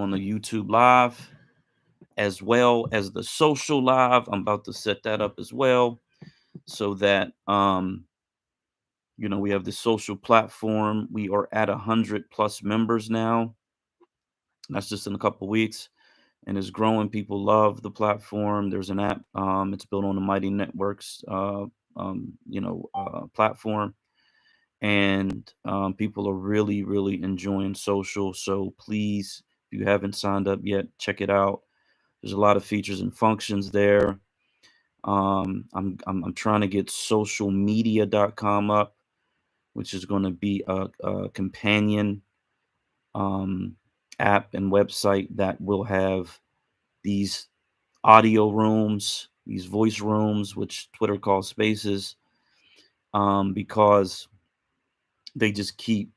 on the YouTube live as well as the social live. I'm about to set that up as well so that we have the social platform. We are at 100 plus members now. That's just in a couple weeks, and it's growing. People love the platform. There's an app. It's built on the Mighty Networks, platform, and people are really, really enjoying social. So please, if you haven't signed up yet, check it out. There's a lot of features and functions there. I'm trying to get socialmedia.com up, which is going to be a companion um, app and website that will have these audio rooms, these voice rooms, which Twitter calls spaces, because they just keep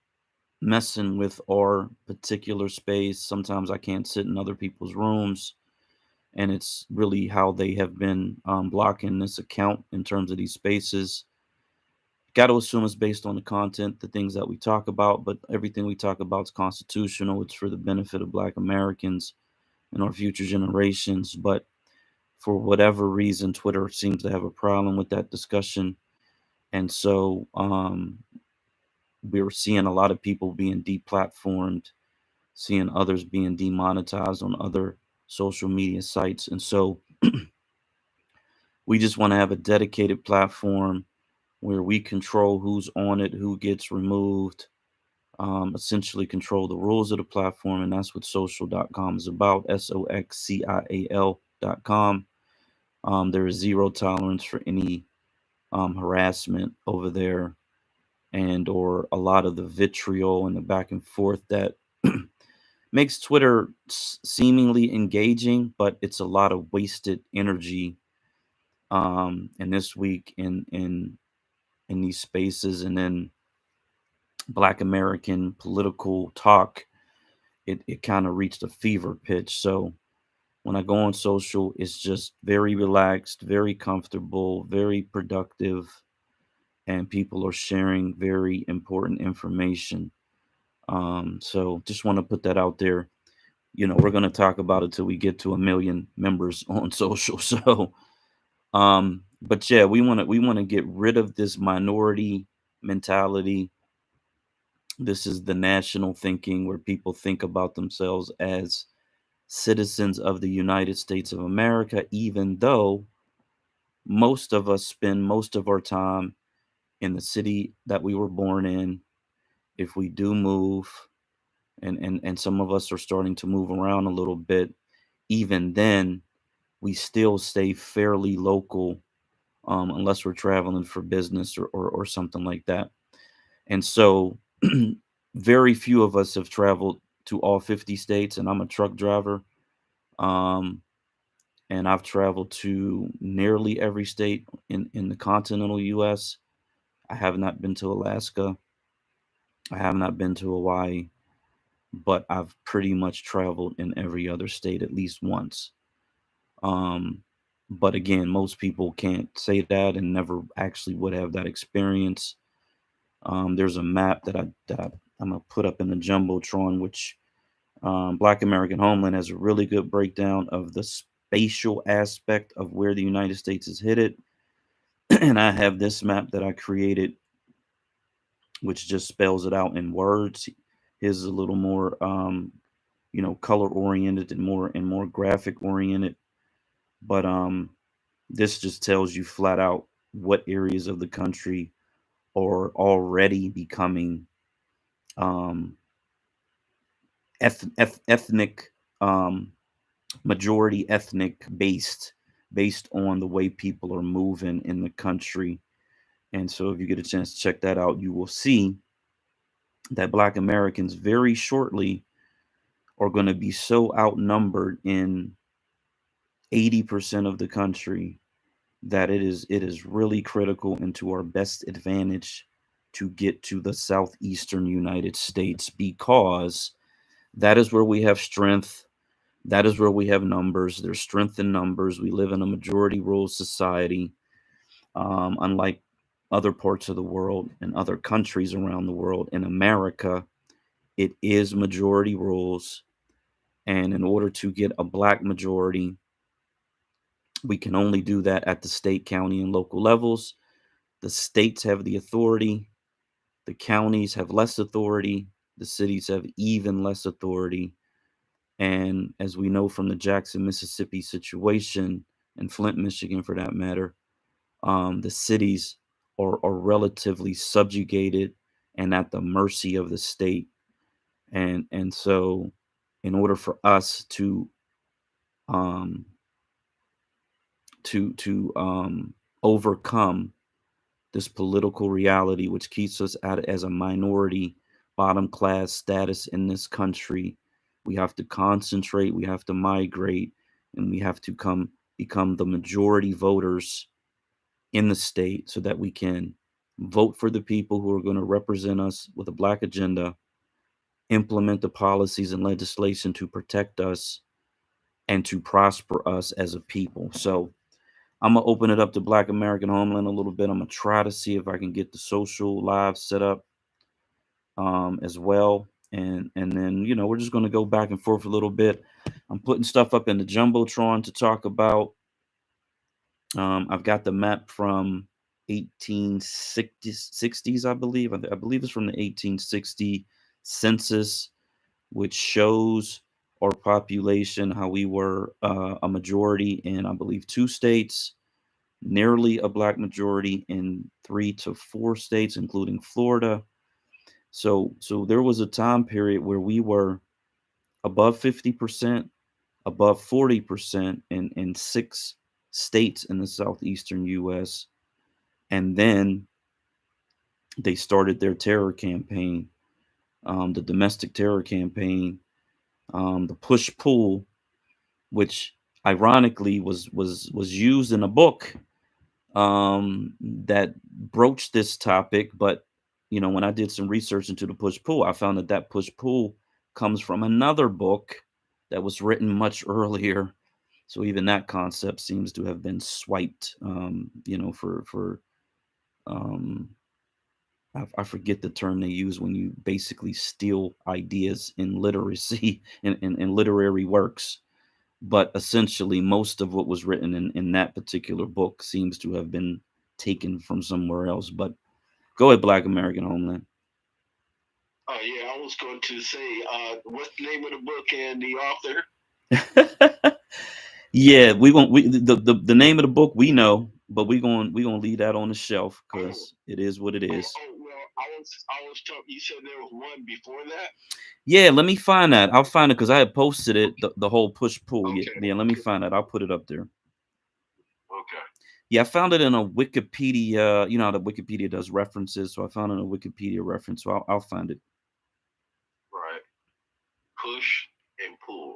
messing with our particular space. Sometimes I can't sit in other people's rooms, and it's really how they have been blocking this account in terms of these spaces. Got to assume it's based on the content, the things that we talk about, but everything we talk about is constitutional. It's for the benefit of Black Americans and our future generations. But for whatever reason, Twitter seems to have a problem with that discussion. And so we're seeing a lot of people being deplatformed, seeing others being demonetized on other social media sites. And so we just want to have a dedicated platform where we control who's on it, who gets removed, essentially control the rules of the platform. And that's what social.com is about, SOXCIAL.com. There is zero tolerance for any harassment over there, and or a lot of the vitriol and the back and forth that makes Twitter seemingly engaging, but it's a lot of wasted energy. And this week in these spaces, and then Black American political talk, it kind of reached a fever pitch. So when I go on social, it's just very relaxed, very comfortable, very productive, and people are sharing very important information. So just want to put that out there. We're going to talk about it till we get to 1 million members on social. So, but yeah, we want to get rid of this minority mentality. This is the national thinking where people think about themselves as citizens of the United States of America, even though most of us spend most of our time in the city that we were born in. If we do move, and some of us are starting to move around a little bit, even then, we still stay fairly local, unless we're traveling for business or something like that. And so, very few of us have traveled to all 50 states, and I'm a truck driver. Um, and I've traveled to nearly every state in the continental US. I have not been to Alaska. I have not been to Hawaii, but I've pretty much traveled in every other state at least once. Um, but again, most people can't say that and never actually would have that experience. There's a map I'm gonna put up in the jumbotron, which Black American Homeland has a really good breakdown of the spatial aspect of where the United States is headed. And I have this map that I created, which just spells it out in words. His is a little more, color oriented and more graphic oriented. But this just tells you flat out what areas of the country are already becoming um, ethnic, um, majority ethnic based on the way people are moving in the country. And so if you get a chance to check that out, you will see that Black Americans very shortly are going to be so outnumbered in 80% of the country that it is really critical and to our best advantage to get to the southeastern United States, because that is where we have strength. That is where we have numbers. There's strength in numbers. We live in a majority rule society, unlike other parts of the world and other countries around the world. In America, it is majority rules. And in order to get a black majority, we can only do that at the state, county, and local levels. The states have the authority, the counties have less authority, the cities have even less authority. And as we know from the Jackson, Mississippi situation, and Flint, Michigan for that matter, the cities are relatively subjugated and at the mercy of the state. And so in order for us um, to overcome this political reality, which keeps us at as a minority, bottom class status in this country, we have to concentrate, we have to migrate, and we have to become the majority voters in the state so that we can vote for the people who are going to represent us with a black agenda, implement the policies and legislation to protect us and to prosper us as a people. So I'm gonna open it up to Black American Homeland a little bit. I'm gonna try to see if I can get the social live set up as well, and then we're just gonna go back and forth a little bit. I'm putting stuff up in the jumbotron to talk about. I've got the map from 1860s, I believe. I believe it's from the 1860 census, which shows our population, how we were a majority in, I believe, 2 states, nearly a black majority in 3 to 4 states, including Florida. So there was a time period where we were above 50%, above 40% in 6 states in the southeastern U.S. And then they started their terror campaign, the domestic terror campaign, the push pull, which ironically was used in a book that broached this topic. But when I did some research into the push pull, I found that push pull comes from another book that was written much earlier. So even that concept seems to have been swiped, for um, I forget the term they use when you basically steal ideas in literacy in literary works. But essentially, most of what was written in that particular book seems to have been taken from somewhere else. But go ahead, Black American Homeland. Yeah, I was going to say, what's the name of the book and the author? Yeah, the name of the book we know, but we gonna leave that on the shelf Oh, because it is what it is. well, I was talking. You said there was one before that. Yeah, let me find that. I'll find it because I had posted it, the whole push pull. Yeah, Okay, yeah, let me find that. I'll put it up there. okay, Yeah, I found it in a Wikipedia. You know how the Wikipedia does references, so I found it in a Wikipedia reference. So I'll find it. right. Push and pull.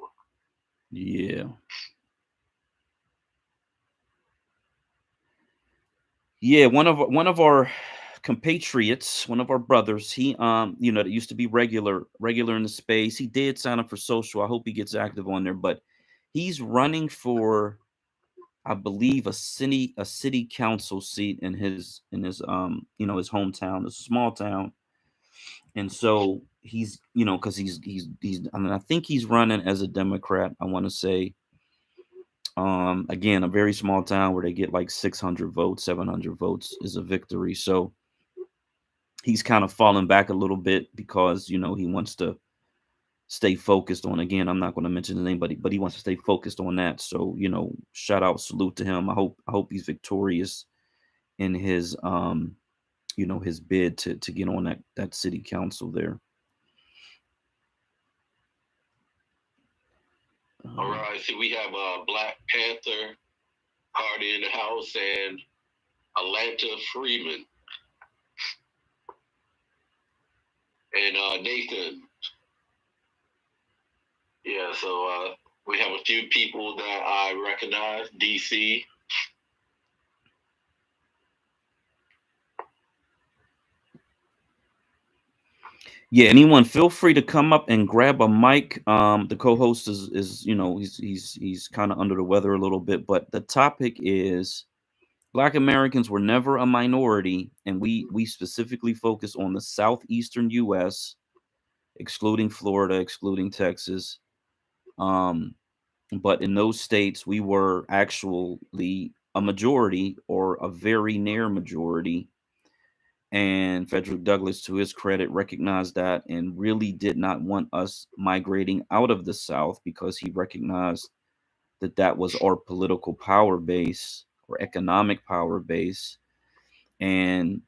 Yeah, yeah. One of our compatriots, one of our brothers, he that used to be regular in the space. He did sign up for social. I hope he gets active on there, but he's running for, I believe, a city council seat in his his hometown. It's a small town. And so he's, because he's I mean, I think he's running as a Democrat, I want to say. Again, a very small town where they get like 600 votes, 700 votes is a victory. So he's kind of falling back a little bit because, he wants to stay focused on, again, I'm not going to mention the name, but he wants to stay focused on that. So, shout out, salute to him. I hope he's victorious in his bid to get on that city council there. All Um, right. So we have Black Panther Party in the house and Atlanta Freeman and Nathan. Yeah. So we have a few people that I recognize. DC. Yeah, anyone feel free to come up and grab a mic. The co-host is he's kind of under the weather a little bit, but the topic is Black Americans were never a minority, and we specifically focus on the southeastern U.S., excluding Florida, excluding Texas. Um, but in those states, we were actually a majority or a very near majority. And Frederick Douglass, to his credit, recognized that and really did not want us migrating out of the South because he recognized that that was our political power base or economic power base. And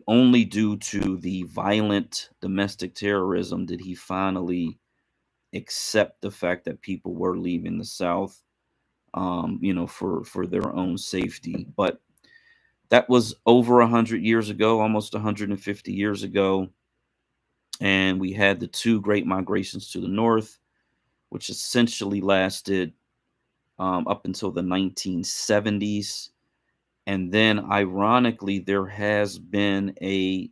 only due to the violent domestic terrorism did he finally accept the fact that people were leaving the South, for their own safety. But that was over 100 years ago, almost 150 years ago, and we had the two great migrations to the north, which essentially lasted up until the 1970s. And then, ironically, there has been a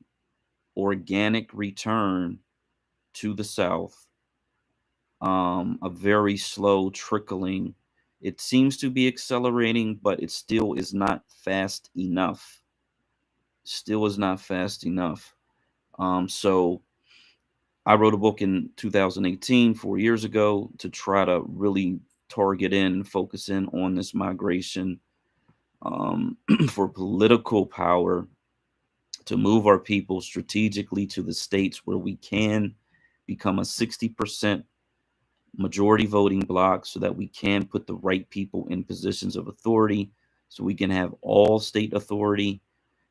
organic return to the South, a very slow trickling. It seems to be accelerating, but it still is not fast enough. Still is not fast enough. So I wrote a book in 2018, 4 years ago, to try to really target in and focus in on this migration, for political power, to move our people strategically to the states where we can become a 60% majority voting bloc so that we can put the right people in positions of authority, so we can have all state authority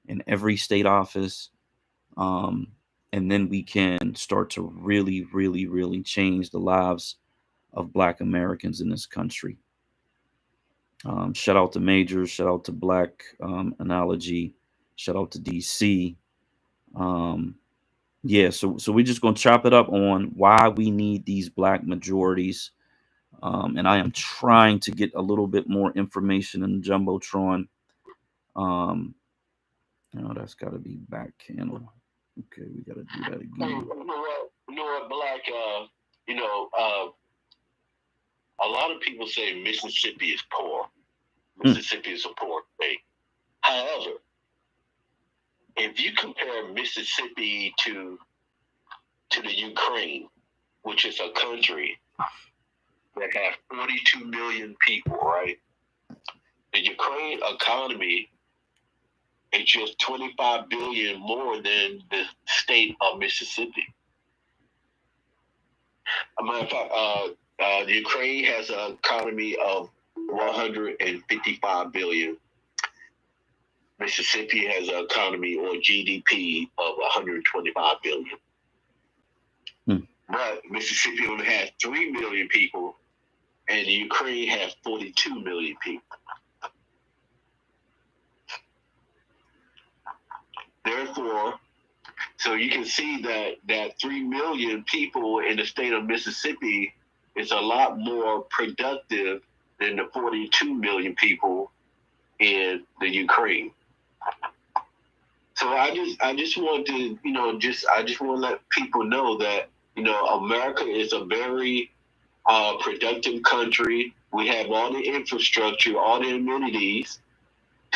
in every state office. Um, and then we can start to really, really, really change the lives of Black Americans in this country. Shout out to Majors, shout out to Black Analogy, shout out to DC. Um, yeah, so we're just gonna chop it up on why we need these Black majorities. And I am trying to get a little bit more information in the jumbotron. Um, that's got to be back channel. Okay, we got to do that again. You know what, Black? A lot of people say Mississippi is poor. Mississippi is a poor state. However, if you compare Mississippi to the Ukraine, which is a country that has 42 million people, right? The Ukraine economy is just 25 billion more than the state of Mississippi. As a matter of fact, the Ukraine has an economy of 155 billion. Mississippi has an economy or GDP of 125 billion. But Mississippi only has 3 million people, and the Ukraine has 42 million people. Therefore, so you can see that 3 million people in the state of Mississippi is a lot more productive than the 42 million people in the Ukraine. So I just want to, I just want to let people know that, America is a very productive country. We have all the infrastructure, all the amenities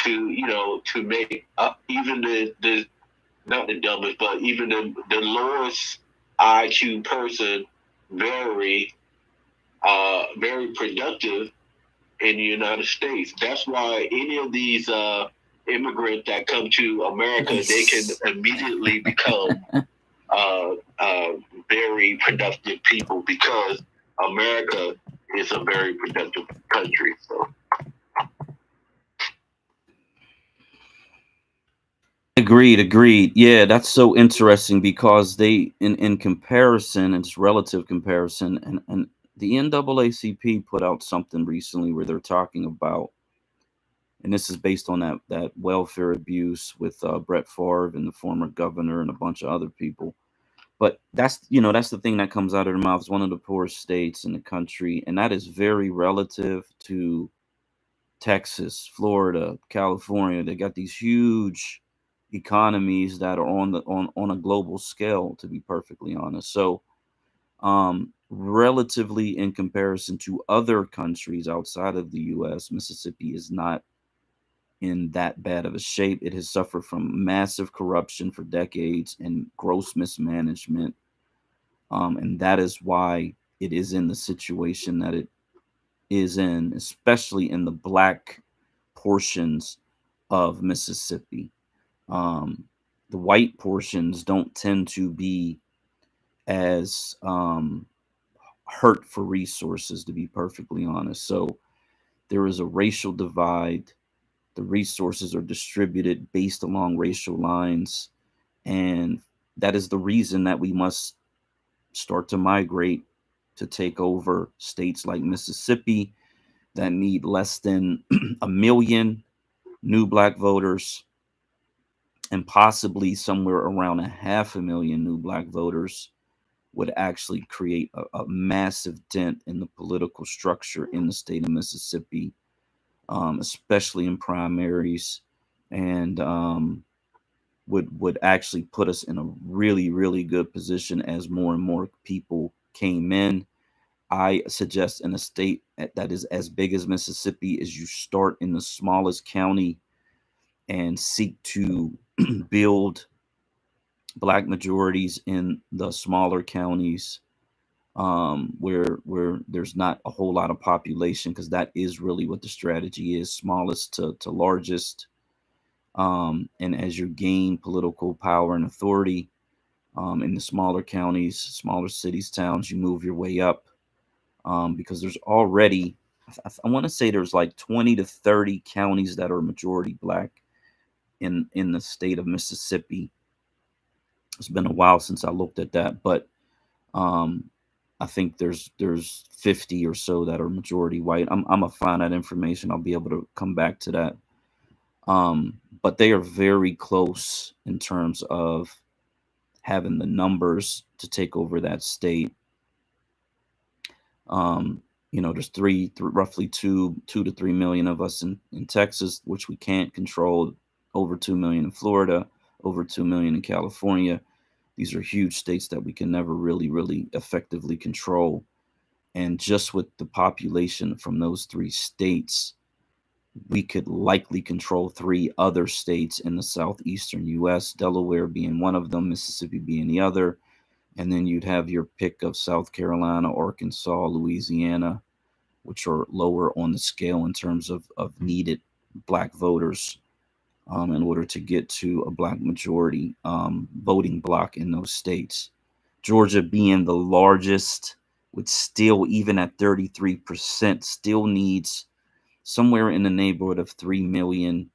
to make even the not the dumbest, but even the lowest IQ person very productive in the United States. That's why any of these immigrants that come to America, they can immediately become very productive people, because America is a very productive country. So. Agreed. Yeah, that's so interesting because they, in comparison, it's relative comparison, and the NAACP put out something recently where they're talking about, and this is based on that welfare abuse with Brett Favre and the former governor and a bunch of other people. But that's the thing that comes out of their mouth. It's one of the poorest states in the country, and that is very relative to Texas, Florida, California. They got these huge economies that are on a global scale, to be perfectly honest. So relatively, in comparison to other countries outside of the US, Mississippi is not in that bad of a shape. It has suffered from massive corruption for decades and gross mismanagement, and that is why it is in the situation that it is in, especially in the black portions of Mississippi. Um, the white portions don't tend to be as hurt for resources, to be perfectly honest. So there is a racial divide. The resources are distributed based along racial lines. And that is the reason that we must start to migrate to take over states like Mississippi that need less than a million new black voters and possibly somewhere around a half a million new black voters would actually create a massive dent in the political structure in the state of Mississippi, especially in primaries, and would actually put us in a really, really good position as more and more people came in. I suggest in a state that is as big as Mississippi is you start in the smallest county and seek to build black majorities in the smaller counties, where there's not a whole lot of population, because that is really what the strategy is: smallest to largest. And as you gain political power and authority in the smaller counties, smaller cities, towns, you move your way up, because there's already, I want to say there's like 20 to 30 counties that are majority black in the state of Mississippi. It's been a while since I looked at that, but um, I think there's 50 or so that are majority white. I'm gonna find that information. I'll be able to come back to that. But they are very close in terms of having the numbers to take over that state. Um, there's roughly two to 3 million of us in Texas, which we can't control. Over 2 million in Florida, over 2 million in California. These are huge states that we can never really, really effectively control. And just with the population from those three states, we could likely control three other states in the southeastern U.S., Delaware being one of them, Mississippi being the other. And then you'd have your pick of South Carolina, Arkansas, Louisiana, which are lower on the scale in terms of needed black voters, in order to get to a black majority voting block in those states. Georgia being the largest, would still, even at 33%, still needs somewhere in the neighborhood of 3 million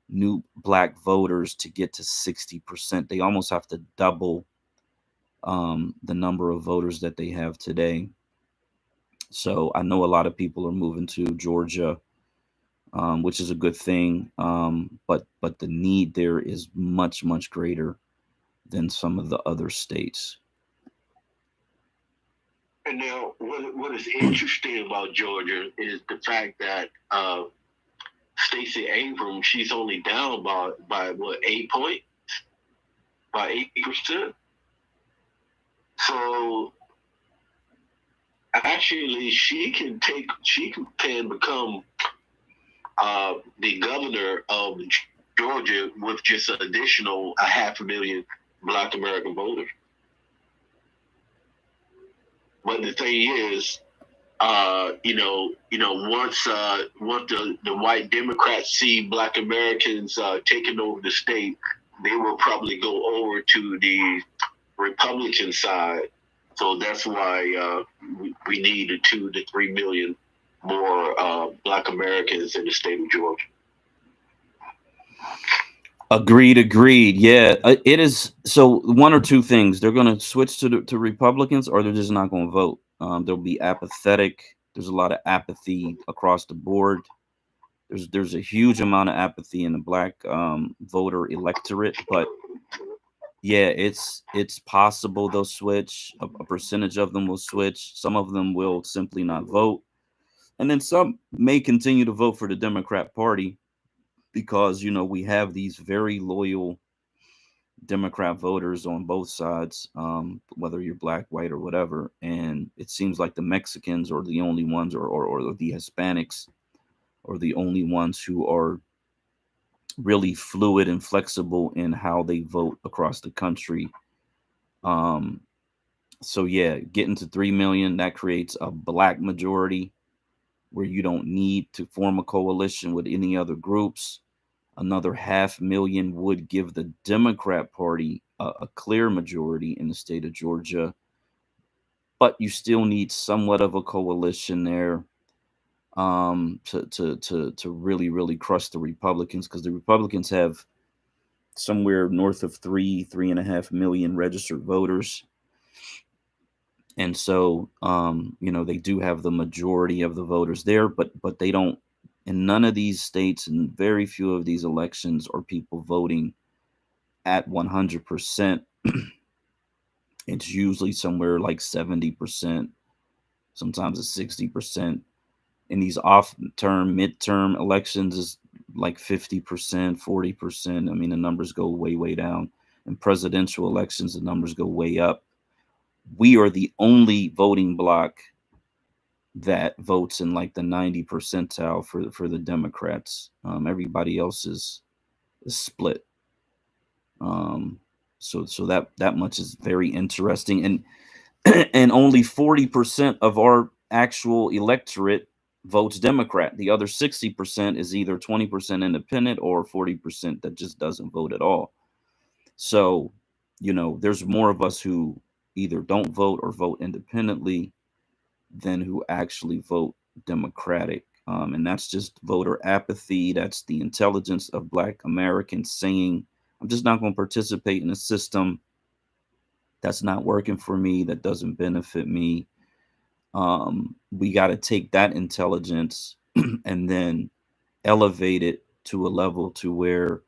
new black voters to get to 60%. They almost have to double the number of voters that they have today. So I know a lot of people are moving to Georgia, which is a good thing. But the need there is much, much greater than some of the other states. And now, what is interesting about Georgia is the fact that Stacey Abrams, she's only down by what, 8 points, by 8%. So actually, she can become the governor of Georgia with just an additional a half a million Black American voters. But the thing is, once the white Democrats see Black Americans taking over the state, they will probably go over to the Republican side. So that's why we need 2 to 3 million more Black Americans in the state of Georgia. Agreed. Yeah, it is. So one or two things: they're going to switch to Republicans, or they're just not going to vote. There'll be apathetic. There's a lot of apathy across the board. There's a huge amount of apathy in the black voter electorate, but yeah, it's possible they'll switch. A percentage of them will switch. Some of them will simply not vote, and then some may continue to vote for the Democrat Party, because we have these very loyal Democrat voters on both sides, whether you're black, white, or whatever. And it seems like the Mexicans are the only ones, or the Hispanics are the only ones who are really fluid and flexible in how they vote across the country. Um, So yeah, getting to 3 million, that creates a black majority where you don't need to form a coalition with any other groups. Another 500,000 would give the Democrat Party a clear majority in the state of Georgia, but you still need somewhat of a coalition there, to really crush the Republicans, because the Republicans have somewhere north of 3.5 million registered voters. And so, they do have the majority of the voters there, but they don't. In none of these states, and very few of these elections, are people voting at 100%. It's usually somewhere like 70%, sometimes it's 60%. In these off-term, midterm elections, is like 50%, 40%. I mean, the numbers go way down. In presidential elections, the numbers go way up. We are the only voting bloc that votes in like the 90 percentile for the Democrats. Everybody else is split. Um, so that much is very interesting, and only 40% of our actual electorate votes Democrat. The other 60% is either 20% independent or 40% that just doesn't vote at all. So, there's more of us who either don't vote or vote independently than who actually vote Democratic. And that's just voter apathy. That's the intelligence of Black Americans saying, I'm just not going to participate in a system that's not working for me, that doesn't benefit me. We got to take that intelligence and then elevate it to a level to where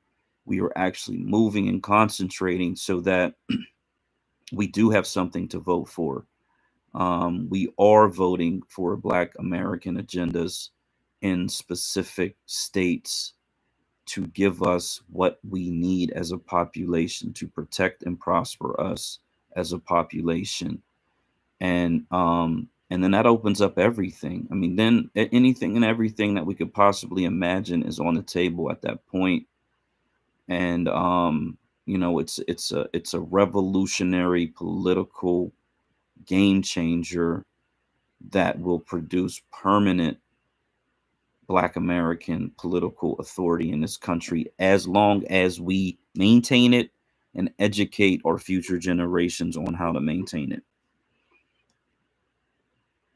we are actually moving and concentrating so that we do have something to vote for. We are voting for Black American agendas in specific states to give us what we need as a population to protect and prosper us as a population. And then that opens up everything. I mean, then anything and everything that we could possibly imagine is on the table at that point. And it's a revolutionary political game changer that will produce permanent Black American political authority in this country, as long as we maintain it and educate our future generations on how to maintain it.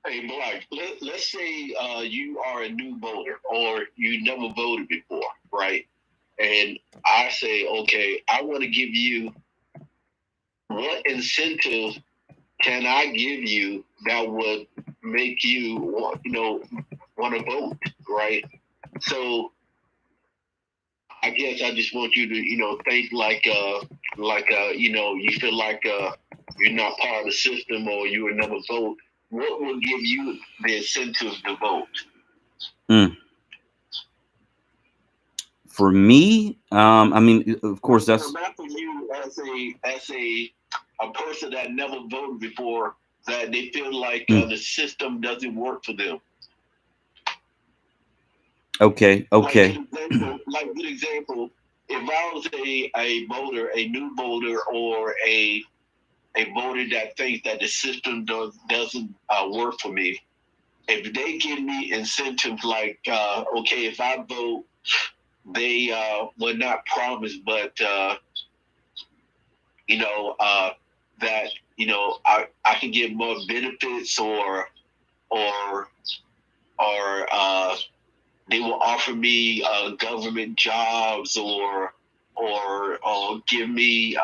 Hey, Black, let's say you are a new voter or you never voted before, right? And I say, okay, I want to give you, what incentive can I give you that would make you want to vote, right? So I guess I just want you to think you feel like you're not part of the system or you would never vote. What will give you the incentive to vote? Mm. For me, I mean, of course, that's not for you as a person that never voted before, that they feel like the system doesn't work for them. Okay. Like good example, if I was a voter, a new voter, or a voter that thinks that the system doesn't work for me, if they give me incentives like, okay, if I vote, they will not promise, but that I can get more benefits, or they will offer me government jobs, or give me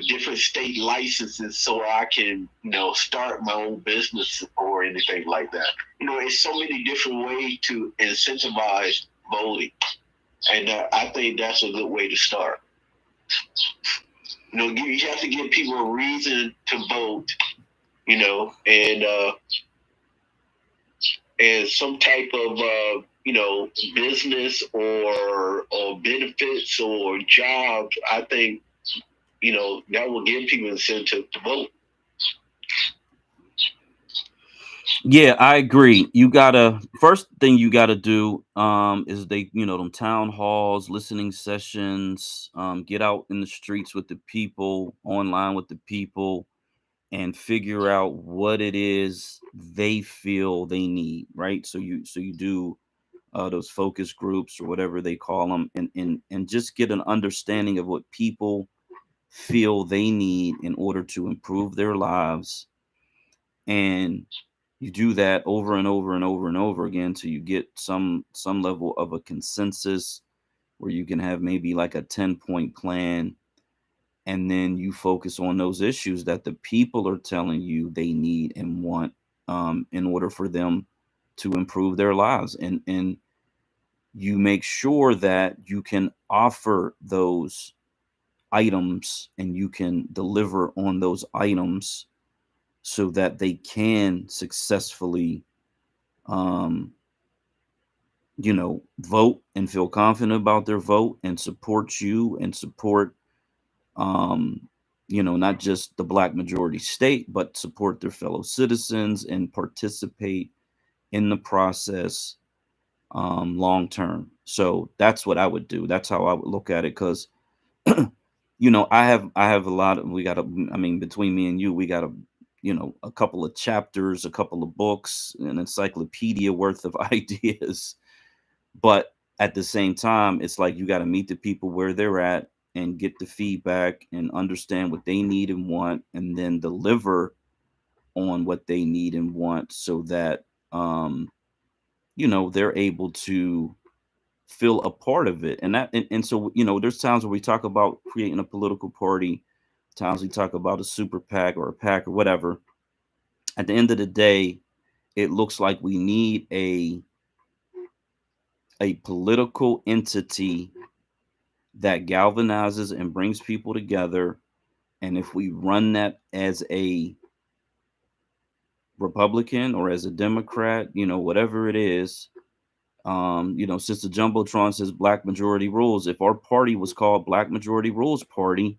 different state licenses so I can start my own business or anything like that. It's so many different ways to incentivize voting, and I think that's a good way to start. You have to give people a reason to vote, and some type of business or benefits or jobs. I think that will give people incentive to vote. Yeah, I agree. You gotta first thing you gotta do is them town halls, listening sessions, get out in the streets with the people, online with the people, and figure out what it is they feel they need, right? So you do those focus groups or whatever they call them, and just get an understanding of what people feel they need in order to improve their lives. And you do that over and over and over and over again till you get some level of a consensus where you can have maybe like a 10-point plan, and then you focus on those issues that the people are telling you they need and want, in order for them to improve their lives. And you make sure that you can offer those items and you can deliver on those items so that they can successfully, um, vote and feel confident about their vote and support you and support, um, not just the Black majority state, but support their fellow citizens and participate in the process, long term. So that's what I would do. That's how I would look at it. Because I have a lot of we got a I mean, between me and you, we got a couple of chapters, a couple of books, an encyclopedia worth of ideas. But at the same time, it's like you got to meet the people where they're at and get the feedback and understand what they need and want, and then deliver on what they need and want so that, um, they're able to feel a part of it. And so, there's times where we talk about creating a political party, times we talk about a super PAC or a PAC or whatever. At the end of the day, it looks like we need a political entity that galvanizes and brings people together. And if we run that as a Republican or as a Democrat, whatever it is, since the Jumbotron says Black Majority Rules, if our party was called Black Majority Rules Party,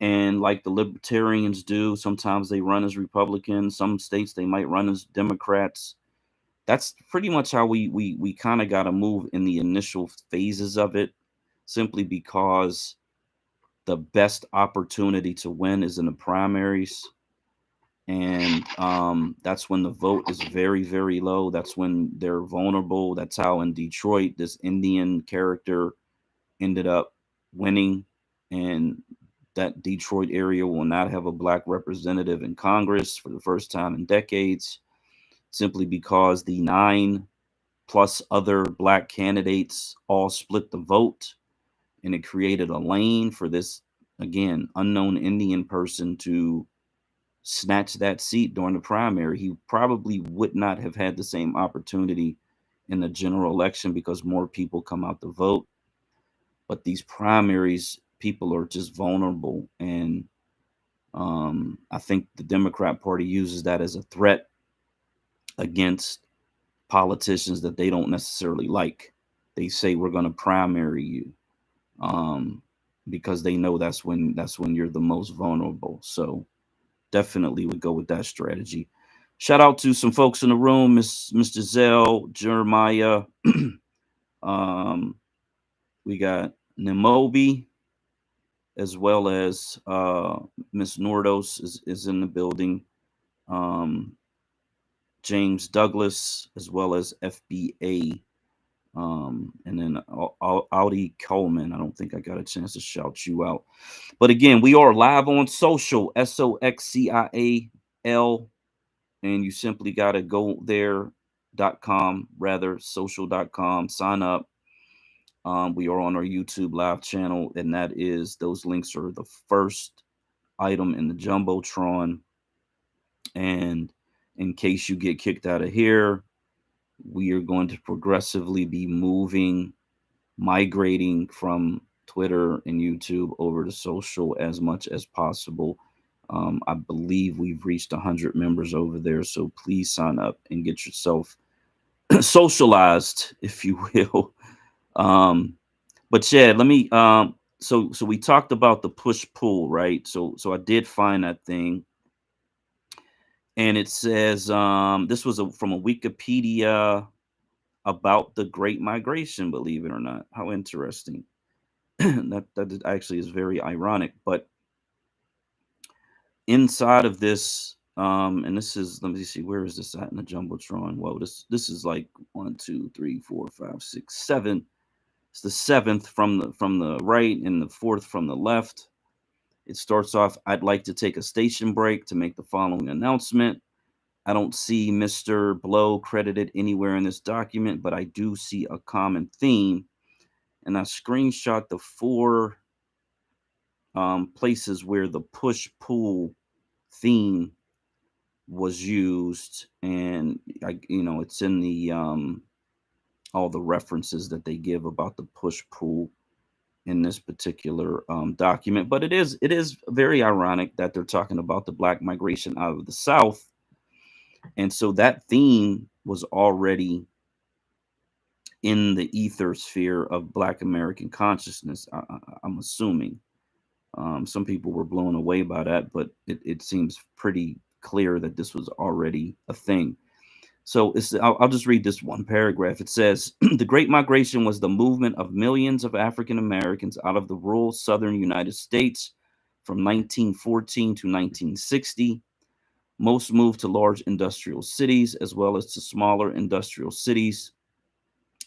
and like the Libertarians do, sometimes they run as Republicans, some states they might run as Democrats. That's pretty much how we kind of got to move in the initial phases of it, simply because the best opportunity to win is in the primaries. And that's when the vote is very, very low. That's when they're vulnerable. That's how in Detroit this Indian character ended up winning, and that Detroit area will not have a Black representative in Congress for the first time in decades, simply because the 9+ other Black candidates all split the vote, and it created a lane for this, again, unknown Indian person to snatch that seat during the primary. He probably would not have had the same opportunity in the general election because more people come out to vote. But these primaries, people are just vulnerable. And I think the Democrat Party uses that as a threat against politicians that they don't necessarily like. They say we're going to primary you, um, because they know that's when you're the most vulnerable. So definitely would go with that strategy. Shout out to some folks in the room, Miss Giselle, Jeremiah. um, we got Nemobi, as well as Miss Nordos is in the building. Um, James Douglas, as well as FBA. And then Audi Coleman. I don't think I got a chance to shout you out. But again, we are live on social, SOXCIAL, and you simply got to go there.com, rather social.com, sign up. We are on our YouTube live channel, and those links are the first item in the Jumbotron. And in case you get kicked out of here, we are going to progressively be migrating from Twitter and YouTube over to social as much as possible. I believe we've reached 100 members over there, so please sign up and get yourself socialized, if you will. But yeah, let me. So we talked about the push pull, right? So I did find that thing, And it says this was from a Wikipedia about the Great Migration. Believe it or not, how interesting. Actually is very ironic. But inside of this, and this is, let me see, where is this at in the jumbotron? Whoa, this is like one, two, three, four, five, six, seven. It's the seventh from the right and the fourth from the left. It starts off, I'd like to take a station break to make the following announcement. I don't see Mr. Blow credited anywhere in this document, but I do see a common theme. And I screenshot the four places where the push pull theme was used, and it's in the all the references that they give about the push pull in this particular document. But it is very ironic that they're talking about the Black migration out of the South, and so that theme was already in the ether sphere of Black American consciousness. I'm assuming some people were blown away by that, but it seems pretty clear that this was already a thing. So I'll just read this one paragraph. It says, the Great Migration was the movement of millions of African Americans out of the rural southern United States from 1914 to 1960. Most moved to large industrial cities as well as to smaller industrial cities.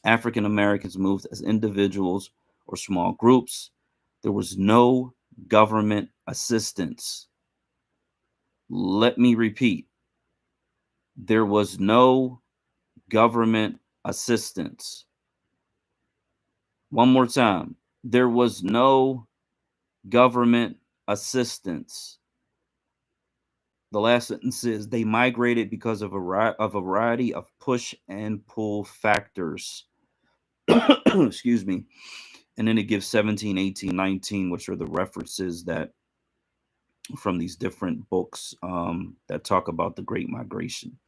African Americans moved as individuals or small groups. There was no government assistance. Let me repeat, there was no government assistance. One more time. There was no government assistance. The last sentence is they migrated because of a variety of push and pull factors. Excuse me. And then it gives 17, 18, 19, which are the references that from these different books that talk about the Great Migration.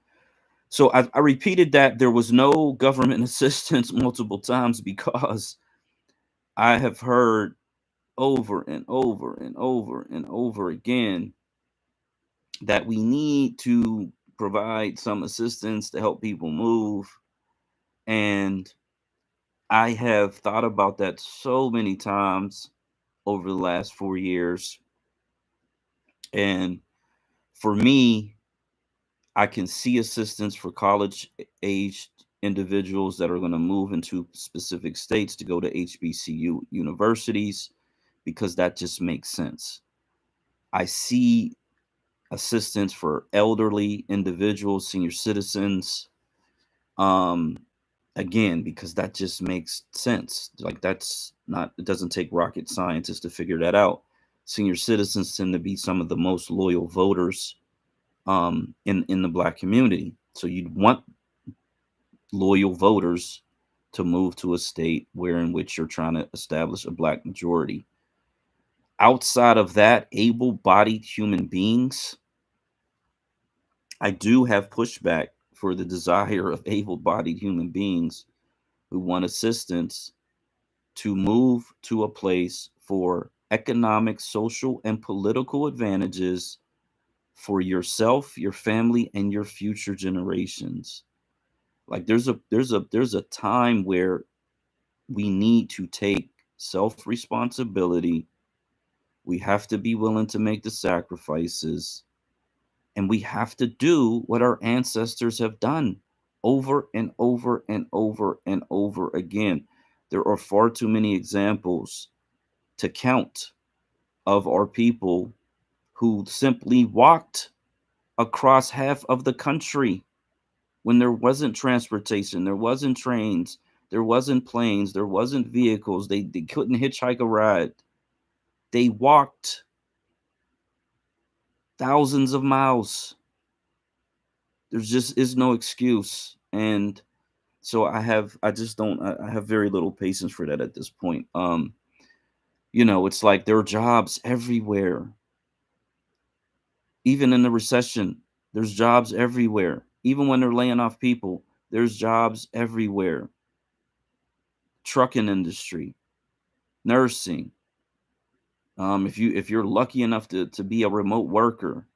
So I repeated that there was no government assistance multiple times because I have heard over and over and over and over again that we need to provide some assistance to help people move. And I have thought about that so many times over the last 4 years. And for me, I can see assistance for college aged individuals that are going to move into specific states to go to HBCU universities because that just makes sense. I see assistance for elderly individuals, senior citizens, um, again, because that just makes sense. Like, that's not, it doesn't take rocket scientists to figure that out. Senior citizens tend to be some of the most loyal voters in the Black community. So you'd want loyal voters to move to a state where in which you're trying to establish a Black majority. Outside of that, able-bodied human beings, I do have pushback for the desire of able-bodied human beings who want assistance to move to a place for economic, social, and political advantages for yourself, your family, and your future generations. Like there's a time where we need to take self responsibility. We have to be willing to make the sacrifices, and we have to do what our ancestors have done over and over and over and over again. There are far too many examples to count of our people who simply walked across half of the country when there wasn't transportation, there wasn't trains, there wasn't planes, there wasn't vehicles. They couldn't hitchhike a ride. They walked thousands of miles. There's just is no excuse. And so I just don't, I have very little patience for that at this point. It's like there are jobs everywhere. Even in the recession, there's jobs everywhere. Even when they're laying off people, there's jobs everywhere. Trucking industry, nursing. If you're lucky enough to be a remote worker,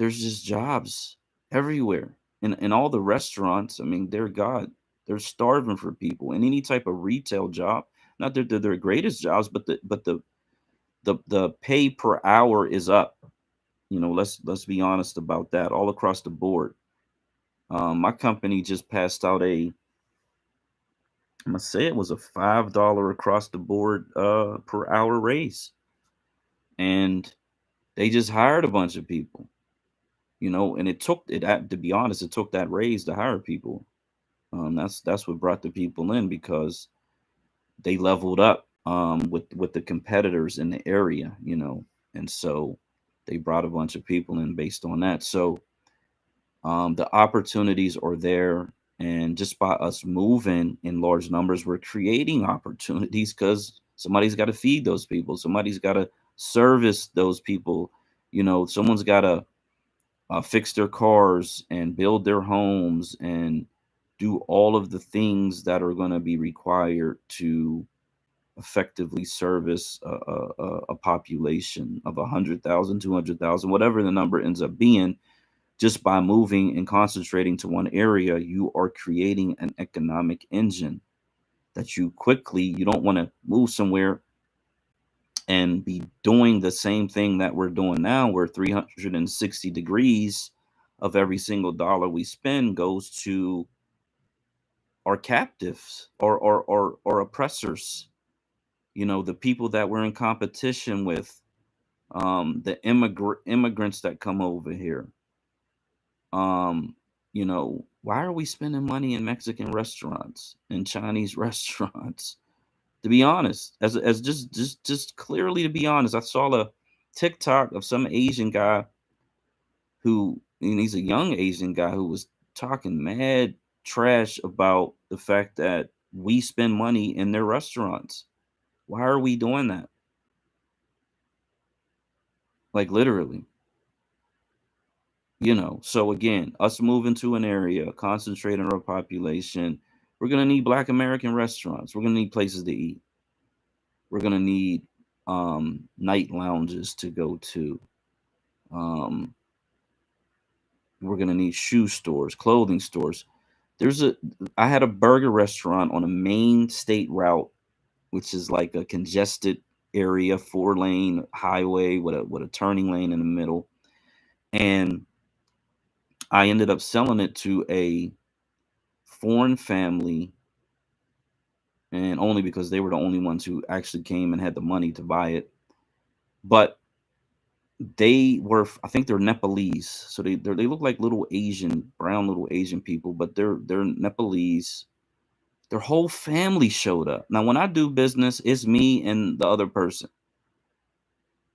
there's just jobs everywhere. In all the restaurants, I mean, dear God, they're starving for people. In any type of retail job, not that they're their greatest jobs, but the pay per hour is up. Let's be honest about that all across the board. My company just passed out I'm gonna say it was a $5 across the board per hour raise, and they just hired a bunch of people. And to be honest, it took that raise to hire people. That's what brought the people in, because they leveled up with the competitors in the area, and so they brought a bunch of people in based on that. So the opportunities are there, and just by us moving in large numbers, we're creating opportunities, because somebody's got to feed those people, somebody's got to service those people. Someone's got to fix their cars and build their homes and do all of the things that are going to be required to effectively service a population of 100,000, 200,000, whatever the number ends up being. Just by moving and concentrating to one area, you are creating an economic engine that you don't want to move somewhere and be doing the same thing that we're doing now, where 360 degrees of every single dollar we spend goes to our captives or oppressors, the people that we're in competition with, the immigrants that come over here. Why are we spending money in Mexican restaurants and Chinese restaurants? To be honest, as just clearly to be honest, I saw a TikTok of some Asian guy and he's a young Asian guy, who was talking mad trash about the fact that we spend money in their restaurants. Why are we doing that? Like, literally. So again, us moving to an area, concentrating our population, we're going to need Black American restaurants. We're going to need places to eat. We're going to need night lounges to go to. Um, we're going to need shoe stores, clothing stores. I had a burger restaurant on a main state route, which is like a congested area, 4-lane highway with a turning lane in the middle. And I ended up selling it to a foreign family, and only because they were the only ones who actually came and had the money to buy it. But I think they're Nepalese, so they look like brown little Asian people, but they're Nepalese. Their whole family showed up. Now, when I do business, it's me and the other person.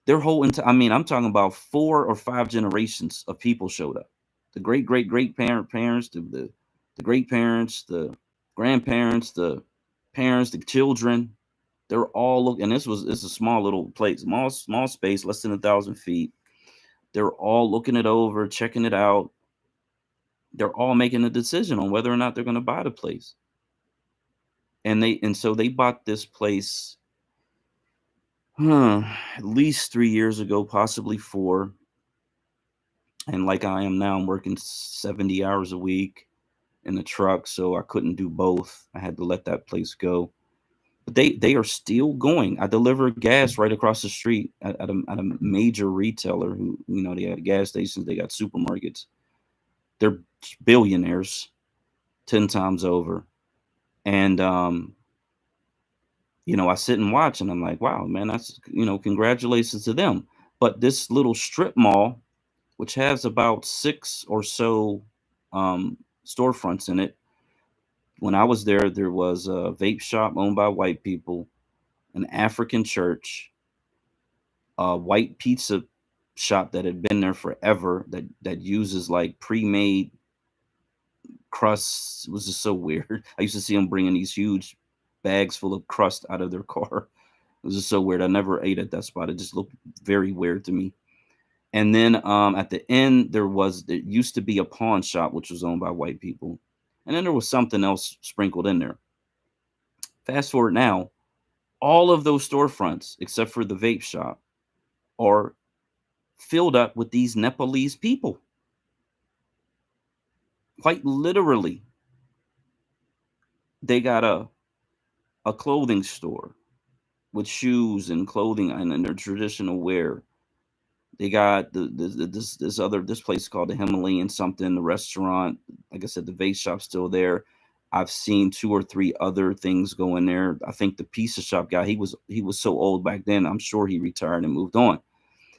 Their I mean, I'm talking about 4 or 5 generations of people showed up. The great parents, the great parents, the grandparents, the parents, the children. They're all looking, and it's a small little place, small space, less than 1,000 feet. They're all looking it over, checking it out. They're all making a decision on whether or not they're going to buy the place. And so they bought this place, at least 3 years ago, possibly 4. And like I am now, I'm working 70 hours a week in the truck, so I couldn't do both. I had to let that place go. But they are still going. I deliver gas right across the street at a major retailer who, they have gas stations, they got supermarkets. They're billionaires 10 times over. And I sit and watch, and I'm like, wow, man, that's, congratulations to them. But this little strip mall, which has about 6 or so storefronts in it. When I was there was a vape shop owned by white people, an African church, a white pizza shop that had been there forever, that uses like pre-made crusts. It was just so weird. I used to see them bringing these huge bags full of crust out of their car. It was just so weird. I never ate at that spot. It just looked very weird to me. And then at the end, there used to be a pawn shop, which was owned by white people. And then there was something else sprinkled in there. Fast forward now, all of those storefronts, except for the vape shop, are filled up with these Nepalese people. Quite literally, they got a clothing store with shoes and clothing and their traditional wear. They got this place called the Himalayan something, the restaurant. Like I said, the vase shop's still there. I've seen two or three other things go in there. I think the pizza shop guy, he was so old back then. I'm sure he retired and moved on.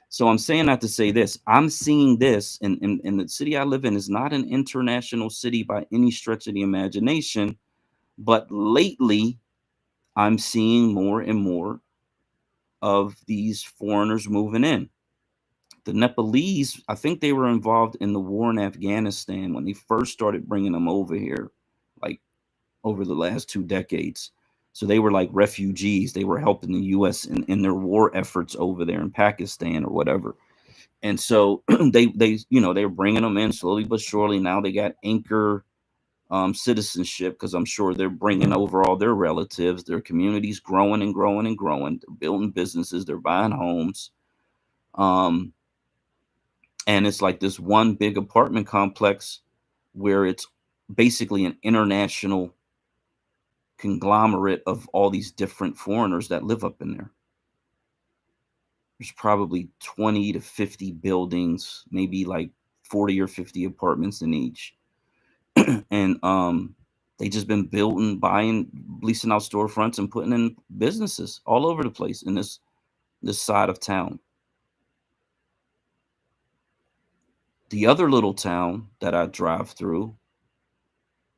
So I'm saying that to say this. I'm seeing this, and the city I live in is not an international city by any stretch of the imagination. But lately, I'm seeing more and more of these foreigners moving in. The Nepalese, I think they were involved in the war in Afghanistan when they first started bringing them over here, like over the last 2 decades. So they were like refugees. They were helping the U.S. in their war efforts over there in Pakistan or whatever. And so they were bringing them in slowly but surely. Now they got anchor citizenship because I'm sure they're bringing over all their relatives. Their communities growing and growing and growing. They're building businesses. They're buying homes. Um, and it's like this one big apartment complex where it's basically an international conglomerate of all these different foreigners that live up in there. There's probably 20 to 50 buildings, maybe like 40 or 50 apartments in each. And they just been building, buying, leasing out storefronts and putting in businesses all over the place in this side of town. The other little town that I drive through,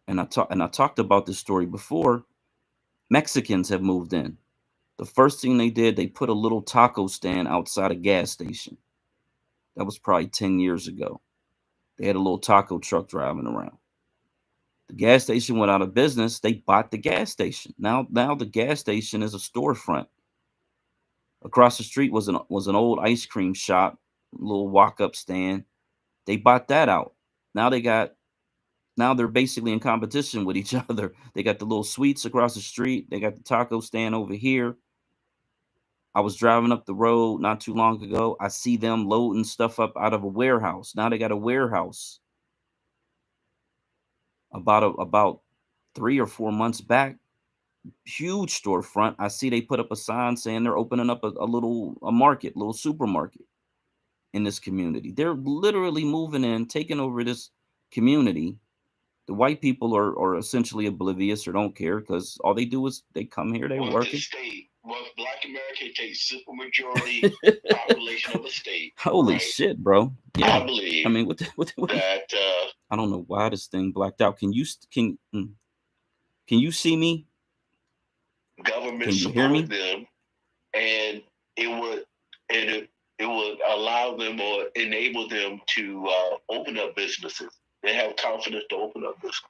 and I talked about this story before, Mexicans have moved in. The first thing they did, they put a little taco stand outside a gas station. That was probably 10 years ago. They had a little taco truck driving around. The gas station went out of business. They bought the gas station. Now the gas station is a storefront. Across the street was an old ice cream shop, little walk-up stand. They bought that out. Now they're basically in competition with each other. They got the little sweets across the street. They got the taco stand over here. I was driving up the road not too long ago. I see them loading stuff up out of a warehouse. Now they got a warehouse. About 3 or 4 months back, huge storefront. I see they put up a sign saying they're opening up a market, little supermarket in this community. They're literally moving in, taking over this community. The white people are essentially oblivious or don't care because all they do is they come here, they're working. Black America takes super majority population of the state. Holy right? Shit, bro! Yeah, I believe. I mean, what that I don't know why this thing blacked out. Can you see me? Government Can you hear me? them, and it would allow them or enable them to open up businesses. They have confidence to open up businesses.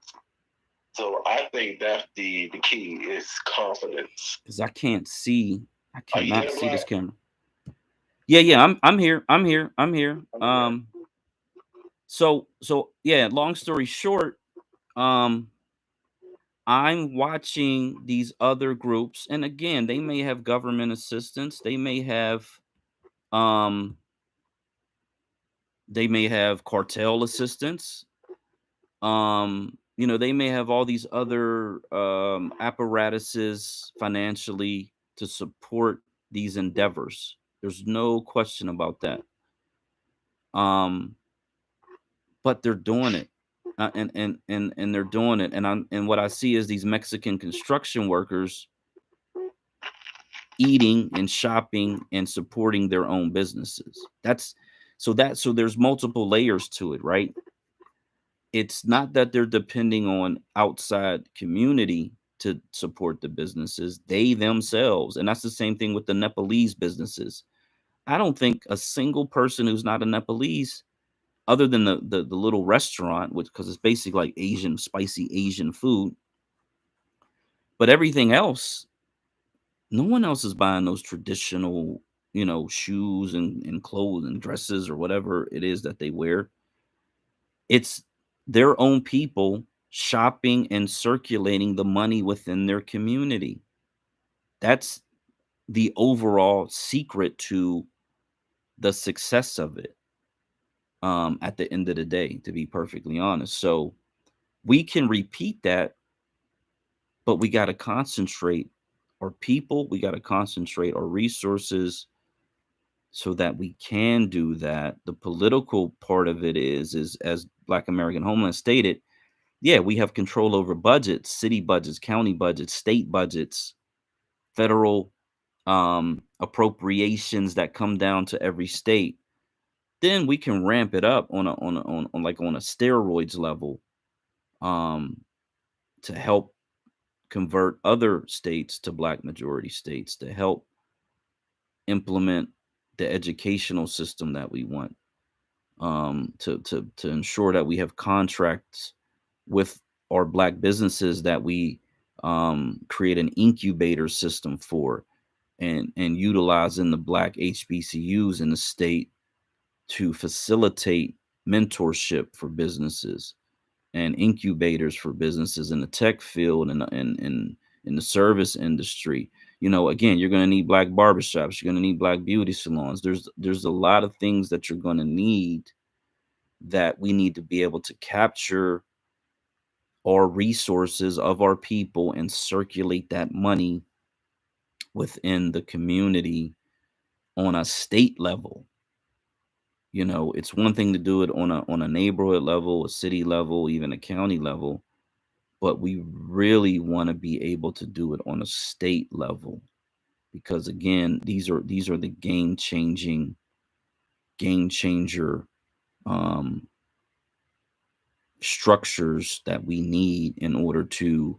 So I think that's the key is confidence. Because I can't see. I cannot see this Black? camera. Yeah, I'm here. I'm here. So yeah, long story short, um I'm watching these other groups, and again, they may have government assistance, um they may have cartel assistance, they may have all these other apparatuses financially to support these endeavors. There's no question about that. um but they're doing it. And they're doing it, and what I see is these Mexican construction workers eating and shopping and supporting their own businesses. So there's multiple layers to it, right? It's not that they're depending on outside community to support the businesses, they themselves. And that's the same thing with the Nepalese businesses. I don't think a single person who's not a Nepalese, other than the little restaurant, which because it's basically like Asian, spicy Asian food, but everything else, no one else is buying those traditional, shoes and clothes and dresses or whatever it is that they wear. It's their own people shopping and circulating the money within their community. That's the overall secret to the success of it at the end of the day, to be perfectly honest. So we can repeat that, but we got to concentrate our people, we got to concentrate our resources so that we can do that. The political part of it is as Black American Homeland stated, yeah, we have control over budgets, city budgets, county budgets, state budgets, federal appropriations that come down to every state. Then we can ramp it up on like on a steroids level um, to help convert other states to Black majority states, to help implement the educational system that we want, to ensure that we have contracts with our Black businesses that we create an incubator system for, and utilizing the Black HBCUs in the state to facilitate mentorship for businesses and incubators for businesses in the tech field and in the service industry. You know, again, you're going to need Black barbershops, you're going to need Black beauty salons. There's a lot of things that you're going to need, that we need to be able to capture our resources of our people and circulate that money within the community on a state level. You know, it's one thing to do it on a neighborhood level, a city level, even a county level, but we really want to be able to do it on a state level, because again, these are the game changer um, structures that we need in order to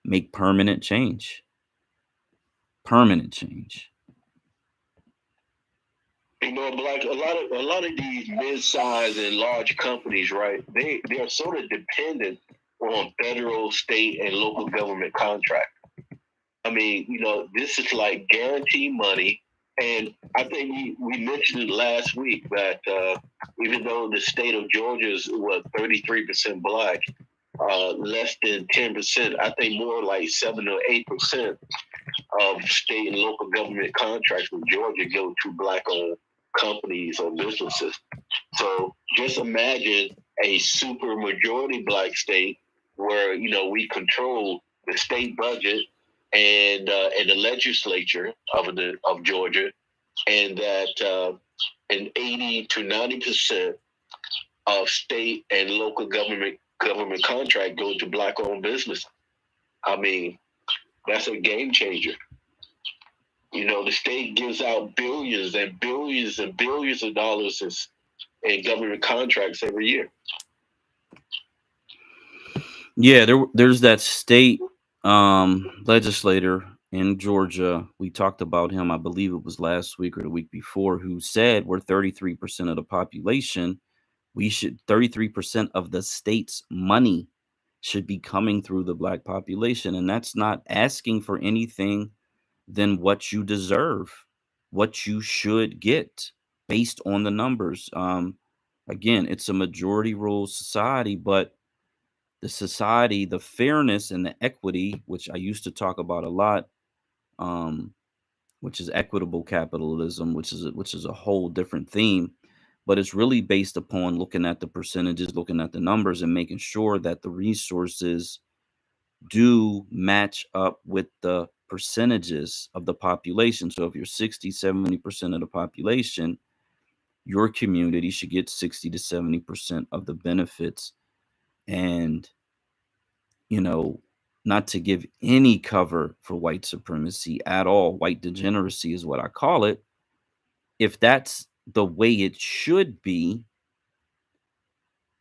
make permanent change. Permanent change. You know, like a lot of these mid-sized and large companies, right? They are sort of dependent on federal, state, and local government contracts. I mean, you know, this is like guaranteed money. And I think we mentioned it last week that even though the state of Georgia is 33% Black, less than 10%, I think more like 7 or 8% of state and local government contracts in Georgia go to Black-owned companies or businesses. So just imagine a super majority Black state where, you know, we control the state budget and the legislature of Georgia, and that an 80 to 90% of state and local government contract go to Black-owned business. I mean, that's a game changer. You know, the state gives out billions and billions and billions of dollars in government contracts every year. Yeah, there's that state legislator in Georgia. We talked about him, I believe it was last week or the week before, who said we're 33% of the population. We should 33% of the state's money should be coming through the Black population. And that's not asking for anything than what you deserve, what you should get based on the numbers. Again, it's a majority rule society, but the society, the fairness and the equity, which I used to talk about a lot, um, which is equitable capitalism, which is a whole different theme, but it's really based upon looking at the percentages, looking at the numbers, and making sure that the resources do match up with the percentages of the population. So if you're 60, 70% of the population, your community should get 60 to 70% of the benefits. And, you know, not to give any cover for white supremacy at all, white degeneracy is what I call it. If that's the way it should be,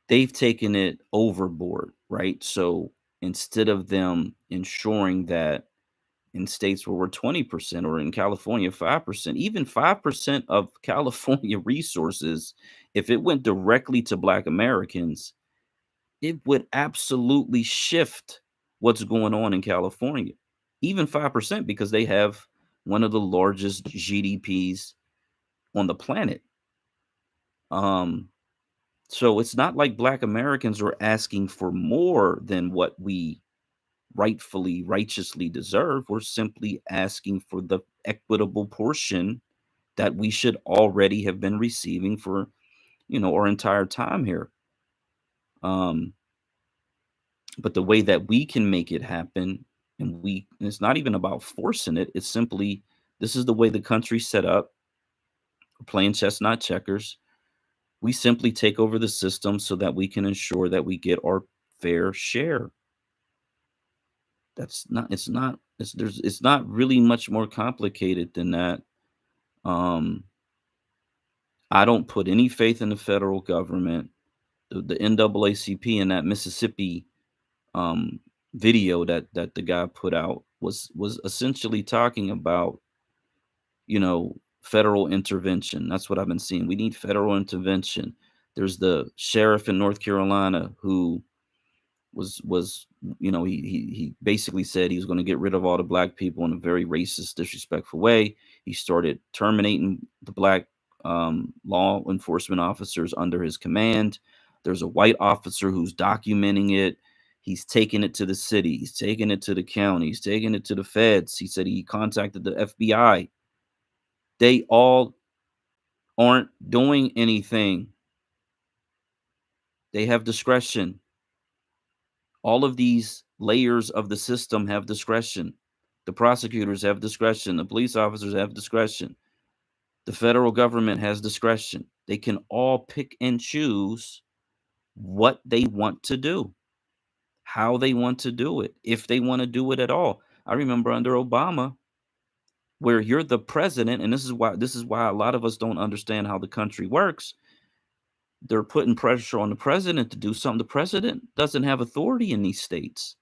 they've taken it overboard, right? So instead of them ensuring that in states where we're 20% or in California 5%, even 5% of California resources, if it went directly to Black Americans, it would absolutely shift what's going on in California. Even 5%, because they have one of the largest GDPs on the planet. Um, so it's not like Black Americans are asking for more than what we rightfully, righteously deserve. We're simply asking for the equitable portion that we should already have been receiving for, our entire time here. Um, but the way that we can make it happen, and it's not even about forcing it. It's simply, this is the way the country's set up. We're playing chess, not checkers. We simply take over the system so that we can ensure that we get our fair share. That's not, it's not, it's not really much more complicated than that. Um, I don't put any faith in the federal government. The NAACP in that Mississippi um, video that the guy put out was essentially talking about, federal intervention. That's what I've been seeing. We need federal intervention. There's the sheriff in North Carolina who was he basically said he was going to get rid of all the black people in a very racist, disrespectful way. He started terminating the black law enforcement officers under his command. There's a white officer who's documenting it. He's taking it to the city. He's taking it to the county. He's taking it to the feds. He said he contacted the FBI. They all aren't doing anything. They have discretion. All of these layers of the system have discretion. The prosecutors have discretion. The police officers have discretion. The federal government has discretion. They can all pick and choose what they want to do, how they want to do it, if they want to do it at all. I remember under Obama, where you're the president, and this is why a lot of us don't understand how the country works. They're putting pressure on the president to do something. The president doesn't have authority in these states.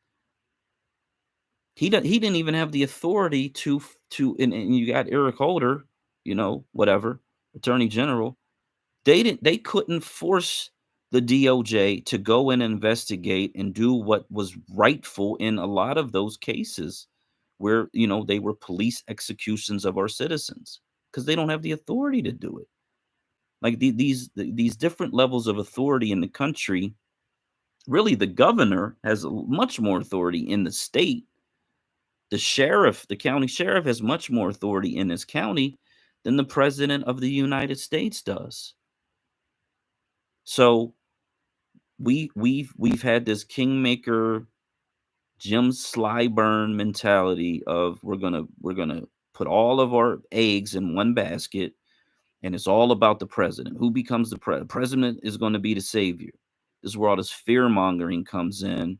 He didn't even have the authority and you got Eric Holder, whatever, Attorney General. They couldn't force the DOJ to go and investigate and do what was rightful in a lot of those cases where, they were police executions of our citizens, because they don't have the authority to do it. Like these different levels of authority in the country, really the governor has much more authority in the state. The county sheriff has much more authority in his county than the president of the United States does. So we've had this kingmaker Jim Slyburn mentality of we're gonna put all of our eggs in one basket, and it's all about the president. Who becomes the president is going to be the savior. This is where all this fear mongering comes in,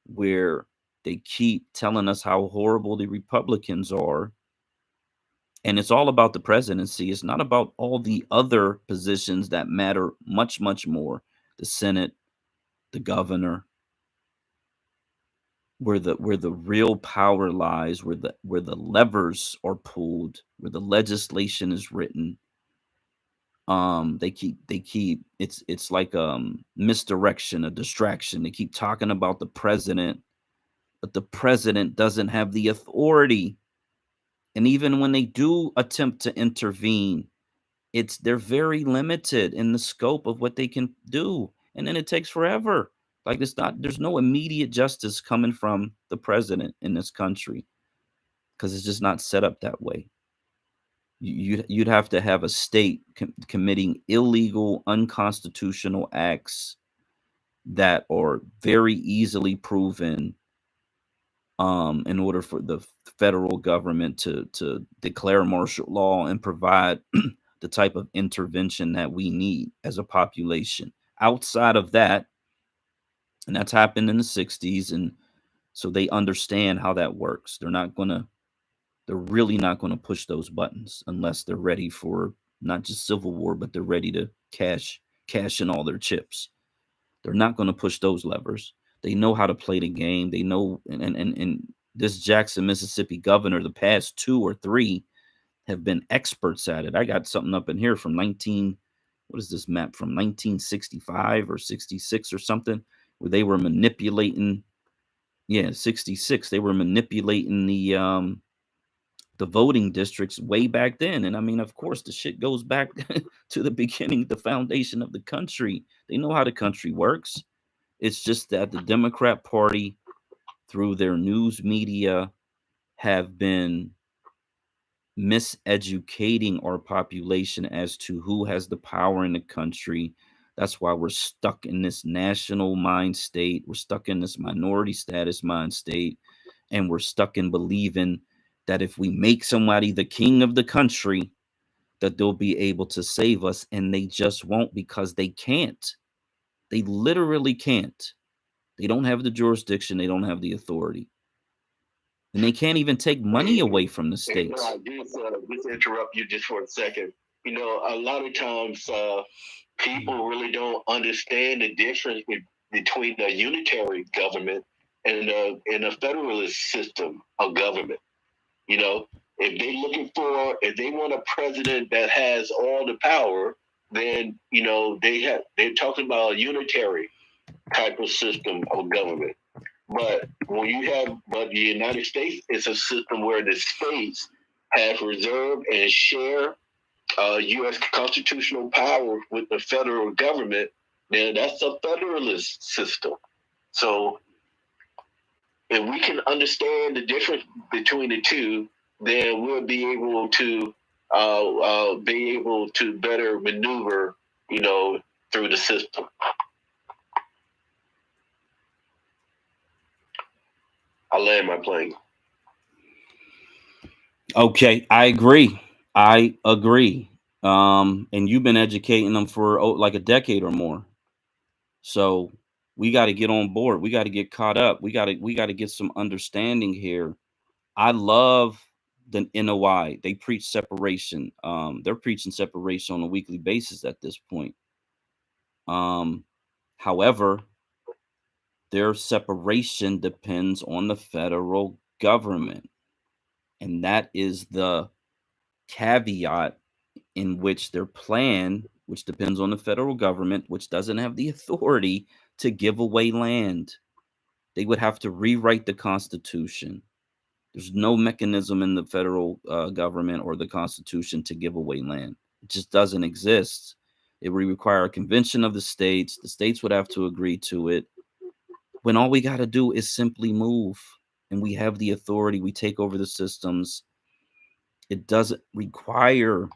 where they keep telling us how horrible the Republicans are. And it's all about the presidency. It's not about all the other positions that matter much, much more. The Senate, the governor, where the real power lies, where the levers are pulled, where the legislation is written. They keep it's like misdirection, a distraction. They keep talking about the president, but the president doesn't have the authority. And even when they do attempt to intervene, they're very limited in the scope of what they can do. And then it takes forever. Like there's no immediate justice coming from the president in this country, because it's just not set up that way. You'd have to have a state committing illegal, unconstitutional acts that are very easily proven, in order for the federal government to declare martial law and provide the type of intervention that we need as a population. Outside of that, and that's happened in the 60s, and so they understand how that works. They're really not gonna push those buttons unless they're ready for not just civil war, but they're ready to cash in all their chips. They're not gonna push those levers. They know how to play the game. They know, and this Jackson, Mississippi governor, the past 2 or 3 have been experts at it. I got something up in here from what is this map from 1965 or 66 or something, where they were manipulating. Yeah, 66. They were manipulating the voting districts way back then. And I mean, of course, the shit goes back to the beginning, the foundation of the country. They know how the country works. It's just that the Democrat Party, through their news media, have been miseducating our population as to who has the power in the country. That's why we're stuck in this national mind state. We're stuck in this minority status mind state. And we're stuck in believing that if we make somebody the king of the country, that they'll be able to save us. And they just won't, because they can't. They literally can't. They don't have the jurisdiction. They don't have the authority. And they can't even take money away from the states. Just interrupt you just for a second. You know, a lot of times people really don't understand the difference between a unitary government and a federalist system of government. You know, if they want a president that has all the power, then you know they're talking about a unitary type of system of government. But but the United States is a system where the states have reserved and share U.S. constitutional power with the federal government. Then that's a federalist system. So if we can understand the difference between the two, then we'll be able to better maneuver, you know, through the system. I land my plane. Okay, I agree. And you've been educating them for like a decade or more. So we got to get on board. We got to get caught up. We got to get some understanding here. I love the NOI. They preach separation. They're preaching separation on a weekly basis at this point. However, their separation depends on the federal government. And that is the caveat in which their plan, which depends on the federal government, which doesn't have the authority to give away land. They would have to rewrite the Constitution. There's no mechanism in the federal government or the Constitution to give away land. It just doesn't exist. It would require a convention of the states. The states would have to agree to it. When all we got to do is simply move, and we have the authority, we take over the systems. It doesn't require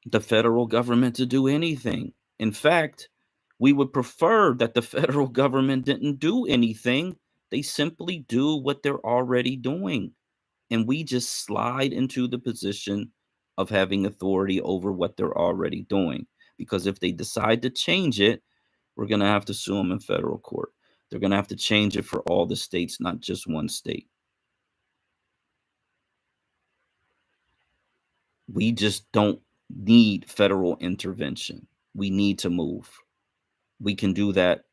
the federal government to do anything. In fact, we would prefer that the federal government didn't do anything. They simply do what they're already doing. And we just slide into the position of having authority over what they're already doing. Because if they decide to change it, we're going to have to sue them in federal court. They're going to have to change it for all the states, not just one state. We just don't need federal intervention. We need to move. We can do that,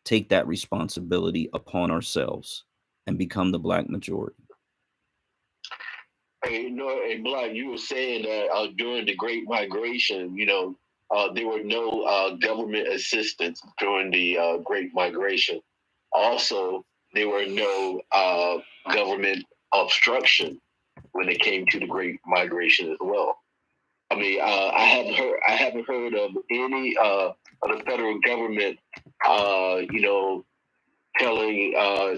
take that responsibility upon ourselves and become the Black majority. Hey, Black, you were saying that during the Great Migration, you know, there were no government assistance during the Great Migration. Also, there were no government obstruction when it came to the Great Migration as well. I mean, I haven't heard of any of the federal government, you know,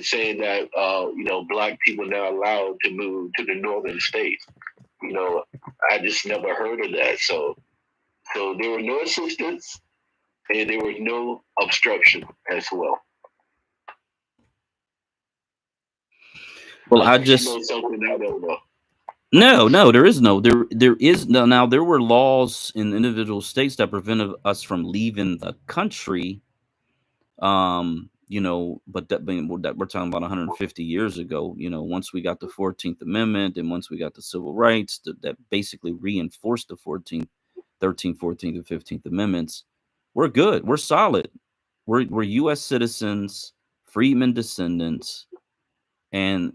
saying that you know, Black people now allowed to move to the northern states. You know, I just never heard of that. So there were no assistance, and there was no obstruction as well. Well, I just know something I don't know. No, there is no. There is no. Now there were laws in individual states that prevented us from leaving the country. You know, but that we're talking about 150 years ago. You know, once we got the 14th Amendment, and once we got the civil rights that basically reinforced the 14th, 13th, 14th, and 15th Amendments, we're good. We're solid. We're U.S. citizens, freedmen descendants, and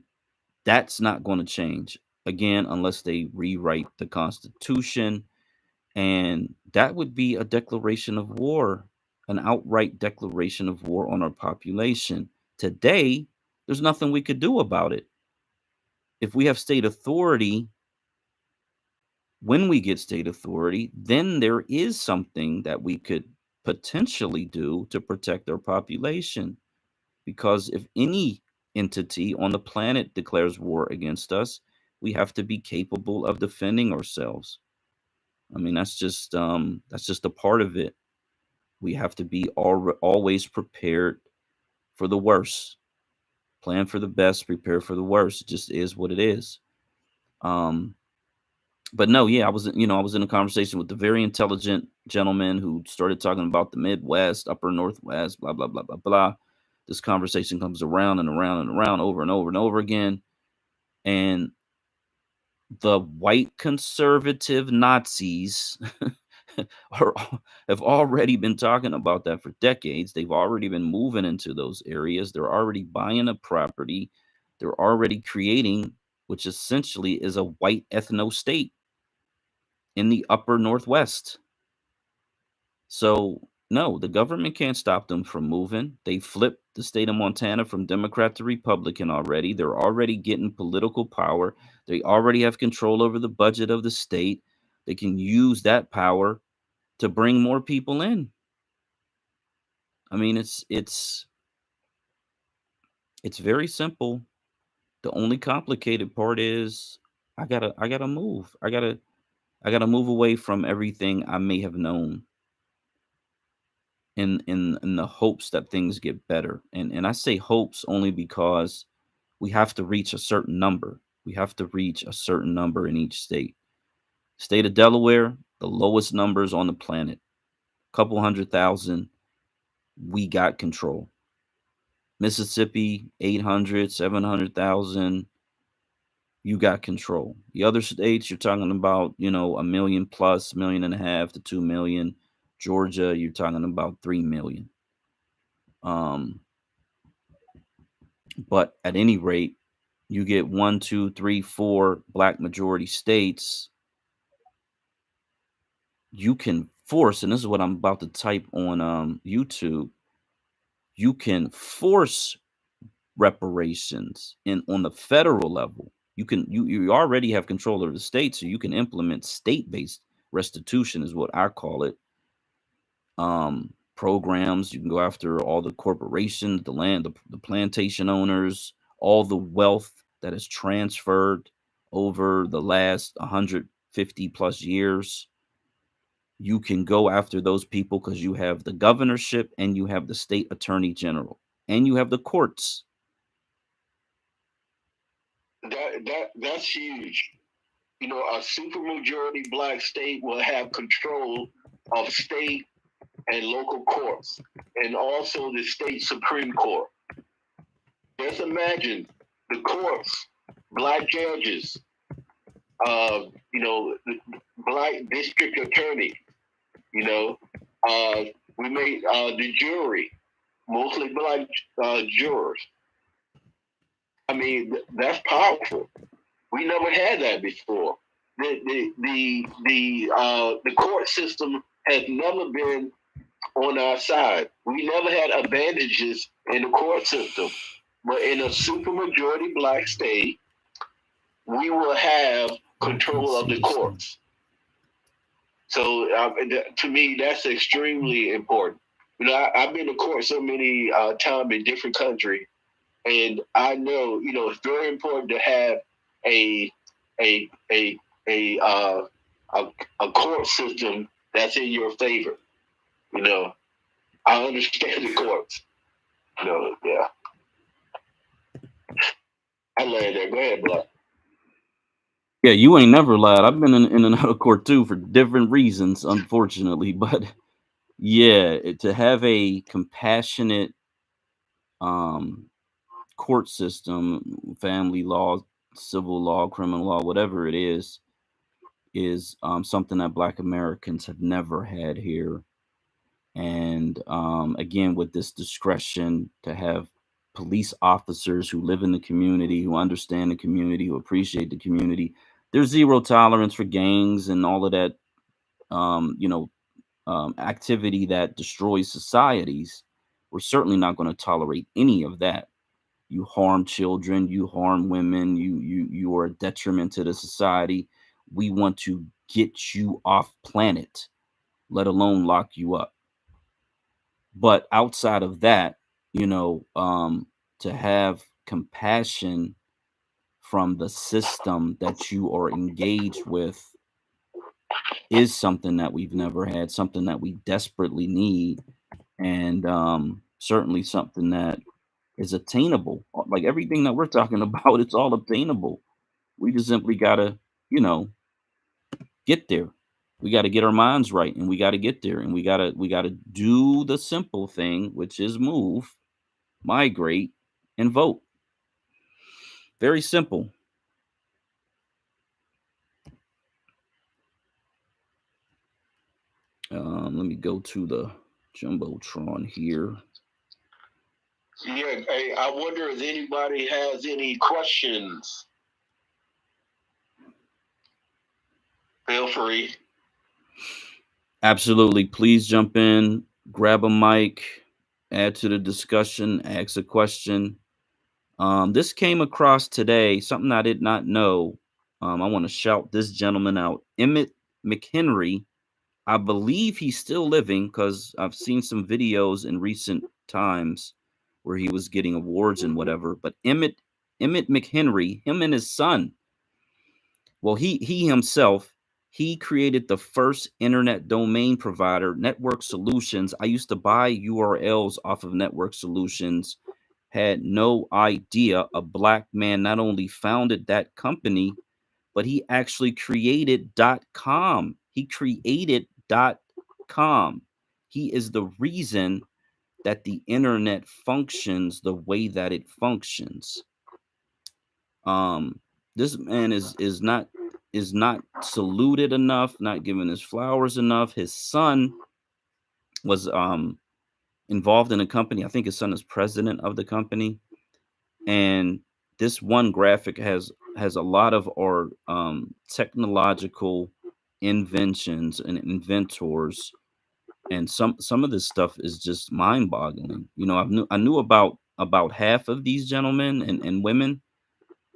that's not going to change again unless they rewrite the Constitution. And that would be a declaration of war, an outright declaration of war on our population. Today, there's nothing we could do about it. If we have state authority, when we get state authority, then there is something that we could potentially do to protect our population. Because if any entity on the planet declares war against us, we have to be capable of defending ourselves. I mean, that's just a part of it. We have to be always prepared for the worst. Plan for the best, prepare for the worst. It just is what it is. Um, but no, yeah, I was in a conversation with a very intelligent gentleman who started talking about the Midwest, Upper Northwest, blah blah blah blah blah. This conversation comes around and around and around, over and over and over again, and the white conservative Nazis are, have already been talking about that for decades. They've already been moving into those areas. They're already buying a property. They're already creating, which essentially is a white ethno state in the upper Northwest. So, no, the government can't stop them from moving. They flipped the state of Montana from Democrat to Republican already. They're already getting political power. They already have control over the budget of the state. They can use that power to bring more people in. I mean, it's very simple. The only complicated part is I gotta move. I gotta move away from everything I may have known in the hopes that things get better. And I say hopes only because we have to reach a certain number. We have to reach a certain number in each state. State of Delaware, the lowest numbers on the planet. Couple 100,000, we got control. Mississippi, 800, 700,000, you got control. The other states, you're talking about, a million plus, million and a half to 2 million. Georgia, you're talking about 3 million. Um, but at any rate, you get one, two, three, four black majority states, you can force, and this is what I'm about to type on YouTube, you can force reparations in on the federal level. You already have control of the state, so you can implement state-based restitution, is what I call it. Programs, you can go after all the corporations, the land, the plantation owners, all the wealth that is transferred over the last 150 plus years. You can go after those people because you have the governorship and you have the state attorney general and you have the courts. That's huge. A supermajority black state will have control of state and local courts, and also the state Supreme Court. Just imagine the courts, black judges, black district attorney. We made the jury mostly black jurors. I mean, that's powerful. We never had that before. The court system has never been on our side. We never had advantages in the court system. But in a supermajority black state, we will have control of the courts. So to me, that's extremely important. I've been to court so many times in different countries, and I know, it's very important to have a court system that's in your favor. I understand the courts. Yeah. I land there. Go ahead, Black. Yeah, you ain't never lied. I've been in and out of court too for different reasons, unfortunately. But yeah, to have a compassionate court system, family law, civil law, criminal law, whatever it is something that Black Americans have never had here. And again, with this discretion to have police officers who live in the community, who understand the community, who appreciate the community. There's zero tolerance for gangs and all of that, activity that destroys societies. We're certainly not going to tolerate any of that. You harm children, you harm women, you are a detriment to the society. We want to get you off planet, let alone lock you up. But outside of that, to have compassion from the system that you are engaged with is something that we've never had, something that we desperately need, and certainly something that is attainable. Like everything that we're talking about, it's all obtainable. We just simply gotta, you know, get there. We got to get our minds right, and we got to get there, and we gotta do the simple thing, which is move, migrate, and vote. Very simple. Let me go to the jumbotron here. Yeah, hey, I wonder if anybody has any questions. Feel free. Absolutely. Please jump in, grab a mic, add to the discussion, ask a question. This came across today, something I did not know. I want to shout this gentleman out, Emmett McHenry. I believe he's still living because I've seen some videos in recent times where he was getting awards and whatever. But Emmett McHenry, him and his son, well, he himself, he created the first internet domain provider, Network Solutions. I used to buy URLs off of Network Solutions. Had no idea a black man not only founded that company, but he actually created .com. He created .com. He is the reason that the internet functions the way that it functions. Um, this man is not saluted enough, not given his flowers enough. His son was involved in a company. I think his son is president of the company, and this one graphic has a lot of our technological inventions and inventors, and some of this stuff is just mind-boggling. I knew about half of these gentlemen and women,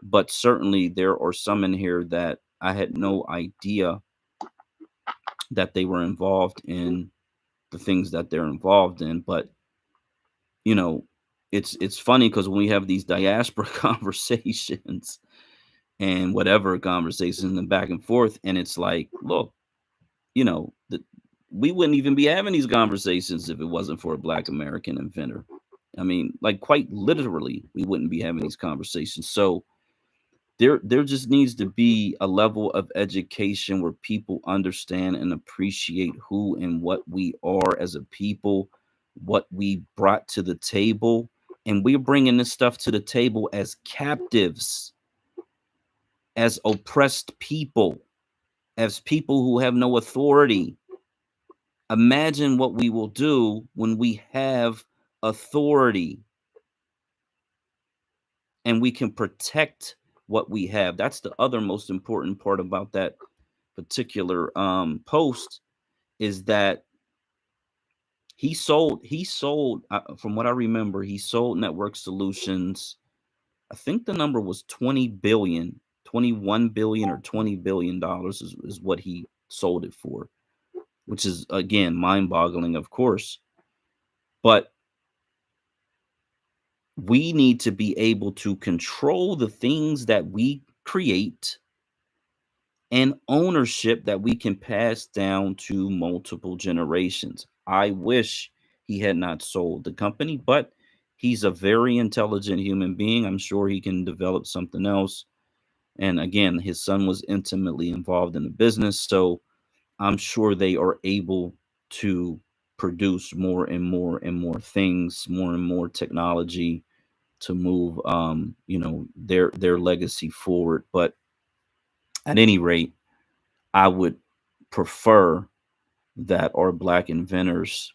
but certainly there are some in here that I had no idea that they were involved in the things that they're involved in. But you know, it's funny because when we have these diaspora conversations and whatever conversations and back and forth, and it's like, look, we wouldn't even be having these conversations if it wasn't for a Black American inventor. I mean, like quite literally, we wouldn't be having these conversations. So there just needs to be a level of education where people understand and appreciate who and what we are as a people, what we brought to the table, and we're bringing this stuff to the table as captives, as oppressed people, as people who have no authority. Imagine what we will do when we have authority and we can protect what we have. That's the other most important part about that particular post, is that he sold from what I remember, he sold Network Solutions. I think the number was 20 billion, 21 billion or 20 billion dollars is what he sold it for, which is again mind-boggling, of course. But we need to be able to control the things that we create and ownership that we can pass down to multiple generations. I wish he had not sold the company, but he's a very intelligent human being. I'm sure he can develop something else. And again, his son was intimately involved in the business, so I'm sure they are able to produce more and more and more things, more and more technology to move their legacy forward. But at any rate, I would prefer that our black inventors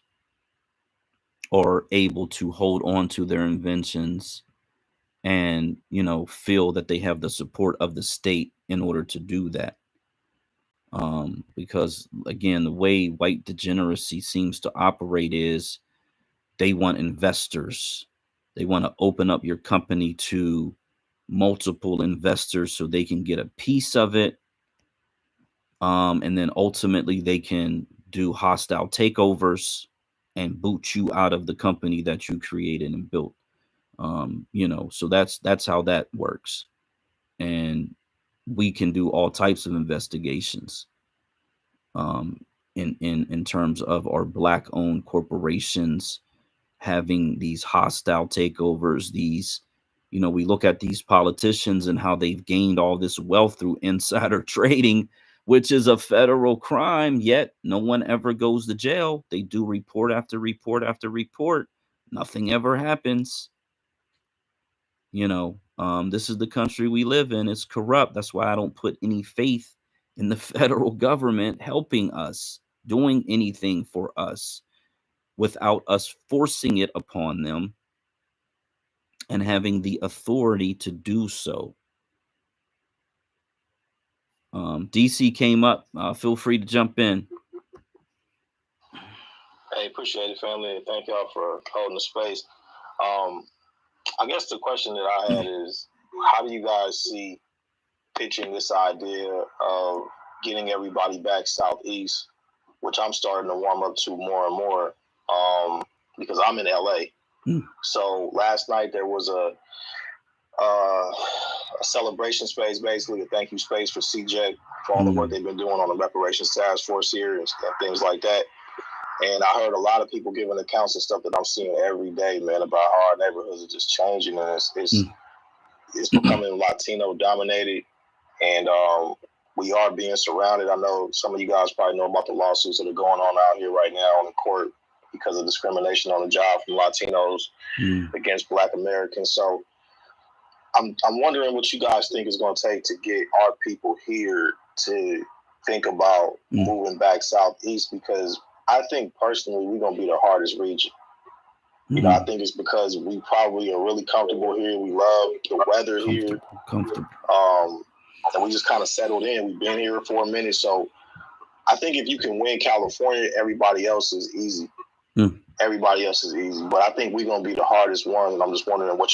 are able to hold on to their inventions and feel that they have the support of the state in order to do that. Because again, the way white degeneracy seems to operate is they want investors. They want to open up your company to multiple investors so they can get a piece of it. And then ultimately they can do hostile takeovers and boot you out of the company that you created and built. So that's how that works. and we can do all types of investigations um, in terms of our black owned corporations having these hostile takeovers. These, we look at these politicians and how they've gained all this wealth through insider trading, which is a federal crime, yet no one ever goes to jail. They do report after report after report, nothing ever happens. This is the country we live in. It's corrupt. That's why I don't put any faith in the federal government helping us, doing anything for us without us forcing it upon them and having the authority to do so. DC came up. Feel free to jump in. Hey, appreciate it, family, and thank y'all for holding the space. I guess the question that I had is, how do you guys see pitching this idea of getting everybody back southeast, which I'm starting to warm up to more and more, because I'm in LA. So last night there was a celebration space, basically a thank you space for CJ for all the work they've been doing on the reparations task force here and things like that. And I heard a lot of people giving accounts and stuff that I'm seeing every day, man, about how our neighborhoods are just changing, and it's becoming Latino dominated, and we are being surrounded. I know some of you guys probably know about the lawsuits that are going on out here right now in the court because of discrimination on the job from Latinos against Black Americans. So I'm wondering what you guys think is going to take to get our people here to think about moving back southeast, because I think personally we're going to be the hardest region. I think it's because we probably are really comfortable here. We love the weather here. And we just kind of settled in. We've been here for a minute. So I think if you can win California, everybody else is easy. Everybody else is easy. But I think we're going to be the hardest one. And I'm just wondering what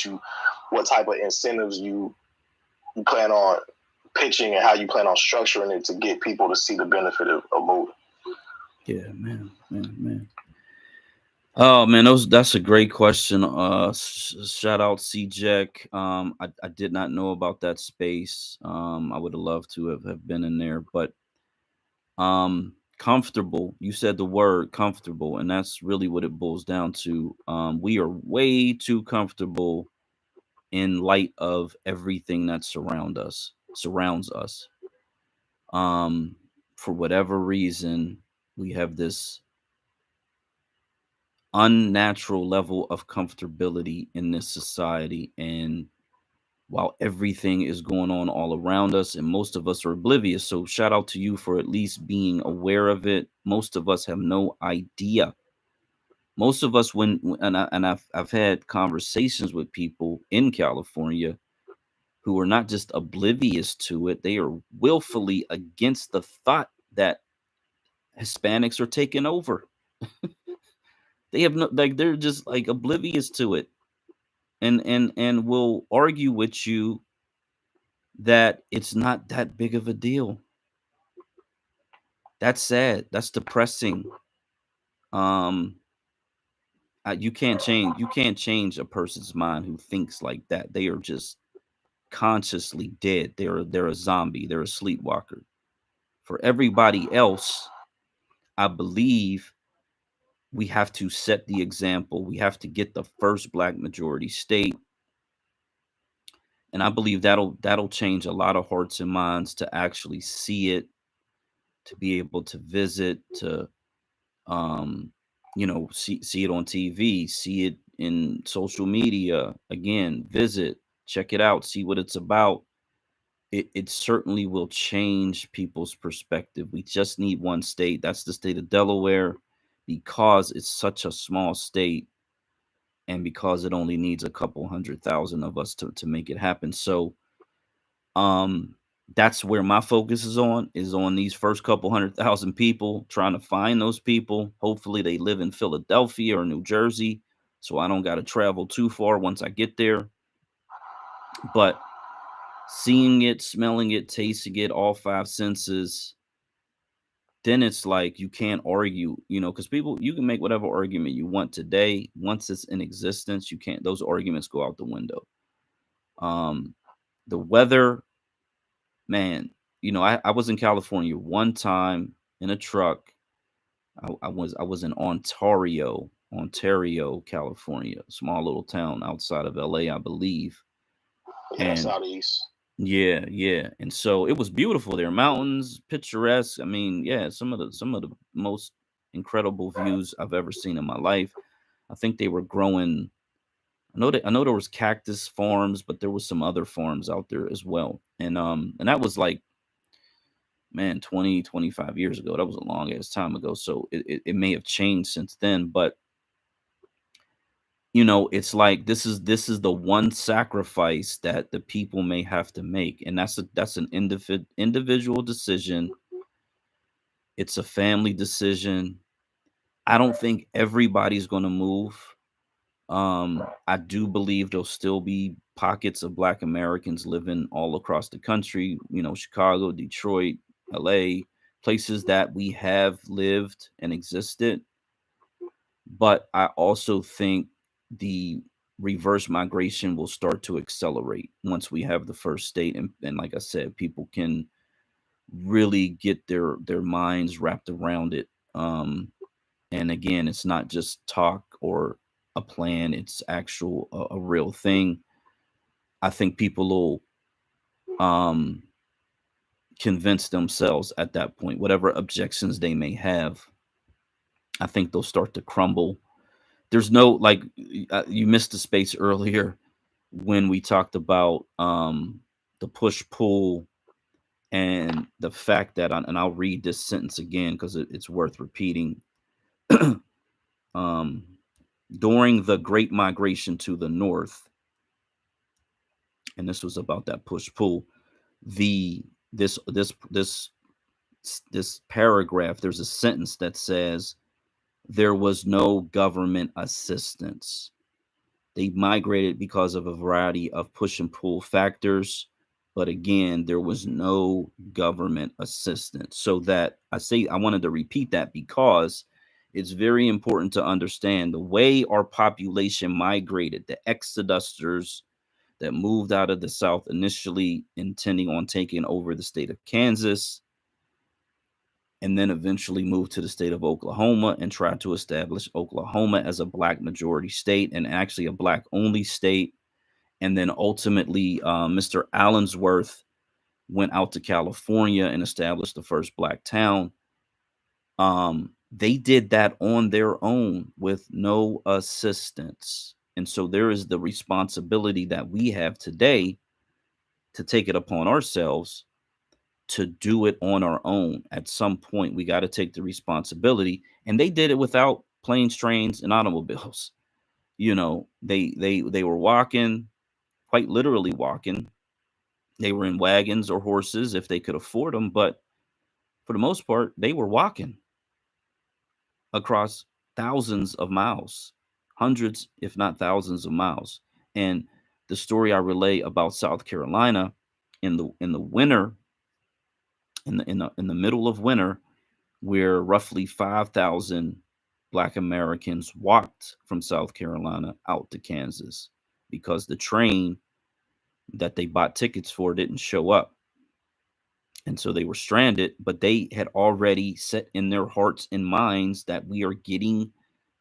type of incentives you plan on pitching and how you plan on structuring it to get people to see the benefit of moving. Yeah, man. Oh man, that's a great question. Shout out CJ. I did not know about that space. I would have loved to have been in there, but comfortable. You said the word comfortable, and that's really what it boils down to. We are way too comfortable in light of everything that surrounds us. For whatever reason, we have this unnatural level of comfortability in this society, and while everything is going on all around us and most of us are oblivious, so shout out to you for at least being aware of it. Most of us have no idea. Most of us, I've had conversations with people in California who are not just oblivious to it, they are willfully against the thought that Hispanics are taking over. They have no, like, they're just like oblivious to it, and will argue with you that it's not that big of a deal. That's sad. That's depressing. You can't change a person's mind who thinks like that. They are just consciously dead. They're a zombie. They're a sleepwalker. For everybody else, I believe we have to set the example. We have to get the first Black majority state, and I believe that'll change a lot of hearts and minds to actually see it, to be able to visit, to see it on TV, see it in social media. Again, visit, check it out, see what it's about. It certainly will change people's perspective. We just need one state. That's the state of Delaware, because it's such a small state, and because it only needs a couple 100,000 of us to make it happen. So that's where my focus is on these first couple 100,000 people, trying to find those people. Hopefully they live in Philadelphia or New Jersey, so I don't got to travel too far once I get there. But seeing it, smelling it, tasting it, all five senses, then it's like you can't argue, because you can make whatever argument you want today. Once it's in existence, those arguments go out the window. The weather man, you know, I was in California one time in a truck. I was in Ontario, California, small little town outside of LA, I believe. Yeah, And southeast. yeah, yeah. And so it was beautiful there. Mountains, picturesque. I mean, yeah, some of the most incredible views I've ever seen in my life. I think they were growing. I know there was cactus farms, but there was some other farms out there as well. And that was like, man, 20, 25 years ago. That was a long ass time ago. So it may have changed since then, but you know, it's like this is the one sacrifice that the people may have to make, and that's an individual decision. It's a family decision. I don't think everybody's going to move. I do believe there'll still be pockets of Black Americans living all across the country, you know, Chicago, Detroit, LA, places that we have lived and existed. But I also think the reverse migration will start to accelerate once we have the first state. And like I said, people can really get their minds wrapped around it. And again, it's not just talk or a plan, it's actual a real thing. I think people will convince themselves at that point, whatever objections they may have, I think they'll start to crumble. There's no like you missed the space earlier when we talked about the push pull and the fact that, and I'll read this sentence again because it's worth repeating. um, During the Great Migration to the North, and this was about that push pull. The this paragraph, there's a sentence that says there was no government assistance. They migrated because of a variety of push and pull factors, but again, there was no government assistance. So that I wanted to repeat that because it's very important to understand the way our population migrated, the exodusters that moved out of the South initially intending on taking over the state of Kansas, and then eventually moved to the state of Oklahoma and tried to establish Oklahoma as a Black majority state and actually a Black only state. And then ultimately, Mr. Allensworth went out to California and established the first Black town. They did that on their own with no assistance. And so there is the responsibility that we have today to take it upon ourselves to do it on our own. At some point, we got to take the responsibility. And they did it without planes, trains, and automobiles. You know, they were walking, quite literally walking. They were in wagons or horses if they could afford them, but for the most part, they were walking across thousands of miles, hundreds, if not thousands of miles. And the story I relay about South Carolina in the winter, in the middle of winter, where roughly 5,000 Black Americans walked from South Carolina out to Kansas because the train that they bought tickets for didn't show up. And so they were stranded, but they had already set in their hearts and minds that we are getting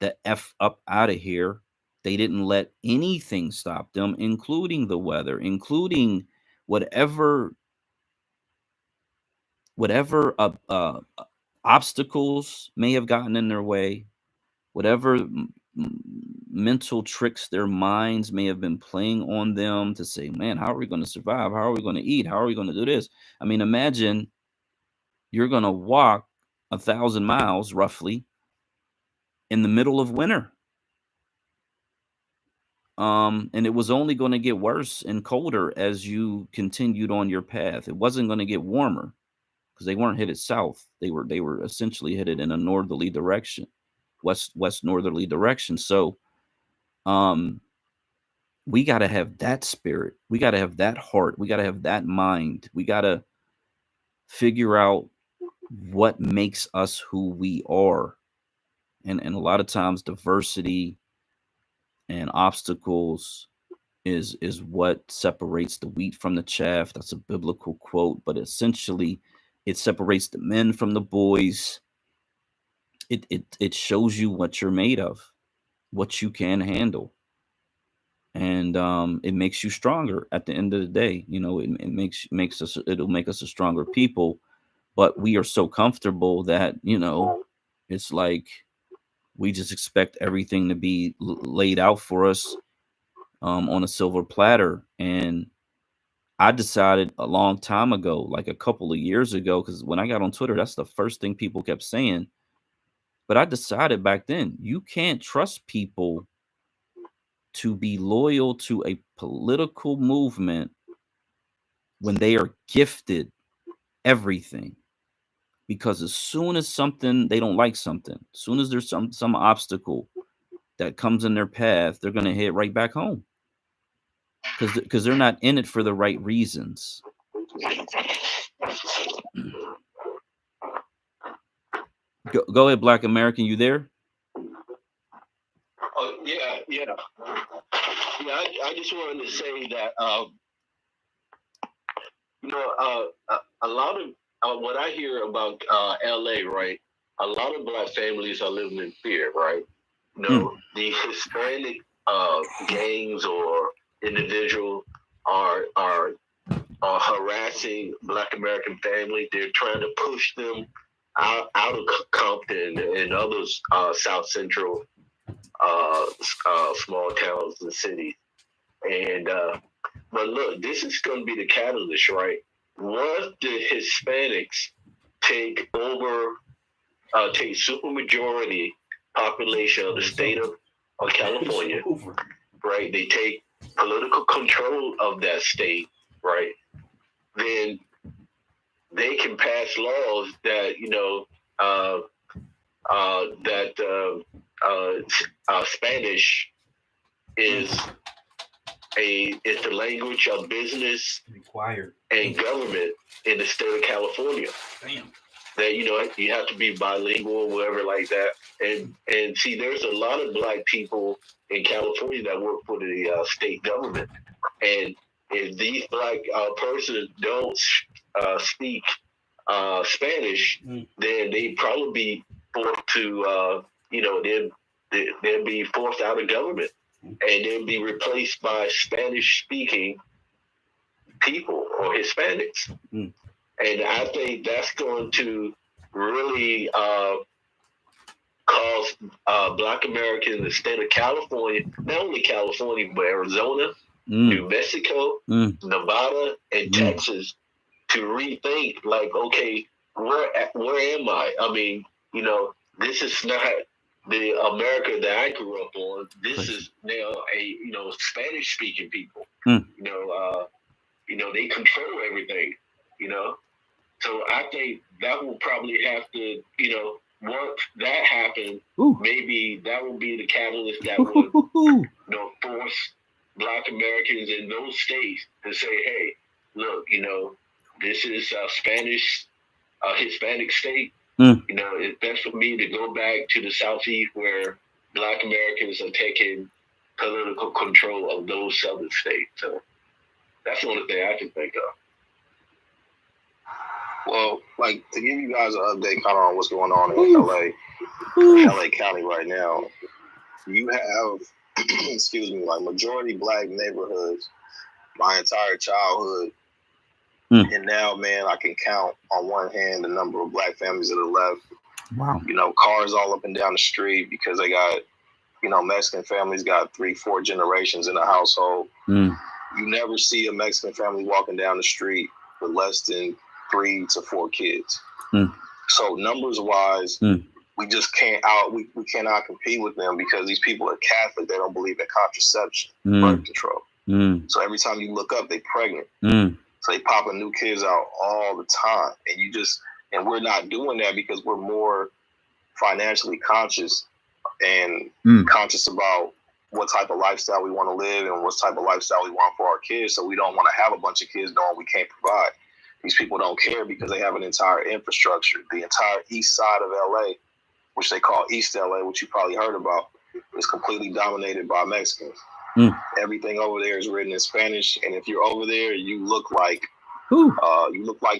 the F up out of here. They didn't let anything stop them, including the weather, including whatever whatever obstacles may have gotten in their way, whatever mental tricks their minds may have been playing on them to say, man, how are we going to survive? How are we going to eat? How are we going to do this? I mean, imagine you're going to walk 1,000 miles roughly in the middle of winter. And it was only going to get worse and colder as you continued on your path. It wasn't going to get warmer because they weren't headed south. They were essentially headed in a northerly direction, west northerly direction. So um we got to have that spirit. We got to have that heart. We got to have that mind. We got to figure out what makes us who we are. And a lot of times diversity and obstacles is what separates the wheat from the chaff. That's a biblical quote, but essentially it separates the men from the boys. It shows you what you're made of, what you can handle. And it makes you stronger at the end of the day. You know, it makes us, it'll make us a stronger people. But we are so comfortable that, you know, it's like we just expect everything to be laid out for us on a silver platter. And I decided a long time ago, like a couple of years ago, because when I got on Twitter, that's the first thing people kept saying. But I decided back then, you can't trust people to be loyal to a political movement when they are gifted everything. Because as soon as something, they don't like something, as soon as there's some obstacle that comes in their path, they're going to hit right back home, because they're not in it for the right reasons. Go ahead, Black American. You there? Oh yeah, yeah, yeah. I just wanted to say that a lot of what I hear about LA, right? A lot of Black families are living in fear, right? You know, the Hispanic gangs or individuals are harassing Black American families. They're trying to push them out of Compton and other South Central small towns and cities. And but look, this is going to be the catalyst, right? Once the Hispanics take supermajority population of the state of California, right? They take political control of that state, right? Then they can pass laws that Spanish is the language of business Required and government in the state of California. Damn. That you have to be bilingual or whatever like that. And see, there's a lot of Black people in California that work for the state government, and if these Black persons don't speak Spanish, then they probably be forced to they'll be forced out of government, and they'll be replaced by Spanish-speaking people or Hispanics. And I think that's going to really cause Black Americans in the state of California, not only California, but Arizona, New Mexico, Nevada, and Texas, to rethink, like, okay, where am I? I mean, this is not the America that I grew up on. This is now a Spanish-speaking people. They control everything. So I think that will probably have to, once that happens, maybe that will be the catalyst that would, force Black Americans in those states to say, hey, look, this is a Hispanic state. It's best for me to go back to the Southeast where Black Americans are taking political control of those southern states. So that's the only thing I can think of. Well, like, to give you guys an update kind of on what's going on in LA County right now, you have, excuse me, like majority Black neighborhoods my entire childhood. And now, man, I can count on one hand the number of Black families that are left. Wow. Cars all up and down the street because they got, Mexican families got 3-4 generations in a household. You never see a Mexican family walking down the street with less than 3 to 4 kids. So numbers wise, we just can't we cannot compete with them because these people are Catholic. They don't believe in contraception, birth control. So every time you look up, they pregnant. So they popping new kids out all the time. And we're not doing that because we're more financially conscious and conscious about what type of lifestyle we want to live and what type of lifestyle we want for our kids. So we don't want to have a bunch of kids knowing we can't provide. These people don't care because they have an entire infrastructure. The entire east side of LA, which they call East LA, which you probably heard about, is completely dominated by Mexicans. Mm. Everything over there is written in Spanish, and if you're over there, you look like Ooh.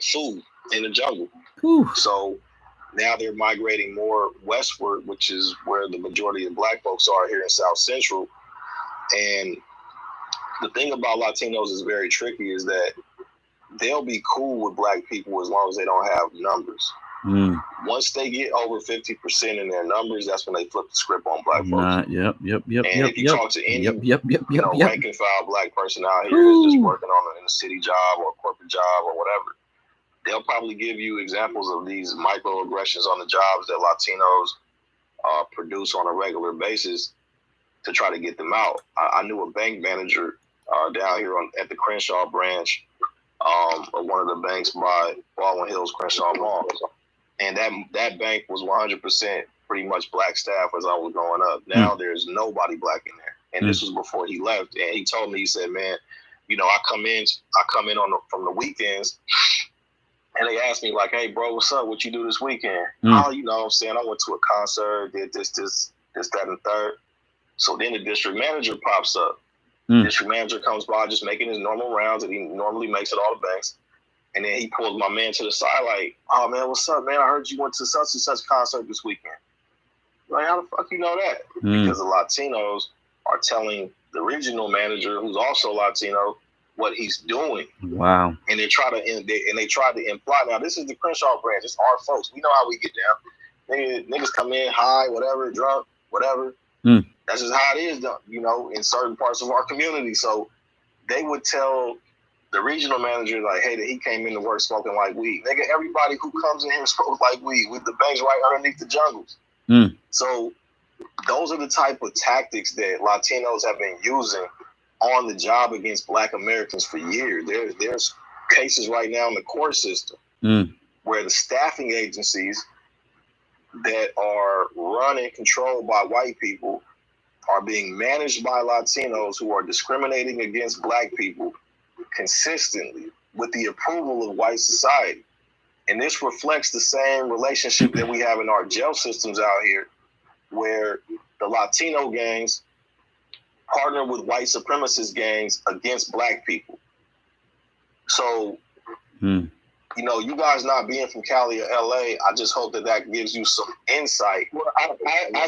food in the jungle. Ooh. So now they're migrating more westward, which is where the majority of Black folks are here in South Central. And the thing about Latinos is very tricky is that they'll be cool with Black people as long as they don't have numbers. Mm. Once they get over 50% in their numbers, that's when they flip the script on Black folks. Yep. And if you talk to any rank and file Black person out here Ooh. that's just working on a city job or a corporate job or whatever, they'll probably give you examples of these microaggressions on the jobs that Latinos produce on a regular basis to try to get them out. I knew a bank manager down here at the Crenshaw branch of one of the banks by Baldwin Hills Crenshaw Mall. And that bank was 100% pretty much Black staff as I was growing up. Now there's nobody Black in there. And this was before he left. And he told me, he said, man, I come in from the weekends, and they asked me like, hey, bro, what's up? What you do this weekend? Oh, I'm saying, I went to a concert, did this, that, and third. So then the district manager pops up. District manager comes by just making his normal rounds that he normally makes at all the banks. And then he pulls my man to the side like, oh, man, what's up, man? I heard you went to such and such concert this weekend. Like, how the fuck you know that? Because the Latinos are telling the regional manager, who's also Latino, what he's doing. Wow. And they try to imply. Now, this is the Crenshaw branch. It's our folks. We know how we get down. Niggas come in high, whatever, drunk, whatever. That's just how it is, in certain parts of our community. So they would tell the regional manager, like, hey, that he came into work smoking like weed. Nigga, everybody who comes in here smokes like weed with the banks right underneath the jungles. So those are the type of tactics that Latinos have been using on the job against Black Americans for years. There's cases right now in the court system where the staffing agencies that are run and controlled by white people are being managed by Latinos who are discriminating against Black people consistently with the approval of white society. And this reflects the same relationship that we have in our jail systems out here, where the Latino gangs partner with white supremacist gangs against Black people. So, you guys not being from Cali or LA, I just hope that gives you some insight. Well, I've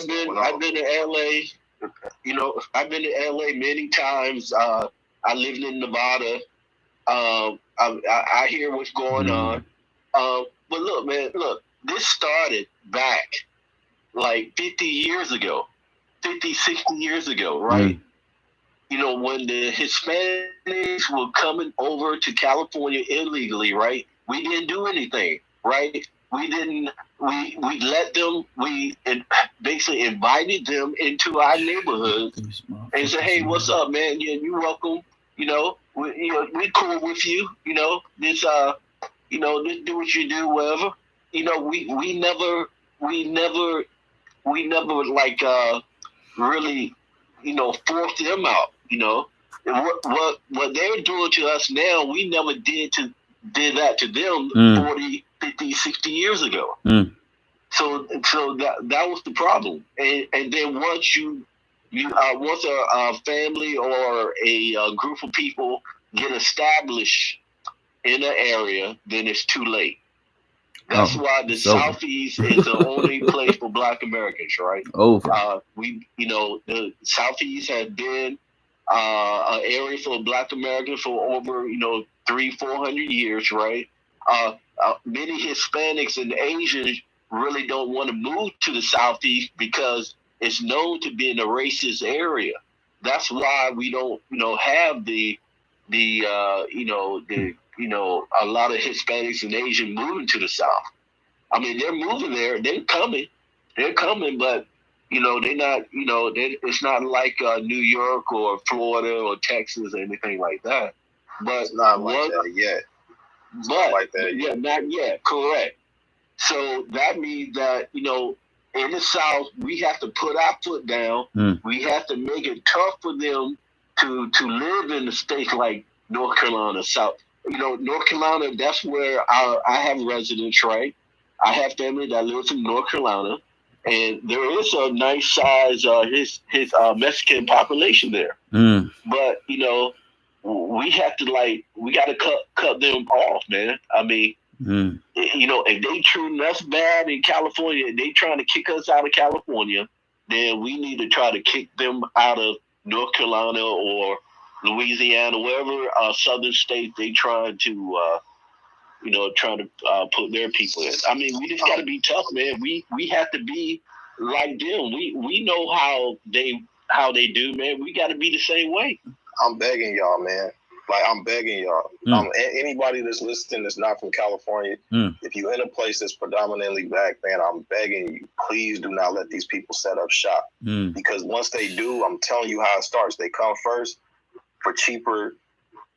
been to LA. I've been to LA many times. I lived in Nevada. I hear what's going on. But look, man, this started back like 50 years ago, 50, 60 years ago, right? When the Hispanics were coming over to California illegally, right? We didn't do anything, right? We let them, basically invited them into our neighborhoods and said, hey, what's up, man? Yeah, you're welcome. We cool with you. This, this do what you do, whatever. We never like really, forced them out. And what they're doing to us now, we never did that to them 40, 50, 60 years ago. So that was the problem. And then once once a family or a group of people get established in an area, then it's too late. That's why the Southeast is the only place for Black Americans, right? The Southeast has been an area for Black Americans for over 300-400 years, right? Many Hispanics and Asians really don't want to move to the Southeast because it's known to be in a racist area. That's why we don't have a lot of Hispanics and Asians moving to the South. I mean, they're moving there. They're coming, but they're not. It's not like New York or Florida or Texas or anything like that. But it's not like that yet. Not yet. Correct. So that means that in the South, we have to put our foot down. We have to make it tough for them to live in the states like North Carolina, South. North Carolina, that's where I have residence, right? I have family that lives in North Carolina. and there is a nice size his Mexican population there. But you know, we have to we got to cut them off, man. I mean, you know, if they treating us bad in California, they trying to kick us out of California, then we need to try to kick them out of North Carolina or Louisiana, wherever southern state they trying to put their people in. I mean, we just got to be tough, man. We have to be like them. We know how they do, man. We got to be the same way. I'm begging y'all, man. Like, I'm begging y'all. Anybody that's listening that's not from California, if you're in a place that's predominantly black, man, I'm begging you, please do not let these people set up shop. Because once they do, I'm telling you how it starts. They come first for cheaper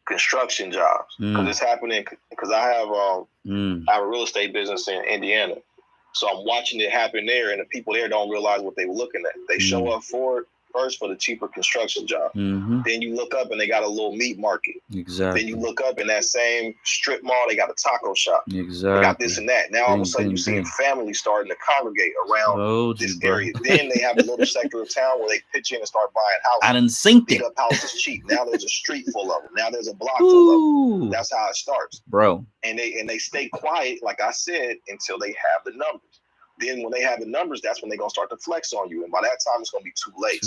construction jobs. Because it's happening, because I have a real estate business in Indiana. So I'm watching it happen there, and the people there don't realize what they were looking at. They show up first for the cheaper construction job. Then you look up and they got a little meat market. Exactly. Then you look up in that same strip mall, they got a taco shop. Exactly. They got this and that. Now all of a sudden you see families starting to congregate around this area. Then they have a little sector of town where they pitch in and start buying houses. I done seen it. Up houses cheap. Now there's a street full of them. Now there's a block full of them. That's how it starts, bro. And they stay quiet, like I said, until they have the numbers. Then when they have the numbers, that's when they're going to start to flex on you. And by that time, it's going to be too late.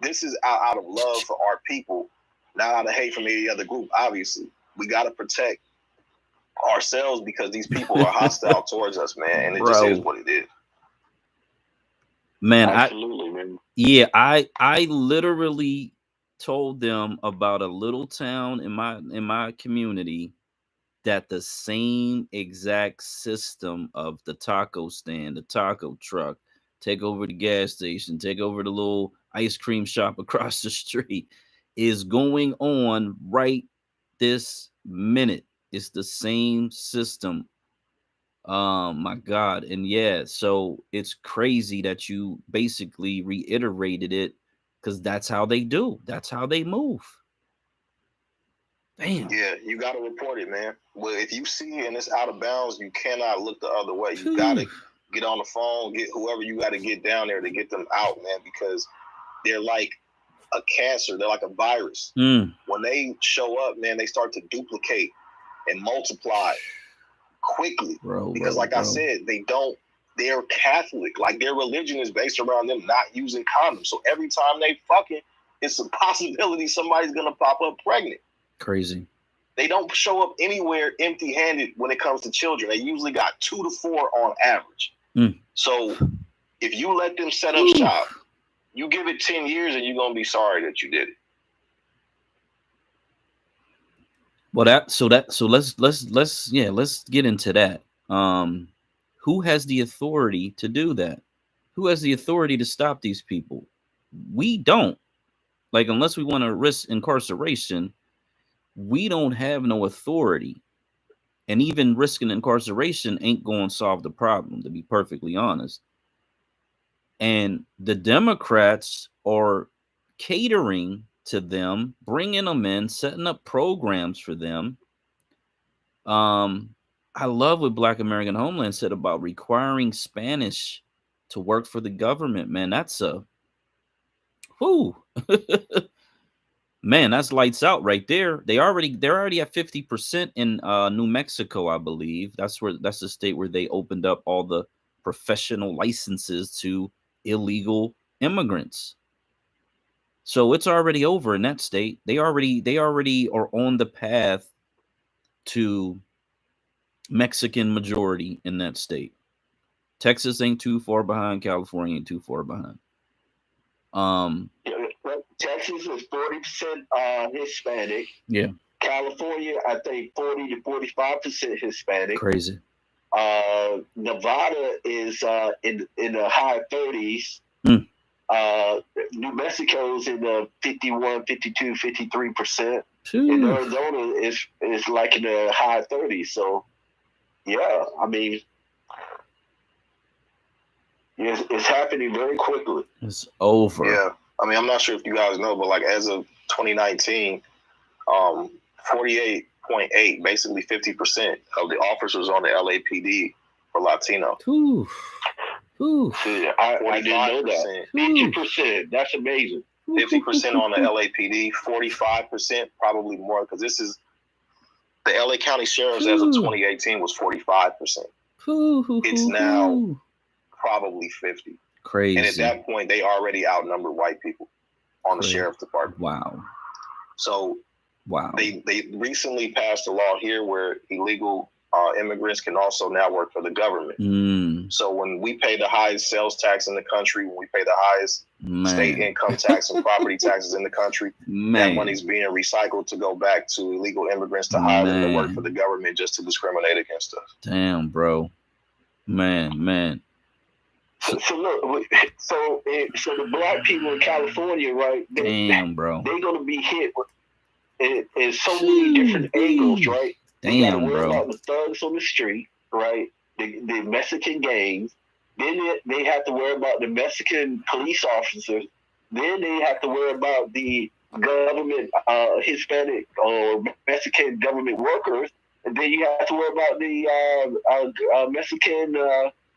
This is out of love for our people, not out of hate from any other group. Obviously, we got to protect ourselves because these people are hostile towards us, man. And it just is what it is. Man, absolutely, man. Yeah, I literally told them about a little town in my community that the same exact system of the taco stand, the taco truck, take over the gas station, take over the little ice cream shop across the street is going on right this minute. It's the same system. My God. And yeah, so it's crazy that you basically reiterated it because that's how they do. That's how they move. Damn. Yeah, you got to report it, man. Well, if you see it and it's out of bounds, you cannot look the other way. You got to get on the phone, get whoever you got to get down there to get them out, man, because they're like a cancer. They're like a virus. When they show up, man, they start to duplicate and multiply quickly. Because like I said, they're Catholic. Like their religion is based around them not using condoms. So every time they fucking, it's a possibility somebody's going to pop up pregnant. Crazy. They don't show up anywhere empty-handed when it comes to children. They usually got 2 to 4 on average. So if you let them set up shop, you give it 10 years and you're gonna be sorry that you did it. Well, so let's get into that. Who has the authority to do that? Who has the authority to stop these people? We don't. Like, unless we want to risk incarceration, we don't have no authority. And even risking incarceration ain't going to solve the problem, to be perfectly honest. And the Democrats are catering to them, bringing them in, setting up programs for them. I love what Black American Homeland said about requiring Spanish to work for the government, man. That's man, that's lights out right there. They're already at 50% in New Mexico, I believe. That's the state where they opened up all the professional licenses to illegal immigrants. So it's already over in that state. They already are on the path to Mexican majority in that state. Texas ain't too far behind. California ain't too far behind. Texas is 40% Hispanic. Yeah. California, I think 40 to 45% Hispanic. Crazy. Nevada is in the high 30s. New Mexico's in the 51, 52, 53%. And Arizona is like in the high 30s. So, yeah, I mean, it's happening very quickly. It's over. Yeah. I mean, I'm not sure if you guys know, but like as of 2019, 48.8, basically 50% of the officers on the LAPD were Latino. Ooh. I didn't know that. 50%. That's amazing. 50% on the LAPD, 45%, probably more, because this is the LA County Sheriff's as of 2018 was 45%. It's now probably 50. Crazy. And at that point, they already outnumber white people on the sheriff's department. Wow. So they recently passed a law here where illegal immigrants can also now work for the government. So when we pay the highest sales tax in the country, when we pay the highest state income tax and property taxes in the country, that money's being recycled to go back to illegal immigrants to hire them to work for the government just to discriminate against us. Damn, bro. Man. So look, so the black people in California, right? Damn, bro. They're gonna be hit in so many different angles, right? They gotta worry about the thugs on the street, right? The Mexican gangs. Then they have to worry about the Mexican police officers. Then they have to worry about the government, Hispanic or Mexican government workers. And then you have to worry about the Mexican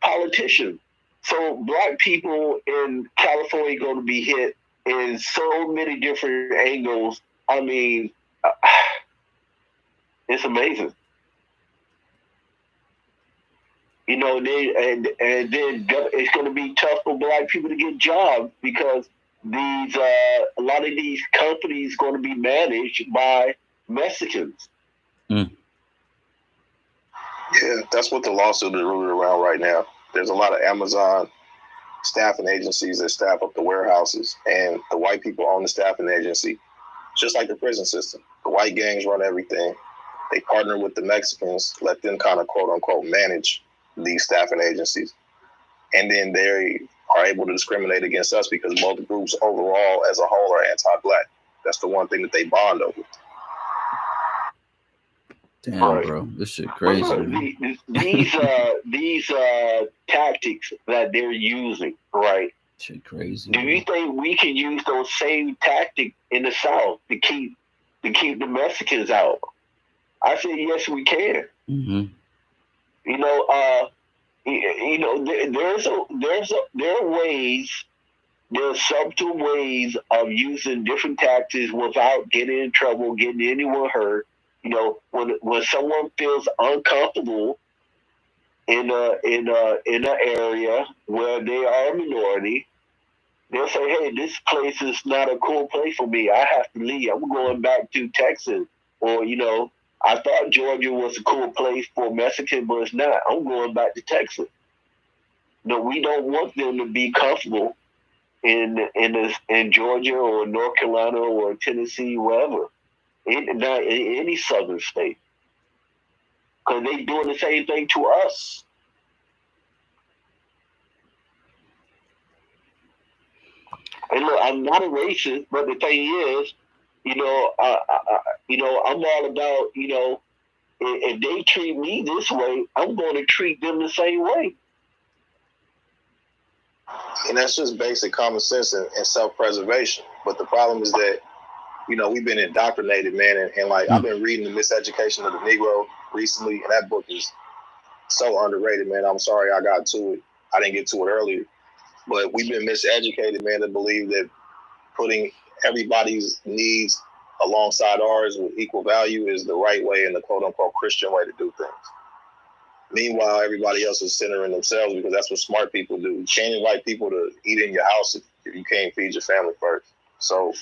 politicians. So black people in California are going to be hit in so many different angles. I mean, it's amazing. You know, and then it's going to be tough for black people to get jobs because these a lot of these companies going to be managed by Mexicans. Yeah, that's what the lawsuit is rooted around right now. There's a lot of Amazon staffing agencies that staff up the warehouses, and the white people own the staffing agency, just like the prison system. The white gangs run everything. They partner with the Mexicans, let them kind of quote unquote manage these staffing agencies. And then they are able to discriminate against us because both groups overall as a whole are anti-black. That's the one thing that they bond over. Damn, bro, this shit crazy. Well, these tactics that they're using, right? Shit crazy. Do you think we can use those same tactics in the South to keep the Mexicans out? I say yes, we can. Mm-hmm. There are ways. There's subtle ways of using different tactics without getting in trouble, getting anyone hurt. You know, when someone feels uncomfortable in an area where they are a minority, they'll say, "Hey, this place is not a cool place for me. I have to leave. I'm going back to Texas." Or, I thought Georgia was a cool place for Mexican, but it's not. I'm going back to Texas. No, we don't want them to be comfortable in Georgia or North Carolina or Tennessee, wherever. Not in any southern state, because they doing the same thing to us. And look, I'm not a racist, but the thing is, I'm all about, if they treat me this way, I'm going to treat them the same way. And that's just basic common sense and self-preservation. But the problem is that, we've been indoctrinated, man. And I've been reading The Miseducation of the Negro recently, and that book is so underrated, man. I'm sorry I got to it. I didn't get to it earlier. But we've been miseducated, man, to believe that putting everybody's needs alongside ours with equal value is the right way and the quote-unquote Christian way to do things. Meanwhile, everybody else is centering themselves because that's what smart people do. You can't invite people to eat in your house if you can't feed your family first. So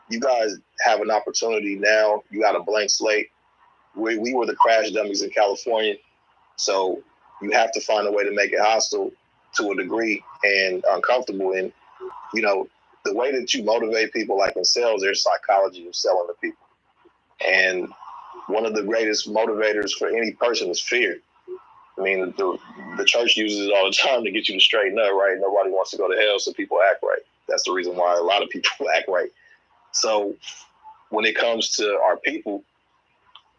you guys have an opportunity now. You got a blank slate. We were the crash dummies in California. So you have to find a way to make it hostile to a degree and uncomfortable. And, the way that you motivate people, like in sales, there's psychology of selling to people. And one of the greatest motivators for any person is fear. I mean, the church uses it all the time to get you to straighten up, right? Nobody wants to go to hell, so people act right. That's the reason why a lot of people act right. So when it comes to our people,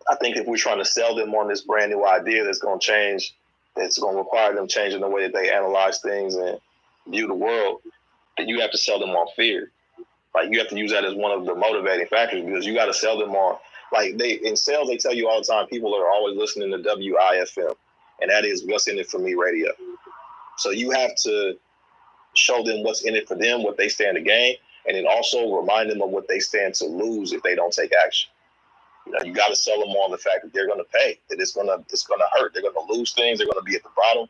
I think if we're trying to sell them on this brand new idea that's going to change, that's going to require them changing the way that they analyze things and view the world, then you have to sell them on fear. Like, you have to use that as one of the motivating factors because you got to sell them on, in sales, they tell you all the time, people are always listening to WIFM, and that is What's in It For Me radio. So you have to show them what's in it for them, what they stand to gain, and then also remind them of what they stand to lose if they don't take action. You know, you got to sell them on the fact that they're going to pay, that it's going to hurt. They're going to lose things. They're going to be at the bottom.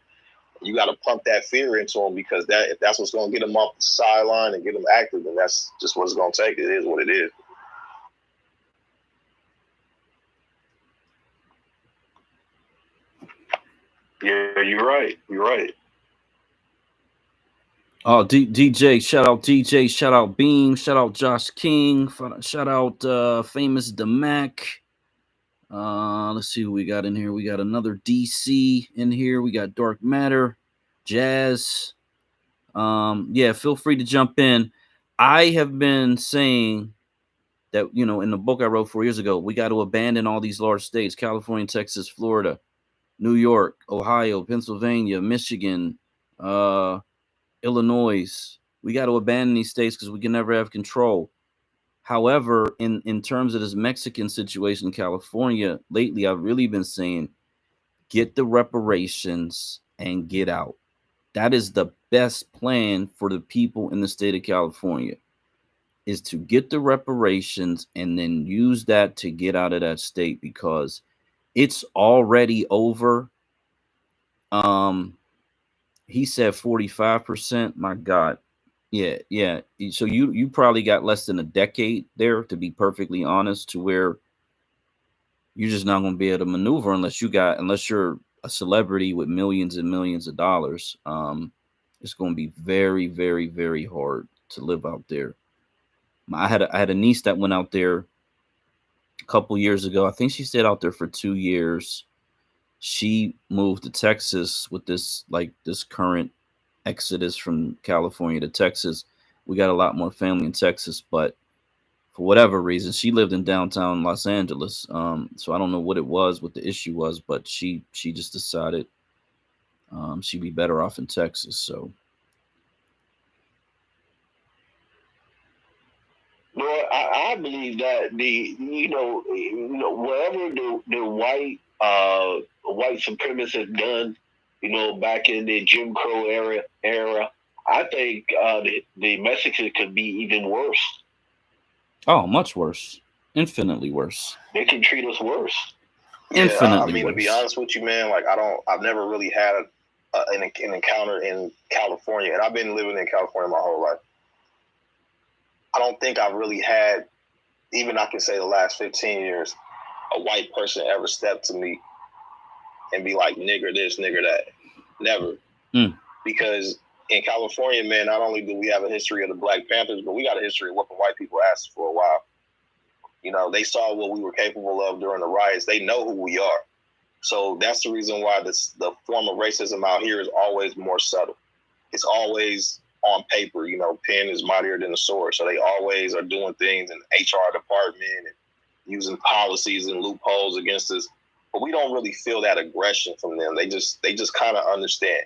You got to pump that fear into them, because if that's what's going to get them off the sideline and get them active, then that's just what it's going to take. It is what it is. Yeah, you're right. You're right. Oh, DJ, shout out DJ, shout out Beam, shout out Josh King, shout out Famous DeMac. Let's see who we got in here. We got another DC in here. We got Dark Matter, Jazz. Yeah, feel free to jump in. I have been saying that, you know, in the book I wrote 4 years ago, we got to abandon all these large states: California, Texas, Florida, New York, Ohio, Pennsylvania, Michigan, Illinois. We got to abandon these states because we can never have control. However, in terms of this Mexican situation in California, lately I've really been saying, get the reparations and get out. That is the best plan for the people in the state of California, is to get the reparations and then use that to get out of that state, because it's already over. He said 45%. My God. Yeah. So you probably got less than a decade there, to be perfectly honest, to where you're just not going to be able to maneuver unless you're a celebrity with millions and millions of dollars. It's going to be very, very, very hard to live out there. I had a niece that went out there a couple years ago. I think she stayed out there for 2 years. She moved to Texas with this current exodus from California to Texas. We got a lot more family in Texas, but for whatever reason, she lived in downtown Los Angeles. So I don't know what the issue was, but she just decided she'd be better off in Texas. So. Well, I believe that whatever the white supremacists done, back in the Jim Crow era, I think the Mexicans could be even worse. Oh, much worse. Infinitely worse. They can treat us worse. Infinitely worse. To be honest with you, man, I've never really had an encounter in California, and I've been living in California my whole life. I don't think I've really had, even I can say the last 15 years, a white person ever step to me and be like, nigger this, nigger that. Never. Because in California, man, not only do we have a history of the Black Panthers, but we got a history of whooping white people asses for a while. You know, they saw what we were capable of during the riots. They know who we are. So that's the reason why the form of racism out here is always more subtle. It's always on paper, pen is mightier than the sword. So they always are doing things in the HR department and using policies and loopholes against us. But we don't really feel that aggression from them. They just kind of understand.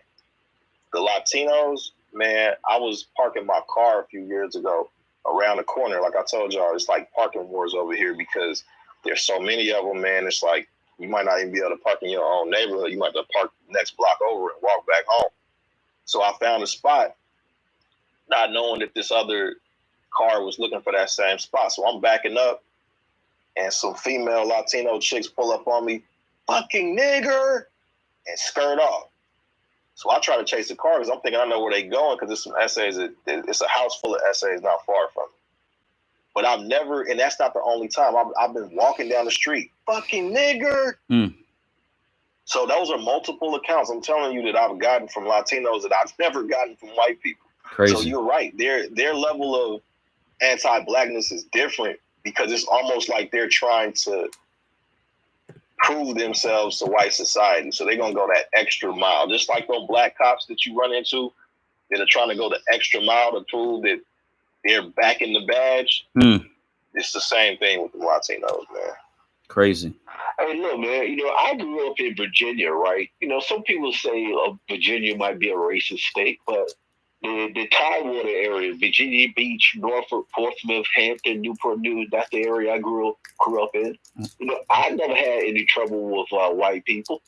The Latinos, man, I was parking my car a few years ago around the corner. Like I told y'all, it's like parking wars over here because there's so many of them, man. It's like you might not even be able to park in your own neighborhood. You might have to park the next block over and walk back home. So I found a spot, not knowing that this other car was looking for that same spot. So I'm backing up, and some female Latino chicks pull up on me, fucking nigger, and skirt off. So I try to chase the car because I'm thinking I know where they going, because there's some essays. It's a house full of essays not far from me. But I've never, and that's not the only time. I've been walking down the street, fucking nigger. So those are multiple accounts. I'm telling you that I've gotten from Latinos that I've never gotten from white people. Crazy. So you're right. Their level of anti-blackness is different, because it's almost like they're trying to prove themselves to white society. So they're going to go that extra mile. Just like those black cops that you run into that are trying to go the extra mile to prove that they're back in the badge. It's the same thing with the Latinos, man. Crazy. Hey, look, man, I grew up in Virginia, right? Some people say Virginia might be a racist state, but the Tidewater area, Virginia Beach, Norfolk, Portsmouth, Hampton, Newport News, that's the area I grew up in. I never had any trouble with white people.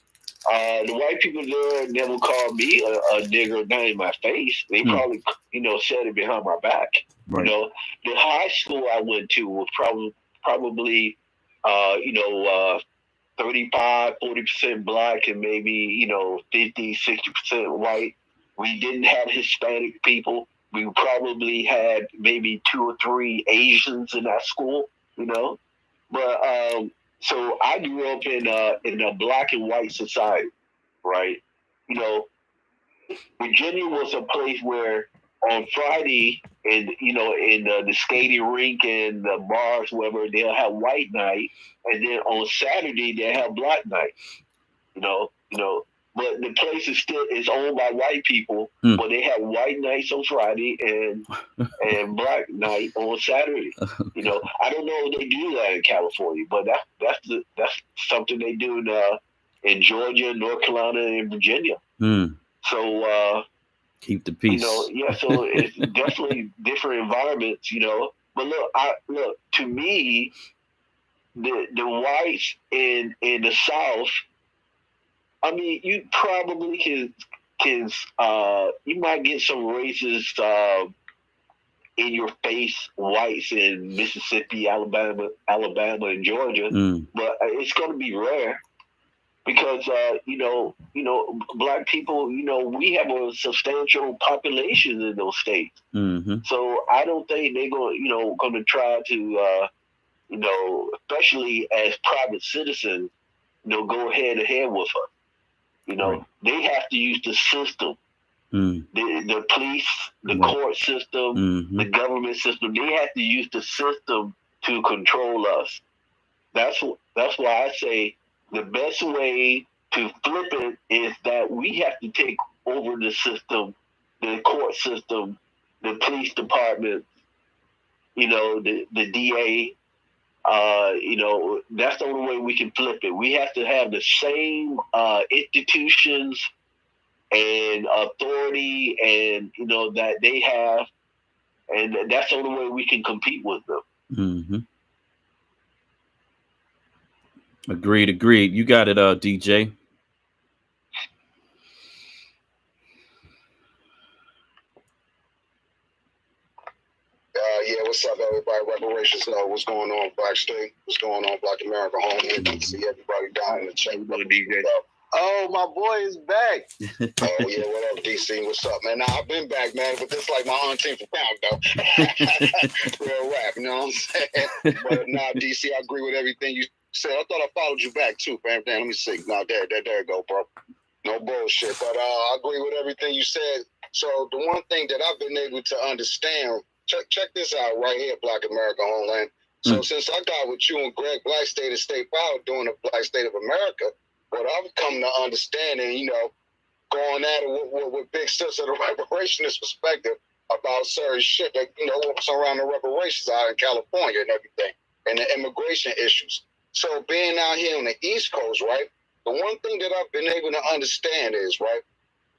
The white people there never called me a nigger, not in my face. They probably, said it behind my back. Right. The high school I went to was probably 35, 40% black and maybe, 50, 60% white. We didn't have Hispanic people. We probably had maybe 2 or 3 Asians in that school, But so I grew up in a black and white society, right? Virginia was a place where on Friday, in the skating rink and the bars, wherever, they'll have white night, and then on Saturday they'll have black night. But the place is owned by white people, but they have white nights on Friday and black night on Saturday. I don't know if they do that in California, but that's something they do in Georgia, North Carolina, and Virginia. So keep the peace. So it's definitely different environments, But look, to me, the whites in the South, I mean, you probably can you might get some racist in your face whites in Mississippi, Alabama, and Georgia, but it's going to be rare because black people, we have a substantial population in those states, so I don't think they're going to try to especially as private citizens, go head to head with us. Right. They have to use the system, the police, the court system, the government system. They have to use the system to control us. That's why I say the best way to flip it is that we have to take over the system, the court system, the police department, the DA. That's the only way we can flip it. We have to have the same institutions and authority and that they have, and that's the only way we can compete with them. Agreed. You got it, DJ. Yeah, what's up, everybody? Reparations, what's going on, BlakState? What's going on, Black American Homeland? See everybody down in the chat. Oh, my boy is back. Oh, yeah, what up, DC? What's up, man? Nah, I've been back, man, but this is like my 110th pound, though. Real rap, you know what I'm saying? But nah, DC, I agree with everything you said. I thought I followed you back, too, fam. Damn, let me see. Nah, there you go, bro. No bullshit. But I agree with everything you said. So the one thing that I've been able to understand, check this out right here, Black American Homeland. So since I got with you and Greg, BlakState and State Power doing the Black State of America, what I've come to understand and, going at it with Big Sister, the reparationist perspective about certain shit that, what's around the reparations out in California and everything, and the immigration issues. So being out here on the East Coast, right, the one thing that I've been able to understand is, right,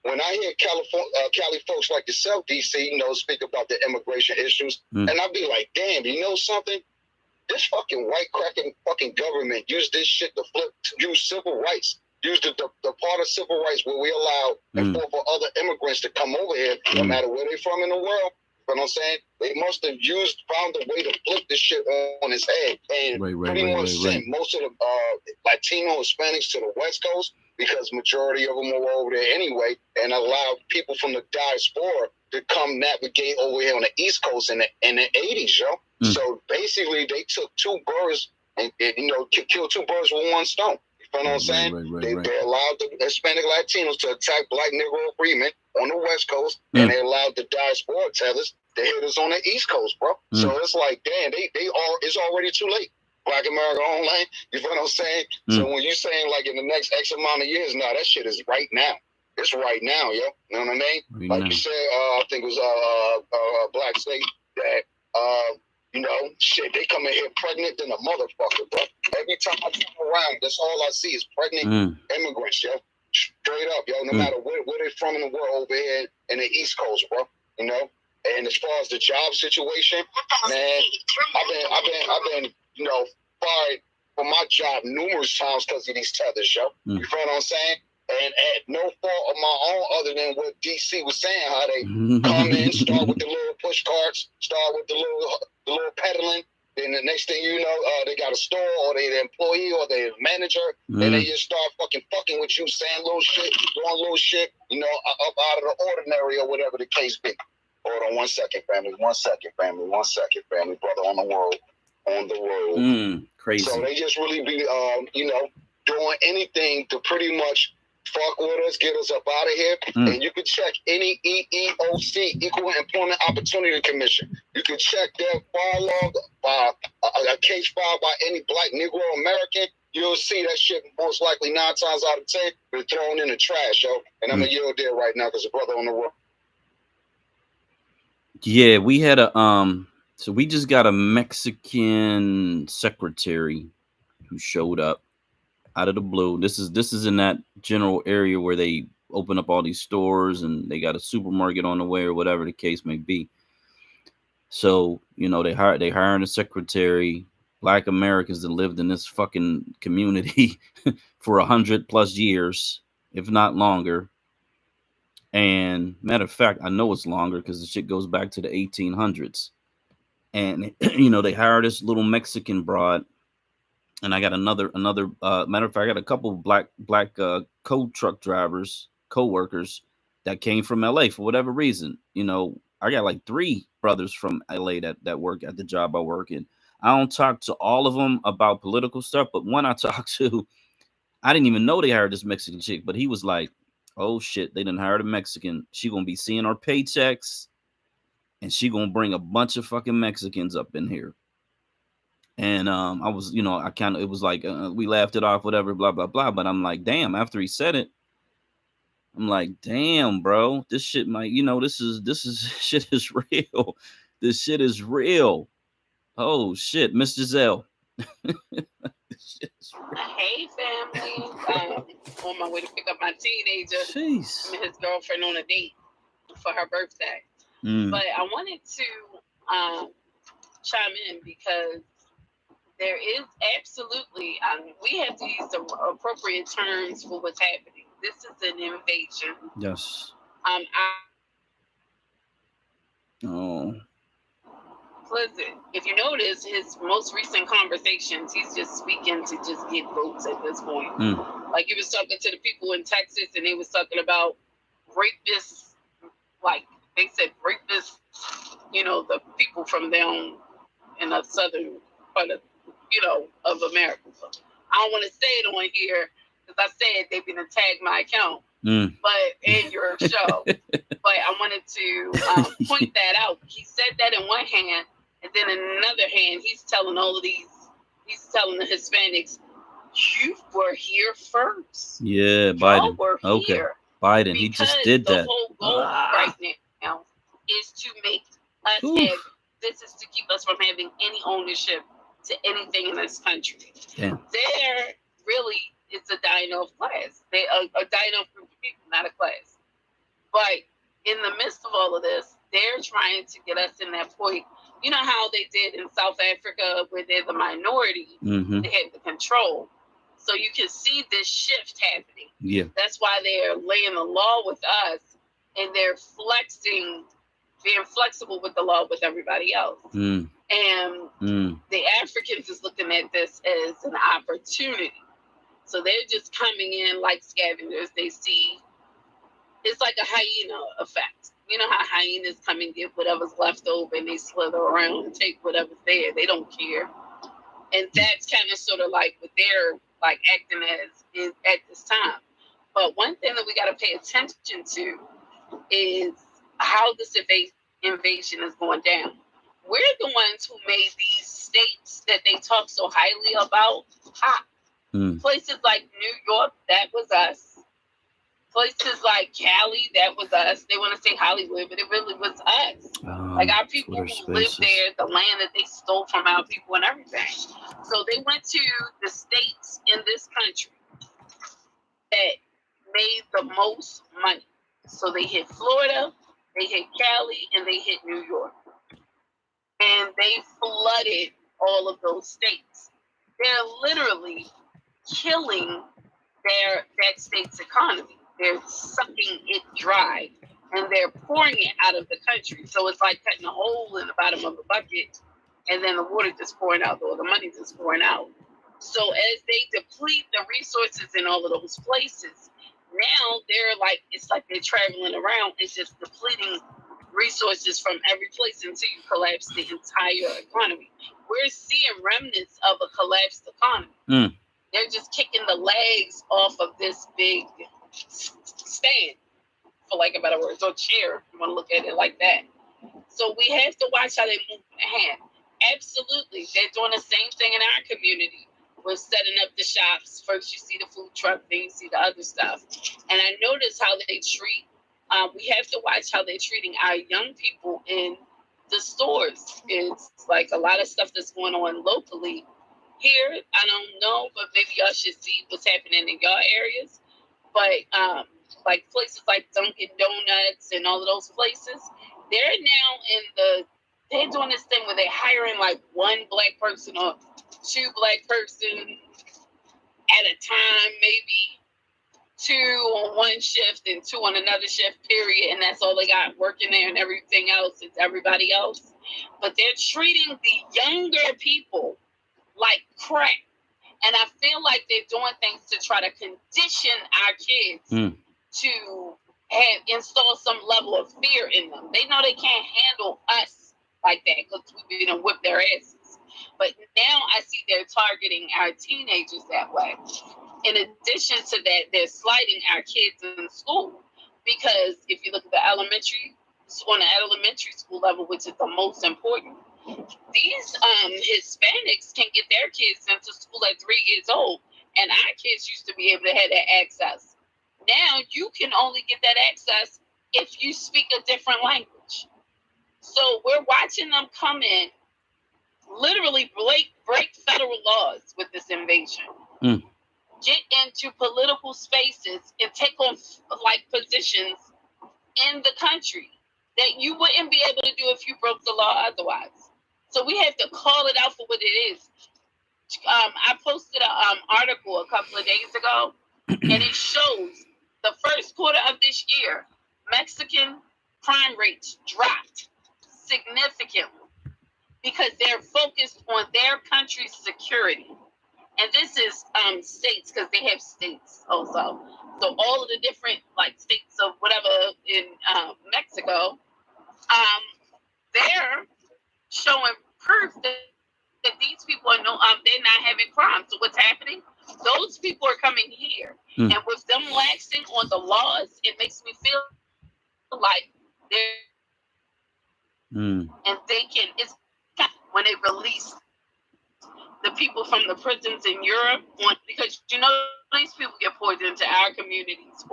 when I hear Cali folks like yourself, DC, speak about the immigration issues, and I'll be like, damn, you know something? This fucking white cracking fucking government used this shit to use civil rights, use the part of civil rights where we allow and for other immigrants to come over here, no matter where they're from in the world. You know what I'm saying? They must have found a way to flip this shit on its head and pretty much sent most of the Latino Hispanics to the West Coast, because majority of them were over there anyway, and allowed people from the diaspora to come navigate over here on the East Coast in the 80s, yo. So basically, they took 2 birds and killed 2 birds with 1 stone. You know what I'm saying? They allowed the Hispanic Latinos to attack Black Negro freemen on the West Coast, and they allowed the diaspora tethers to hit us on the East Coast, bro. So it's like, damn, it's already too late. Black American Homeland, you know what I'm saying? So when you're saying like in the next X amount of years, that shit is right now. It's right now, yo. You know what I mean? Like you said, I think it was BlakState that shit, they come in here pregnant than a motherfucker, bro. Every time I turn around, that's all I see is pregnant immigrants, yo. Straight up, yo. No matter where they from in the world, over here in the East Coast, bro. And as far as the job situation, man, I've been fired from my job numerous times because of these tethers, yo. You feel what I'm saying? and at no fault of my own other than what DC was saying, how they come in, start with the little push carts, start with the little peddling. Then the next thing you know, they got a store or they the employee or they the manager, and they just start fucking with you, saying little shit, doing little shit, you know, up out of the ordinary or whatever the case be. Hold on 1 second, family. 1 second, family. 1 second, family. Brother on the road. On the road. Crazy. So they just really be, you know, doing anything to pretty much fuck with us, get us up out of here. And you can check any EEOC, Equal Employment Opportunity Commission. You can check their file log by a case filed by any Black Negro American. You'll see that shit most likely 9 times out of 10 been thrown in the trash, yo. And I'm gonna yield there right now because the brother on the road. Yeah, we had so we just got a Mexican secretary who showed up out of the blue. This is in that general area where they open up all these stores and they got a supermarket on the way or whatever the case may be. So, you know, they hired a secretary, Black Americans that lived in this fucking community for 100+ years, if not longer. And matter of fact, I know it's longer because the shit goes back to the 1800s. And you know, they hired this little Mexican broad. And I got another matter of fact, I got a couple of black co-truck drivers, co-workers that came from LA for whatever reason. You know, I got like 3 brothers from LA that work at the job I work in. I don't talk to all of them about political stuff, but one I talked to, I didn't even know they hired this Mexican chick, but he was like, oh shit, they done hired a Mexican. She gonna be seeing our paychecks and she gonna bring a bunch of fucking Mexicans up in here. And I was, you know, it was like, we laughed it off, whatever, blah, blah, blah. But I'm like, damn, after he said it, I'm like, damn, bro, this shit might, you know, this is shit is real. This shit is real. Oh shit, Miss Giselle. Hey family, on my way to pick up my teenager. Jeez. His girlfriend on a date for her birthday. But I wanted to chime in because there is absolutely, we have to use the appropriate terms for what's happening. This is an invasion. Yes. Listen, if you notice his most recent conversations, he's just speaking to just get votes at this point. Like he was talking to the people in Texas and they was talking about rapists, like they said rapists, you know, the people from down in the southern part of, you know, of America. I don't want to say it on here because I said they've been to tag my account, but in your show. But I wanted to point that out. He said that in one hand, and then in another hand, he's telling the Hispanics, you were here first. Yeah, Biden. Okay. Here. Biden, he just did that. The whole goal right now is to make us this is to keep us from having any ownership to anything in this country. Damn. There really is a dying off class. They are a dying off group of people, not a class. But in the midst of all of this, they're trying to get us in that point. You know how they did in South Africa where they're the minority, they have the control. So you can see this shift happening. Yeah. That's why they're laying the law with us and they're being flexible with the law with everybody else. And the Africans is looking at this as an opportunity. So they're just coming in like scavengers. They see it's like a hyena effect. You know how hyenas come and get whatever's left over and they slither around and take whatever's there. They don't care. And that's kind of sort of like what they're like acting as is at this time. But one thing that we got to pay attention to is how this invasion is going down. We're the ones who made these states that they talk so highly about hot. Places like New York, that was us. Places like Cali, that was us. They want to say Hollywood, but it really was us. Like our people who lived there, the land that they stole from our people and everything. So they went to the states in this country that made the most money. So they hit Florida, they hit Cali, and they hit New York. And they flooded all of those states. They're literally killing that state's economy. They're sucking it dry, and they're pouring it out of the country. So it's like cutting a hole in the bottom of a bucket, and then the water just pouring out, or the money just pouring out. So as they deplete the resources in all of those places, now they're like, it's like they're traveling around. It's just depleting resources from every place until you collapse the entire economy. We're seeing remnants of a collapsed economy. They're just kicking the legs off of this big stand, for lack of better words, or chair, if you want to look at it like that. So we have to watch how they move ahead. Absolutely. They're doing the same thing in our community. We're setting up the shops. First you see the food truck, then you see the other stuff. And I notice how they treat, we have to watch how they're treating our young people in the stores. It's like a lot of stuff that's going on locally. Here, I don't know, but maybe y'all should see what's happening in your areas. But like places like Dunkin' Donuts and all of those places, they're doing this thing where they're hiring like one black person or two black person at a time, maybe two on one shift and two on another shift, period. And that's all they got working there, and everything else is everybody else. But they're treating the younger people like crap. And I feel like they're doing things to try to condition our kids to install some level of fear in them. They know they can't handle us like that because we've been whipped their asses. But now I see they're targeting our teenagers that way. In addition to that, they're slighting our kids in school. Because if you look at the elementary school level, which is the most important, these Hispanics can get their kids into school at 3 years old, and our kids used to be able to have that access. Now you can only get that access if you speak a different language. So we're watching them come in, literally break federal laws with this invasion, get into political spaces and take on like positions in the country that you wouldn't be able to do if you broke the law otherwise. So we have to call it out for what it is. I posted an article a couple of days ago, and it shows the first quarter of this year, Mexican crime rates dropped significantly because they're focused on their country's security. And this is states, because they have states also. So all of the different like states of whatever in Mexico, they're showing proof that these people are they're not having crime. So what's happening? Those people are coming here, and with them laxing on the laws, it makes me feel like they're and they can. It's when they release the people from the prisons in Europe, because these people get poured into our communities.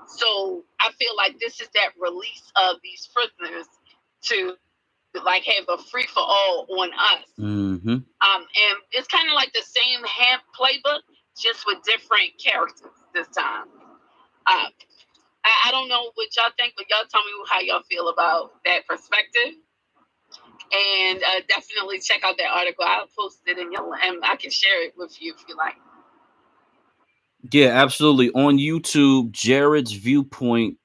So I feel like this is that release of these prisoners to like have a free for all on us. And it's kind of like the same playbook, just with different characters this time. I don't know what y'all think, but y'all tell me how y'all feel about that perspective. And definitely check out that article. I'll post it and I can share it with you if you like. Yeah, absolutely. On YouTube, Jared's Viewpoint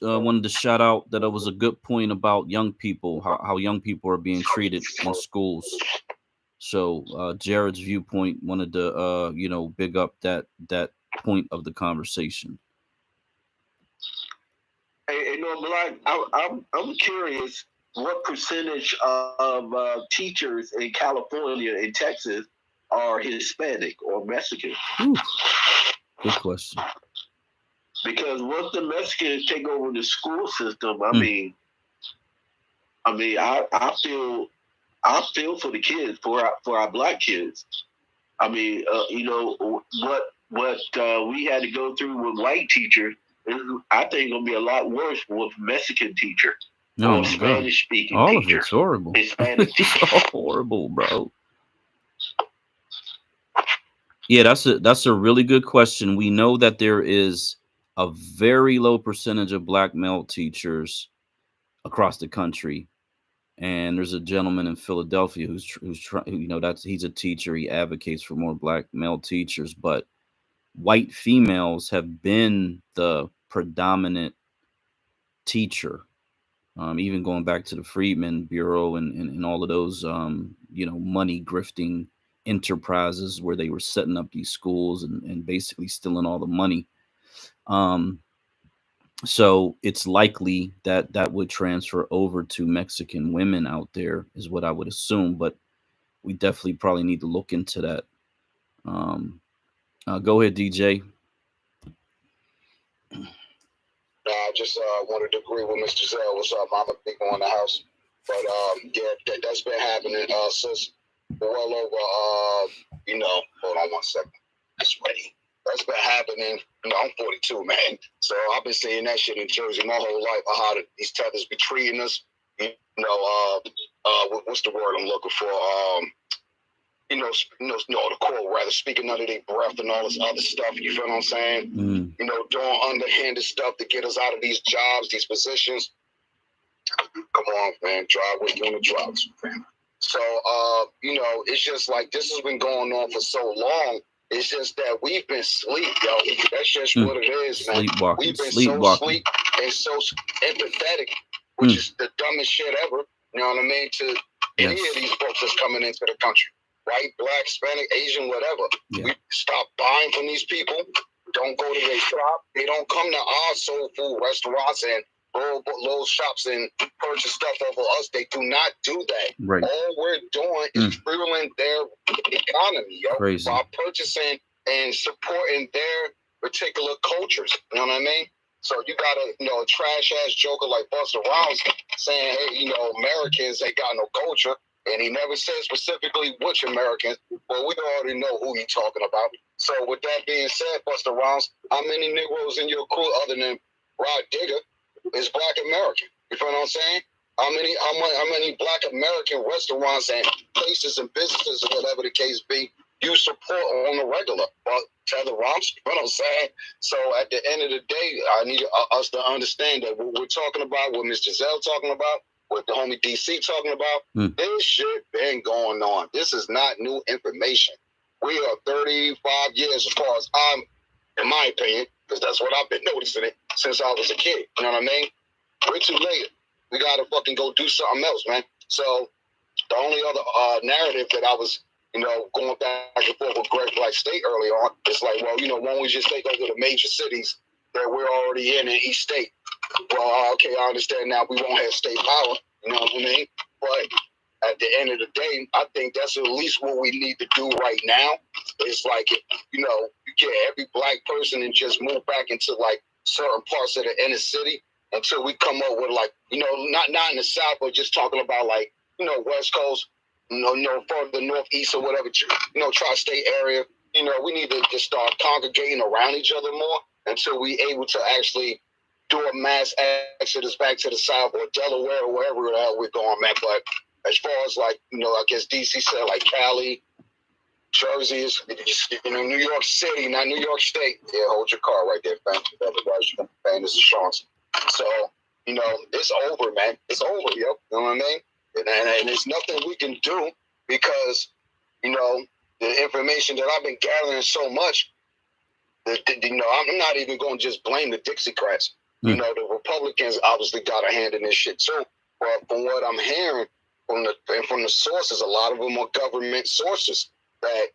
wanted to shout out that it was a good point about young people, how young people are being treated in schools. So Jared's Viewpoint wanted to big up that point of the conversation. Hey, Black, I'm curious, what percentage of teachers in California and Texas are Hispanic or Mexican? Good question. Because once the Mexicans take over the school system, I mean, I feel for the kids, for our black kids. I mean, what we had to go through with white teachers, I think gonna be a lot worse with Mexican teacher or Spanish speaking all teacher. Of it's horrible. Hispanic teacher. It's all horrible, bro. Yeah, that's a really good question. We know that there is a very low percentage of black male teachers across the country, and there's a gentleman in Philadelphia who's he's a teacher. He advocates for more black male teachers, but white females have been the predominant teacher, even going back to the Freedmen Bureau and all of those, money grifting enterprises where they were setting up these schools and basically stealing all the money. So it's likely that that would transfer over to Mexican women out there, is what I would assume. But we definitely probably need to look into that. Go ahead, DJ. I just wanted to agree with Mr. Zell. What's up? I'm a big one in the house. But that's been happening since well over, hold on one second. It's ready. That's been happening. I'm 42, man. So I've been seeing that shit in Jersey my whole life. How these tethers be treating us. What's the word I'm looking for? The core, rather, speaking under their breath and all this other stuff. You feel what I'm saying? Doing underhanded stuff to get us out of these jobs, these positions. Come on, man. Drive with doing the drugs, man. So, it's just like this has been going on for so long. It's just that we've been asleep, yo. That's just what it is, man. We've been so asleep and so empathetic, which is the dumbest shit ever. You know what I mean? To any of these folks that's coming into the country. White, black, Hispanic, Asian, whatever. Yeah. We stop buying from these people. Don't go to their shop. They don't come to our soul food restaurants and little shops and purchase stuff over us. They do not do that. Right. All we're doing is fueling their economy, yo, Crazy. By purchasing and supporting their particular cultures. You know what I mean? So you got a trash ass joker like Busta Rhymes saying, hey, Americans ain't got no culture. And he never said specifically which Americans, but we already know who he's talking about. So with that being said, Busta Rhymes, how many Negroes in your crew other than Rod Digger is Black American? You feel what I'm saying? How many Black American restaurants and places and businesses or whatever the case be you support on the regular? Well, Tether Rhymes, you know what I'm saying? So at the end of the day, I need us to understand that what we're talking about, what Mr. Zell talking about, what the homie DC talking about, this shit been going on. This is not new information. We are 35 years, as far as I'm, in my opinion, because that's what I've been noticing it since I was a kid. You know what I mean? We're too late. We got to fucking go do something else, man. So the only other narrative that I was, going back and forth with BlakState early on, is like, well, why don't we just take over the major cities that we're already in each state? Well, okay, I understand now we won't have state power, you know what I mean? But at the end of the day, I think that's at least what we need to do right now. It's like, you get every black person and just move back into like certain parts of the inner city until we come up with like, not in the South, but just talking about like, West Coast, further northeast or whatever, tri-state area. We need to just start congregating around each other more until we able to actually do a mass exodus back to the South or Delaware or wherever the hell we're going, man. But as far as like, I guess DC said like Cali, Jersey is, New York City, not New York State. Yeah, hold your car right there, fam. Otherwise you're going to be paying this insurance. So, it's over, man. It's over, yo. You know what I mean? And there's nothing we can do because, the information that I've been gathering so much, I'm not even going to just blame the Dixiecrats. The Republicans obviously got a hand in this shit too. But from what I'm hearing from the sources, a lot of them are government sources that,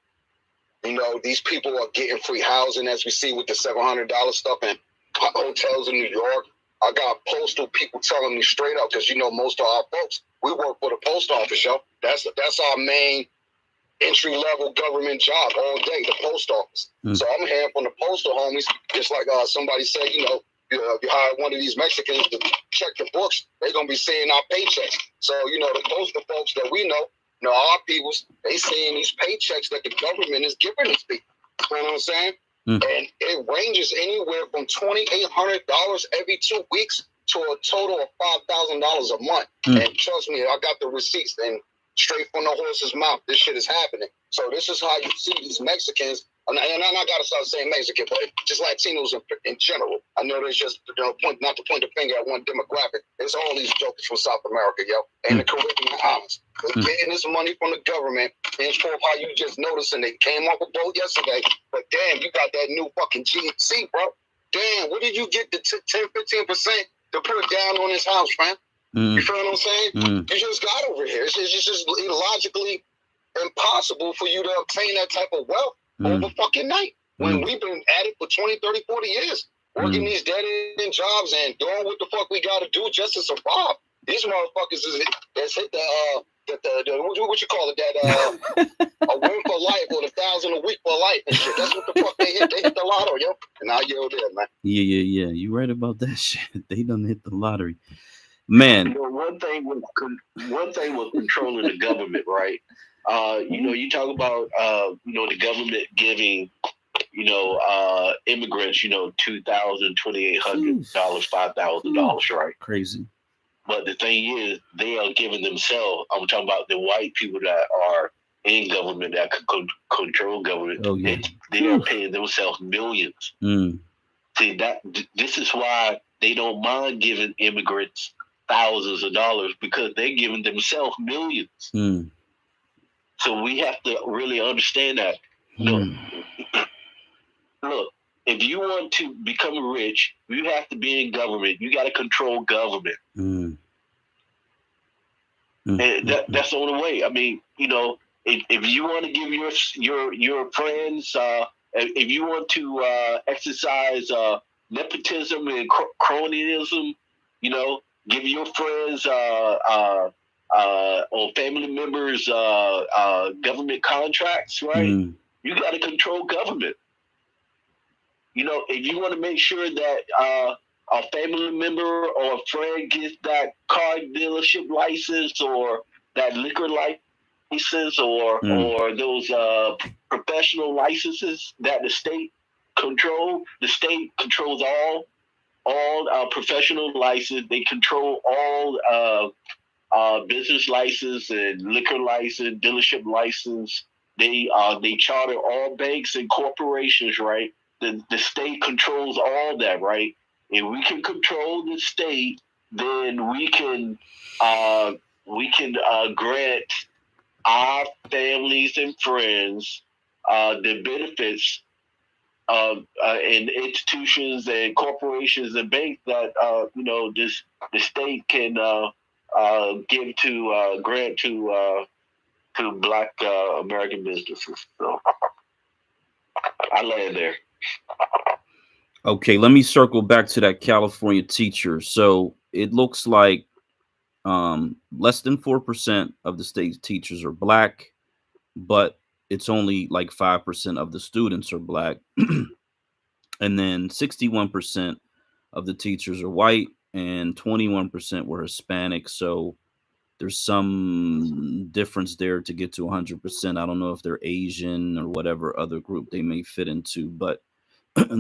these people are getting free housing, as we see with the $700 stuff in hotels in New York. I got postal people telling me straight up, because most of our folks, we work for the post office, yo. That's our main entry-level government job all day, the post office. So I'm hearing from the postal homies, just like somebody said, if you hire one of these Mexicans to check the books, they're going to be seeing our paychecks. So, the postal folks that we know, our peoples, they seeing these paychecks that the government is giving these people. You know what I'm saying? And it ranges anywhere from $2,800 every 2 weeks to a total of $5,000 a month. And trust me, I got the receipts and straight from the horse's mouth. This shit is happening. So this is how you see these Mexicans and I gotta start saying Mexican, but just Latinos in general. I know there's just not to point the finger at one demographic. It's all these jokers from South America, yo, and the Caribbean islands. They're getting this money from the government. And for how you just noticing they came off a boat yesterday, but damn, you got that new fucking GC, bro. Damn, where did you get the 10-15% to put down on this house, man? You feel what I'm saying? You just got over here. It's just illogically impossible for you to obtain that type of wealth over fucking night. When we've been at it for 20, 30, 40 years, working these dead-end jobs and doing what the fuck we got to do just to survive. These motherfuckers that's hit the what you call it, that a win for life or 1,000 a week for life and shit. That's what the fuck they hit. They hit the lotto, yo. And I yelled there, man. Yeah. You right about that shit. They done hit the lottery. Man. You know, one thing with controlling the government, right? You know, you talk about you know, the government giving, you know, immigrants, you know, $2,000, $2,800, $5,000, right? Crazy. But the thing is, they are giving themselves. I'm talking about the white people that are in government that can control government. Oh, yeah. They are paying themselves millions. See, this is why they don't mind giving immigrants thousands of dollars, because they're giving themselves millions. So we have to really understand that. Look, if you want to become rich, you have to be in government. You got to control government. And that's the only way. I mean, you know, if you want to give your friends, if you want to exercise nepotism and cronyism, you know, give your friends or family members government contracts, right? You got to control government. You know, if you want to make sure that a family member or a friend gets that car dealership license or that liquor license or those professional licenses that the state controls all professional license. They control all business license and liquor license, dealership license. They charter all banks and corporations, right? The state controls all that, right? If we can control the state, then we can grant our families and friends the benefits in institutions and corporations and banks that you know, the state can give to grant to Black American businesses. So I land there. Okay, let me circle back to that California teacher. So it looks like less than 4% of the state's teachers are Black, but it's only like 5% of the students are Black. And then 61% of the teachers are white and 21% were Hispanic. So there's some difference there to get to 100%. I don't know if they're Asian or whatever other group they may fit into, but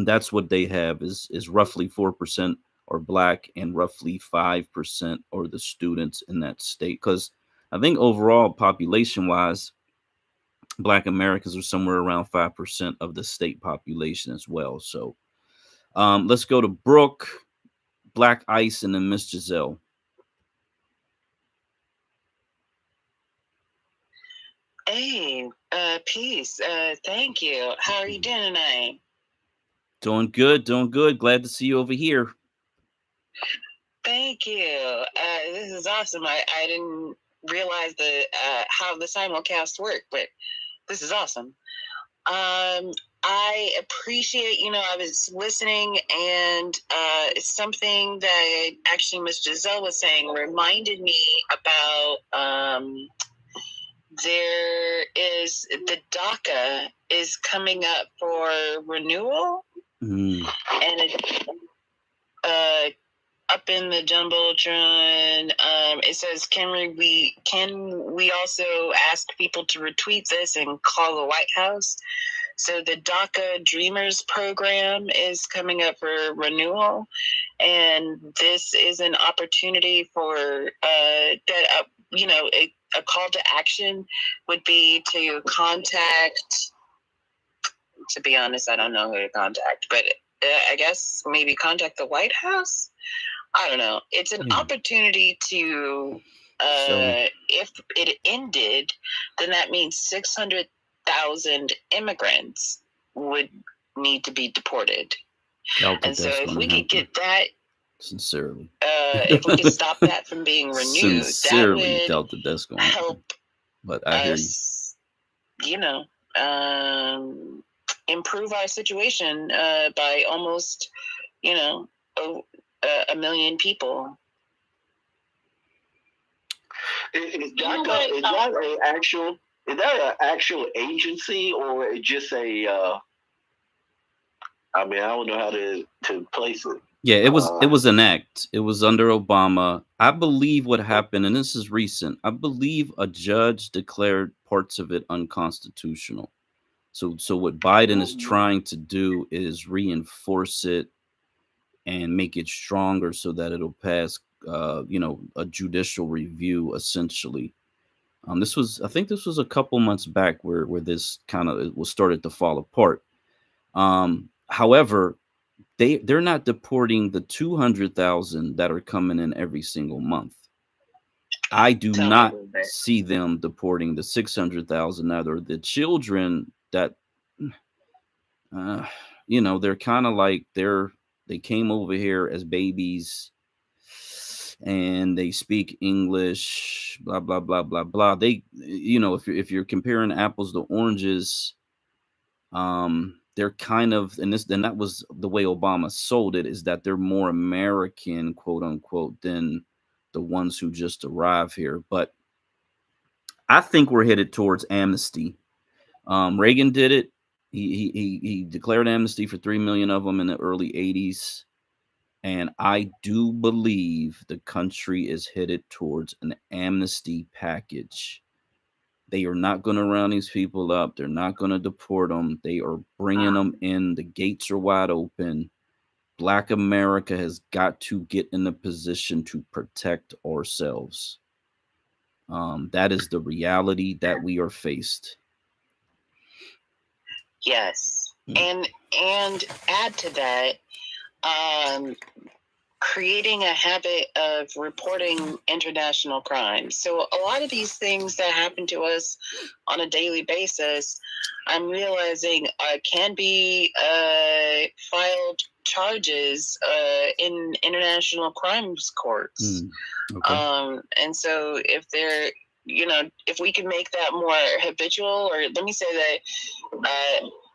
that's what they have is roughly 4% are Black and roughly 5% are the students in that state. Because I think overall, population wise, Black Americans are somewhere around 5% of the state population as well. So let's go to Brooke, Black Ice, and then Miss Giselle. Hey, peace. Thank you. How are you doing tonight? Doing good. Glad to see you over here. Thank you. This is awesome. I didn't realize how the simulcast worked, but this is awesome. I appreciate, I was listening, and it's something that actually Ms. Giselle was saying reminded me about there is the DACA is coming up for renewal, and it up in the Jumbotron, it says, can we also ask people to retweet this and call the White House? So the DACA Dreamers program is coming up for renewal, and this is an opportunity for a call to action would be to contact to be honest, I don't know who to contact, but I guess maybe contact the White House. I don't know. It's an opportunity to, if it ended, then that means 600,000 immigrants would need to be deported. And so if we could get that, sincerely, if we could stop that from being renewed, sincerely that would doubt that that's going to help but I hear you know, improve our situation by almost, you know, a million people. Is that an actual agency, or just a? I mean, I don't know how to place it. Yeah, it was an act. It was under Obama. I believe what happened, and this is recent. I believe a judge declared parts of it unconstitutional. So what Biden is trying to do is reinforce it and make it stronger so that it'll pass, a judicial review essentially. I think this was a couple months back where this kind of was started to fall apart. However, they're not deporting the 200,000 that are coming in every single month. I do not see them deporting the 600,000 either. The children that, they're kind of like they came over here as babies and they speak English, blah, blah, blah, blah, blah. They, if you're comparing apples to oranges, they're kind of, and that was the way Obama sold it, is that they're more American, quote unquote, than the ones who just arrived here. But I think we're headed towards amnesty. Reagan did it. He declared amnesty for 3 million of them in the early 80s. And I do believe the country is headed towards an amnesty package. They are not going to round these people up. They're not going to deport them. They are bringing them in. The gates are wide open. Black America has got to get in a position to protect ourselves. That is the reality that we are faced. Yes. And add to that, creating a habit of reporting international crimes. So a lot of these things that happen to us on a daily basis, I'm realizing can be filed charges in international crimes courts. Okay. And so if they're, if we can make that more habitual, or let me say that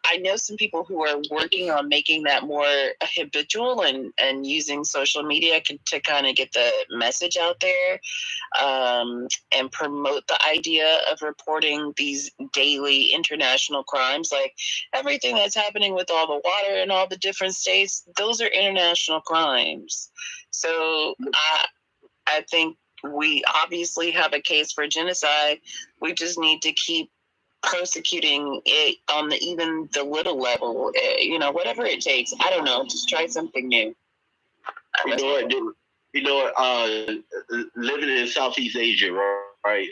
I know some people who are working on making that more habitual and using social media to kind of get the message out there and promote the idea of reporting these daily international crimes. Like everything that's happening with all the water in all the different states, those are international crimes. So I think we obviously have a case for genocide. We just need to keep persecuting it on even the little level, whatever it takes. I don't know, just try something new. Living in Southeast Asia, right?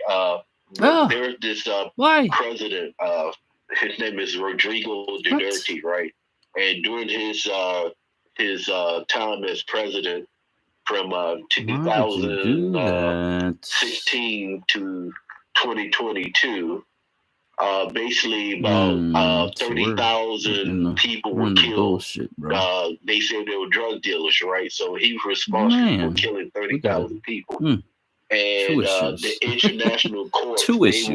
There's this president, his name is Rodrigo Duterte, right? And during his time as president from 2016 to 2022, basically about 30,000 people were killed. Bullshit, they said they were drug dealers, right? So he was responsible for killing 30,000 people. And the international court, they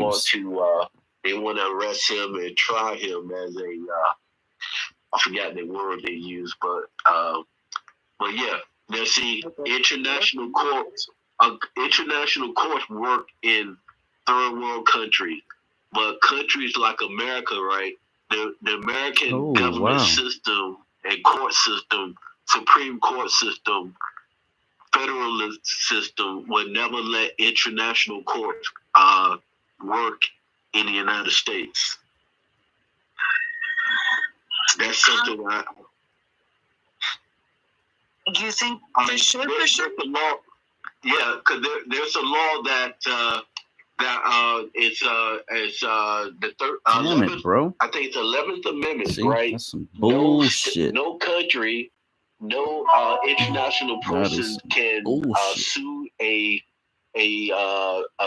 want to arrest him and try him as a I forgot the word they use, but yeah. Now see, international courts work in third world countries. But countries like America, right, the American government system and court system, Supreme Court system, federalist system would never let international courts work in the United States. That's something you think for sure? The law, yeah, because there's a law that That it's the third. Damn it, bro. I think it's 11th Amendment, See, right? that's some bullshit. No country, no international person can sue a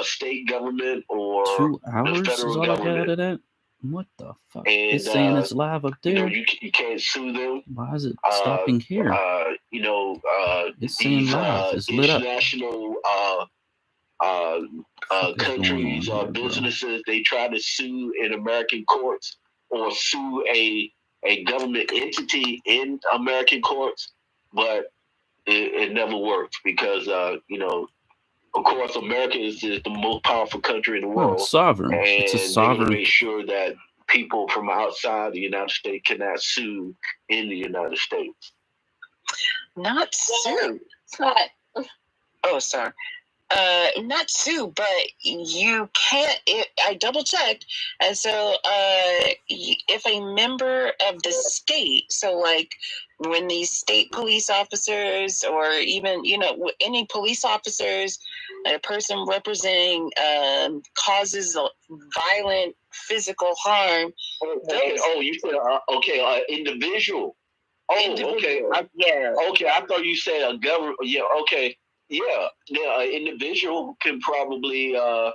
state government or 2 hours the federal is all government. I got out of that. What the fuck? And, it's saying it's live up there. You can't sue them. Why is it stopping here? It's saying live. It's lit up. International countries or businesses, they try to sue in American courts or sue a government entity in American courts, but it never works because of course America is the most powerful country in the world. Sovereign. And it's a sovereign. They make sure that people from outside the United States cannot sue in the United States. Not sue. Oh, sorry. Not sue, but you can't. I double checked, and so if a member of the state, so like when these state police officers, or even any police officers, a person representing causes violent physical harm. You said individual. Individual. Okay. Okay, I thought you said a government. Yeah. Okay. Yeah, an individual can probably, an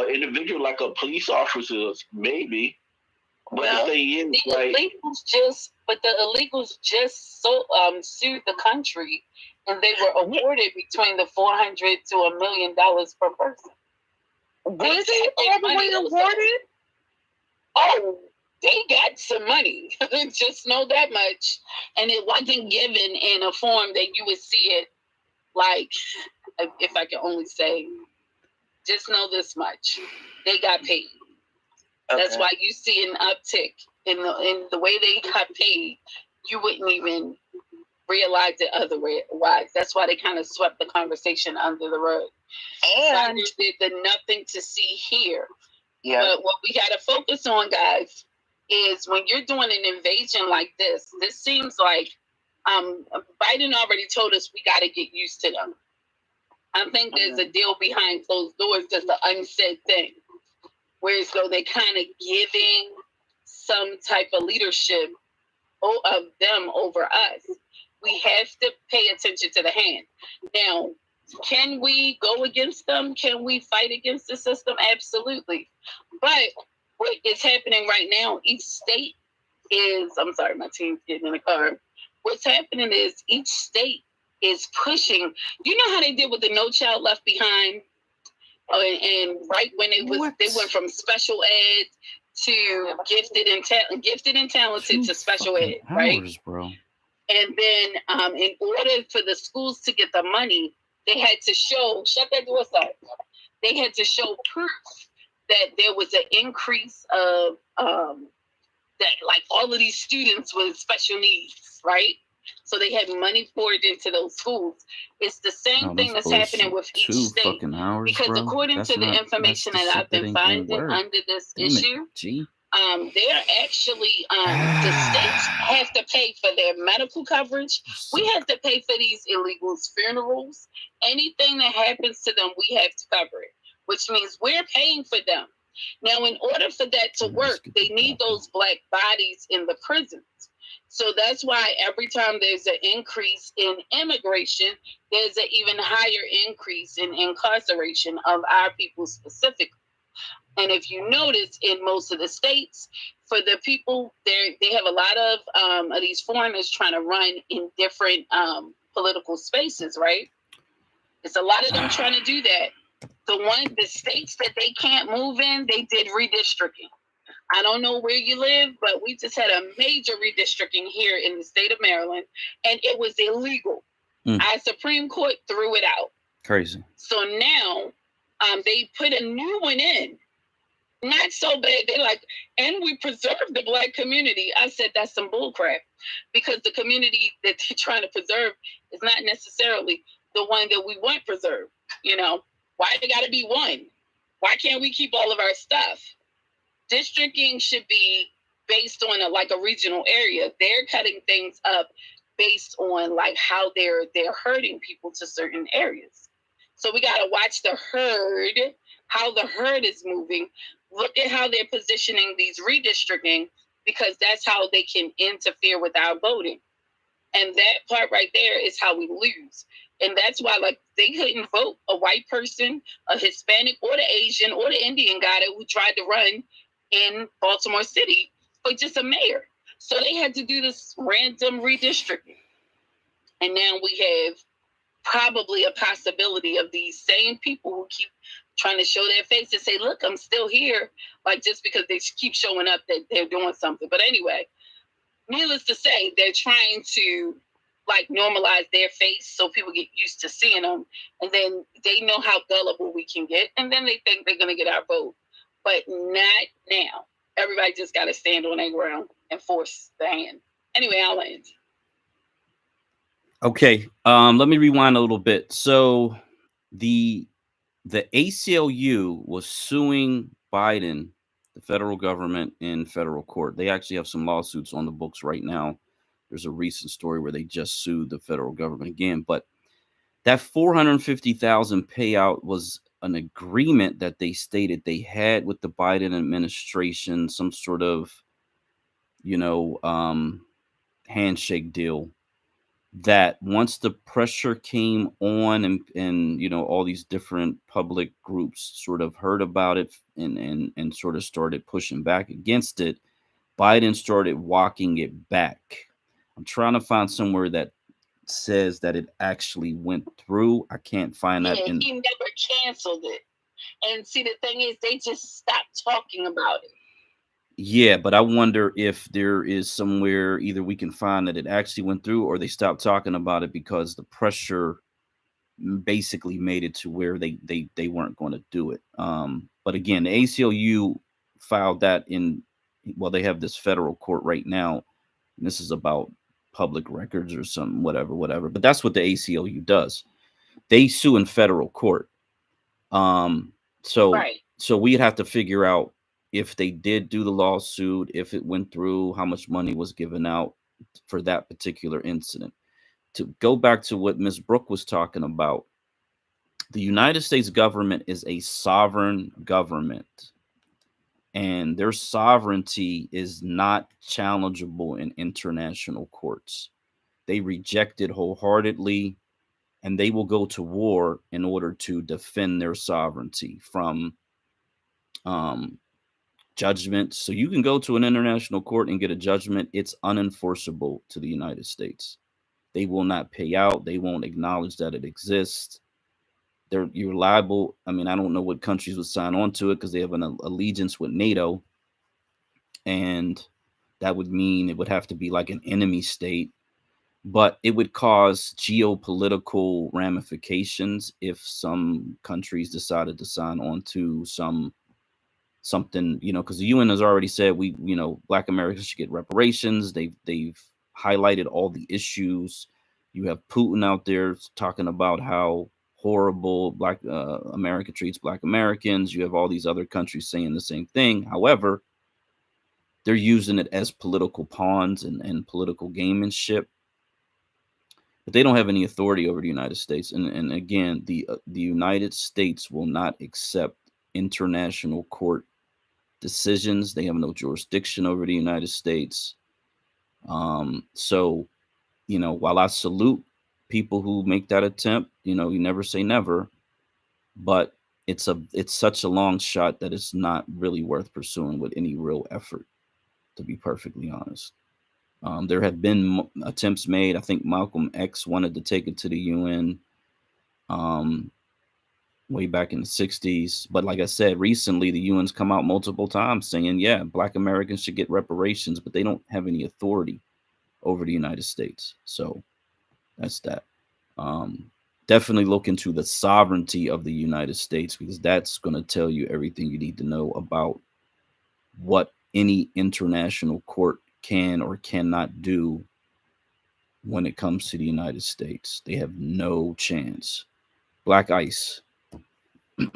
individual like a police officer, maybe. But the thing is, the illegals just sued the country, and they were awarded between the $400 to $1 million per person. Were they all the way awarded? Oh. They got some money, just know that much. And it wasn't given in a form that you would see it, like, if I can only say, just know this much. They got paid. Okay. That's why you see an uptick in the way they got paid. You wouldn't even realize it otherwise. That's why they kind of swept the conversation under the rug. And did the nothing to see here. Yeah. But what we got to focus on, guys, is when you're doing an invasion like this seems like Biden already told us we got to get used to them. I think there's a deal behind closed doors, just an unsaid thing. Whereas though they kind of giving some type of leadership of them over us. We have to pay attention to the hand. Now, can we go against them? Can we fight against the system? Absolutely. But what is happening right now, each state is, I'm sorry, my team's getting in the car. What's happening is each state is pushing. You know how they did with the No Child Left Behind? And right when they went from special ed to gifted and talented to special ed, right? Bro. And then in order for the schools to get the money, they had to show, shut that door side. They had to show proof that there was an increase of that, like all of these students with special needs, right? So they had money poured into those schools. It's the same thing that's happening with each state. Because according to the information that I've been finding under this issue, they're actually, the states have to pay for their medical coverage. We have to pay for these illegals' funerals. Anything that happens to them, we have to cover it, which means we're paying for them. Now, in order for that to work, they need those Black bodies in the prisons. So that's why every time there's an increase in immigration, there's an even higher increase in incarceration of our people specifically. And if you notice, in most of the states, for the people, they have a lot of these foreigners trying to run in different political spaces, right? It's a lot of them trying to do that. The states that they can't move in, they did redistricting. I don't know where you live, but we just had a major redistricting here in the state of Maryland, and it was illegal. Our Supreme Court threw it out. Crazy. So now they put a new one in. Not so bad. They're like, and we preserve the Black community. I said that's some bullcrap, because the community that they're trying to preserve is not necessarily the one that we want preserved. You know, why they got to be one? Why can't we keep all of our stuff? Districting should be based on a regional area. They're cutting things up based on like how they're herding people to certain areas. So we got to watch the herd, how the herd is moving. Look at how they're positioning these redistricting, because that's how they can interfere with our voting. And that part right there is how we lose. And that's why, like, they couldn't vote a white person, a Hispanic, or the Asian, or the Indian guy who tried to run in Baltimore City for just a mayor. So they had to do this random redistricting. And now we have probably a possibility of these same people who keep trying to show their face and say, look, I'm still here. Like, just because they keep showing up that they're doing something. But anyway, needless to say, they're trying to like normalize their face so people get used to seeing them, and then they know how gullible we can get, and then they think they're going to get our vote. But not now. Everybody just got to stand on their ground and force the hand. Anyway, I'll end. Okay, let me rewind a little bit. So the ACLU was suing Biden, the federal government, in federal court. They actually have some lawsuits on the books right now. There's a recent story where they just sued the federal government again. But that $450,000 payout was an agreement that they stated they had with the Biden administration, some sort of, handshake deal, that once the pressure came on and all these different public groups sort of heard about it and sort of started pushing back against it, Biden started walking it back. I'm trying to find somewhere that says that it actually went through. I can't find that. He never canceled it. And see, the thing is, they just stopped talking about it. Yeah, but I wonder if there is somewhere either we can find that it actually went through, or they stopped talking about it because the pressure basically made it to where they weren't going to do it. But again, the ACLU filed that in, well, they have this federal court right now. And this is about public records or some whatever. But that's what the ACLU does. They sue in federal court. So we'd have to figure out if they did do the lawsuit, if it went through, how much money was given out for that particular incident. To go back to what Ms. Brooke was talking about, the United States government is a sovereign government, and their sovereignty is not challengeable in international courts. They reject it wholeheartedly, and they will go to war in order to defend their sovereignty from judgment. So you can go to an international court and get a judgment. It's unenforceable to the United States. They will not pay out. They won't acknowledge that it exists. You're liable. I mean, I don't know what countries would sign on to it because they have an allegiance with NATO. And that would mean it would have to be like an enemy state. But it would cause geopolitical ramifications if some countries decided to sign on to something, because the UN has already said Black Americans should get reparations. They've highlighted all the issues. You have Putin out there talking about how horrible Black America treats Black Americans. You have all these other countries saying the same thing. However, they're using it as political pawns and political gamemanship. But they don't have any authority over the United States. And again, the United States will not accept international court decisions. They have no jurisdiction over the United States. So, while I salute people who make that attempt, you never say never, but it's such a long shot that it's not really worth pursuing with any real effort, to be perfectly honest. There have been attempts made. I think Malcolm X wanted to take it to the UN way back in the 60s. But like I said, recently, the UN's come out multiple times saying, yeah, Black Americans should get reparations, but they don't have any authority over the United States. So that's that. Definitely look into the sovereignty of the United States, because that's going to tell you everything you need to know about what any international court can or cannot do when it comes to the United States. They have no chance. Black Ice. How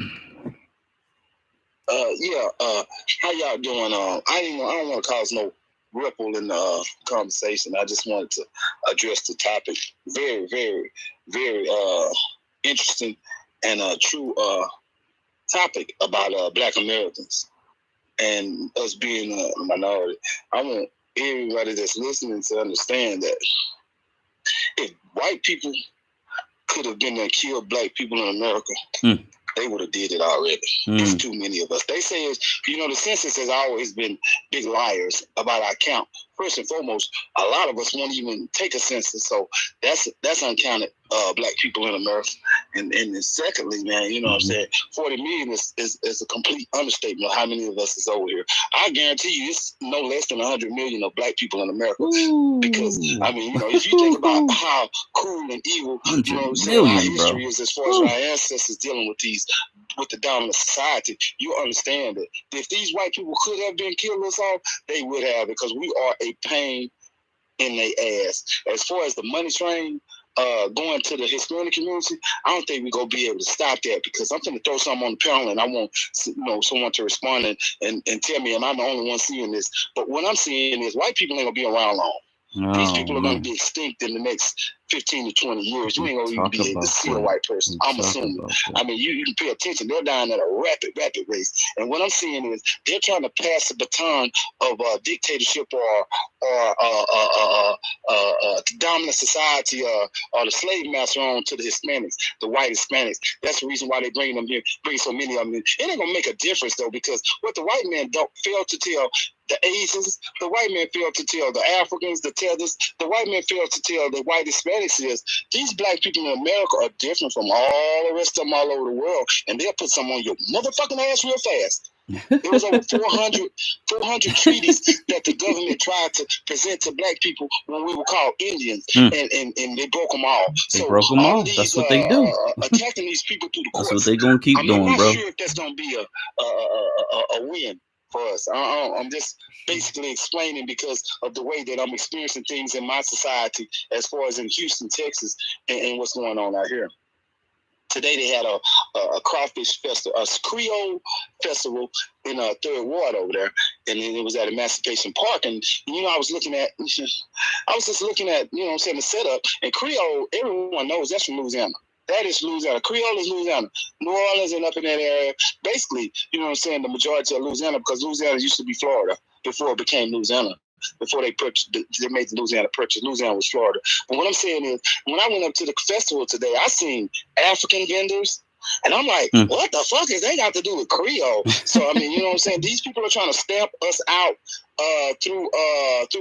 y'all doing? I don't want to cause no ripple in the conversation. I just wanted to address the topic. Very, very, very interesting. and a true topic about Black Americans and us being a minority. I want everybody that's listening to understand that if white people could have been there and killed Black people in America, they would have did it already. It's too many of us. They say, the census has always been big liars about our count. First and foremost, a lot of us won't even take a census, so that's uncounted Black people in America. And secondly, man, you know what I'm saying, 40 million is a complete understatement of how many of us is over here. I guarantee you it's no less than 100 million of Black people in America. Because, I mean, if you think about how cruel and evil, our history is as far as our ancestors dealing with the dominant society, you understand that if these white people could have been killed us off, they would have, because we are a pain in their ass. As far as the money train going to the Hispanic community, I don't think we're going to be able to stop that, because I'm going to throw something on the panel and I want someone to respond and tell me, am I the only one seeing this? But what I'm seeing is white people ain't going to be around long. These people are going to be extinct in the next 15 to 20 years. You ain't going to even be able to see a white person. I'm assuming. I mean, you can pay attention. They're dying at a rapid rate. And what I'm seeing is they're trying to pass the baton of dictatorship or dominant society or the slave master on to the Hispanics, the white Hispanics. That's the reason why they bring them here, bring so many of them in. It ain't going to make a difference, though, because what the white man fail to tell the Asians, the white man failed to tell the Africans, the Tethers, the white man failed to tell the white Hispanics is these Black people in America are different from all the rest of them all over the world, and they'll put some on your motherfucking ass real fast. There was over 400 treaties that the government tried to present to Black people when we were called Indians, and they broke them all. They broke them all. That's what they do. Attacking these people through the courts. That's what they're going to keep doing, I'm not bro. sure if that's going to be a win for us. I'm just basically explaining because of the way that I'm experiencing things in my society as far as in Houston, Texas, and what's going on out here. Today they had a crawfish festival, a Creole festival in Third Ward over there, and then it was at Emancipation Park. And I was just looking at, the setup. And Creole, everyone knows that's from Louisiana. That is Louisiana. Creole is Louisiana. New Orleans and up in that area. Basically, the majority of Louisiana, because Louisiana used to be Florida before it became Louisiana. Before they made the Louisiana purchase, Louisiana was Florida. But what I'm saying is, when I went up to the festival today, I seen African vendors, and I'm like, what the fuck is they got to do with Creole? So, I mean, you know what I'm saying? These people are trying to stamp us out through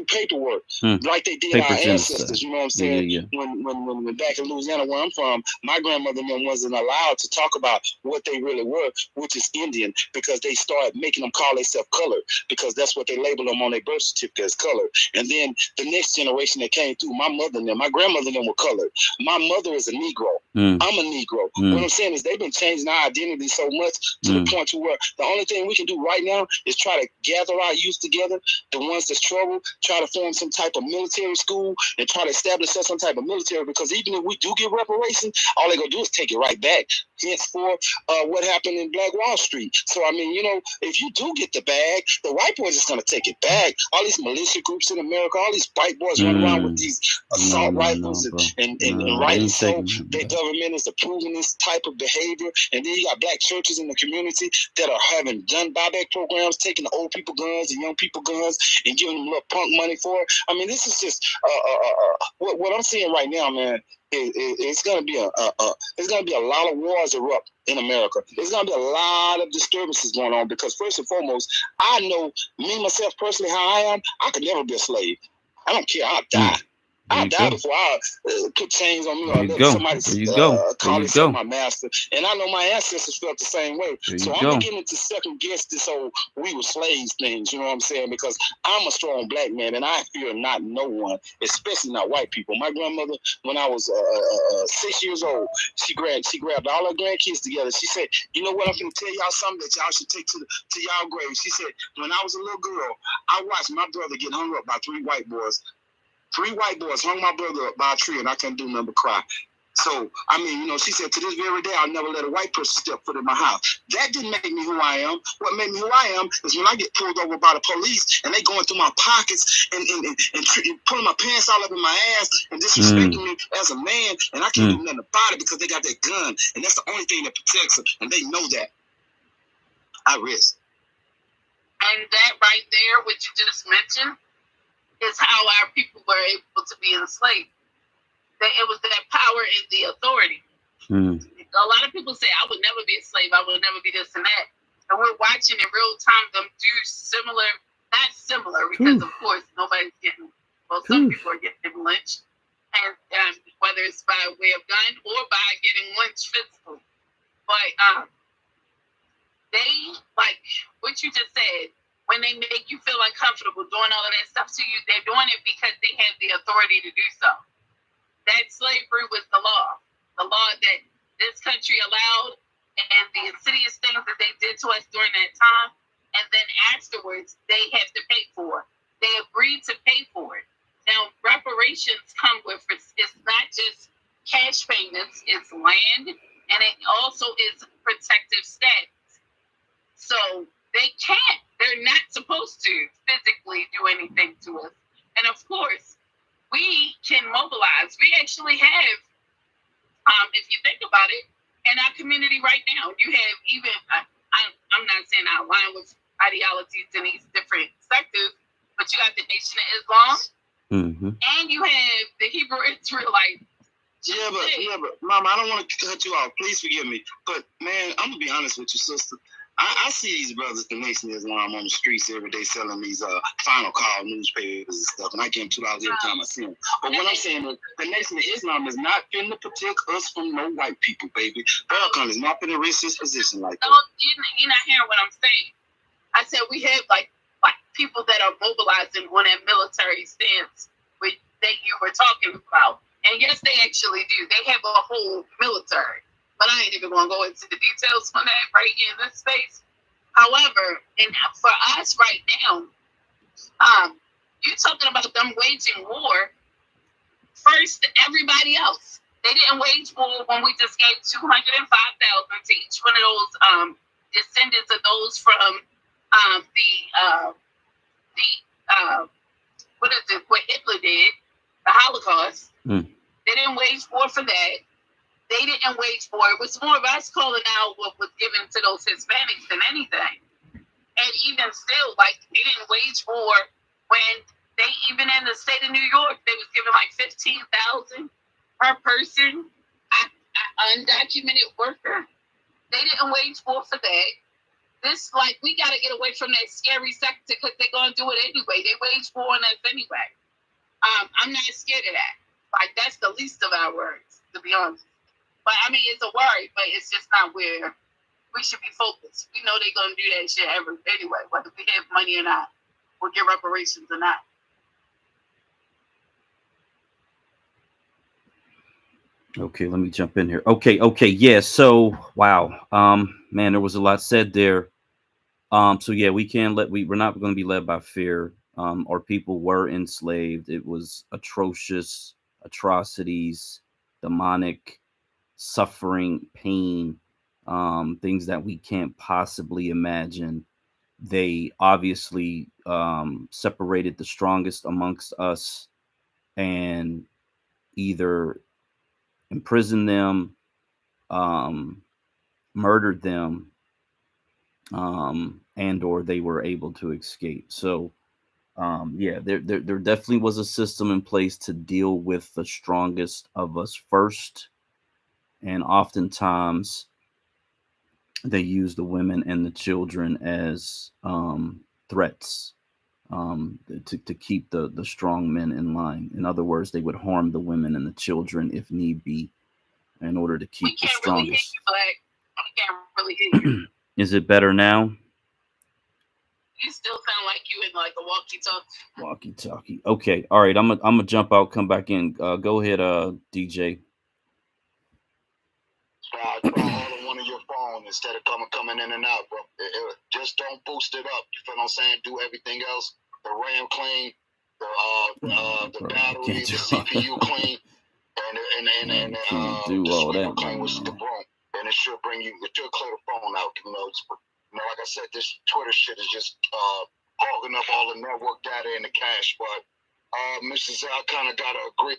paperwork, like they did our ancestors. You know what I'm saying? Yeah. When back in Louisiana, where I'm from, my grandmother wasn't allowed to talk about what they really were, which is Indian, because they started making them call themselves colored, because that's what they labeled them on their birth certificate as colored. And then the next generation that came through, my mother and them, my grandmother and them were colored. My mother is a Negro. I'm a Negro. What I'm saying is they've been changing our identity so much to the point to where the only thing we can do right now is try to gather our youth together, the ones that's troubled, try to form some type of military school and try to establish some type of military, because even if we do get reparations, all they're going to do is take it right back. Henceforth, what happened in Black Wall Street. So, I mean, if you do get the bag, the white boys is going to take it back. All these militia groups in America, all these white boys run around with these assault rifles and rightly so, their government is approving this type of behavior. And then you got Black churches in the community that are having gun buyback programs, taking the old people guns and young people guns and giving them little punk money for it. I mean, this is just what I'm seeing right now, man. It's gonna be a lot of wars erupt in America. There's gonna be a lot of disturbances going on, because first and foremost, I know me myself personally how I am. I could never be a slave. I don't care. I'll die. I'll die before I put chains on me or let somebody call themselves my master. And I know my ancestors felt the same way. So I'm beginning to second guess this whole we were slaves things, you know what I'm saying? Because I'm a strong Black man and I fear not no one, especially not white people. My grandmother, when I was 6 years old, she grabbed all her grandkids together. She said, you know what, I'm going to tell y'all something that y'all should take to y'all grave. She said, when I was a little girl, I watched my brother get hung up by 3 white boys. 3 white boys hung my brother up by a tree, and I couldn't do nothing but cry. So, I mean, she said, to this very day, I'll never let a white person step foot in my house. That didn't make me who I am. What made me who I am is when I get pulled over by the police and they going through my pockets and pulling my pants all up in my ass and disrespecting me as a man, and I can't do nothing about it because they got that gun, and that's the only thing that protects them, and they know that. I risk. And that right there, what you just mentioned, is how our people were able to be enslaved. That it was that power and the authority. A lot of people say, I would never be a slave, I would never be this and that. And we're watching in real time them do similar, not similar, because of course nobody's getting, well, some people are getting lynched. And whether it's by way of gun or by getting lynched physically. But they, like what you just said, when they make you feel uncomfortable doing all of that stuff to you, they're doing it because they have the authority to do so. That slavery was the law that this country allowed, and the insidious things that they did to us during that time, and then afterwards they have to pay for it. They agreed to pay for it. Now, reparations come with, it's not just cash payments, it's land, and it also is protective status. So they're not supposed to physically do anything to us. And of course, we can mobilize. We actually have, if you think about it, in our community right now, you have even, I'm not saying I align with ideologies in these different sectors, but you got the Nation of Islam, and you have the Hebrew Israelites. Yeah, but Mama, I don't want to cut you off. Please forgive me. But, man, I'm going to be honest with you, sister. I see these brothers, the Nation of Islam, on the streets every day selling these Final Call newspapers and stuff, and I give them $2 every time I see them. But what I'm saying is, the Nation of Islam is not finna protect us from no white people, baby. Farrakhan is not finna risk his position like that. You're not hearing what I'm saying. I said we have like people that are mobilizing on that military stance that you were talking about. And yes, they actually do. They have a whole military. But I ain't even going to go into the details on that right here in this space. However, and for us right now, you're talking about them waging war first to everybody else. They didn't wage war when we just gave 205,000 to each one of those descendants of those from what Hitler did, the Holocaust. They didn't wage war for that. They didn't wage war. It was more of us calling out what was given to those Hispanics than anything. And even still, they didn't wage war when they, even in the state of New York, they was giving $15,000 per person, undocumented worker. They didn't wage war for that. This, we got to get away from that scary sector because they're going to do it anyway. They wage war on us anyway. I'm not scared of that. That's the least of our worries, to be honest. But I mean, it's a worry, but it's just not where we should be focused. We know they're going to do that shit anyway, whether we have money or not, or get reparations or not. Okay, let me jump in here. Okay, yeah. So, wow, man, there was a lot said there. So yeah, we're not going to be led by fear. Our people were enslaved. It was atrocious atrocities, demonic suffering, pain, things that we can't possibly imagine. They obviously separated the strongest amongst us and either imprisoned them, murdered them, and or they were able to escape. So yeah, there definitely was a system in place to deal with the strongest of us first. And oftentimes they use the women and the children as threats to keep the strong men in line. In other words, they would harm the women and the children if need be in order to keep the strongest. I can't really hear you. Is it better now? You still sound like you in a walkie-talkie. Walkie-talkie. Okay. All right. I'm gonna jump out, come back in. Go ahead, DJ. Try all on one of your phone instead of coming in and out, bro. Just don't boost it up. You feel what I'm saying? Do everything else. The RAM clean, the battery, the CPU clean, and do all that, man. And it should bring you. It should clear the phone out. Like I said, this Twitter shit is just hogging up all the network data and the cache. But Mrs. I kind of gotta agree.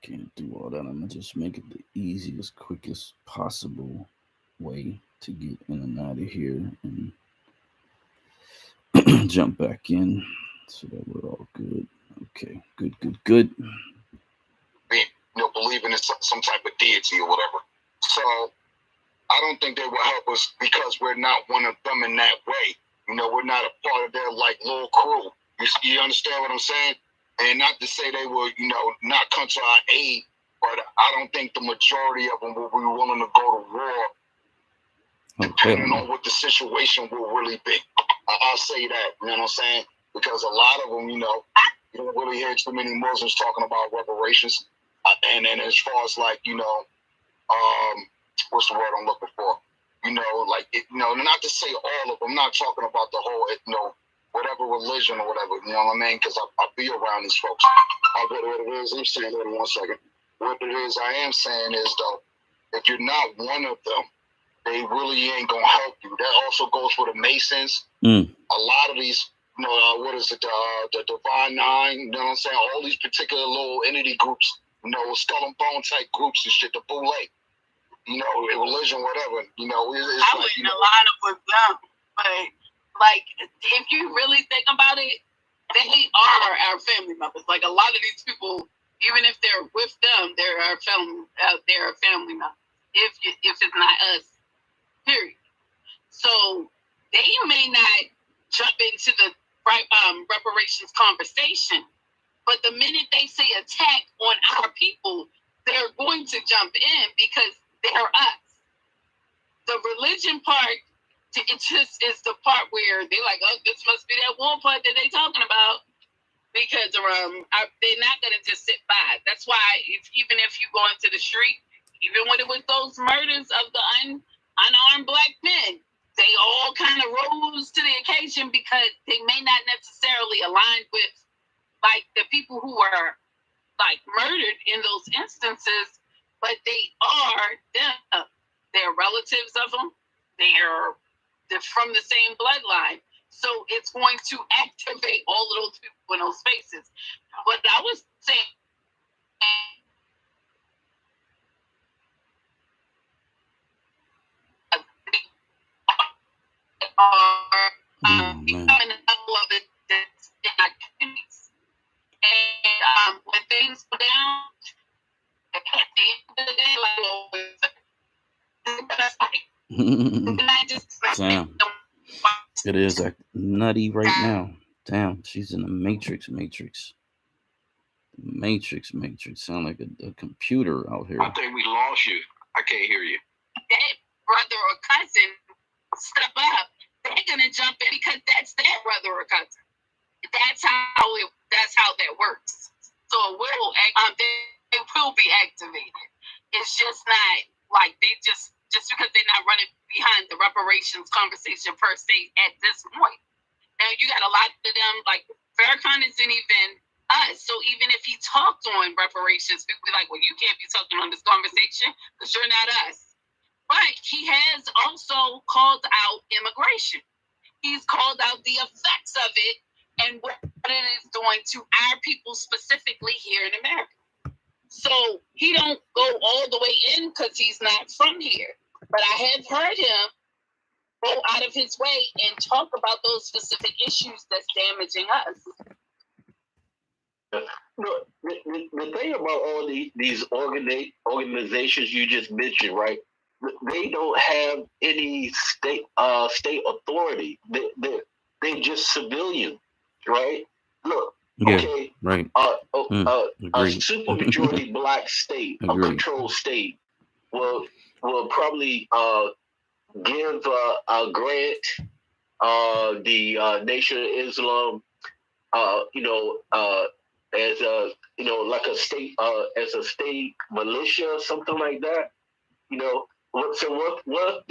Can't do all that. I'm gonna just make it the easiest, quickest possible way to get in and out of here and jump back in so that we're all good. Okay, good. Believing in some type of deity or whatever. So I don't think they will help us because we're not one of them in that way. We're not a part of their little crew. You understand what I'm saying? And not to say they will, not come to our aid, but I don't think the majority of them will be willing to go to war, depending on what the situation will really be. I'll say that, you know what I'm saying? Because a lot of them, you don't really hear too many Muslims talking about reparations. And then as far as what's the word I'm looking for? Not to say all of them, I'm not talking about the whole, whatever religion or whatever, you know what I mean? Because I be around these folks. What it is, I'm saying, hold on 1 second. What it is I am saying is, though, if you're not one of them, they really ain't going to help you. That also goes for the Masons. A lot of these, what is it, the Divine Nine, you know what I'm saying? All these particular little entity groups, skull and bone type groups and shit, the Boule, religion, whatever, it's I wouldn't align up with them, but if you really think about it, they are our family members. A lot of these people, even if they're with them, they're our family. They're a family member. If it's not us, period. So they may not jump into the reparations conversation, but the minute they say attack on our people, they're going to jump in because they're us. The religion part, it just is the part where they're like, oh, this must be that war part that they talking about, because they're not going to just sit by. That's why even if you go into the street, even when it was those murders of the unarmed Black men, they all kind of rose to the occasion because they may not necessarily align with the people who were murdered in those instances, but they are them. They're relatives of them. They're from the same bloodline. So it's going to activate all of those people in those spaces. But I was saying, and when things go down, at the end of the day, Damn. It is nutty right now. Damn, she's in the Matrix. Sound like a computer out here. I think we lost you. I can't hear you. That brother or cousin step up, they're gonna jump in because that's their brother or cousin. That's how that works. So it will they will be activated. It's just not they just because they're not running behind the reparations conversation per se at this point. Now you got a lot of them Farrakhan isn't even us. So even if he talked on reparations, people be like, well, you can't be talking on this conversation because you're not us. But he has also called out immigration. He's called out the effects of it and what it is doing to our people specifically here in America. So he don't go all the way in because he's not from here. But I have heard him go out of his way and talk about those specific issues that's damaging us. Look, the thing about all these organizations you just mentioned, right? They don't have any state authority. They're just civilian, right? Look, okay, right. A super majority Black state, a controlled state, will probably give a grant the Nation of Islam, as a like a state as a state militia or something like that. So once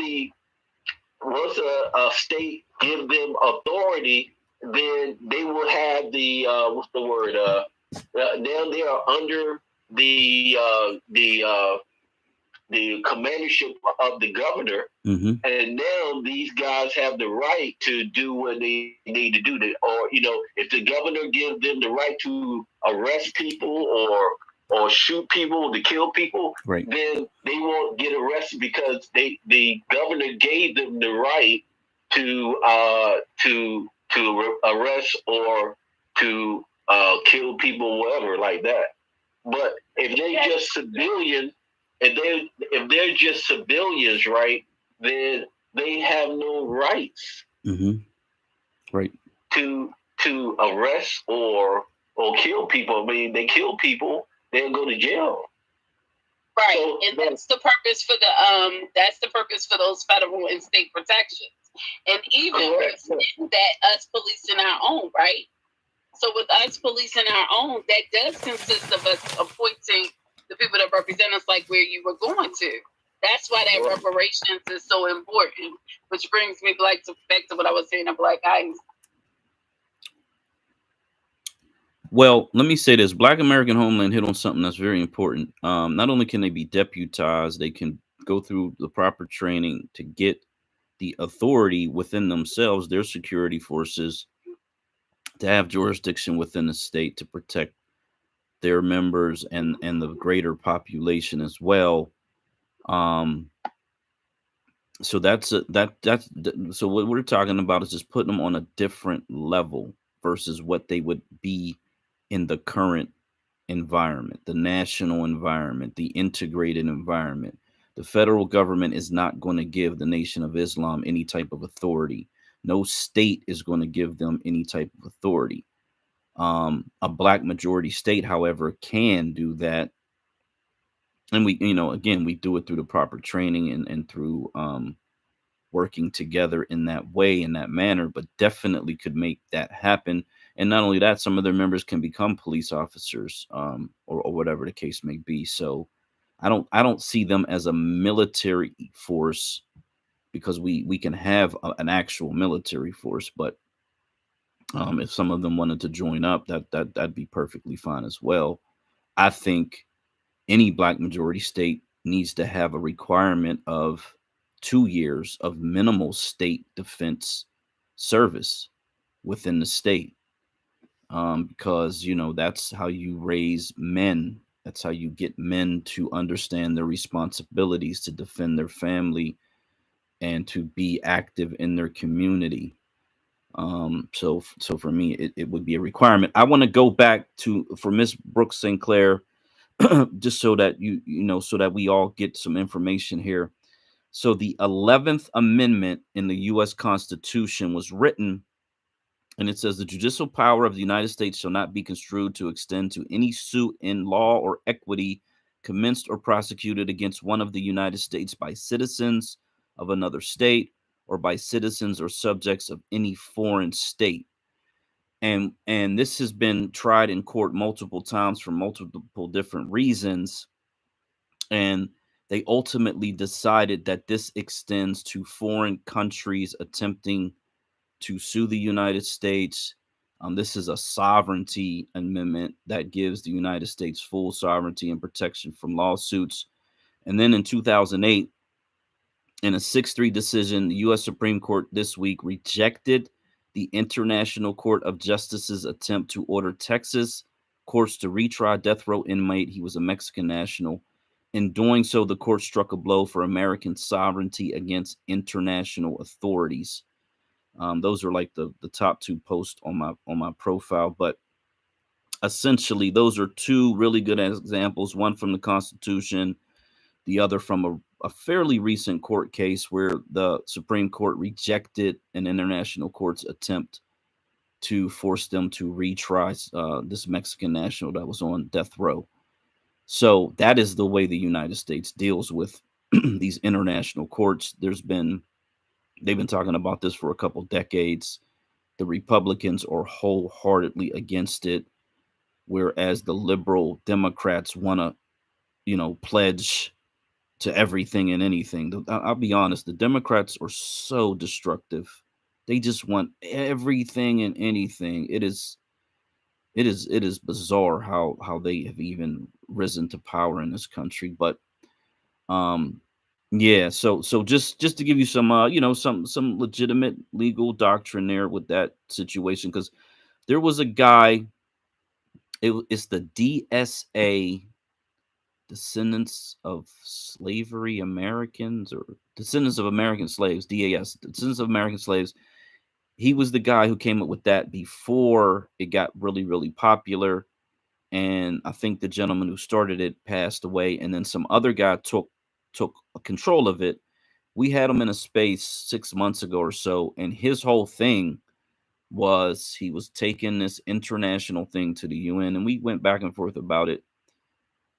a state give them authority, then they will have the now they are under the commandership of the governor, and now these guys have the right to do what they need to do. Or if the governor gives them the right to arrest people or shoot people, to kill people, right, then they won't get arrested because the governor gave them the right to arrest or to kill people, whatever, like that. But if they just civilians, if they're just civilians, right, then they have no rights, right, to arrest or kill people. I mean, they kill people, they'll go to jail. Right, so, and that's the purpose for those federal and state protections. And even within that, us policing our own, right? So with us policing our own, that does consist of us appointing the people that represent us, like where you were going to. That's why that reparations is so important, which brings me back to what I was saying of Black Eyes. Well, let me say this. Black American Homeland hit on something that's very important. Not only can they be deputized, they can go through the proper training to get the authority within themselves, their security forces, to have jurisdiction within the state to protect their members and the greater population as well. So so what we're talking about is just putting them on a different level versus what they would be in the current environment, the national environment, the integrated environment. The federal government is not going to give the Nation of Islam any type of authority. No state is going to give them any type of authority. A black majority state, however, can do that. And we, again, we do it through the proper training and through working together in that way, in that manner, but definitely could make that happen. And not only that, some of their members can become police officers, or whatever the case may be. So I don't see them as a military force, because we can have an actual military force, but if some of them wanted to join up, that'd be perfectly fine as well. I think any black majority state needs to have a requirement of 2 years of minimal state defense service within the state, because that's how you raise men. That's how you get men to understand their responsibilities to defend their family and to be active in their community. So for me, it would be a requirement. I want to go back for Miss Brooks Sinclair, just so that so that we all get some information here. So the 11th Amendment in the U.S. Constitution was written, and it says the judicial power of the United States shall not be construed to extend to any suit in law or equity commenced or prosecuted against one of the United States by citizens of another state, or by citizens or subjects of any foreign state. And this has been tried in court multiple times for multiple different reasons. And they ultimately decided that this extends to foreign countries attempting to sue the United States. This is a sovereignty amendment that gives the United States full sovereignty and protection from lawsuits. And then in 2008, in a 6-3 decision, the U.S. Supreme Court this week rejected the International Court of Justice's attempt to order Texas courts to retry death row inmate. He was a Mexican national. In doing so, the court struck a blow for American sovereignty against international authorities. Those are like the top 2 posts on my profile, but essentially those are 2 really good examples, one from the Constitution, the other from a fairly recent court case where the Supreme Court rejected an international court's attempt to force them to retry this Mexican national that was on death row. So that is the way the United States deals with these international courts. They've been talking about this for a couple decades. The Republicans are wholeheartedly against it, whereas the liberal Democrats want to, pledge to everything and anything. I'll be honest, the Democrats are so destructive. They just want everything and anything. It is it is bizarre how they have even risen to power in this country. But um, yeah. So just to give you some some legitimate legal doctrine there with that situation, because there was a guy. It's the DSA, Descendants of Slavery Americans, or Descendants of American Slaves, DAS, Descendants of American Slaves. He was the guy who came up with that before it got really, really popular. And I think the gentleman who started it passed away, and then some other guy took control of it. We had him in a space 6 months ago or so, and his whole thing was he was taking this international thing to the UN, and we went back and forth about it.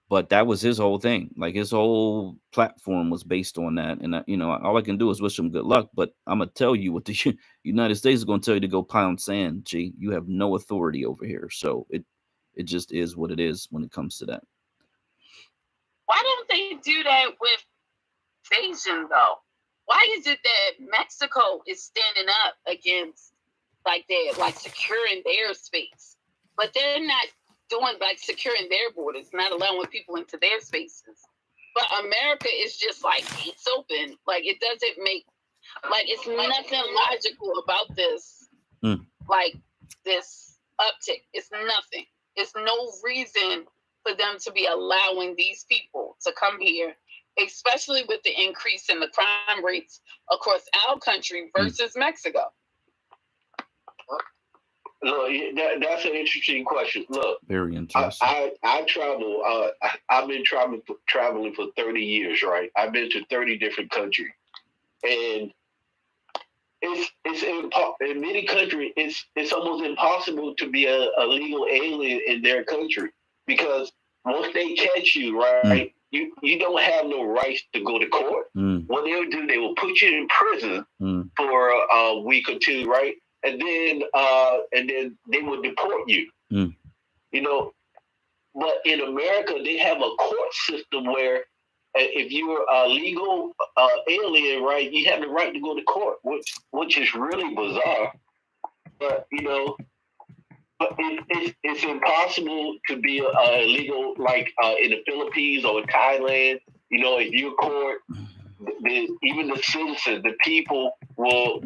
But that was his whole thing. Like his whole platform was based on that. And all I can do is wish him good luck. But I'm gonna tell you what the United States is gonna tell you to go pound sand. G, you have no authority over here. So it just is what it is when it comes to that. Why don't they do that with Asian though? Why is it that Mexico is standing up against they're securing their space, but they're not doing securing their borders, not allowing people into their spaces? But America is just it's open. It doesn't make it's nothing logical about this. This uptick. It's nothing. It's no reason for them to be allowing these people to come here, especially with the increase in the crime rates across our country versus Mexico. Look, that's an interesting question. Look, very interesting. I travel. I've been traveling for 30 years, right? I've been to 30 different countries, and it's in many countries it's almost impossible to be a legal alien in their country, because once they catch you, right, you don't have no rights to go to court. What they'll do, they will put you in prison for a week or two, right? And then they will deport you. But in America, they have a court system where if you're a legal alien, right, you have the right to go to court, which is really bizarre. But but it's impossible to be illegal in the Philippines or in Thailand. If you're court, even the citizens, the people will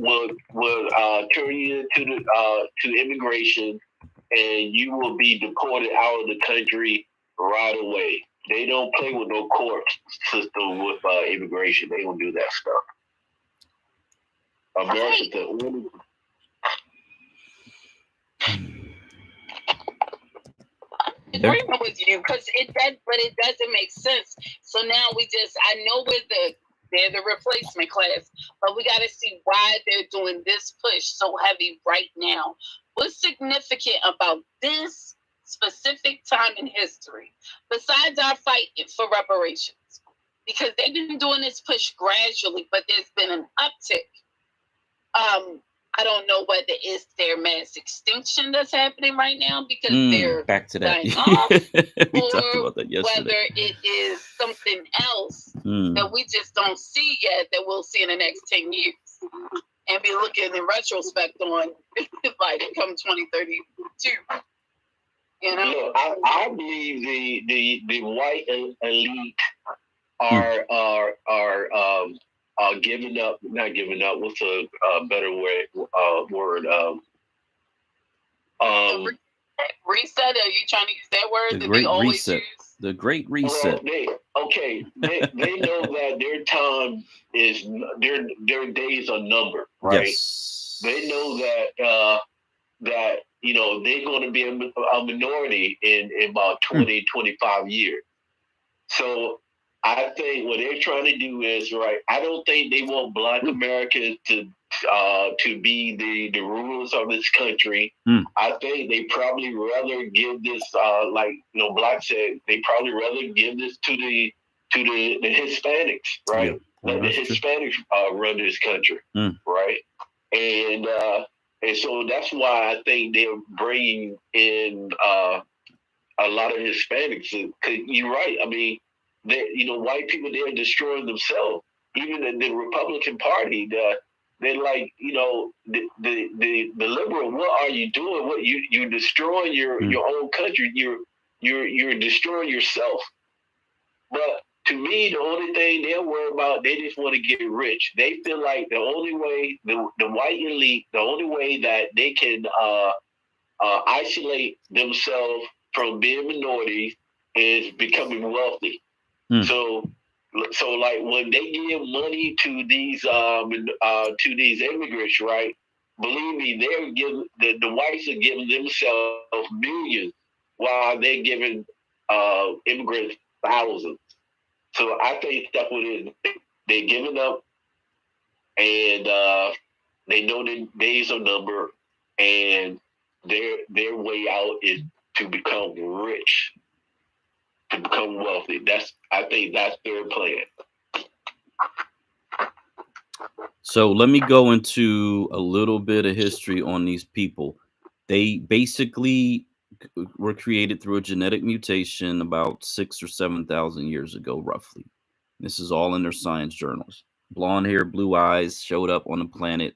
turn you to immigration, and you will be deported out of the country right away. They don't play with no court system with immigration. They don't do that stuff. America's the only. Agreement with you, because it doesn't make sense. So now I know they're the replacement class, but we got to see why they're doing this push so heavy right now. What's significant about this specific time in history, besides our fight for reparations? Because they've been doing this push gradually, but there's been an uptick. I don't know whether it's their mass extinction that's happening right now because they're back to that. Off, we or talked about that yesterday. Whether it is something else that we just don't see yet that we'll see in the next 10 years and be looking in retrospect on come 2032. Look, I believe the white elite are not giving up. What's a better word? Reset. Are you trying to use that word? The Great Reset. The Great Reset. Well, they know that their time is their days are numbered, right? Yes. They know that they're going to be a minority in about 20, 25 years. So I think what they're trying to do is, right, I don't think they want Black Americans to be the rulers of this country. I think they probably rather give this, Black said, they probably rather give this to the Hispanics, right? Yeah. Let the Hispanics run this country, right? And so that's why I think they're bringing in a lot of Hispanics. Cause you're right. I mean, white people, they're destroying themselves. Even the Republican Party, they're like, you know, the liberal, what are you doing? What you're destroying your own country. You're destroying yourself. But to me, the only thing they're worried about, they just want to get rich. They feel like the only way, the white elite, the only way that they can isolate themselves from being minorities is becoming wealthy. So like when they give money to these immigrants, right? Believe me, they're giving the whites are giving themselves millions while they're giving immigrants thousands. So I think that's what it is. They're giving up, and they know the days are numbered, and their way out is to become rich, to become wealthy. I think that's their plan. So let me go into a little bit of history on these people. They basically were created through a genetic mutation about 6,000 or 7,000 years ago, roughly. This is all in their science journals. Blonde hair, blue eyes showed up on the planet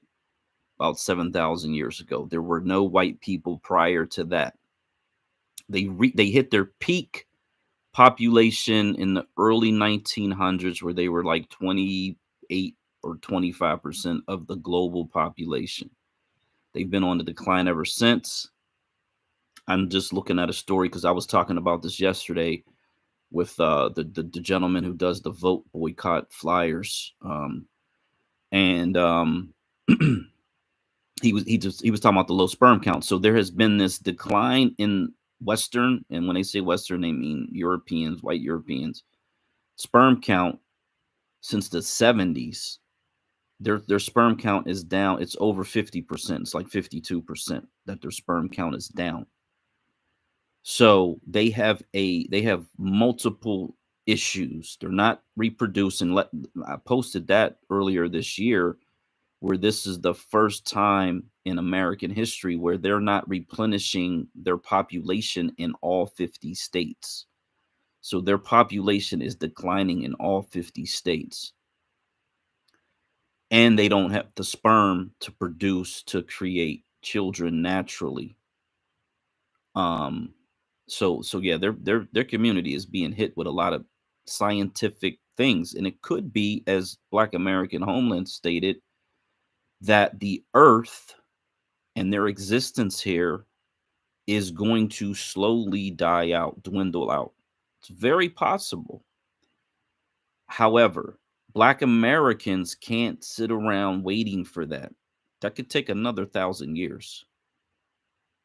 about 7,000 years ago. There were no white people prior to that. They hit their peak population in the early 1900s, where they were like 28 or 25% of the global population. They've been on the decline ever since. I'm just looking at a story because I was talking about this yesterday with the gentleman who does the vote boycott flyers, and he was talking about the low sperm count. So there has been this decline in Western, and when they say Western, they mean Europeans, white Europeans, sperm count since the 70s. Their sperm count is down. It's over 50%. It's like 52% that their sperm count is down. So they have multiple issues. They're not reproducing. I posted that earlier this year, where this is the first time in American history where they're not replenishing their population in all 50 states. So their population is declining in all 50 states. And they don't have the sperm to create children naturally. So yeah, their community is being hit with a lot of scientific things, and it could be, as Black American Homeland stated, that the Earth and their existence here is going to slowly die out, dwindle out. It's very possible. However, Black Americans can't sit around waiting for that. That could take another 1,000 years.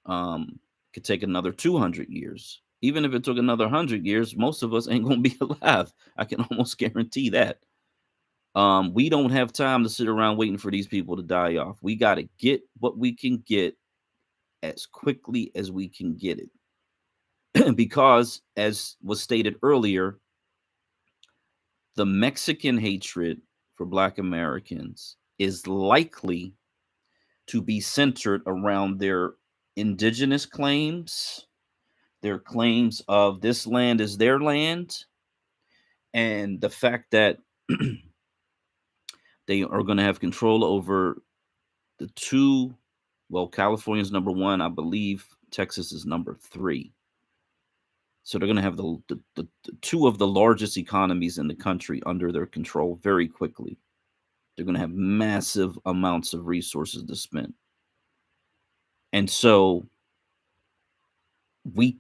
Could take another 200 years. Even if it took another 100 years, most of us ain't going to be alive. I can almost guarantee that. We don't have time to sit around waiting for these people to die off. We got to get what we can get as quickly as we can get it. Because, as was stated earlier, the Mexican hatred for Black Americans is likely to be centered around their indigenous claims, their claims of this land is their land, and the fact that they are going to have control over the two. Well, California's number one. I believe Texas is number 3. So they're going to have the two of the largest economies in the country under their control very quickly. They're going to have massive amounts of resources to spend. And so we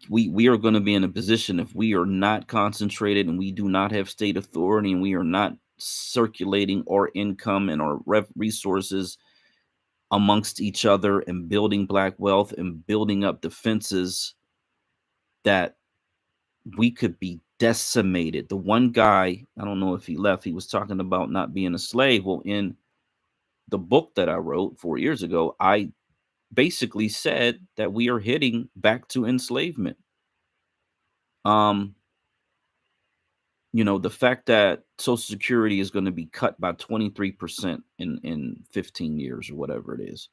are going to be in a position, if we are not concentrated and we do not have state authority and we are not circulating our income and our resources amongst each other and building Black wealth and building up defenses, that we could be decimated. The one guy, I don't know if he left, he was talking about not being a slave. Well, in the book that I wrote 4 years ago, I basically said that we are heading back to enslavement. The fact that Social Security is going to be cut by 23% in 15 years or whatever it is.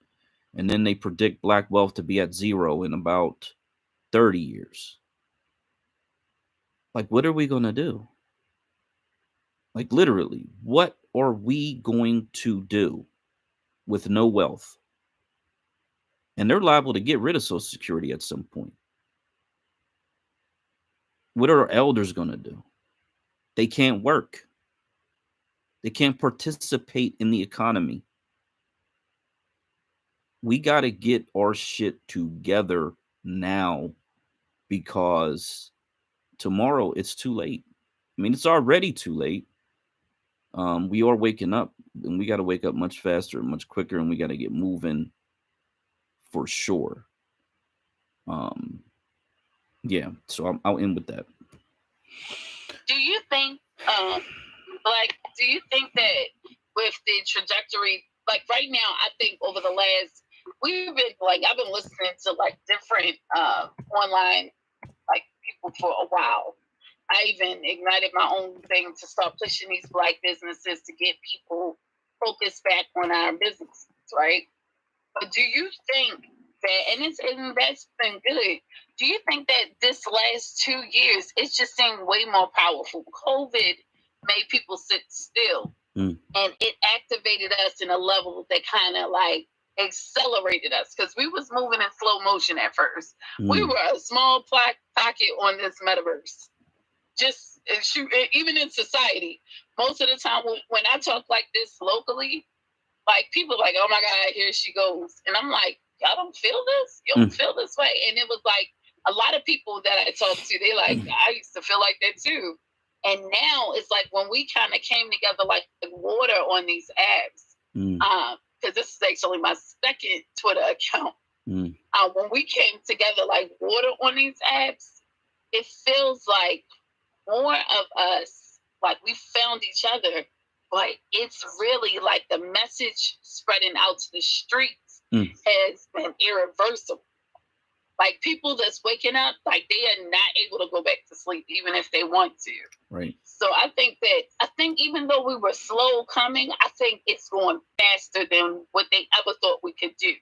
And then they predict Black wealth to be at 0 in about 30 years. Like, what are we going to do? Like, literally, what are we going to do? with no wealth. And they're liable to get rid of Social Security at some point. What are our elders going to do? They can't work. They can't participate in the economy. We got to get our shit together now, because tomorrow it's too late. I mean, it's already too late. We are waking up, and we got to wake up much faster, much quicker, and we got to get moving for sure. Yeah, so I'll end with that. Do you think, do you think that with the trajectory, like right now, I think over the last, I've been listening to like different online like people for a while. I even ignited my own thing to start pushing these Black businesses to get people focused back on our businesses, right? But do you think that, and that's been good, do you think that this last 2 years, it's just seemed way more powerful? COVID made people sit still, and it activated us in a level that kind of like accelerated us, because we was moving in slow motion at first. We were a small pocket on this metaverse. Just even in society, most of the time when I talk like this locally, like people are like, oh my God, here she goes. And I'm like, y'all don't feel this? You don't feel this way? And it was like a lot of people that I talked to, they like, I used to feel like that too. And now it's like when we kind of came together like water on these apps, because this is actually my second Twitter account. When we came together like water on these apps, it feels like more of us, like we found each other, but it's really like the message spreading out to the streets has been irreversible. Like people that's waking up, like they are not able to go back to sleep, even if they want to. Right. So I think even though we were slow coming, I think it's going faster than what they ever thought we could do.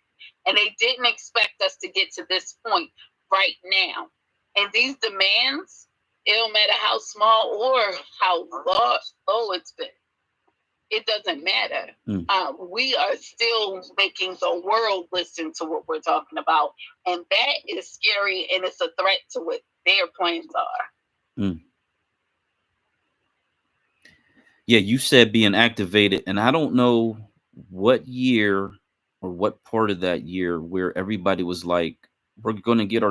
And they didn't expect us to get to this point right now. And these demands, it don't matter how small or how low it's been. It doesn't matter. We are still making the world listen to what we're talking about. And that is scary, and it's a threat to what their plans are. Yeah, you said being activated, and I don't know what year or what part of that year where everybody was like, we're going to get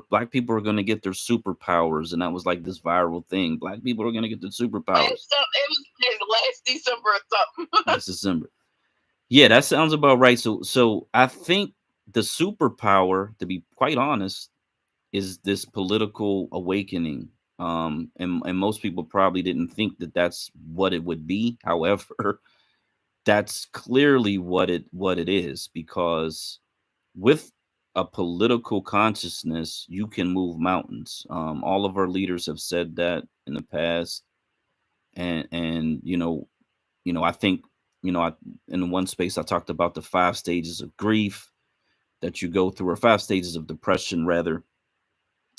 Black people are going to get their superpowers. And that was like this viral thing. Black people are going to get their superpowers. It was last December or something. Last December. Yeah, that sounds about right. So I think the superpower, to be quite honest, is this political awakening. And most people probably didn't think that that's what it would be. However, that's clearly what it is, because with a political consciousness, you can move mountains. All of our leaders have said that in the past, and I think in one space I talked about the 5 stages of grief that you go through, or 5 stages of depression rather.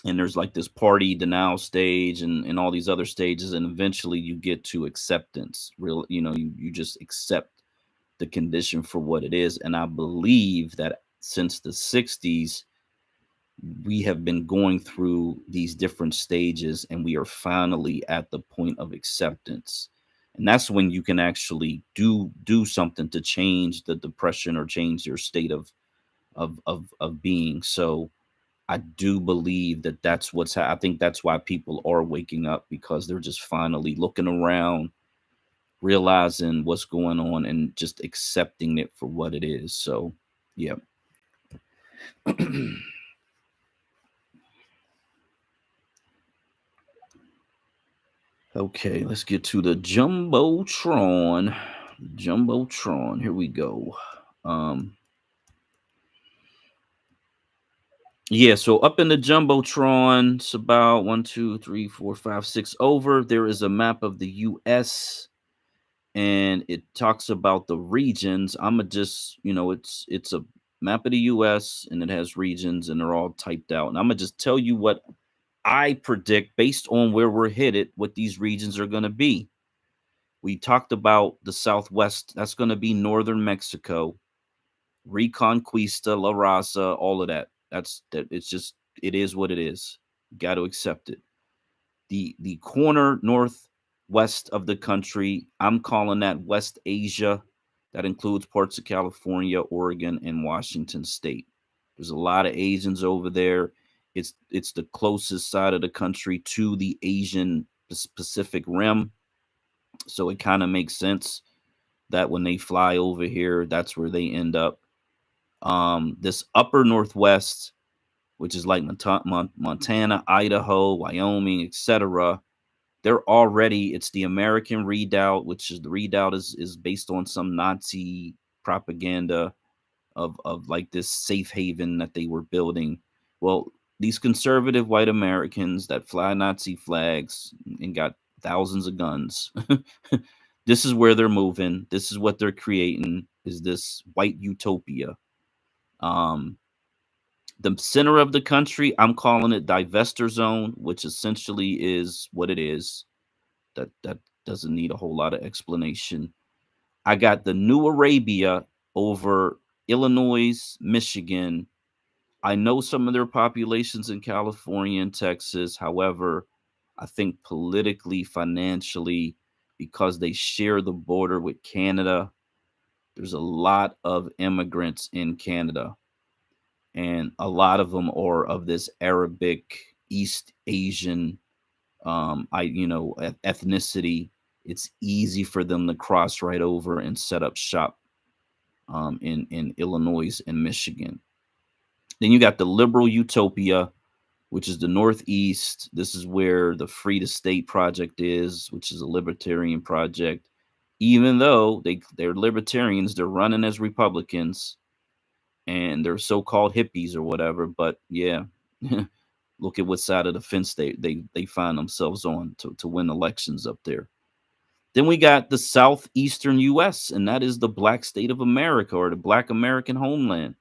And there's like this party denial stage and all these other stages, and eventually you get to acceptance. You just accept the condition for what it is. And I believe that since the 60s, we have been going through these different stages, and we are finally at the point of acceptance. And that's when you can actually do something to change the depression or change your state of being. So I do believe that that's I think that's why people are waking up, because they're just finally looking around, realizing what's going on, and just accepting it for what it is. So, yeah. Okay, let's get to the Jumbotron. Here we go. Yeah, so up in the Jumbotron, it's about 1, 2, 3, 4, 5, 6 over. There is a map of the U.S. and it talks about the regions. I'm just, it's a map of the U.S. and it has regions, and they're all typed out. And I'm gonna just tell you what I predict based on where we're headed, what these regions are going to be. We talked about the Southwest. That's going to be northern Mexico. Reconquista, La Raza, all of that. It's just, it is what it is. Got to accept it. The corner northwest of the country, I'm calling that West Asia. That includes parts of California, Oregon, and Washington State. There's a lot of Asians over there. It's the closest side of the country to the Asian Pacific Rim, so it kind of makes sense that when they fly over here, that's where they end up. This upper northwest, which is like Montana, Idaho, Wyoming, etc. They're already, it's the American Redoubt, which is, the Redoubt is based on some Nazi propaganda of like this safe haven that they were building. Well, these conservative white Americans that fly Nazi flags and got thousands of guns, this is where they're moving. This is what they're creating, is this white utopia. The center of the country, I'm calling it divestor zone, which essentially is what it is. That doesn't need a whole lot of explanation. I got the New Arabia over Illinois, Michigan. I know some of their populations in California and Texas. However, I think politically, financially, because they share the border with Canada, there's a lot of immigrants in Canada. And a lot of them are of this Arabic, East Asian, ethnicity. It's easy for them to cross right over and set up shop in Illinois and Michigan. Then you got the liberal utopia, which is the Northeast. This is where the Free to State project is, which is a libertarian project. Even though they're libertarians, they're running as Republicans, and they're so-called hippies or whatever. But yeah, look at what side of the fence they find themselves on to win elections up there. Then we got the southeastern U.S., and that is the Black State of America, or the Black American homeland.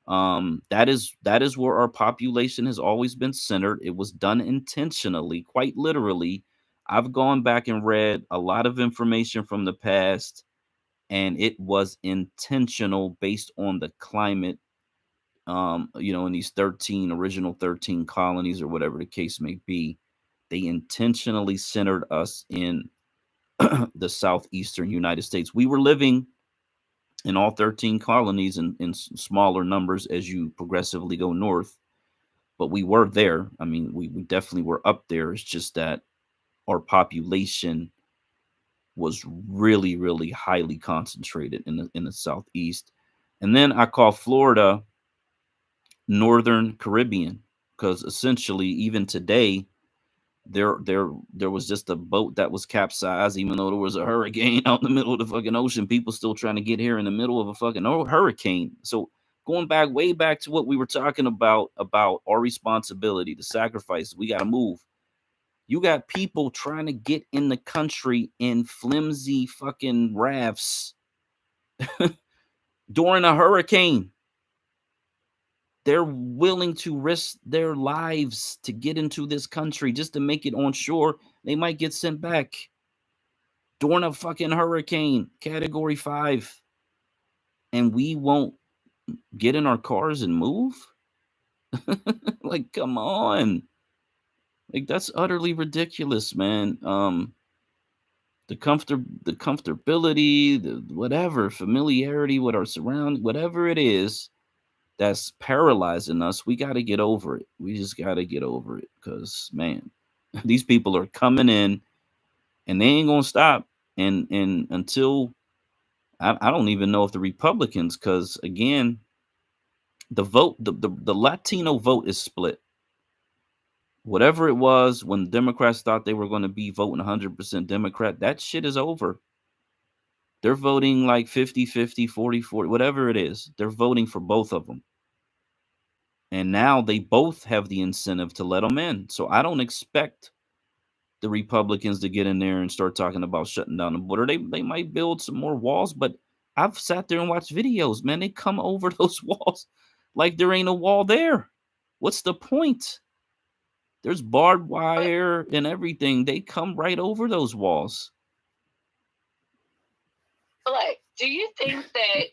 That is where our population has always been centered. It was done intentionally, quite literally. I've gone back and read a lot of information from the past, and it was intentional based on the climate. In these original 13 colonies, or whatever the case may be, they intentionally centered us in the southeastern United States. We were living in all 13 colonies in smaller numbers as you progressively go north, but we were there. I mean, we definitely were up there. It's just that our population was really, really highly concentrated in the southeast. And then I call Florida Northern Caribbean, because essentially, even today, there was just a boat that was capsized, even though there was a hurricane out in the middle of the fucking ocean. People still trying to get here in the middle of a fucking hurricane. So going back, way back to what we were talking about our responsibility, the sacrifice, we got to move. You got people trying to get in the country in flimsy fucking rafts during a hurricane. They're willing to risk their lives to get into this country just to make it on shore. They might get sent back during a fucking hurricane, category 5. And we won't get in our cars and move? Like, come on. Like, that's utterly ridiculous, man. The comfortability, the whatever, familiarity with our surroundings, whatever it is that's paralyzing us, we got to get over it. We just got to get over it, because, man, these people are coming in and they ain't going to stop. And until, I don't even know if the Republicans, because, again, the vote, the Latino vote is split. Whatever it was when the Democrats thought they were going to be voting 100% Democrat, that shit is over. They're voting like 50-50, 40-40, whatever it is. They're voting for both of them. And now they both have the incentive to let them in. So I don't expect the Republicans to get in there and start talking about shutting down the border. They might build some more walls, but I've sat there and watched videos, man. They come over those walls like there ain't a wall there. What's the point? There's barbed wire and everything. They come right over those walls. Like, do you think that,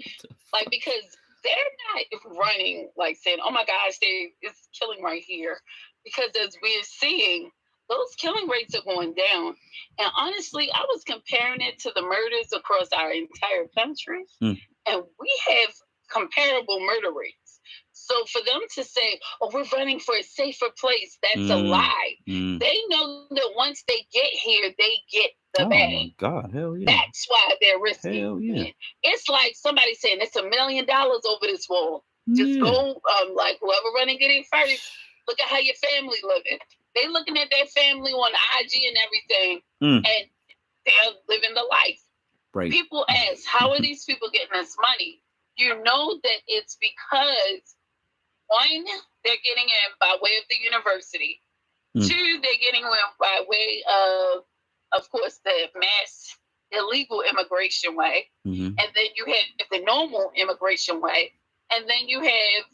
like, because they're not running like saying, "Oh my gosh, it's killing right here," because as we're seeing, those killing rates are going down. And honestly, I was comparing it to the murders across our entire country, and we have comparable murder rates. So for them to say, "Oh, we're running for a safer place," that's a lie. They know that once they get here, they get the bag. Oh my God, hell yeah. That's why they're risking. Hell yeah. It's like somebody saying it's $1 million over this wall. Just go, like whoever running get in first. Look at how your family living. They looking at their family on IG and everything, and they're living the life. Right. People ask, how are these people getting this money? You know that it's because, one, they're getting in by way of the university. Two, they're getting in by way of course, the mass illegal immigration way. And then you have the normal immigration way. And then you have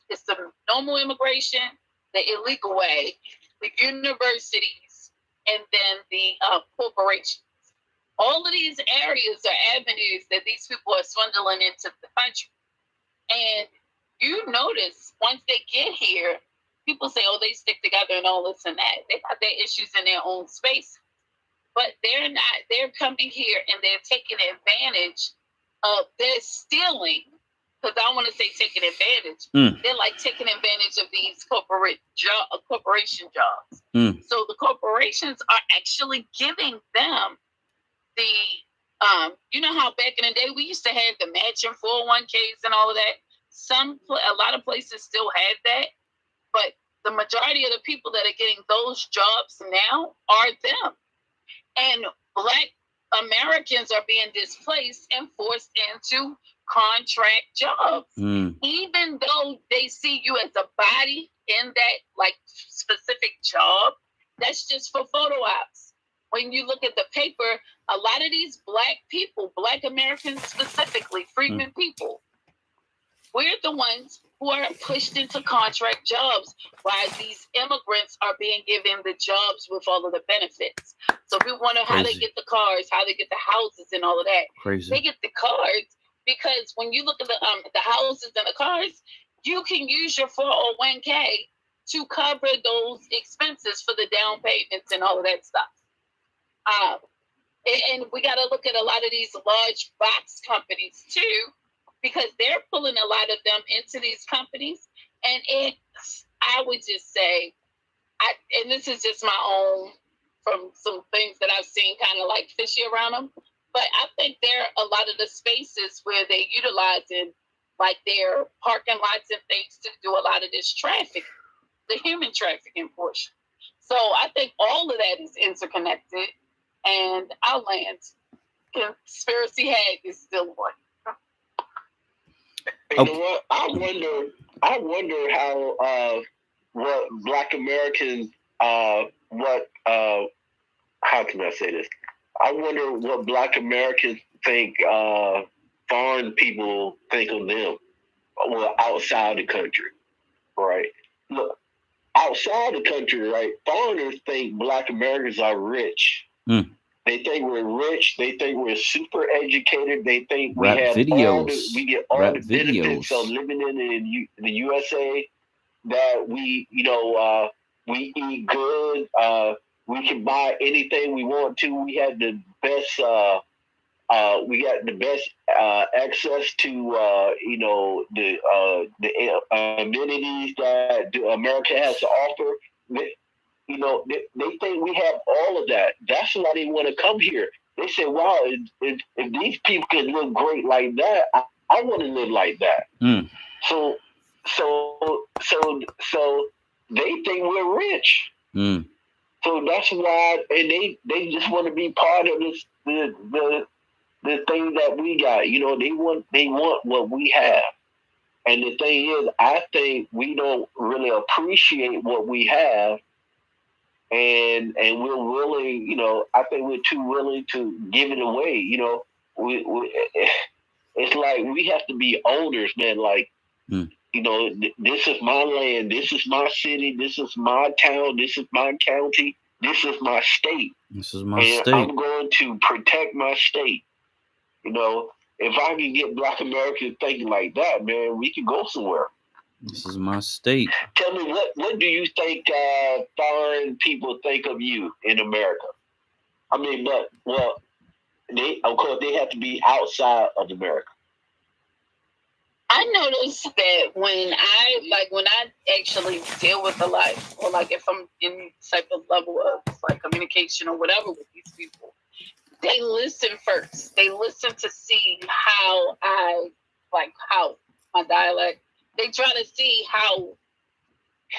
it's the normal immigration, the illegal way, the universities, and then the corporations. All of these areas are avenues that these people are swindling into the country. And you notice once they get here, people say, "Oh, they stick together and all this and that." They got their issues in their own space. But they're not. They're coming here and they're taking advantage of, they're stealing, because I want to say taking advantage. They're like taking advantage of these corporation jobs. So the corporations are actually giving them the, you know how back in the day we used to have the matching 401ks and all of that? A lot of places still had that, but the majority of the people that are getting those jobs now are them. And Black Americans are being displaced and forced into contract jobs. Even though they see you as a body in that like specific job, that's just for photo ops. When you look at the paper, a lot of these Black people, Black Americans specifically, freedmen people, we're the ones who are pushed into contract jobs while these immigrants are being given the jobs with all of the benefits. So people wonder how they get the cars, how they get the houses and all of that. They get the cars because when you look at the houses and the cars, you can use your 401k to cover those expenses for the down payments and all of that stuff. And we got to look at a lot of these large box companies too, because they're pulling a lot of them into these companies. And I would just say, and this is just my own, from some things that I've seen kind of like fishy around them, but I think there are a lot of the spaces where they're utilizing like their parking lots and things to do a lot of this traffic, the human trafficking portion. So I think all of that is interconnected, and our land conspiracy head is still one. You know what? I wonder how what Black Americans how can I say this? I wonder what Black Americans think foreign people think of them. Well, outside the country, right? Look, outside the country, right? Foreigners think Black Americans are rich. They think we're rich. They think we're super educated. They think we have get all the benefits of living in the USA. That we eat good. We can buy anything we want to. We have the best. We got the best access to the amenities that America has to offer. They think we have all of that. That's why they want to come here. They say, "Wow, if these people can live great like that, I want to live like that." So they think we're rich. So that's why, and they just want to be part of this the thing that we got. They want what we have. And the thing is, I think we don't really appreciate what we have. And we're willing, I think we're too willing to give it away. It's like we have to be owners, man. Like, this is my land, this is my city, this is my town, this is my county, this is my state. This is my state. I'm going to protect my state. if I can get Black Americans thinking like that, man, we can go somewhere. This is my state. Tell me, what do you think foreign people think of you in America? I mean, they of course they have to be outside of America. I noticed that when I actually deal with a life, or like if I'm in any type of level of like communication or whatever with these people, they listen first. They listen to see how my dialect. They try to see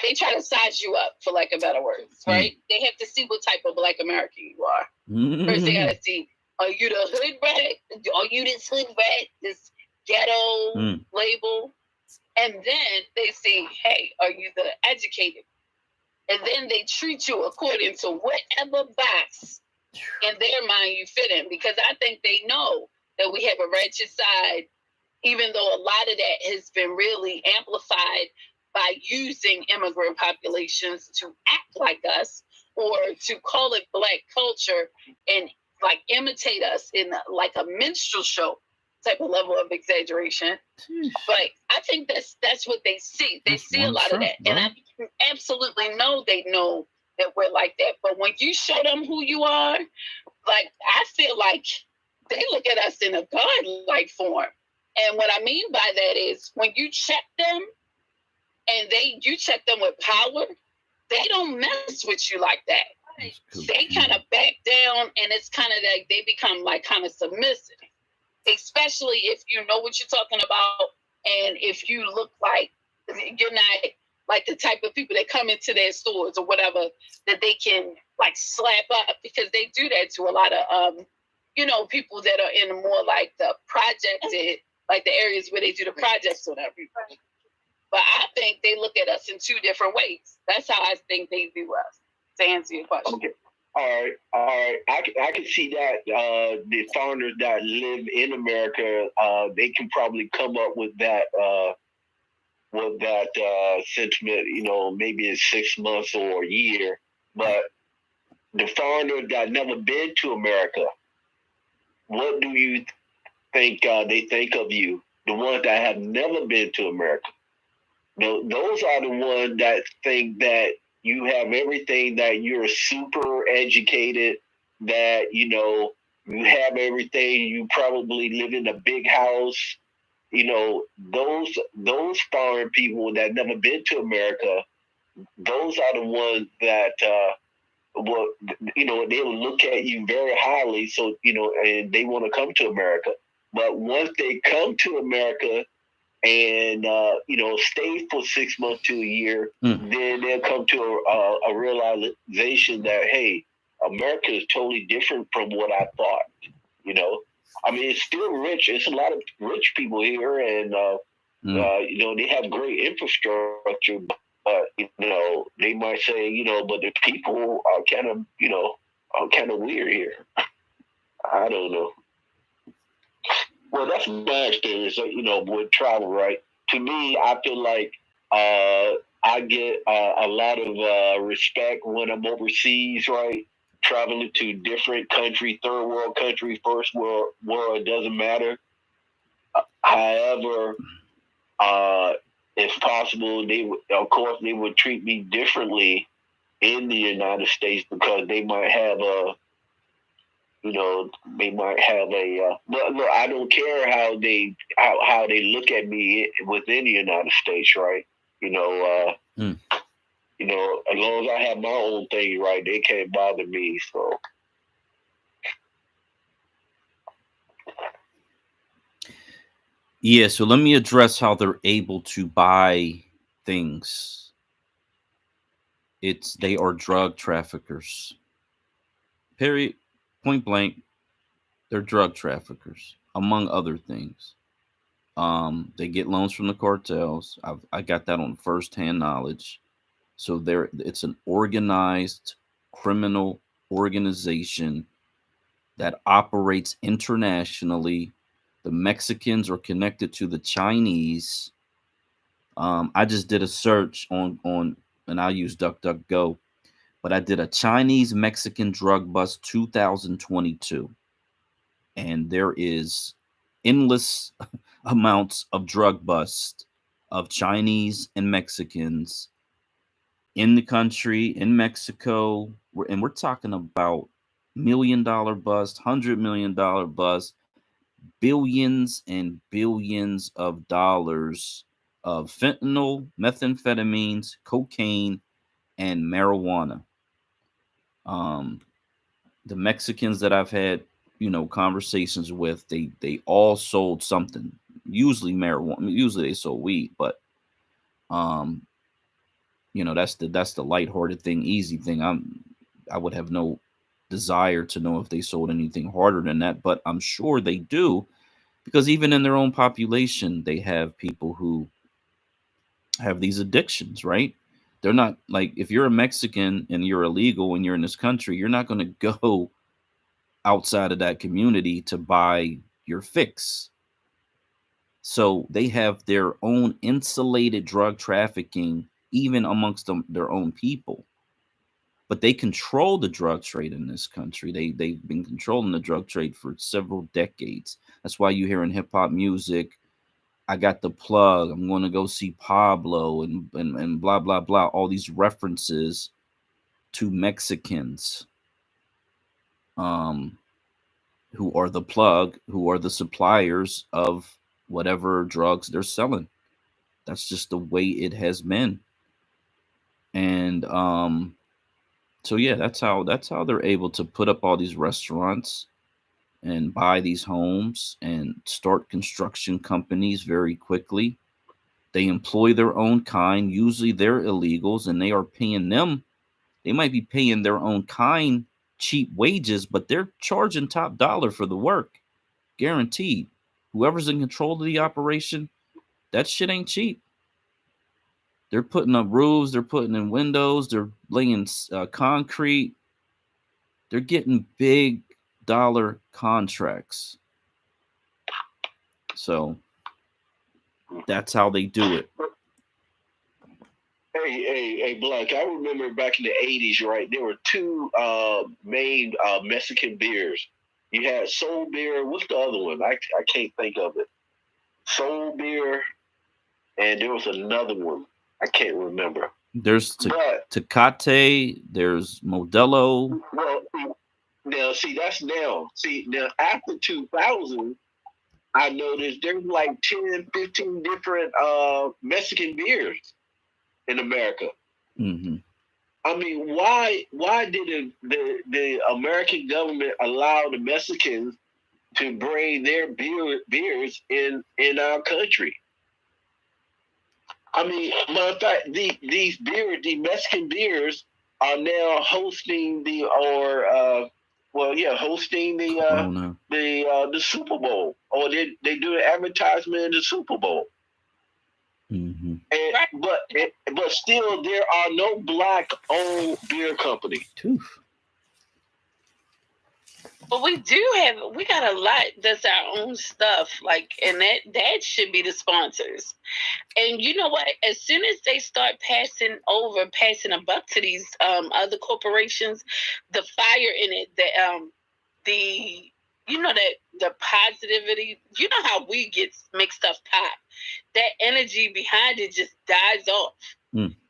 they try to size you up, for like a better words, right? They have to see what type of Black American you are. First, they gotta see, are you the hood rat? Are you this hood rat? This ghetto label? And then they see, hey, are you the educated? And then they treat you according to whatever box in their mind you fit in, because I think they know that we have a wretched side, even though a lot of that has been really amplified by using immigrant populations to act like us, or to call it Black culture and like imitate us in like a minstrel show type of level of exaggeration. But I think that's what they see. They see a lot of that. And I absolutely know they know that we're like that. But when you show them who you are, like, I feel like they look at us in a God-like form. And what I mean by that is when you check them and you check them with power, they don't mess with you like that. They kind of back down, and it's kind of like they become like kind of submissive, especially if you know what you're talking about, and if you look like you're not like the type of people that come into their stores or whatever that they can like slap up, because they do that to a lot of people that are in more like the projected, like the areas where they do the projects or everything. But I think they look at us in two different ways. That's how I think they view us, to answer your question. Okay. All right. I can see that the foreigners that live in America, they can probably come up with that sentiment, maybe in 6 months or a year. But the foreigners that never been to America, what do you think they think of you? The ones that have never been to America. Those are the ones that think that you have everything, that you're super educated, that, you have everything. You probably live in a big house. Those foreign people that never been to America, those are the ones that, they'll look at you very highly. So, and they want to come to America. But once they come to America, and stay for 6 months to a year, then they'll come to a realization that, hey, America is totally different from what I thought. I mean, it's still rich. It's a lot of rich people here, and they have great infrastructure. But they might say, but the people are kind of weird here. I don't know. Well, that's my experience, with travel, right? To me, I feel like I get a lot of respect when I'm overseas, right? Traveling to different countries, third world country, first world, it doesn't matter. However, if possible, they would treat me differently in the United States, because they might have but look, I don't care how they look at me within the United States, right? As long as I have my own thing, right, they can't bother me. So, yeah. So let me address how they're able to buy things. They are drug traffickers. Period. Point blank, they're drug traffickers, among other things. They get loans from the cartels. I got that on firsthand knowledge. So it's an organized criminal organization that operates internationally. The Mexicans are connected to the Chinese. I just did a search on and I'll use DuckDuckGo. But I did a Chinese Mexican drug bust 2022. And there is endless amounts of drug bust of Chinese and Mexicans in the country, in Mexico. And we're talking about $1 million bust, $100 million bust, billions and billions of dollars of fentanyl, methamphetamines, cocaine, and marijuana. The Mexicans that I've had, conversations with, they all sold something. Usually marijuana. Usually they sold weed, but that's the lighthearted thing, easy thing. I would have no desire to know if they sold anything harder than that, but I'm sure they do, because even in their own population, they have people who have these addictions, right? They're not like, if you're a Mexican and you're illegal and you're in this country, you're not going to go outside of that community to buy your fix. So they have their own insulated drug trafficking, even amongst their own people. But they control the drug trade in this country. They've been controlling the drug trade for several decades. That's why you hear in hip hop music, I got the plug, I'm going to go see Pablo, and blah, blah, blah. All these references to Mexicans who are the plug, who are the suppliers of whatever drugs they're selling. That's just the way it has been. And so yeah, that's how they're able to put up all these restaurants and buy these homes and start construction companies very quickly. They employ their own kind. Usually they're illegals, and they are paying them. They might be paying their own kind cheap wages, but they're charging top dollar for the work, guaranteed. Whoever's in control of the operation, that shit ain't cheap. They're putting up roofs, they're putting in windows, they're laying concrete. They're getting big dollar contracts. So that's how they do it. Hey, Black, I remember back in the 80s, right? There were two main Mexican beers. You had Soul Beer. What's the other one? I can't think of it. Soul Beer, and there was another one. I can't remember. There's Tecate. There's Modelo. Well, now, see, that's now. See, now after 2000, I noticed there's like 10, 15 different Mexican beers in America. Mm-hmm. I mean, why did the American government allow the Mexicans to bring their beers in our country? I mean, matter of fact, these Mexican beers are now hosting the Super Bowl, or they do an advertisement in the Super Bowl. Mm-hmm. But still, there are no black-owned beer company. But we got a lot that's our own stuff, like, and that should be the sponsors. And you know what? As soon as they start passing a buck to these other corporations, the fire in it, the positivity, you know how we make stuff pop. That energy behind it just dies off.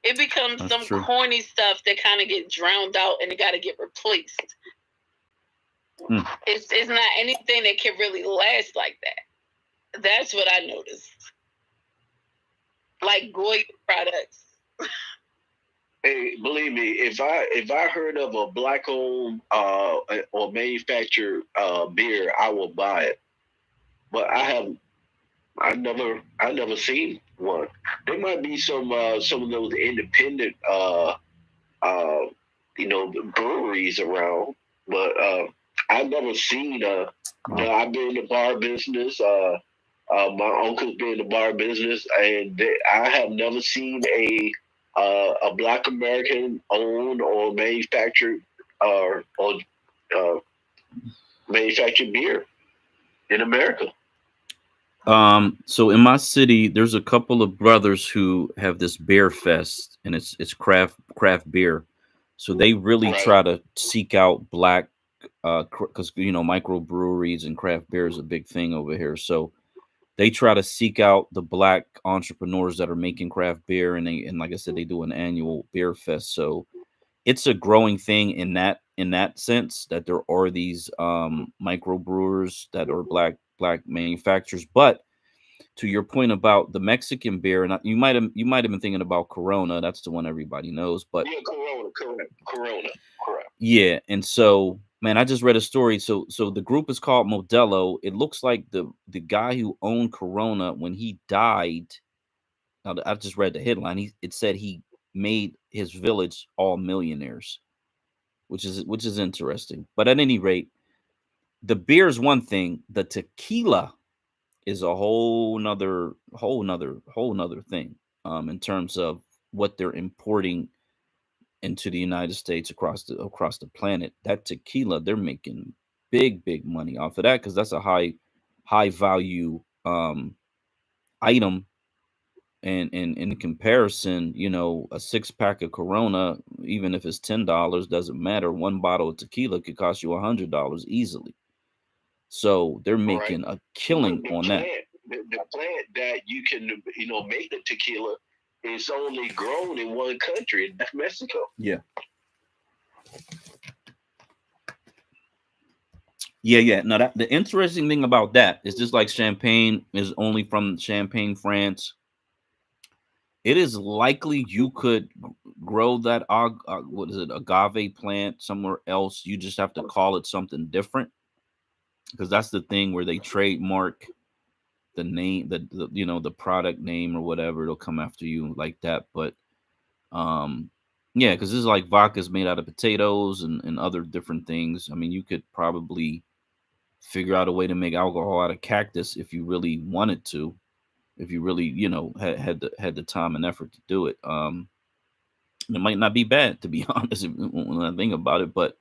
It becomes some corny stuff that kind of get drowned out, and it got to get replaced. It's not anything that can really last like that. That's what I noticed. Like Goya products. Hey, believe me, if I heard of a black-owned or manufactured beer, I will buy it. But I've never seen one. There might be some of those independent breweries around, but I've never seen I've been in the bar business. My uncle's been in the bar business, and I have never seen a Black American owned or manufactured or manufactured beer in America. So in my city, there's a couple of brothers who have this beer fest, and it's craft beer. So they really try to seek out Black because microbreweries and craft beer is a big thing over here. So they try to seek out the Black entrepreneurs that are making craft beer, and like I said, they do an annual beer fest. So it's a growing thing in that sense, that there are these microbrewers that are black manufacturers. But to your point about the Mexican beer, and you might have been thinking about Corona. That's the one everybody knows. But yeah, Corona, correct. yeah, and so man, I just read a story. So the group is called Modelo. It looks like the guy who owned Corona, when he died. Now I just read the headline. It said he made his village all millionaires, which is interesting. But at any rate, the beer is one thing. The tequila is a whole nother thing. In terms of what they're importing into the United States across the planet. That tequila, they're making big money off of that, because that's a high value item. And in comparison, a 6-pack of Corona, even if it's $10, doesn't matter. One bottle of tequila could cost you $100 easily. So they're making a killing on that. The plant that you can make the tequila is only grown in one country, and that's Mexico. Yeah. Now, the interesting thing about that is, just like champagne is only from Champagne, France, it is likely you could grow that agave plant somewhere else. You just have to call it something different, because that's the thing where they trademark the name, the product name or whatever. It'll come after you like that. But yeah, because this is like vodka's made out of potatoes and other different things. I mean, you could probably figure out a way to make alcohol out of cactus if you really wanted to, if you really had the time and effort to do it. It might not be bad, to be honest, when I think about it. But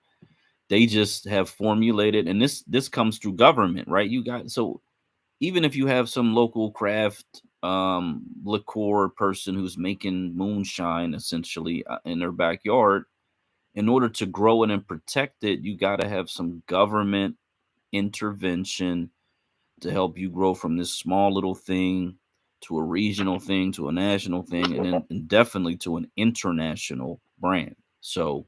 they just have formulated, and this comes through government, right? So even if you have some local craft liqueur person who's making moonshine essentially in their backyard, in order to grow it and protect it, you got to have some government intervention to help you grow from this small little thing to a regional thing to a national thing, and definitely to an international brand. So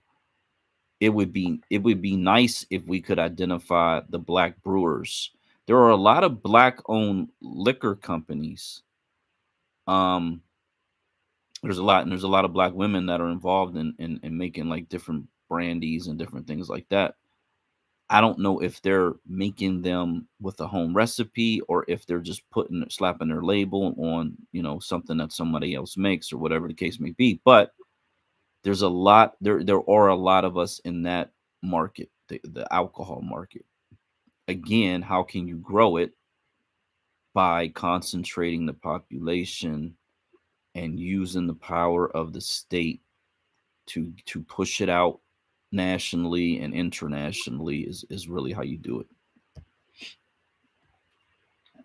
it would be nice if we could identify the Black brewers. There are a lot of Black-owned liquor companies. There's a lot of Black women that are involved in making like different brandies and different things like that. I don't know if they're making them with a home recipe, or if they're just slapping their label on, something that somebody else makes, or whatever the case may be. But there are a lot of us in that market, the alcohol market. Again, how can you grow it? By concentrating the population and using the power of the state to push it out nationally and internationally is really how you do it.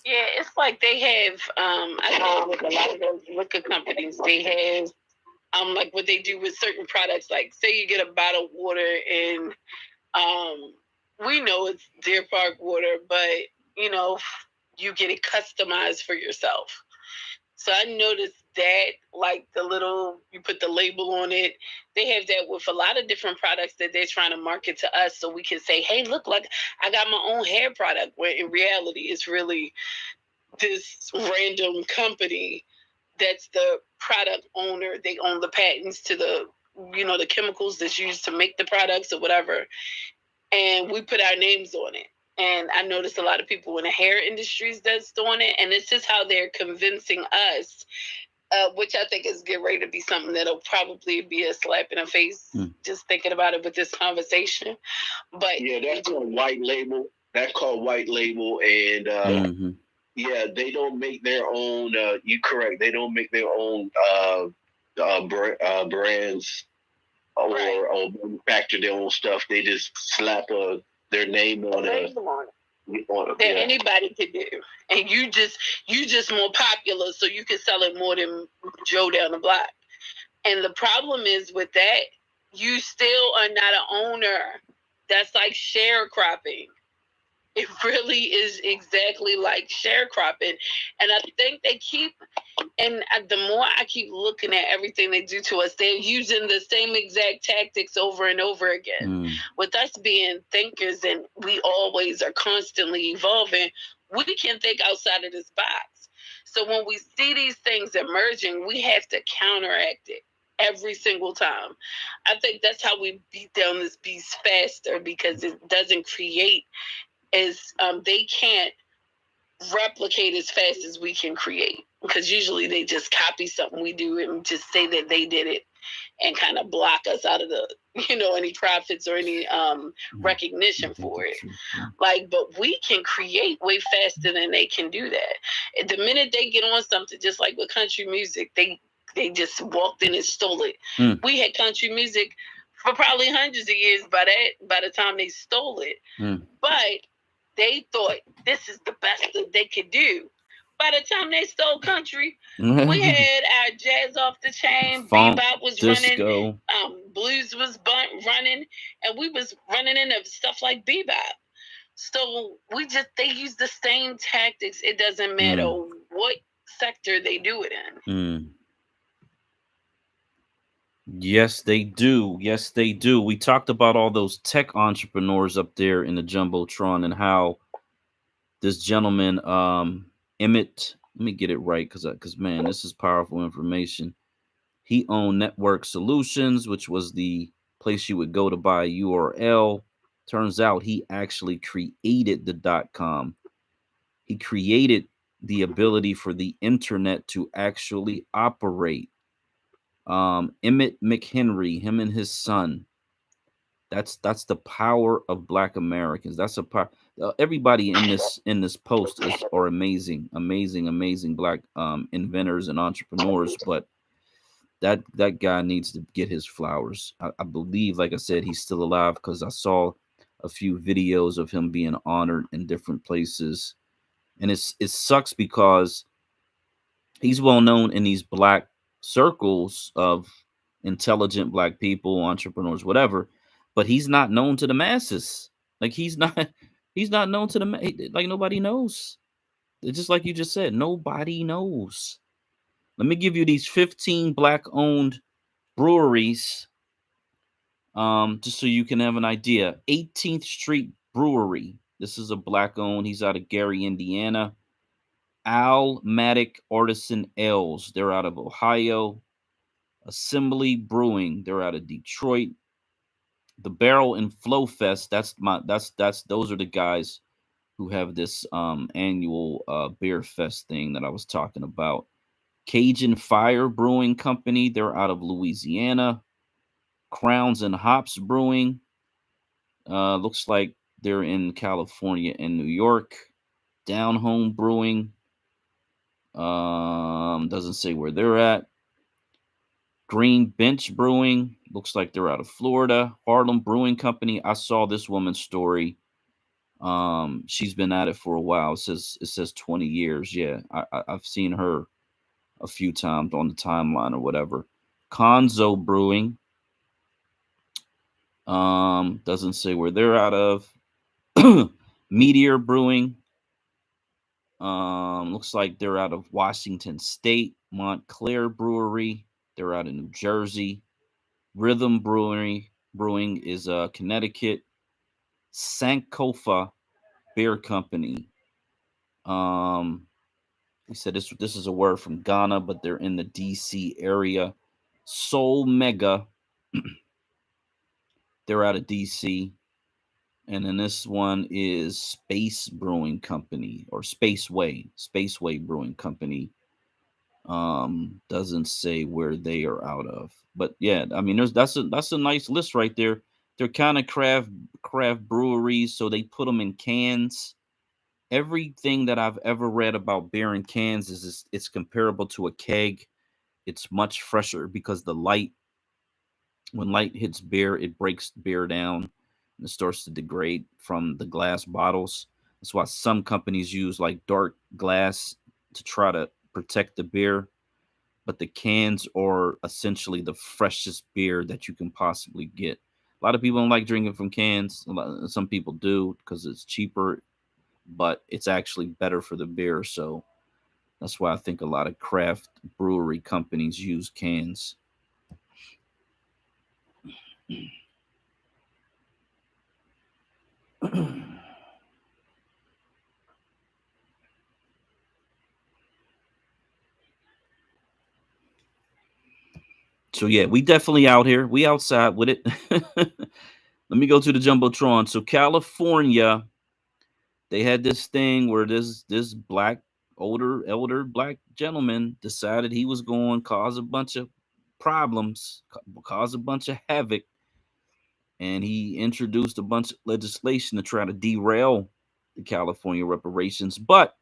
Yeah, it's like they have I know with a lot of those liquor companies, they have like what they do with certain products. Like, say you get a bottle of water, and we know it's Deer Park water, but you get it customized for yourself. So I noticed that, like you put the label on it. They have that with a lot of different products that they're trying to market to us, so we can say, hey, look, like I got my own hair product, where in reality it's really this random company that's the product owner. They own the patents to the chemicals that's used to make the products or whatever. And we put our names on it. And I noticed a lot of people in the hair industries that's doing it. And it's just how they're convincing us, which I think is getting ready to be something that'll probably be a slap in the face, just thinking about it with this conversation. But yeah, that's called white label. And yeah, they don't make their own. You correct. They don't make their own brands or manufacture their own stuff. They just slap their name on it. That anybody could do, and you just more popular, so you can sell it more than Joe down the block. And the problem is with that, you still are not an owner That's like sharecropping. It really is exactly like sharecropping. And I think they keep, and the more I keep looking at everything they do to us, they're using the same exact tactics over and over again. With us being thinkers and we always are constantly evolving, we can think outside of this box. So when we see these things emerging, we have to counteract it every single time. I think that's how we beat down this beast faster, because it doesn't create as they can't replicate as fast as we can create, because usually they just copy something we do and just say that they did it and kind of block us out of the any profits or any recognition for it. Like, but we can create way faster than they can do that. The minute they get on something, just like with country music, they just walked in and stole it. We had country music for probably hundreds of years by the time they stole it. But they thought this is the best that they could do. By the time they stole country, we had our jazz off the chain, funk, bebop was disco, running, blues was running, and we was running into stuff like bebop. So they use the same tactics. It doesn't matter what sector they do it in. Yes, they do. Yes, they do. We talked about all those tech entrepreneurs up there in the Jumbotron and how this gentleman, Emmett, let me get it right because man, this is powerful information. He owned Network Solutions, which was the place you would go to buy a URL. Turns out he actually created the .com. He created the ability for the internet to actually operate. Emmett McHenry, him and his son. That's the power of Black Americans. That's a power. Everybody in this post are amazing Black inventors and entrepreneurs. But that guy needs to get his flowers. I believe, like I said, he's still alive because I saw a few videos of him being honored in different places, and it sucks because he's well known in these Black circles of intelligent Black people, entrepreneurs, whatever, but he's not known to the masses. Like he's not known to like nobody knows. It's just like you just said, nobody knows. Let me give you these 15 Black owned breweries, just so you can have an idea. 18th Street Brewery. This is a Black owned. He's out of Gary, Indiana. Almatic Artisan Ales. They're out of Ohio. Assembly Brewing. They're out of Detroit. The Barrel and Flow Fest. Those are the guys who have this annual beer fest thing that I was talking about. Cajun Fire Brewing Company. They're out of Louisiana. Crowns and Hops Brewing. Looks like they're in California and New York. Down Home Brewing. Doesn't say where they're at. Green Bench Brewing. Looks like they're out of Florida. Harlem Brewing Company. I saw this woman's story. She's been at it for a while. It says 20 years. Yeah, I've seen her a few times on the timeline or whatever. Conzo Brewing. Doesn't say where they're out of. Meteor Brewing. Looks like they're out of Washington State. Montclair Brewery. They're out of New Jersey. Rhythm Brewing is Connecticut. Sankofa Beer Company. He said this is a word from Ghana, but they're in the DC area. Soul Mega. They're out of DC. And then this one is Space Brewing Company or Spaceway Brewing Company. Doesn't say where they are out of, but yeah, I mean, that's a nice list right there. They're kind of craft breweries, so they put them in cans. Everything that I've ever read about beer in cans is it's comparable to a keg. It's much fresher because when light hits beer, it breaks beer down and it starts to degrade from the glass bottles. That's why some companies use like dark glass to try to protect the beer. But the cans are essentially the freshest beer that you can possibly get. A lot of people don't like drinking from cans. Some people do because it's cheaper, but it's actually better for the beer. So that's why I think a lot of craft brewery companies use cans. So yeah, we definitely out here. We outside with it. Let me go to the Jumbotron. So California, they had this thing where this black elder black gentleman decided he was going to cause a bunch of problems, cause a bunch of havoc, and he introduced a bunch of legislation to try to derail the California reparations. But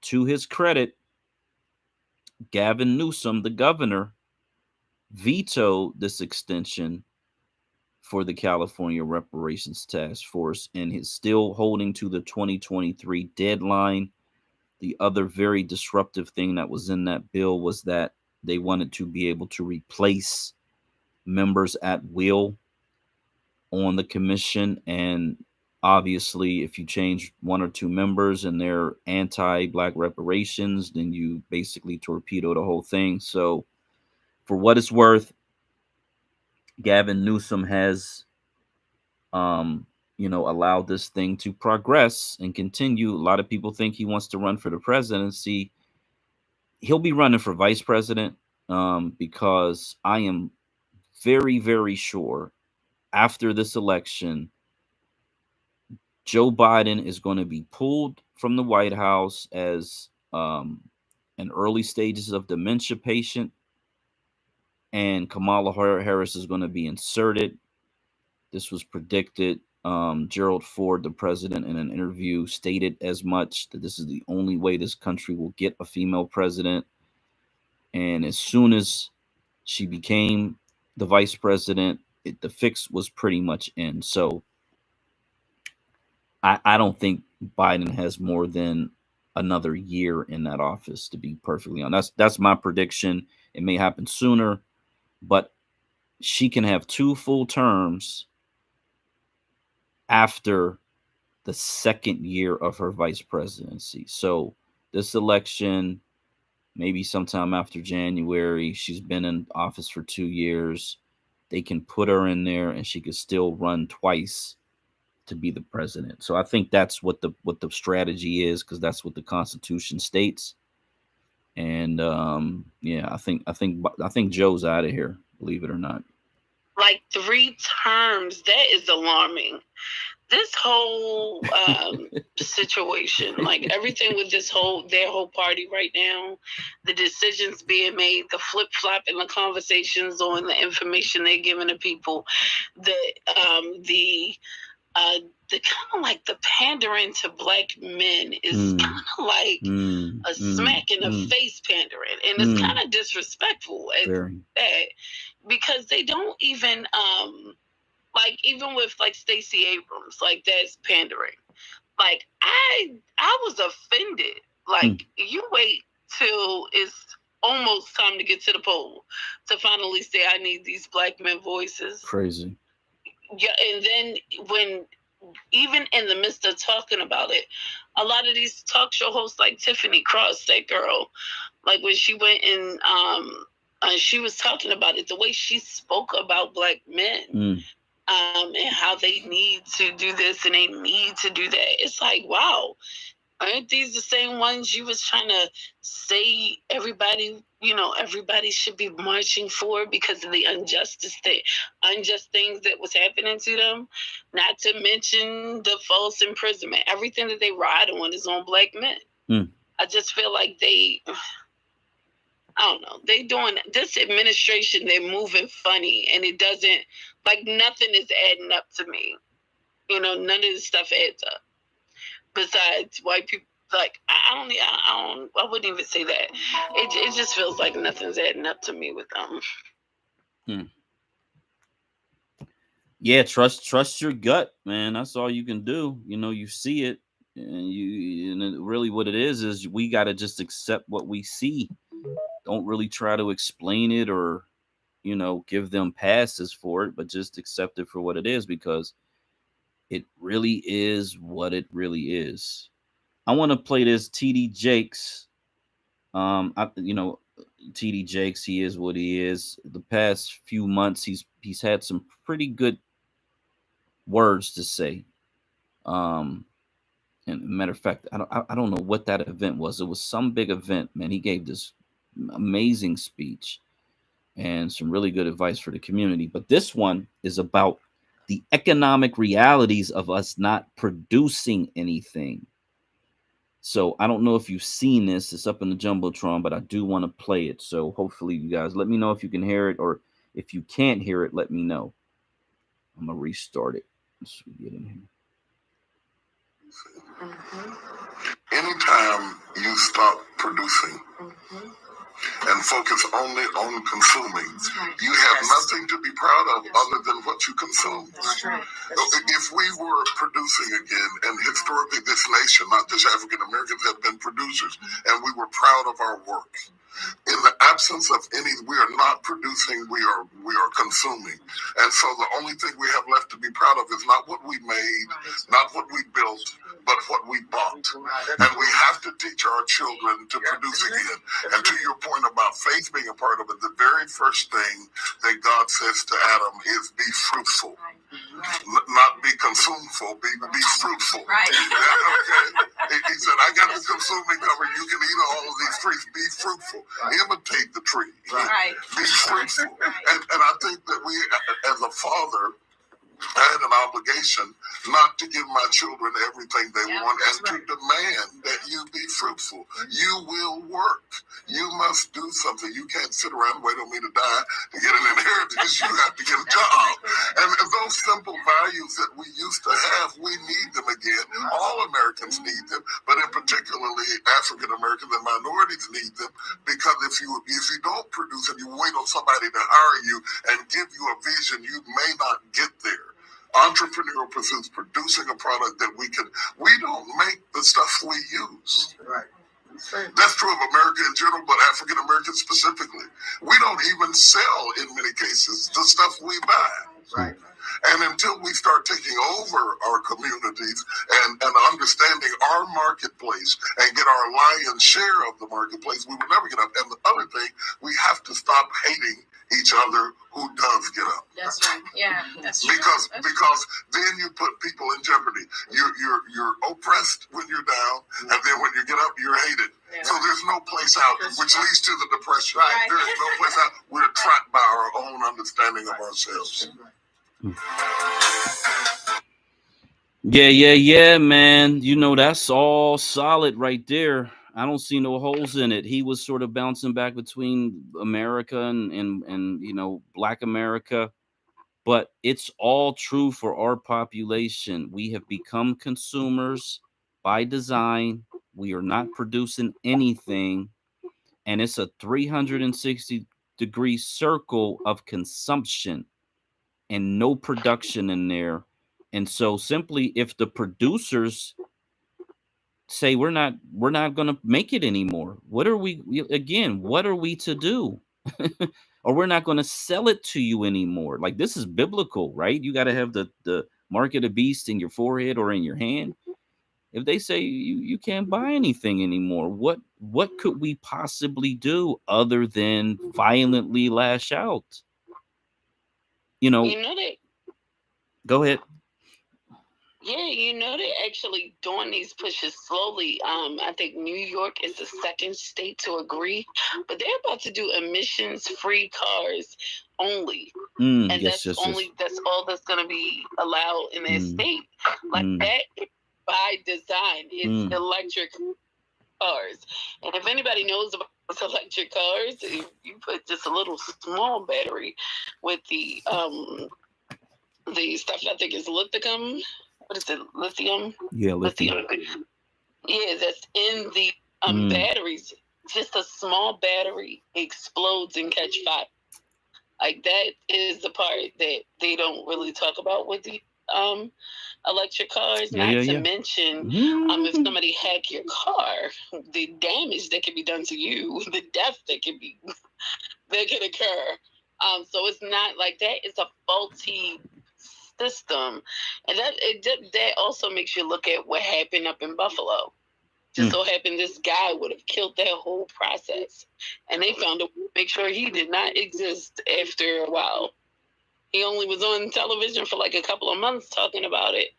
to his credit, Gavin Newsom, the governor, vetoed this extension for the California Reparations Task Force and is still holding to the 2023 deadline. The other very disruptive thing that was in that bill was that they wanted to be able to replace members at will on the commission. And obviously, if you change one or two members and they're anti-Black reparations, then you basically torpedo the whole thing. So for what it's worth, Gavin Newsom has allowed this thing to progress and continue. A lot of people think he wants to run for the presidency. He'll be running for vice president, because I am very, very sure after this election, Joe Biden is going to be pulled from the White House as an early stages of dementia patient, and Kamala Harris is going to be inserted. This was predicted. Gerald Ford, the president, in an interview stated as much, that this is the only way this country will get a female president. And as soon as she became the vice president, the fix was pretty much in. So I don't think Biden has more than another year in that office, to be perfectly honest. That's my prediction. It may happen sooner, but she can have 2 full terms after the second year of her vice presidency. So this election, maybe sometime after January, she's been in office for 2 years. They can put her in there and she could still run twice to be the president. So I think that's what the strategy is, because that's what the Constitution states. And yeah, I think Joe's out of here, believe it or not. Like 3 terms, that is alarming. This whole situation, like everything with their whole party right now, the decisions being made, the flip flop in the conversations on the information they're giving to people, the kind of like the pandering to Black men is kind of like a smack in the face pandering, and it's kind of disrespectful at that, because they don't even like, even with like Stacey Abrams, like, that's pandering. Like, I was offended. Like, you wait till it's almost time to get to the poll to finally say, I need these Black men voices. Crazy. Yeah, and then when, even in the midst of talking about it, a lot of these talk show hosts like Tiffany Cross, that girl, like when she went in, she was talking about it, the way she spoke about Black men. And how they need to do this and they need to do that. It's like, wow, aren't these the same ones you was trying to say everybody should be marching for because of the unjust things that was happening to them? Not to mention the false imprisonment. Everything that they ride on is on Black men. I just feel like I don't know. They doing this administration. They're moving funny, and it doesn't, like, nothing is adding up to me. None of this stuff adds up. Besides white people, like, I wouldn't even say that. It just feels like nothing's adding up to me with them. Yeah, trust your gut, man. That's all you can do. You see it, and really what it is we got to just accept what we see. Don't really try to explain it or give them passes for it, but just accept it for what it is, because it really is what it really is. I want to play this TD Jakes. TD Jakes, he is what he is. The past few months, he's had some pretty good words to say. And matter of fact, I don't know what that event was. It was some big event, man. He gave this amazing speech and some really good advice for the community. But this one is about the economic realities of us not producing anything. So I don't know if you've seen this. It's up in the Jumbotron, but I do want to play it. So hopefully you guys let me know if you can hear it, or if you can't hear it, let me know. I'm going to restart it. Let's get in here. Anytime you stop producing and focus only on consuming, you have nothing to be proud of other than what you consume. If we were producing again, and historically this nation, not just African Americans, have been producers, and we were proud of our work. In the absence of any, we are not producing, we are consuming. And so the only thing we have left to be proud of is not what we made, not what we built, but what we bought. And we have to teach our children to produce again. And to your point about faith being a part of it, the very first thing that God says to Adam is be fruitful. Not be consumeful, be fruitful. Right. Okay. He said, I got the consuming cover. You can eat all of these trees. Be fruitful. Imitate the tree. Right. Be fruitful. And I think that we, as a father, I had an obligation not to give my children everything they want, and to demand that you be fruitful. You will work. You must do something. You can't sit around and wait on me to die to get an inheritance. You have to get a job. And those simple values that we used to have, we need them again. All Americans need them, but in particularly African Americans and minorities need them, because if you don't produce and you wait on somebody to hire you and give you a vision, you may not get there. Entrepreneurial pursuits, producing a product that we don't make the stuff we use. Right. That's true of America in general, but African Americans specifically. We don't even sell, in many cases, the stuff we buy. Right. And until we start taking over our communities and understanding our marketplace and get our lion's share of the marketplace, we will never get up. And the other thing, we have to stop hating each other who does get up. That's right. Yeah, that's true. Because then you put people in jeopardy. You're oppressed when you're down, and then when you get up, you're hated. Yeah. So there's no place out, which leads to the depression. Right. There is no place out. We're trapped by our own understanding of ourselves. Yeah, man. That's all solid right there. I don't see no holes in it. He was sort of bouncing back between America and Black America, but it's all true for our population. We have become consumers by design. We are not producing anything, and it's a 360-degree circle of consumption and no production in there. And so simply, if the producers say we're not going to make it anymore, what are we to do? Or we're not going to sell it to you anymore. Like, this is biblical, right? You got to have the mark of the beast in your forehead or in your hand. If they say you can't buy anything anymore, what could we possibly do other than violently lash out? Go ahead. Yeah, they're actually doing these pushes slowly. I think New York is the second state to agree, but they're about to do emissions-free cars only, and that's all that's going to be allowed in their state. Like that, by design, it's electric cars. And if anybody knows about electric cars, if you put just a little small battery with the stuff I think is lithium. What is it? Lithium? Yeah, lithium. Yeah, that's in the batteries. Just a small battery explodes and catch fire. Like, that is the part that they don't really talk about with the electric cars. Not to mention, if somebody hack your car, the damage that can be done to you, the death that can occur So it's not like that. It's a faulty system, and that also makes you look at what happened up in Buffalo. Just so happened this guy would have killed that whole process, and they found a way to make sure he did not exist after a while. He only was on television for like a couple of months talking about it.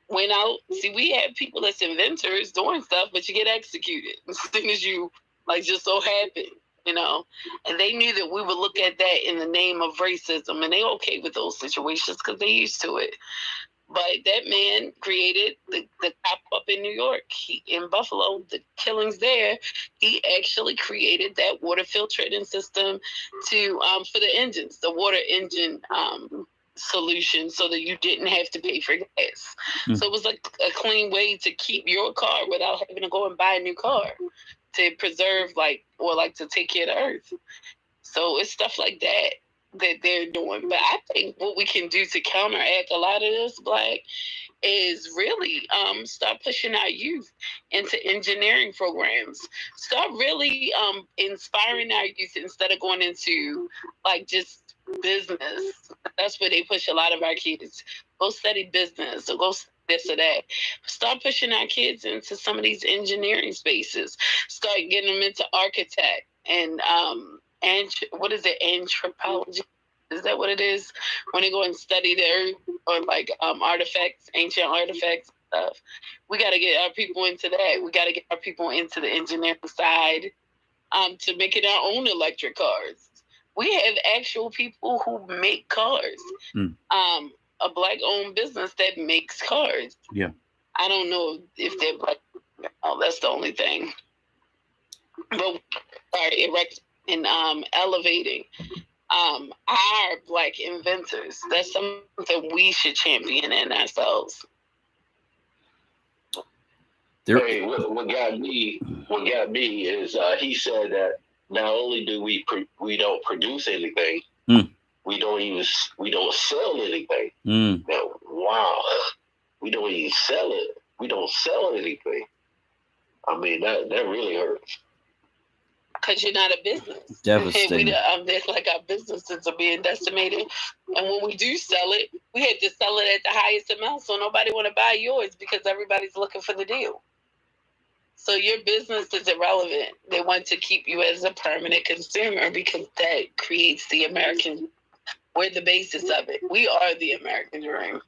Went out. See, we have people that's inventors doing stuff, but you get executed as soon as you like just so happen, you know. And they knew that we would look at that in the name of racism, and they okay with those situations because they used to it. But that man created the cop up in New York, in Buffalo, the killings there. He actually created that water filtering system to for the engines, the water engine solution, so that you didn't have to pay for gas. So it was like a clean way to keep your car without having to go and buy a new car, to preserve to take care of the earth. So it's stuff like that they're doing. But I think what we can do to counteract a lot of this, Black, is really start pushing our youth into engineering programs. Start really inspiring our youth instead of going into like just business. That's where they push a lot of our kids. Go study business or go this or that. Start pushing our kids into some of these engineering spaces. Start getting them into architect and what is it, anthropology? Is that what it is? When they go and study the earth or like artifacts, ancient artifacts stuff. We got to get our people into that. We got to get our people into the engineering side to making our own electric cars. We have actual people who make cars. A Black-owned business that makes cars. Yeah. I don't know if they're Black. Oh, that's the only thing. But and elevating our Black inventors. That's something we should champion in ourselves. Hey, what got me is he said that not only do we don't produce anything, we don't sell anything. Now, wow, we don't even sell it. We don't sell anything. I mean, that really hurts. Because you're not a business. Devastating. Like our businesses are being decimated. And when we do sell it, we had to sell it at the highest amount, so nobody want to buy yours because everybody's looking for the deal. So your business is irrelevant. They want to keep you as a permanent consumer because that creates the American. We're the basis of it. We are the American dream.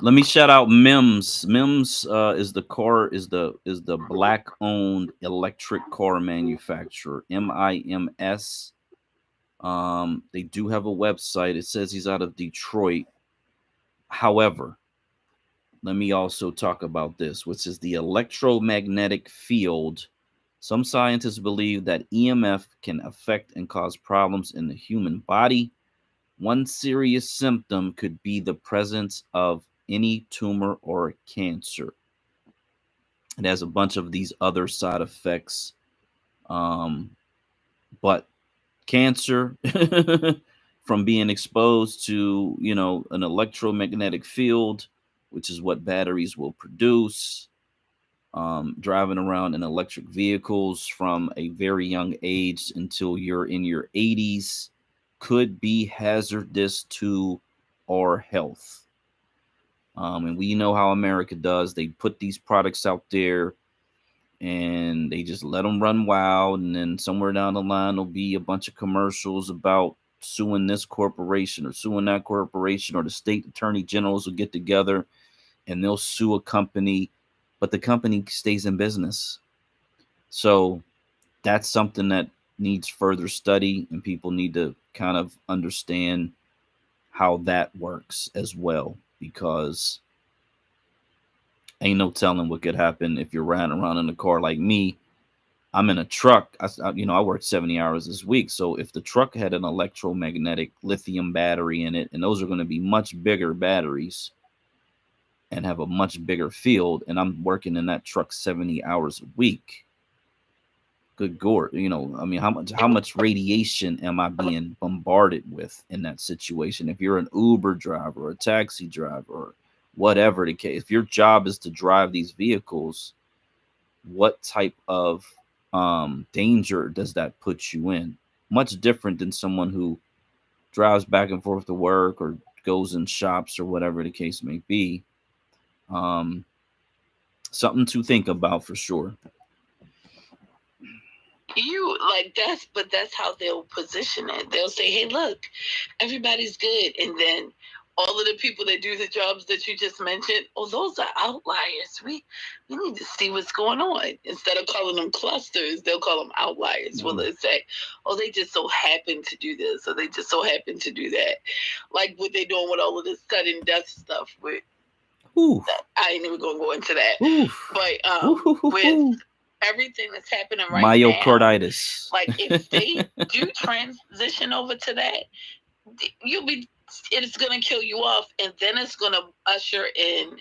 Let me shout out MIMS. MIMS is the Black-owned electric car manufacturer. MIMS. They do have a website. It says he's out of Detroit. However, let me also talk about this, which is the electromagnetic field. Some scientists believe that EMF can affect and cause problems in the human body. One serious symptom could be the presence of any tumor or cancer. It has a bunch of these other side effects. But cancer from being exposed to, an electromagnetic field, which is what batteries will produce, driving around in electric vehicles from a very young age until you're in your 80s, could be hazardous to our health. And we know how America does. They put these products out there and they just let them run wild. And then somewhere down the line, there'll be a bunch of commercials about suing this corporation or suing that corporation, or the state attorney generals will get together and they'll sue a company, but the company stays in business. So that's something that needs further study, and people need to kind of understand how that works as well, because ain't no telling what could happen if you're riding around in a car like me. I'm in a truck. I worked 70 hours this week. So if the truck had an electromagnetic lithium battery in it, and those are going to be much bigger batteries and have a much bigger field, and I'm working in that truck 70 hours a week, good God, how much radiation am I being bombarded with in that situation? If you're an Uber driver or a taxi driver or whatever the case, if your job is to drive these vehicles, what type of danger does that put you in? much different than someone who drives back and forth to work or goes in shops or whatever the case may be. Something to think about for sure. But that's how they'll position it. They'll say, hey, look, everybody's good. And then all of the people that do the jobs that you just mentioned, those are outliers. We need to see what's going on. Instead of calling them clusters, they'll call them outliers. Well, they say, they just so happen to do this, or they just so happen to do that. Like what they're doing with all of this sudden death stuff. I ain't even going to go into that. But with everything that's happening right myocarditis. now, like if they do transition over to that, it's going to kill you off, and then it's going to usher in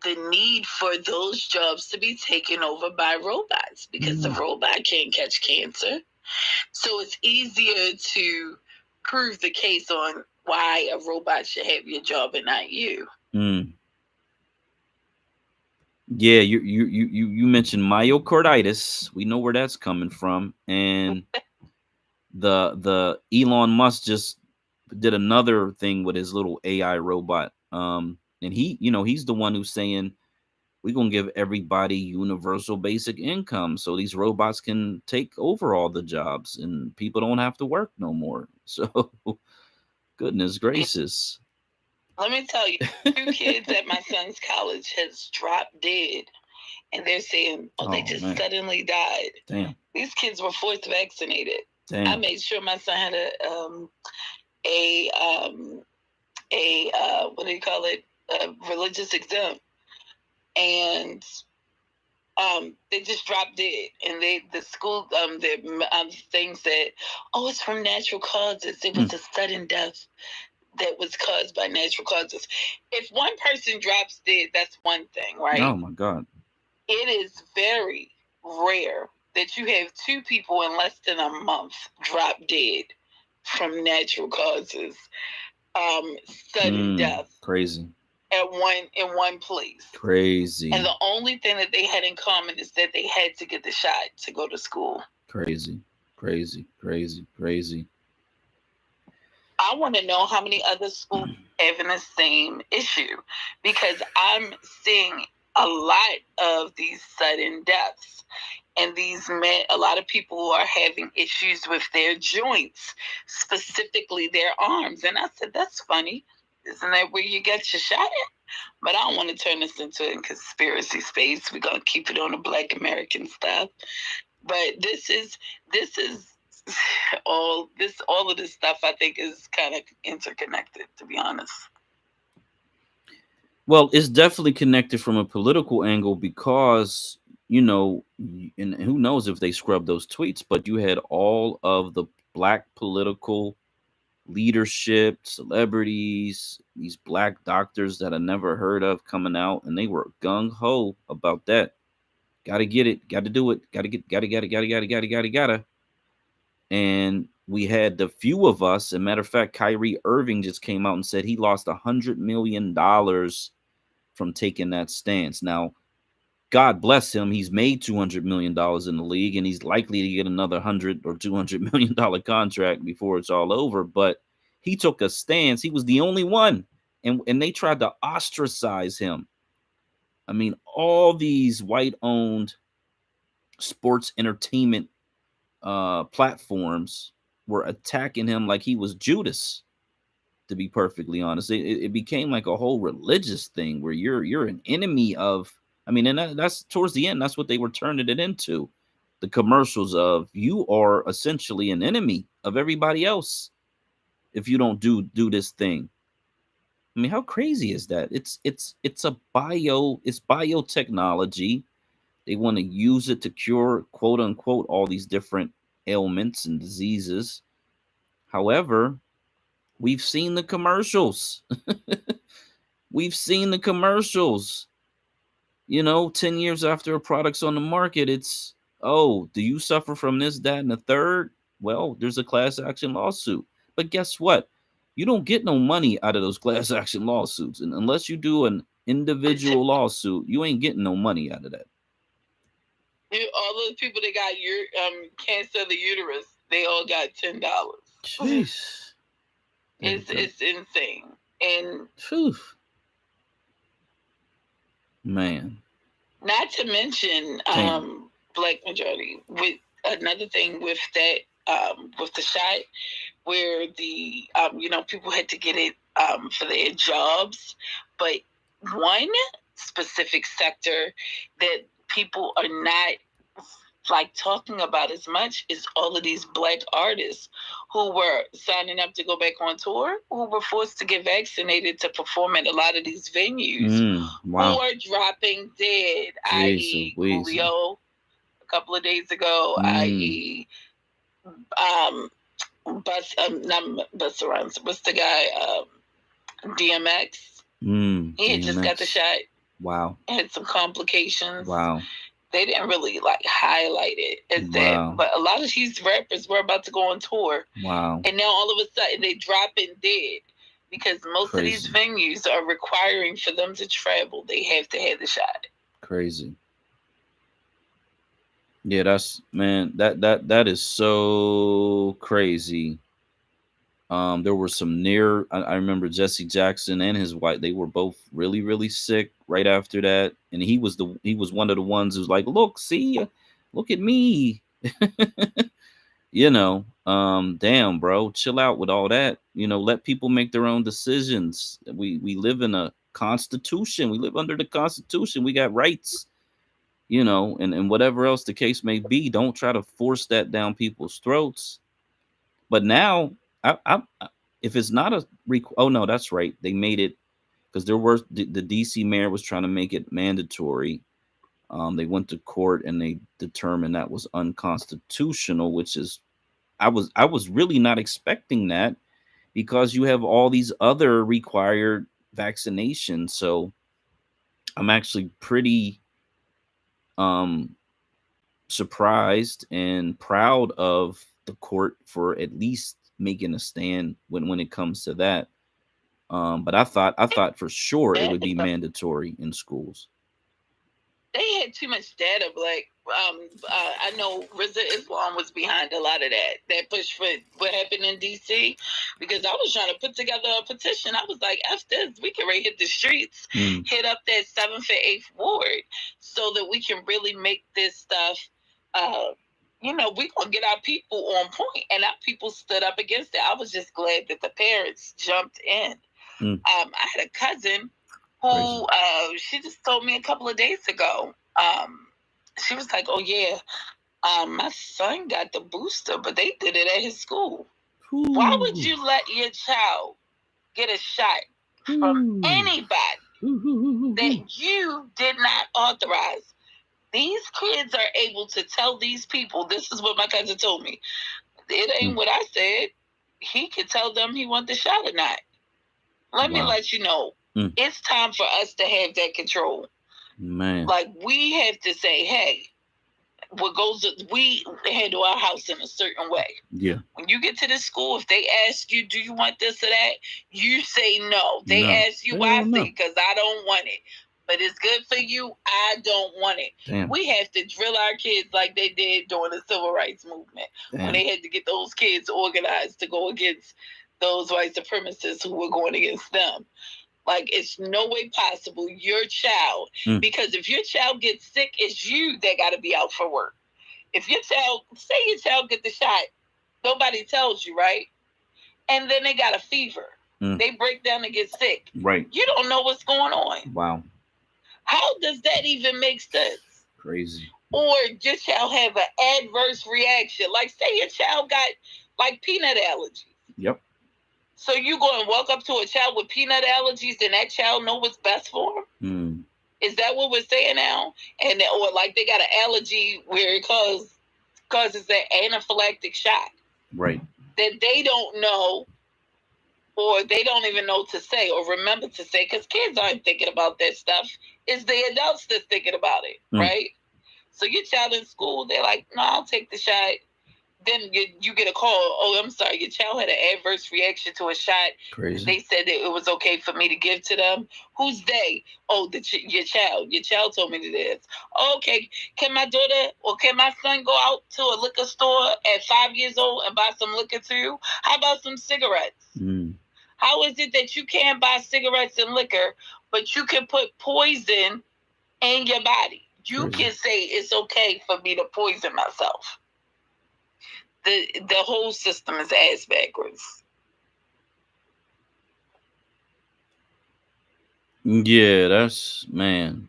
the need for those jobs to be taken over by robots, because the robot can't catch cancer. So it's easier to prove the case on why a robot should have your job and not you. Yeah, you mentioned myocarditis. We know where that's coming from, and the Elon Musk just did another thing with his little AI robot. And he's the one who's saying we're gonna give everybody universal basic income so these robots can take over all the jobs and people don't have to work no more. So goodness gracious. Let me tell you, 2 kids at my son's college has dropped dead, and they're saying, they just suddenly died. Damn. These kids were forced vaccinated. Damn. I made sure my son had what do you call it? A religious exempt, and they just dropped dead. And the school the thing said, it's from natural causes. It was a sudden death that was caused by natural causes. If one person drops dead, that's one thing, right? Oh my God. It is very rare that you have 2 people in less than a month drop dead from natural causes. Sudden death. Crazy. In one place. Crazy. And the only thing that they had in common is that they had to get the shot to go to school. Crazy. I want to know how many other schools having the same issue, because I'm seeing a lot of these sudden deaths, and a lot of people are having issues with their joints, specifically their arms. And I said, that's funny. Isn't that where you get your shot at? But I don't want to turn this into a conspiracy space. We're going to keep it on the Black American stuff. But this is all of this stuff, I think, is kind of interconnected, to be honest. Well, it's definitely connected from a political angle because, and who knows if they scrubbed those tweets, but you had all of the Black political leadership, celebrities, these Black doctors that I never heard of coming out, and they were gung-ho about that. Gotta get it, gotta do it, gotta. And we had the few of us, as a matter of fact, Kyrie Irving just came out and said he lost $100 million from taking that stance. Now, God bless him. He's made $200 million in the league, and he's likely to get another $100 or $200 million contract before it's all over. But he took a stance. He was the only one, and they tried to ostracize him. I mean, all these white-owned sports entertainment platforms were attacking him like he was Judas, to be perfectly honest. It became like a whole religious thing where you're an enemy of, and that's towards the end, that's what they were turning it into. The commercials of, you are essentially an enemy of everybody else if you don't do this thing. I mean, how crazy is that? It's biotechnology. They want to use it to cure, quote unquote, all these different ailments and diseases. However, we've seen the commercials. We've seen the commercials. 10 years after a product's on the market, it's, do you suffer from this, that, and the third? Well, there's a class action lawsuit. But guess what? You don't get no money out of those class action lawsuits. And unless you do an individual lawsuit, you ain't getting no money out of that. All those people that got cancer of the uterus, they all got $10. Jeez. It's insane. And man. Not to mention black majority. With another thing with that with the shot where the people had to get it for their jobs, but one specific sector that people are not like talking about as much is all of these black artists who were signing up to go back on tour, who were forced to get vaccinated to perform at a lot of these venues, wow. who are dropping dead, i.e. Julio a couple of days ago, i.e. not Busta Rhymes, what's the guy, DMX. He had just got the shot. Wow. Had some complications. Wow. They didn't really like highlight it as that, but a lot of these rappers were about to go on tour. Wow. And now all of a sudden they dropping dead because most of these venues are requiring for them to travel. They have to have the shot. Crazy. Yeah, that is so crazy. There were some I remember Jesse Jackson and his wife, they were both really, really sick right after that. And he was one of the ones who's like, look at me. Damn, bro, chill out with all that. Let people make their own decisions. We live in a constitution. We live under the Constitution. We got rights, and whatever else the case may be. Don't try to force that down people's throats. But now, if it's not oh no, that's right. They made it because there were the DC mayor was trying to make it mandatory. They went to court and they determined that was unconstitutional, which is I was really not expecting that because you have all these other required vaccinations. So I'm actually pretty surprised and proud of the court for at least making a stand when it comes to that. But I thought for sure it would be mandatory in schools. They had too much data, Black. I know RZA Islam was behind a lot of that push for what happened in DC, because I was trying to put together a petition. I was like, F this, we can hit the streets, hit up that 7th and 8th ward so that we can really make this stuff, we're going to get our people on point. And our people stood up against it. I was just glad that the parents jumped in. I had a cousin who she just told me a couple of days ago. She was like, oh, yeah, my son got the booster, but they did it at his school. Why would you let your child get a shot from anybody that you did not authorize? These kids are able to tell these people, this is what my cousin told me. It ain't what I said. He could tell them he want the shot or not. Let me let you know. It's time for us to have that control. Man. Like, we have to say, hey, we handle our house in a certain way. Yeah. When you get to the school, if they ask you, do you want this or that? You say no. They ask you why, I say, because I don't want it. But it's good for you. I don't want it. Damn. We have to drill our kids like they did during the civil rights movement. When they had to get those kids organized to go against those white supremacists who were going against them. Like, it's no way possible your child, because if your child gets sick, it's you that got to be out for work. If your child get the shot, nobody tells you, right? And then they got a fever. They break down and get sick. Right. You don't know what's going on. Wow. How does that even make sense? Crazy. Or your child have an adverse reaction. Like, say your child got, like, peanut allergies. Yep. So you go and walk up to a child with peanut allergies and that child know what's best for them? Is that what we're saying now? Or like they got an allergy where it causes an anaphylactic shock. Right. That they don't know, or they don't even know to say or remember to say, because kids aren't thinking about that stuff. It's the adults that's thinking about it, right? So your child in school, they're like, no, I'll take the shot. then you get a call. Oh, I'm sorry, your child had an adverse reaction to a shot. Crazy. They said that it was okay for me to give to them. Who's they? Oh, your child. Your child told me this. Okay, can my daughter or can my son go out to a liquor store at 5 years old and buy some liquor too? How about some cigarettes? How is it that you can't buy cigarettes and liquor, but you can put poison in your body? You can say it's okay for me to poison myself. The whole system is ass backwards. Yeah, that's, man.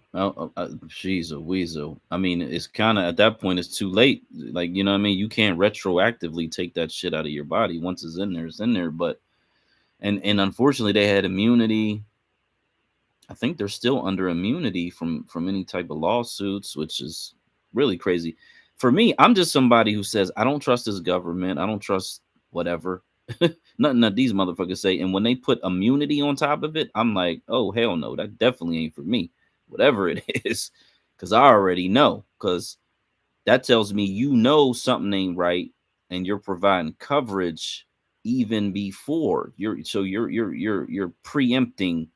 She's a weasel. I mean, it's kind of at that point, it's too late. Like, you know what I mean? You can't retroactively take that shit out of your body. Once it's in there, it's in there. But and unfortunately, they had immunity. I think they're still under immunity from any type of lawsuits, which is really crazy. For me, I'm just somebody who says I don't trust this government. I don't trust whatever. Nothing that these motherfuckers say. And when they put immunity on top of it, I'm like, oh, hell no, that definitely ain't for me. Whatever it is, because I already know. Because that tells me you know something ain't right, and you're providing coverage even before you're preempting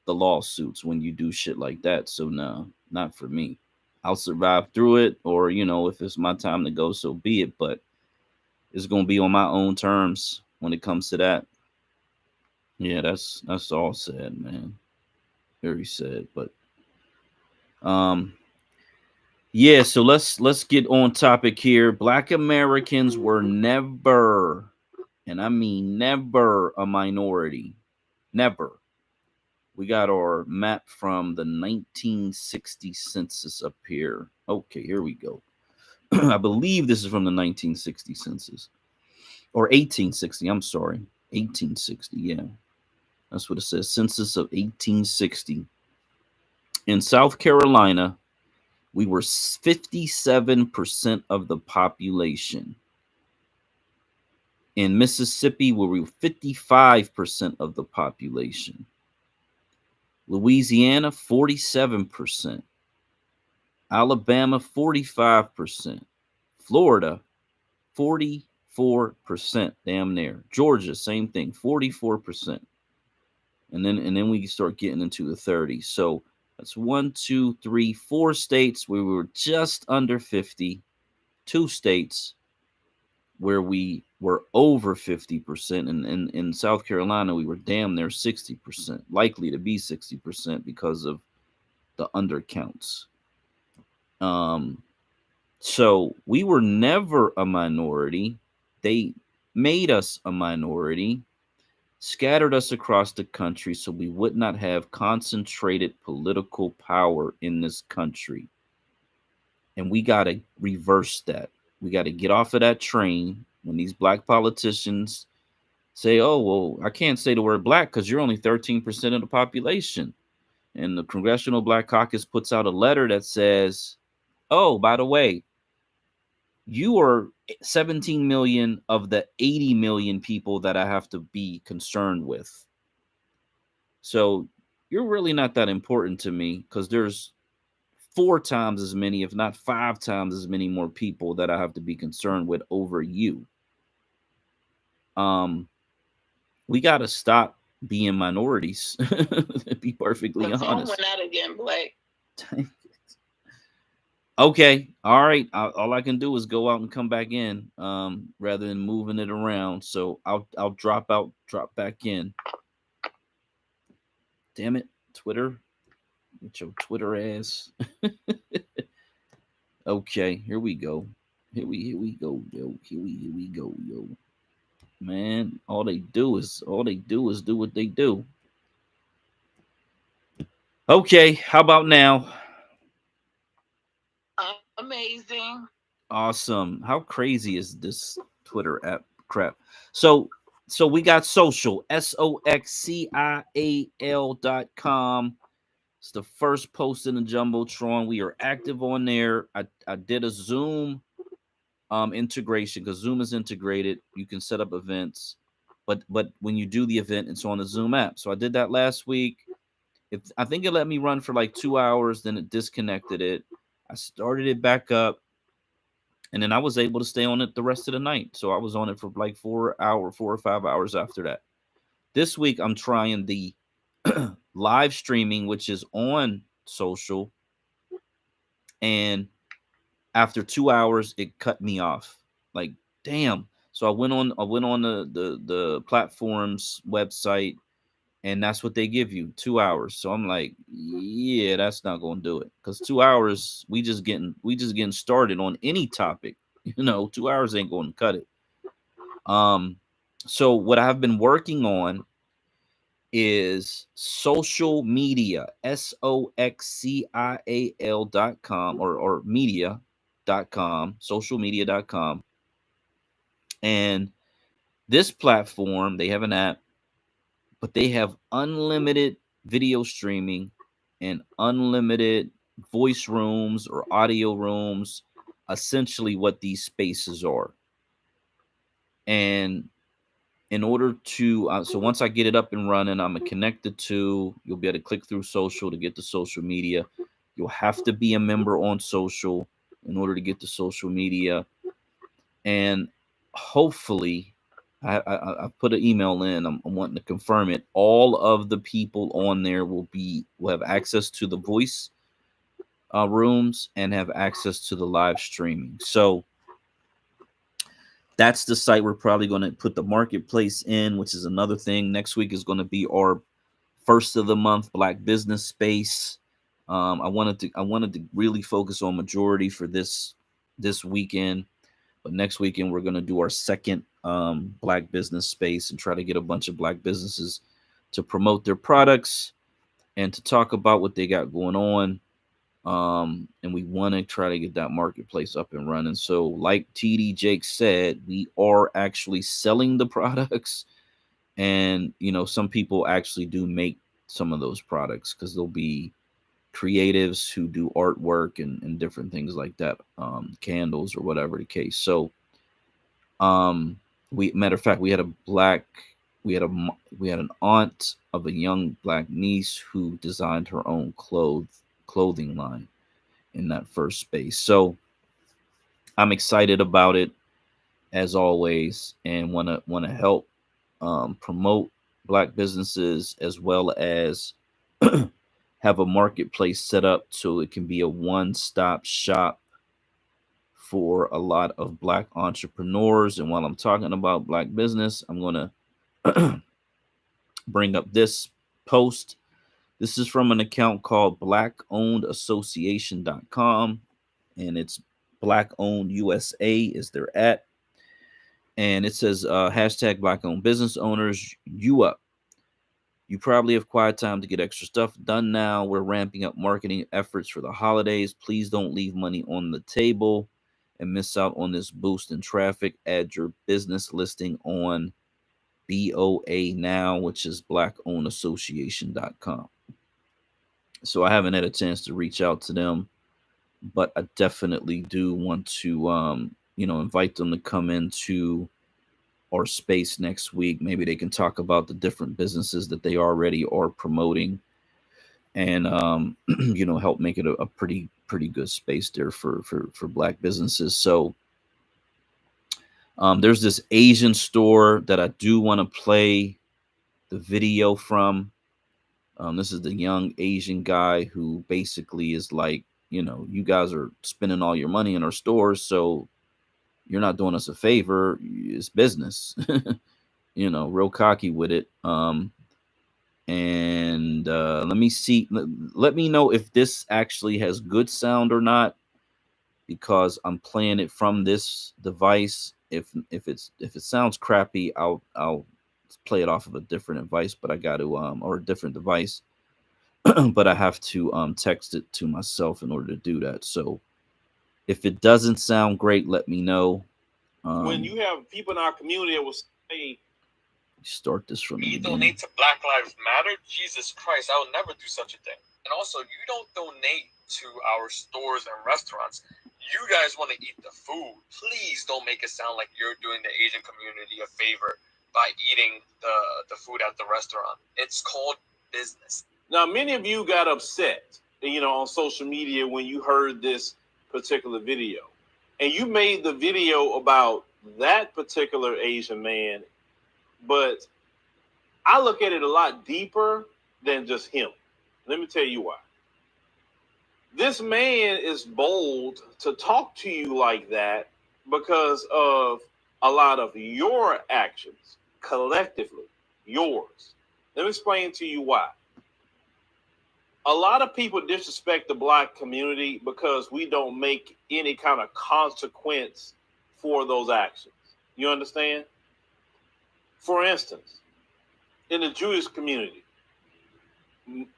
the lawsuits when you do shit like that. So no, not for me. I'll survive through it, or if it's my time to go, so be it. But it's gonna be on my own terms when it comes to that. Yeah, that's all sad, man. Very sad. But yeah, so let's get on topic here. Black Americans were never, and I mean never, a minority. Never. We got our map from the 1960 census up here. Okay, here we go. I believe this is from the 1960 census. Or 1860, I'm sorry. 1860, yeah. That's what it says. Census of 1860. In South Carolina, we were 57% of the population. In Mississippi, we were 55% of the population. Louisiana, 47%. Alabama, 45%. Florida, 44%. Damn near. Georgia, same thing, 44%. And then we start getting into the 30s. So that's 1, 2, 3, 4 states where we were just under 50. 2 states where we were over 50%. And in South Carolina, we were damn near 60%, likely to be 60% because of the undercounts. So we were never a minority. They made us a minority, scattered us across the country so we would not have concentrated political power in this country. And we got to reverse that. We got to get off of that train when these black politicians say, oh, well, I can't say the word black because you're only 13% of the population. And the Congressional Black Caucus puts out a letter that says, oh, by the way, you are 17 million of the 80 million people that I have to be concerned with. So you're really not that important to me because there's 4 times as many, if not 5 times as many more people that I have to be concerned with over you. We got to stop being minorities, to be perfectly honest. Phone went out again, Blake. Okay, all right. All I can do is go out and come back in, rather than moving it around. So I'll drop out, drop back in. Damn it, Twitter, get your Twitter ass. Okay, here we go. Here we go, yo. Here we go, yo. Man, all they do is do what they do. Okay, how about now? Amazing. Awesome. How crazy is this Twitter app crap? So we got social, SOXCIAL.com. It's the first post in the Jumbotron. We are active on there. I did a Zoom integration because Zoom is integrated. You can set up events, but when you do the event, it's on the Zoom app. So I did that last week. I think it let me run for like 2 hours, then it disconnected it. I started it back up, And then I was able to stay on it the rest of the night. So I was on it for like 4 or 5 hours after that. This week, I'm trying the live streaming, which is on social. And after 2 hours, it cut me off. Like, damn. So I went on the platform's website, and that's what they give you, 2 hours. So I'm like, yeah, that's not gonna do it. Because 2 hours, we just getting started on any topic. 2 hours ain't gonna cut it. So what I've been working on is social media, SOXCIAL.com or media.com, socialmedia.com. And this platform, they have an app, but they have unlimited video streaming and unlimited voice rooms or audio rooms, essentially what these spaces are. And in order to, so once I get it up and running, I'm connected to, you'll be able to click through social to get the social media. You'll have to be a member on social in order to get the social media. And hopefully, I put an email in. I'm wanting to confirm it. All of the people on there will have access to the voice rooms and have access to the live streaming. So that's the site we're probably going to put the marketplace in, which is another thing. Next week is going to be our first of the month Black business space. I wanted to really focus on majority for this weekend, but next weekend we're going to do our second Black business space and try to get a bunch of Black businesses to promote their products and to talk about what they got going on. And we want to try to get that marketplace up and running. So like TD Jake said, we are actually selling the products, and some people actually do make some of those products because there'll be creatives who do artwork and different things like that, candles or whatever the case. So matter of fact, we had an aunt of a young Black niece who designed her own clothing line in that first space. So I'm excited about it as always, and want to help promote Black businesses, as well as have a marketplace set up so it can be a one-stop shop for a lot of Black entrepreneurs. And while I'm talking about Black business, I'm going to bring up this post. This is from an account called BlackOwnedAssociation.com, and it's Black Owned USA is their at. And it says hashtag Black owned business owners, you up. You probably have quiet time to get extra stuff done now. We're ramping up marketing efforts for the holidays. Please don't leave money on the table and miss out on this boost in traffic. Add your business listing on BOA now, which is BlackOwnedAssociation.com. So I haven't had a chance to reach out to them, but I definitely do want to, invite them to come into our space next week. Maybe they can talk about the different businesses that they already are promoting, and help make it a pretty good space there for Black businesses. So there's this Asian store that I do want to play the video from. This is the young Asian guy who basically is like, you guys are spending all your money in our stores, so you're not doing us a favor. It's business. Real cocky with it. And let me see. Let me know if this actually has good sound or not, because I'm playing it from this device. If it sounds crappy, I'll play it off of a different device, but I got to or a different device. But I have to text it to myself in order to do that. So if it doesn't sound great, let me know. When you have people in our community that will say, start this from the beginning. Donate to Black Lives Matter? Jesus Christ, I would never do such a thing. And also, you don't donate to our stores and restaurants. You guys want to eat the food. Please don't make it sound like you're doing the Asian community a favor by eating the food at the restaurant. It's called business. Now, many of you got upset, on social media when you heard this particular video. And you made the video about that particular Asian man, but I look at it a lot deeper than just him. Let me tell you why. This man is bold to talk to you like that because of a lot of your actions, collectively, yours. Let me explain to you why. A lot of people disrespect the Black community because we don't make any kind of consequence for those actions. You understand? For instance, in the Jewish community,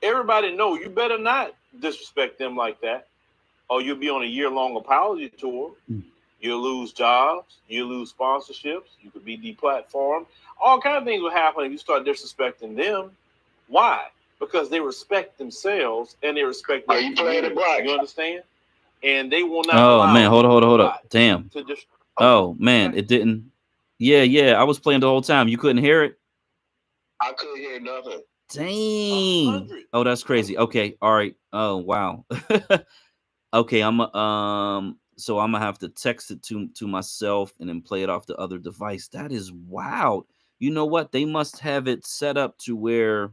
everybody know you better not disrespect them like that, or you'll be on a year-long apology tour. You'll lose jobs. You'll lose sponsorships. You could be deplatformed. All kinds of things will happen if you start disrespecting them. Why? Because they respect themselves and they respect their community. You understand? And they will not. Oh man, hold up. Damn. Oh man, it didn't. Yeah. I was playing the whole time. You couldn't hear it? I couldn't hear nothing. Dang. Oh, that's crazy. Okay. All right. Oh wow. Okay, so I'm gonna have to text it to myself and then play it off the other device. That is wild. You know what? They must have it set up to where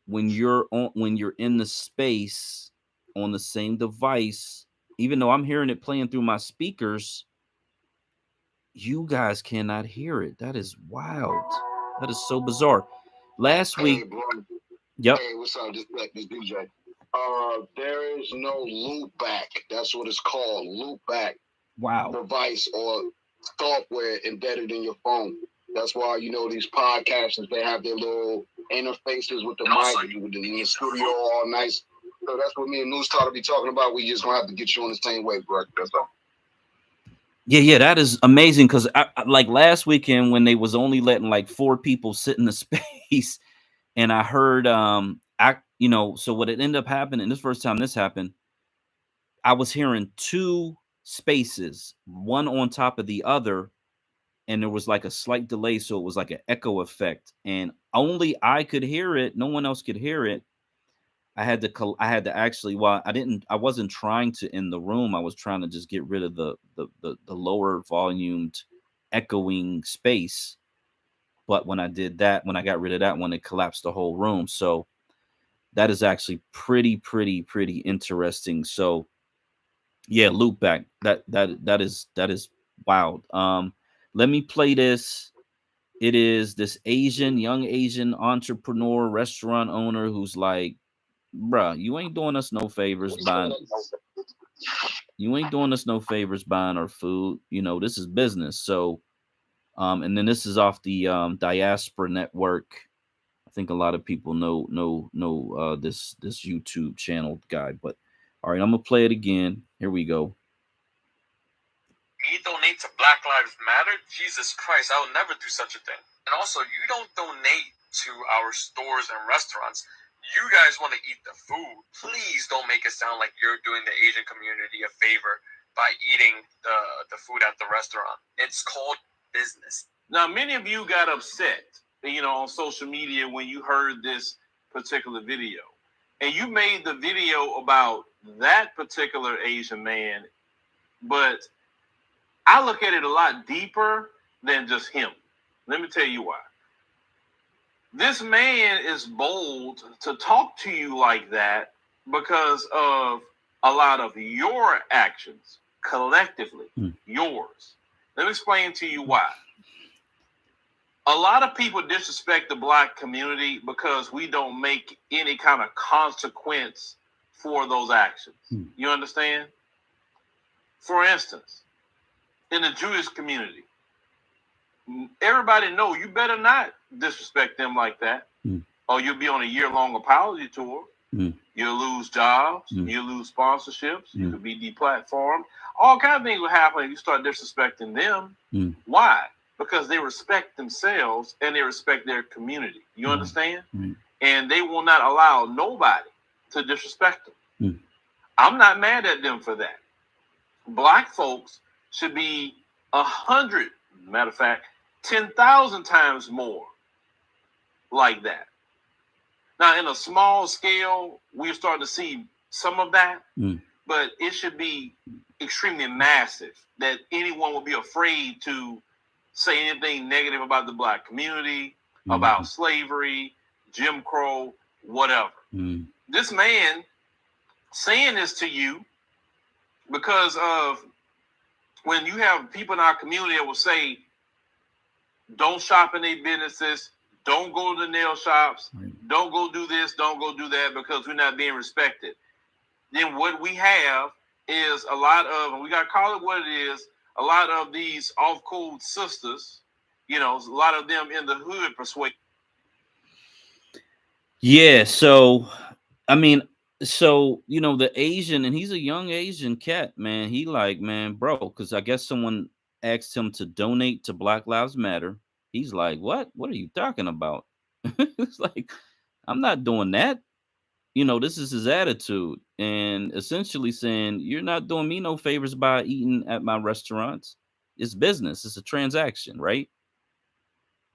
when you're in the space on the same device, even though I'm hearing it playing through my speakers, you guys cannot hear it. That is wild. That is so bizarre. Last week, yep. Hey, what's up? This DJ. There is no loop back. That's what it's called, loop back. Wow. Device or software embedded in your phone. That's why these podcasters, they have their little interfaces with the mic in the studio all nice. So that's what me and News Talk to be talking about. We just gonna have to get you on the same wave, bro. That's all. Yeah, that is amazing because I like last weekend when they was only letting like 4 people sit in the space, and I heard so what it ended up happening this first time this happened, I was hearing 2 spaces, one on top of the other, and there was like a slight delay, so it was like an echo effect, and only I could hear it. No one else could hear it. I had to actually, I wasn't trying to end the room. I was trying to just get rid of the lower volumed echoing space. But when I did that, when I got rid of that one, it collapsed the whole room. So that is actually pretty interesting. So yeah, loop back. That is wild. Let me play this. It is this young Asian entrepreneur, restaurant owner who's like, bruh, you ain't doing us no favors buying. You ain't doing us no favors buying our food. This is business. So, and then this is off the Diaspora Network. I think a lot of people know this YouTube channel guy. But all right, I'm gonna play it again. Here we go. You donate to Black Lives Matter? Jesus Christ, I would never do such a thing. And also, you don't donate to our stores and restaurants. You guys want to eat the food. Please don't make it sound like you're doing the Asian community a favor by eating the food at the restaurant. It's called business. Now, many of you got upset, on social media when you heard this particular video. And you made the video about that particular Asian man, but I look at it a lot deeper than just him. Let me tell you why. This man is bold to talk to you like that because of a lot of your actions, collectively, yours. Let me explain to you why. A lot of people disrespect the Black community because we don't make any kind of consequence for those actions. You understand? For instance, in the Jewish community, everybody know you better not disrespect them like that, or you'll be on a year-long apology tour. You'll lose jobs. You'll lose sponsorships. You could be deplatformed. All kinds of things will happen if you start disrespecting them. Why? Because they respect themselves and they respect their community. You understand? And they will not allow nobody to disrespect them. I'm not mad at them for that. Black folks should be 100, matter of fact, 10,000 times more like that. Now, in a small scale, we're starting to see some of that, but it should be extremely massive that anyone would be afraid to say anything negative about the black community, about slavery, Jim Crow, whatever. This man saying this to you because of when you have people in our community that will say, don't shop in their businesses, don't go to the nail shops, don't go do this, don't go do that because we're not being respected. Then what we have is a lot of, and we got to call it what it is, a lot of these off-code sisters, you know, a lot of them in the hood persuade. Yeah, so, I mean, so, you know, the Asian, and he's a young Asian cat, man. He like, man, bro, because I guess someone asked him to donate to Black Lives Matter. He's like, what? What are you talking about? It's like, I'm not doing that. You know, this is his attitude. And essentially saying, you're not doing me no favors by eating at my restaurants. It's business. It's a transaction, right?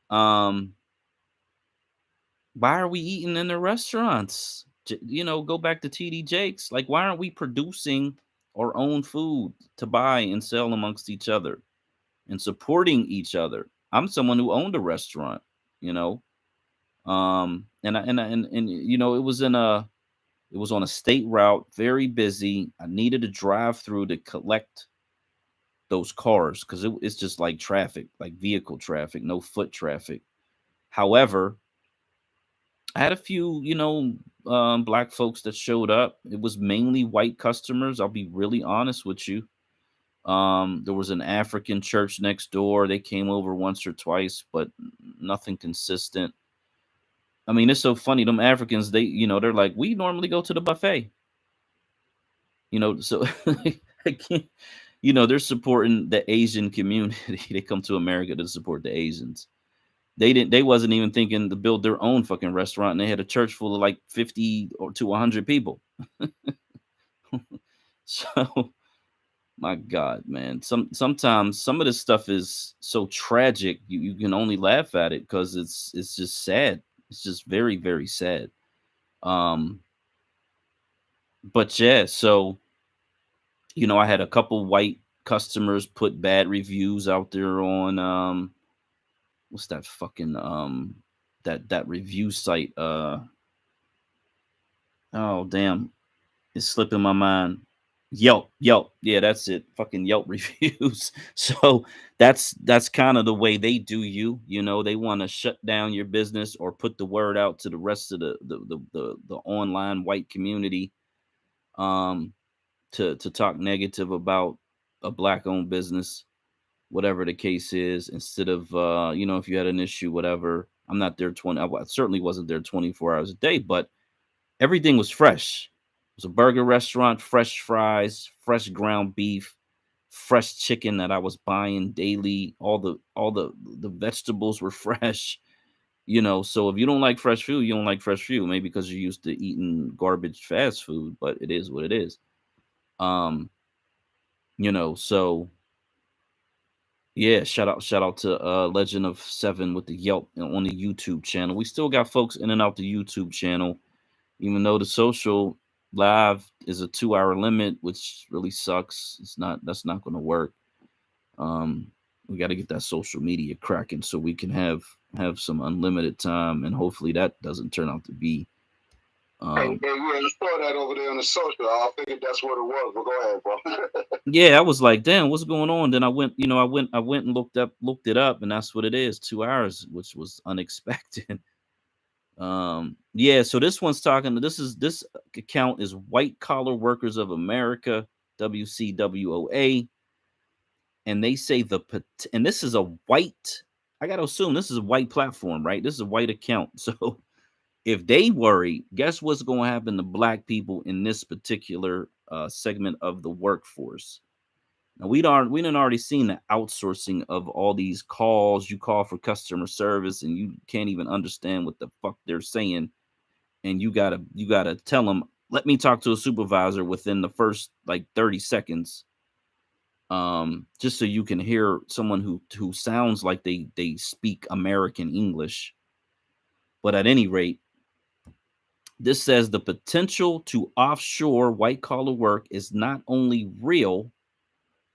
Why are we eating in the restaurants? You know, go back to TD Jakes. Like, why aren't we producing our own food to buy and sell amongst each other and supporting each other? I'm someone who owned a restaurant, you know. And you know, it was on a state route, very busy. I needed a drive through to collect those cars because it's just like traffic, like vehicle traffic, no foot traffic. However, I had a few, you know, black folks that showed up. It was mainly white customers. I'll be really honest with you. There was an African church next door. They came over once or twice, but nothing consistent. I mean, it's so funny. Them Africans, they, you know, they're like, we normally go to the buffet. You know, so I can't, you know, they're supporting the Asian community. They come to America to support the Asians. They wasn't even thinking to build their own fucking restaurant, and they had a church full of like 50 or to 100 people. So, my God, man, sometimes some of this stuff is so tragic you can only laugh at it because it's just sad. It's just very, very sad. But yeah, so, you know, I had a couple white customers put bad reviews out there on what's that fucking that review site, oh damn, it's slipping my mind. Yelp, yeah, that's it, fucking Yelp reviews. So that's kind of the way they do you, you know. They want to shut down your business or put the word out to the rest of the online white community, to talk negative about a black owned business, whatever the case is, instead of, you know, if you had an issue, whatever. I'm not there I certainly wasn't there 24 hours a day, but everything was fresh. It was a burger restaurant, fresh fries, fresh ground beef, fresh chicken that I was buying daily. All the vegetables were fresh, you know. So if you don't like fresh food, you don't like fresh food. Maybe because you're used to eating garbage fast food, but it is what it is. You know, so yeah, shout out to Legend of Seven with the Yelp on the YouTube channel. We still got folks in and out the YouTube channel, even though the social live is a 2-hour limit, which really sucks. That's not going to work. We got to get that social media cracking so we can have some unlimited time, and hopefully that doesn't turn out to be. Hey, yeah, you saw that over there on the social. I figured that's what it was. But go ahead, bro. Yeah, I was like, damn, what's going on? Then I went and looked it up, and that's what it is. 2 hours, which was unexpected. Yeah, so this one's talking. This account is White Collar Workers of America, WCWOA, and they say and this is a white. I gotta assume this is a white platform, right? This is a white account. So if they worry, guess what's going to happen to black people in this particular segment of the workforce? Now we done already seen the outsourcing of all these calls. You call for customer service and you can't even understand what the fuck they're saying, and you gotta tell them, let me talk to a supervisor within the first like 30 seconds, just so you can hear someone who sounds like they speak American English. But at any rate, This says the potential to offshore white-collar work is not only real,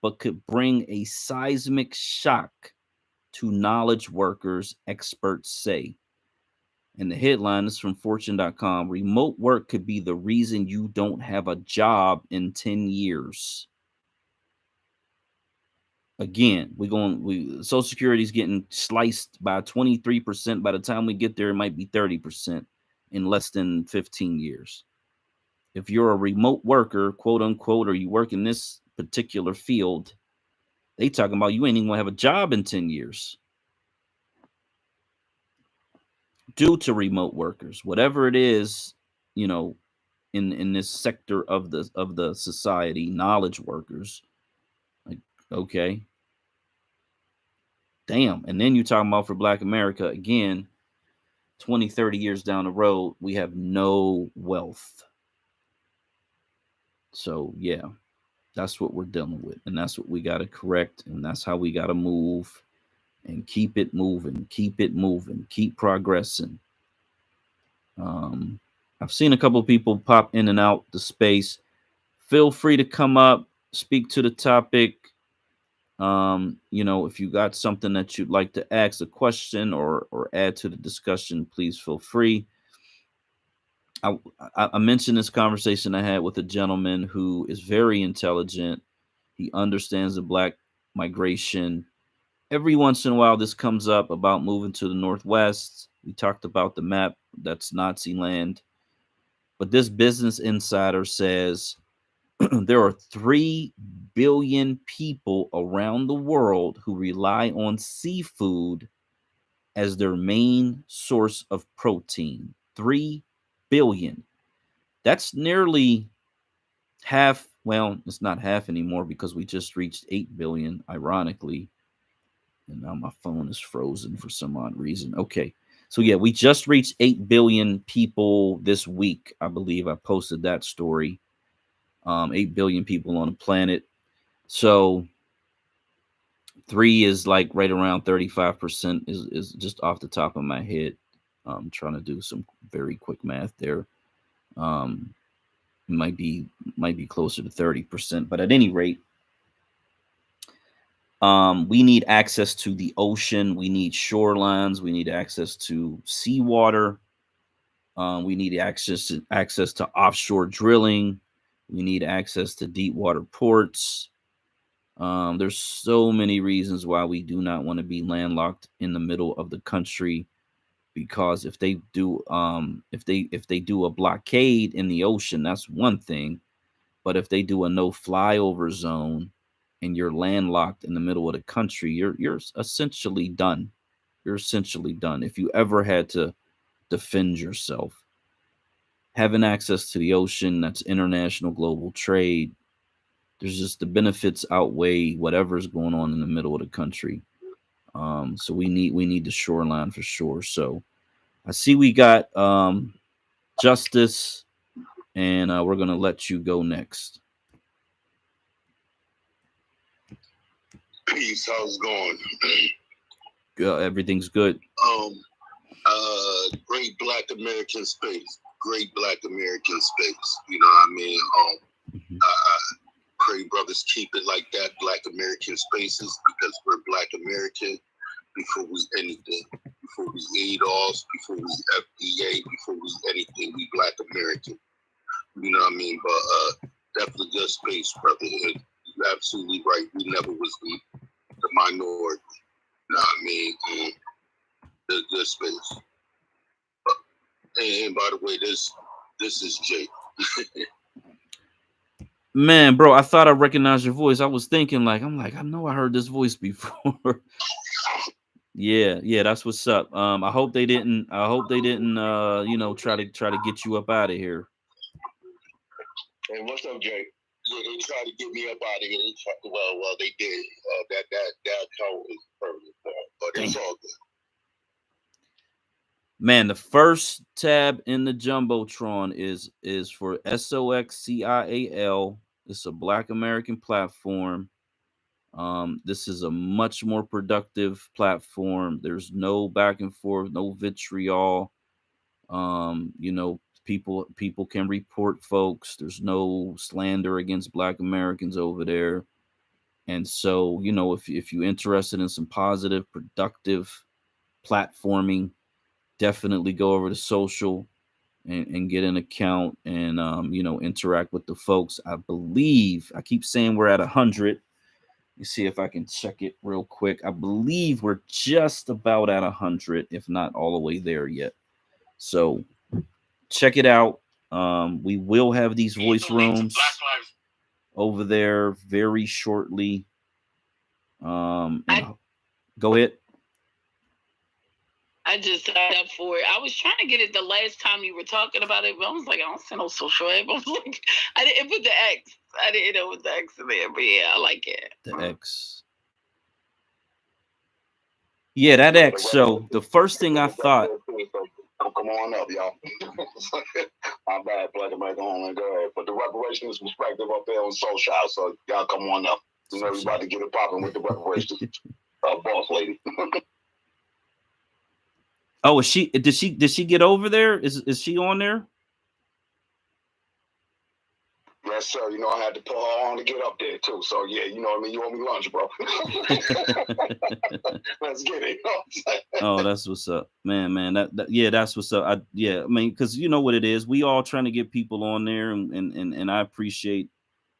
but could bring a seismic shock to knowledge workers, experts say. And the headline is from fortune.com. Remote work could be the reason you don't have a job in 10 years. Again, Social Security is getting sliced by 23%. By the time we get there, it might be 30% in less than 15 years. If you're a remote worker, quote unquote, or you work in this particular field, they talking about you ain't even gonna have a job in 10 years. Due to remote workers, whatever it is, in this sector of the society, knowledge workers, like, okay, damn. And then you talking about for Black America, again, 20, 30 years down the road, we have no wealth. So yeah, that's what we're dealing with, and that's what we got to correct, and that's how we got to move and keep it moving, keep progressing. I've seen a couple of people pop in and out the space. Feel free to come up, speak to the topic. If you got something that you'd like to ask a question or add to the discussion, please feel free. I mentioned this conversation I had with a gentleman who is very intelligent. He understands the Black migration. Every once in a while, this comes up about moving to the Northwest. We talked about the map. That's Nazi land. But this Business Insider says there are 3 billion people around the world who rely on seafood as their main source of protein. 3 billion. That's nearly half. Well, it's not half anymore because we just reached 8 billion, ironically. And now my phone is frozen for some odd reason. Okay. So yeah, we just reached 8 billion people this week. I believe I posted that story. 8 billion people on the planet. So 3 is like right around 35% is just off the top of my head. I'm trying to do some very quick math there. Might be closer to 30%, but at any rate, we need access to the ocean. We need shorelines. We need access to seawater. We need access to offshore drilling. We need access to deep water ports. There's so many reasons why we do not want to be landlocked in the middle of the country, because if they do a blockade in the ocean, that's one thing. But if they do a no flyover zone and you're landlocked in the middle of the country, you're essentially done. You're essentially done. If you ever had to defend yourself, having access to the ocean, that's international global trade. There's just the benefits outweigh whatever's going on in the middle of the country. So we need the shoreline for sure. So I see we got Justice, and we're gonna let you go next. Peace. How's it going? Everything's good. Great Black American space. Great Black American space. You know what I mean? Pray brothers keep it like that. Black American spaces, because we're Black American before we anything. Before we ADOS, before we FDA, before we anything, we Black American. You know what I mean? But definitely good space, brother. And you're absolutely right. We never was the minority. You know what I mean? Good space. And by the way, this is Jake. Man, bro, I thought I recognized your voice. I was thinking, I know I heard this voice before. Yeah, that's what's up. I hope they didn't try to get you up out of here. Hey, what's up, Jake? Yeah, they tried to get me up out of here. Well, they did. That count is perfect, but it's all good. Man, the first tab in the Jumbotron is for SOXCIAL. It's a Black American platform. This is a much more productive platform. There's no back and forth, no vitriol. people can report folks. There's no slander against Black Americans over there. And so, you know, if you're interested in some positive, productive platforming, definitely go over to social and get an account and, you know, interact with the folks. I believe, I keep saying we're at 100. You see if I can check it real quick. I believe we're just about at 100, if not all the way there yet. So check it out. We will have these voice rooms over there very shortly. Go ahead. I just signed up for it. I was trying to get it the last time you were talking about it, but I was like, I don't send no social app. I was like, I didn't put the X. I didn't know what the X in there, but yeah, I like it. The X. Yeah, that X. So the first thing I thought. Come on up, y'all. My bad, Black American Homeland. Go ahead. But the reparations perspective up there on social, so y'all come on up. You know, we about to get it popping with the reparations. Boss lady. Oh, is she? Did she get over there? Is she on there? Yes, sir. You know, I had to put her on to get up there too. So yeah, you know what I mean. You owe me lunch, bro. Let's get it. Oh, that's what's up, man. Yeah, that's what's up. I mean, because you know what it is. We all trying to get people on there, and I appreciate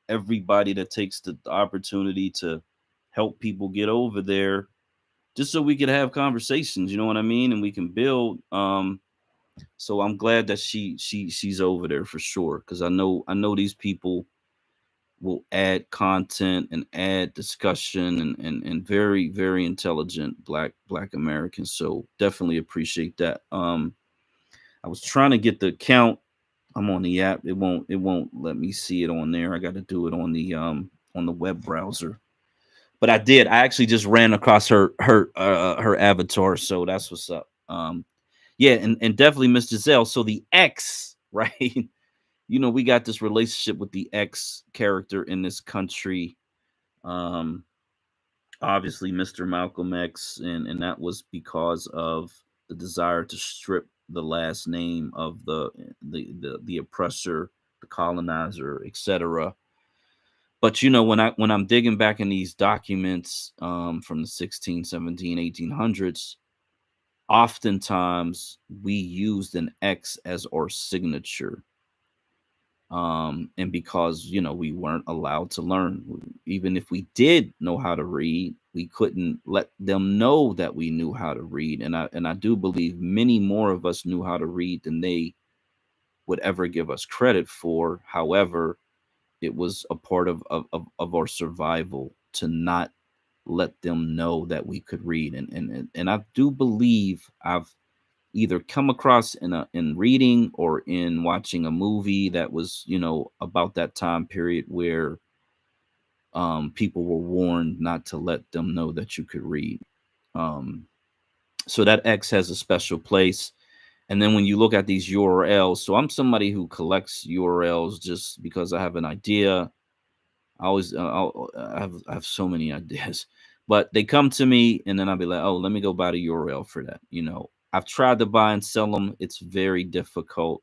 everybody that takes the opportunity to help people get over there, just so we could have conversations. You know what I mean, and we can build. So I'm glad that she's over there for sure, because I know these people will add content and add discussion and very, very intelligent black Americans. So definitely appreciate that. I was trying to get the count. I'm on the app. It won't let me see it on there. I got to do it on the web browser. But I did. I actually just ran across her avatar. So that's what's up. Yeah, and definitely Miss Giselle. So the X, right? You know, we got this relationship with the X character in this country. Obviously, Mr. Malcolm X, and that was because of the desire to strip the last name of the oppressor, the colonizer, etc. But you know, when I'm digging back in these documents from the 16, 17, 1800s, oftentimes we used an X as our signature. And because, you know, we weren't allowed to learn, even if we did know how to read, we couldn't let them know that we knew how to read. And I do believe many more of us knew how to read than they would ever give us credit for. However, it was a part of our survival to not let them know that we could read. And I do believe I've either come across in reading or in watching a movie that was, you know, about that time period where people were warned not to let them know that you could read. So that X has a special place. And then when you look at these URLs, so I'm somebody who collects URLs just because I have an idea. I always I have so many ideas, but they come to me and then I'll be like, oh, let me go buy the URL for that. You know, I've tried to buy and sell them. It's very difficult.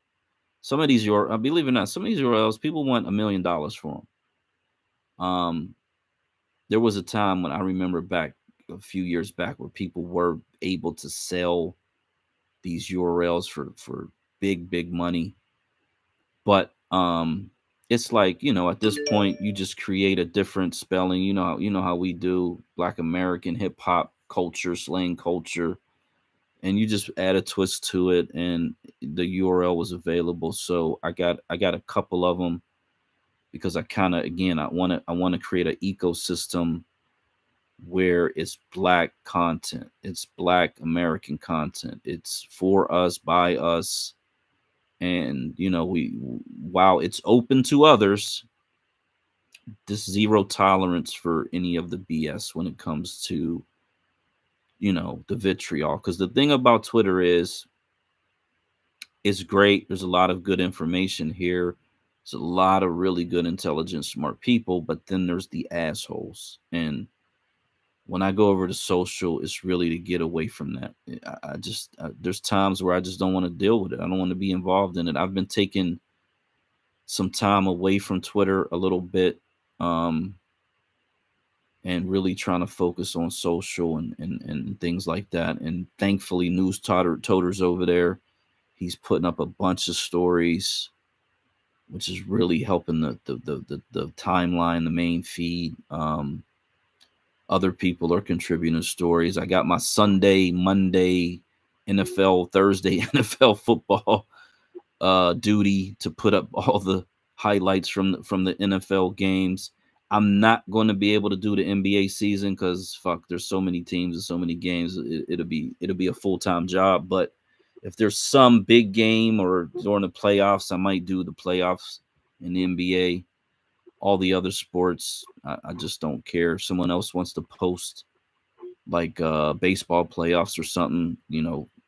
Some of these URLs, believe it or not, some of these URLs, people want $1 million for them. There was a time when I remember back a few years back where people were able to sell these URLs for big money. But it's like, you know, at this point you just create a different spelling. You know how we do Black American hip hop culture, slang culture, and you just add a twist to it, and the URL was available. So I got a couple of them because I kind of, again, I want to create an ecosystem where it's Black content, it's Black American content, it's for us, by us. And you know, while it's open to others, this zero tolerance for any of the BS when it comes to, you know, the vitriol. Because the thing about Twitter is, it's great. There's a lot of good information here. There's a lot of really good, intelligent, smart people. But then there's the assholes, and when I go over to social, it's really to get away from that. There's times where I just don't want to deal with it. I don't want to be involved in it. I've been taking some time away from Twitter a little bit, and really trying to focus on social and things like that. And thankfully, News Toter's over there. He's putting up a bunch of stories, which is really helping the timeline, the main feed. Other people are contributing stories. I got my Sunday, Monday, NFL, Thursday, NFL football duty to put up all the highlights from the NFL games. I'm not going to be able to do the NBA season because there's so many teams and so many games. It'll be a full-time job. But if there's some big game or during the playoffs, I might do the playoffs in the NBA. All the other sports, I just don't care. If someone else wants to post like baseball playoffs or something,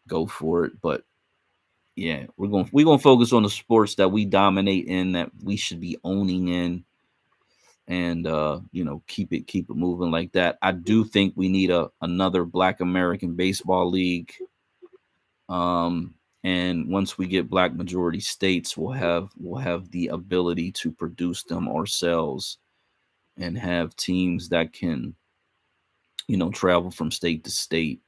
go for it. But yeah, we're gonna focus on the sports that we dominate in, that we should be owning in, and keep it moving like that. I do think we need another Black American baseball league. And once we get Black majority states, we'll have the ability to produce them ourselves and have teams that can, travel from state to state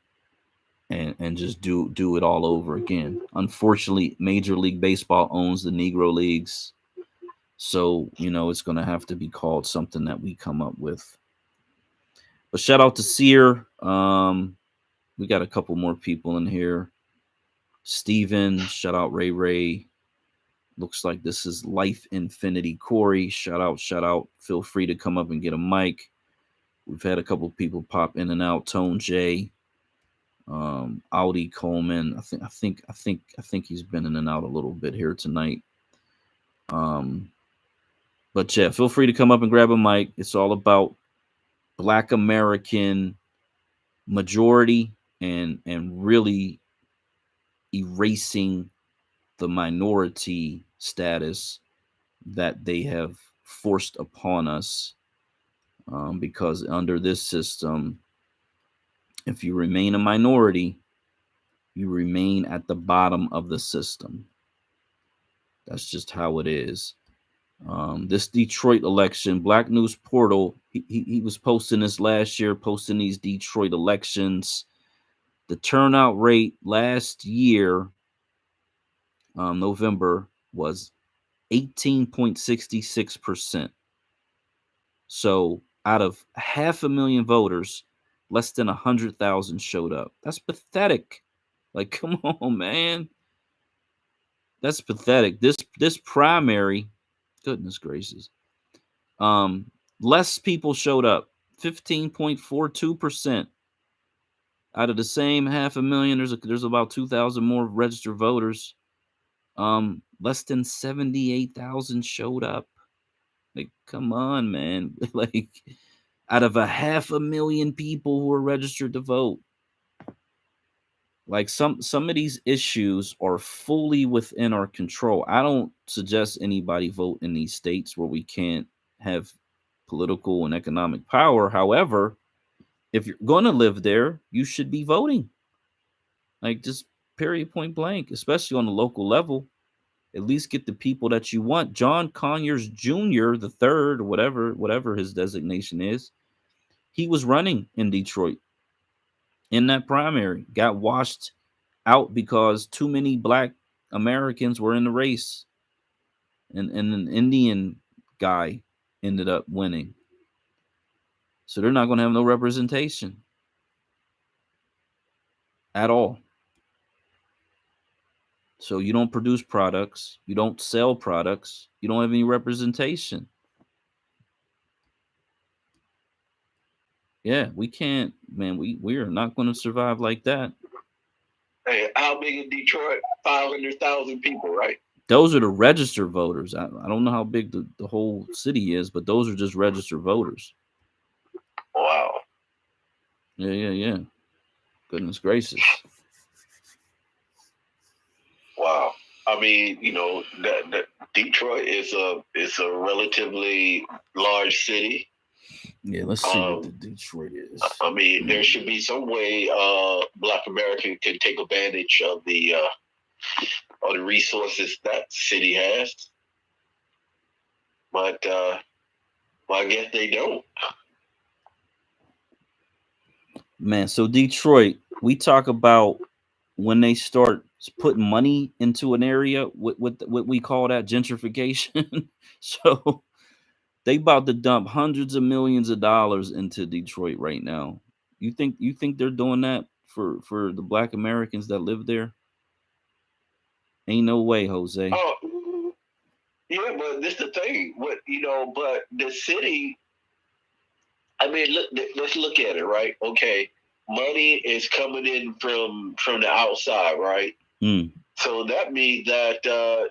and just do it all over again. Unfortunately, Major League Baseball owns the Negro Leagues. So, it's going to have to be called something that we come up with. But shout out to Sear. We got a couple more people in here. Steven, shout out Ray. Looks like this is Life Infinity Corey. Shout out. Feel free to come up and get a mic. We've had a couple people pop in and out. Tone J, Audi Coleman. I think he's been in and out a little bit here tonight. But yeah, feel free to come up and grab a mic. It's all about Black American majority and really erasing the minority status that they have forced upon us. Because under this system, if you remain a minority, you remain at the bottom of the system. That's just how it is. This Detroit election, Black News Portal, he was posting this last year, posting these Detroit elections. The turnout rate last year, November, was 18.66%. So out of 500,000 voters, less than 100,000 showed up. That's pathetic. Like, come on, man. That's pathetic. This primary, goodness gracious. Less people showed up. 15.42%. Out of the same 500,000, there's about 2,000 more registered voters. Less than 78,000 showed up. Like, come on, man. Like, out of 500,000 people who are registered to vote. Like, some of these issues are fully within our control. I don't suggest anybody vote in these states where we can't have political and economic power. However, if you're going to live there, you should be voting. Like, just period, point blank, especially on the local level. At least get the people that you want. John Conyers Jr., the third, whatever his designation is, he was running in Detroit in that primary, got washed out because too many Black Americans were in the race. And an Indian guy ended up winning. So they're not going to have no representation at all. So you don't produce products, you don't sell products, you don't have any representation. Yeah, we can't, man. We are not going to survive like that. Hey, how big is Detroit? 500,000 people, right? Those are the registered voters. I don't know how big the whole city is, but those are just registered voters. Wow. Yeah. Goodness gracious. Wow. I mean, that Detroit is a relatively large city. Yeah, let's see what the Detroit is. I mean, there should be some way Black American can take advantage of the resources that city has, but I guess they don't. Man, so Detroit, we talk about when they start putting money into an area, what we call that gentrification. So they about to dump hundreds of millions of dollars into Detroit right now. You think they're doing that for the Black Americans that live there? Ain't no way, Jose. Oh, yeah, but this the thing. But the city. I mean, let's look at it, right? Okay, money is coming in from the outside, right? Mm. So that means that the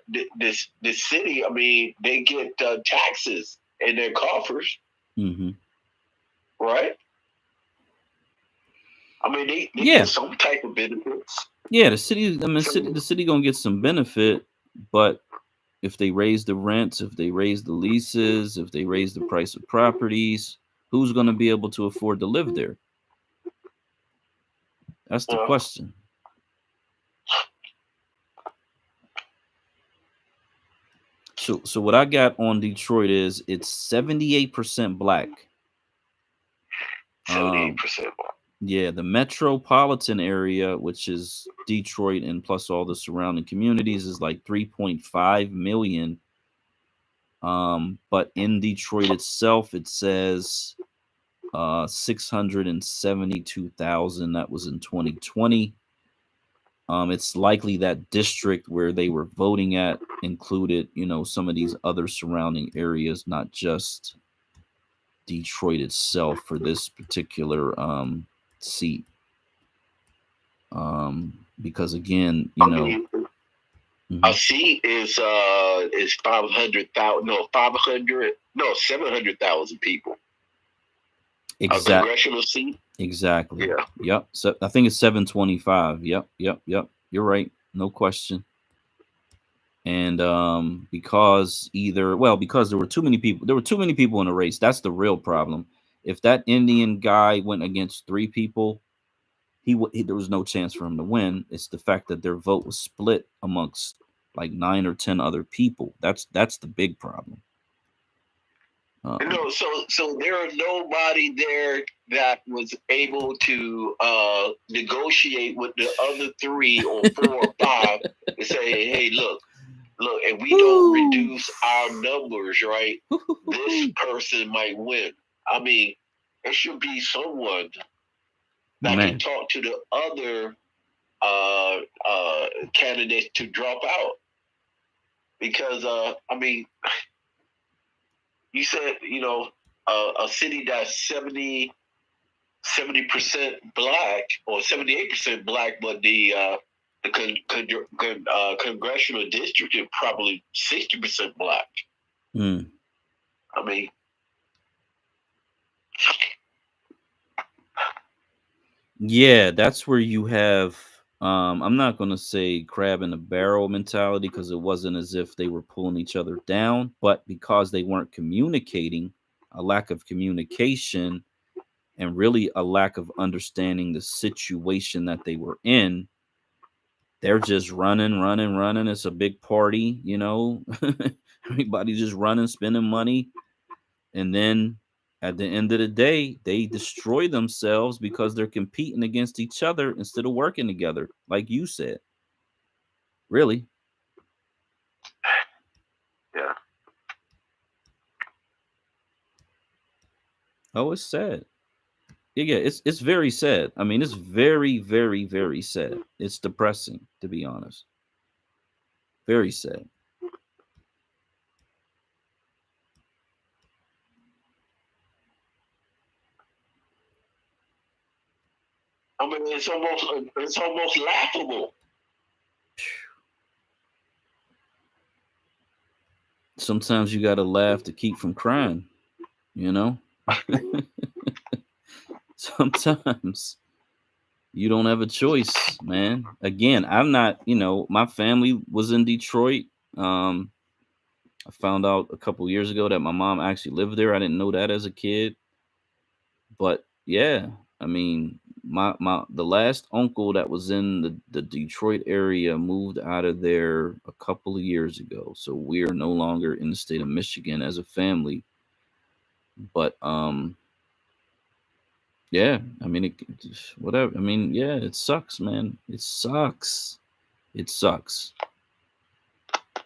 city, I mean, they get taxes in their coffers, Mm-hmm. right? I mean, they get some type of benefits. Yeah, the city. I mean, the city gonna get some benefit, but if they raise the rents, if they raise the leases, if they raise the price of properties, who's gonna be able to afford to live there? That's the question. So what I got on Detroit is it's 78% Black. 78% Black. Yeah, the metropolitan area, which is Detroit and plus all the surrounding communities, is like 3.5 million. But in Detroit itself, it says 672,000. That was in 2020. It's likely that district where they were voting at included, some of these other surrounding areas, not just Detroit itself for this particular seat. Because again, a seat is 500,000. No, 700,000 people. Exactly. A congressional seat. Exactly. Yeah. Yep. So I think it's 725. Yep. You're right. No question. And because there were too many people. There were too many people in the race. That's the real problem. If that Indian guy went against 3 people, there was no chance for him to win. It's the fact that their vote was split amongst like 9 or 10 other people. That's the big problem. So there are nobody there that was able to negotiate with the other 3 or 4 or 5 and say, hey, look, if we don't reduce our numbers, right, this person might win. I mean, there should be someone that can talk to the other candidates to drop out. Because, I mean, you said, a city that's 70% Black or 78% Black, but the congressional district is probably 60% Black. I mean, yeah, that's where you have. I'm not going to say crab in a barrel mentality because it wasn't as if they were pulling each other down, but because they weren't communicating, a lack of communication, and really a lack of understanding the situation that they were in. They're just running. It's a big party, Everybody's just running, spending money. And then at the end of the day, they destroy themselves because they're competing against each other instead of working together, like you said. Really? Yeah. Oh, it's sad. Yeah, it's very sad. I mean, it's very, very, very sad. It's depressing, to be honest. Very sad. I mean, it's almost laughable. Sometimes you gotta laugh to keep from crying, Sometimes you don't have a choice, man. Again, I'm not, my family was in Detroit. I found out a couple years ago that my mom actually lived there. I didn't know that as a kid. But yeah, I mean, the last uncle that was in the Detroit area moved out of there a couple of years ago. So we are no longer in the state of Michigan as a family. But yeah, I mean, whatever. I mean, yeah, it sucks, man. It sucks. It sucks.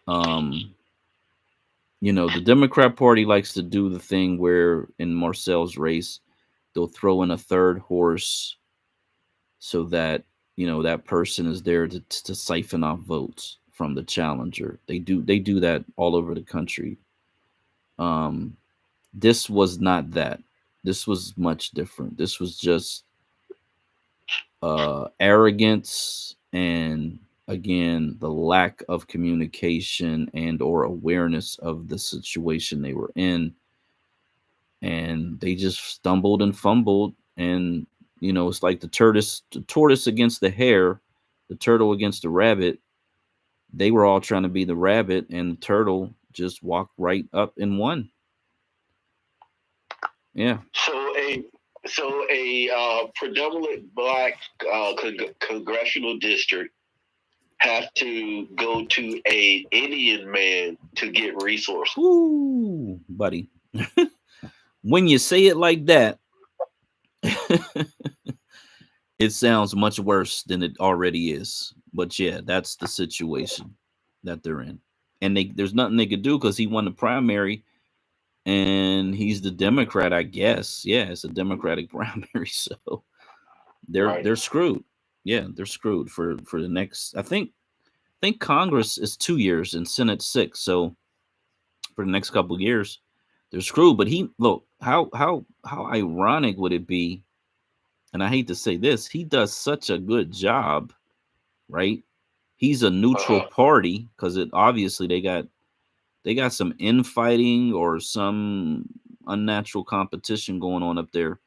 You know, the Democrat Party likes to do the thing where in Marcel's race, they'll throw in a third horse so that, you know, that person is there to siphon off votes from the challenger. They do that all over the country. This was not that. This was much different. This was just arrogance and, again, the lack of communication and or awareness of the situation they were in, and they just stumbled and fumbled. And you know, it's like the tortoise against the hare, the turtle against the rabbit. They were all trying to be the rabbit, and the turtle just walked right up and won. Yeah. So a predominant black congressional district have to go to a Indian man to get resources. Ooh, buddy. When you say it like that, it sounds much worse than it already is. But yeah, that's the situation that they're in. And there's nothing they could do because he won the primary and he's the Democrat, I guess. Yeah, it's a Democratic primary, so they're screwed. Yeah, they're screwed for the next. I think Congress is 2 years and Senate 6, so for the next couple of years, they're screwed. But how ironic would it be? And I hate to say this, he does such a good job, right? He's a neutral party because it obviously they got some infighting or some unnatural competition going on up there.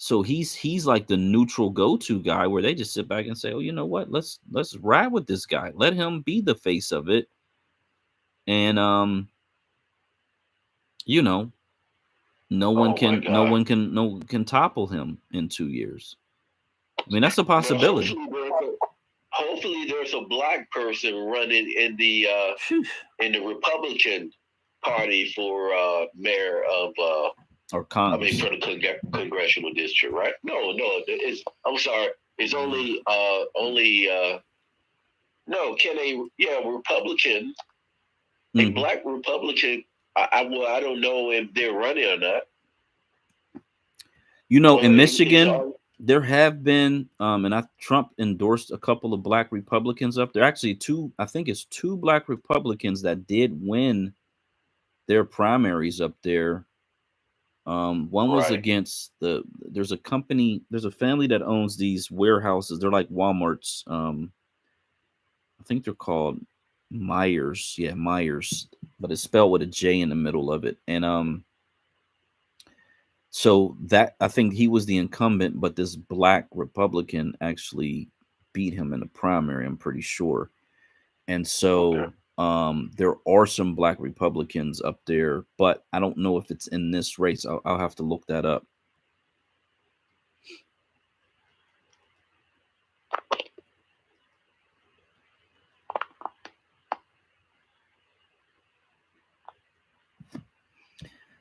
So he's like the neutral go-to guy where they just sit back and say, oh, you know what? Let's ride with this guy. Let him be the face of it. And you know, no one can topple him in 2 years. I mean, that's a possibility. Hopefully there's a black person running in the Republican Party for mayor of or Congress. I mean, for the congressional district, right? No, I'm sorry. It's only no. Can a Republican, a black Republican? I don't know if they're running or not. You know, in Michigan, there have been, and Trump endorsed a couple of black Republicans up there. Actually, I think it's two black Republicans that did win their primaries up there. One was against there's a family that owns these warehouses. They're like Walmart's. I think they're called Myers. Yeah, Myers, but it's spelled with a J in the middle of it. And so that I think he was the incumbent, but this black Republican actually beat him in the primary, I'm pretty sure. And so there are some black Republicans up there, but I don't know if it's in this race. I'll have to look that up.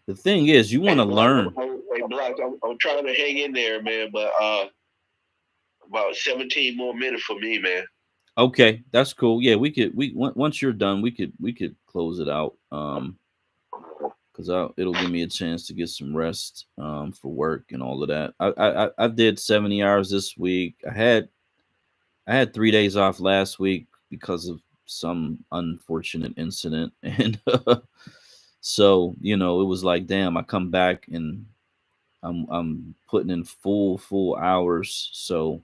The thing is, you want to learn. Hey, Black, I'm trying to hang in there, man, but about 17 more minutes for me, man. Okay, that's cool. Yeah, once you're done, we could close it out. Because it'll give me a chance to get some rest for work and all of that. I did 70 hours this week. I had 3 days off last week because of some unfortunate incident, and so it was like, damn, I come back and I'm putting in full hours, so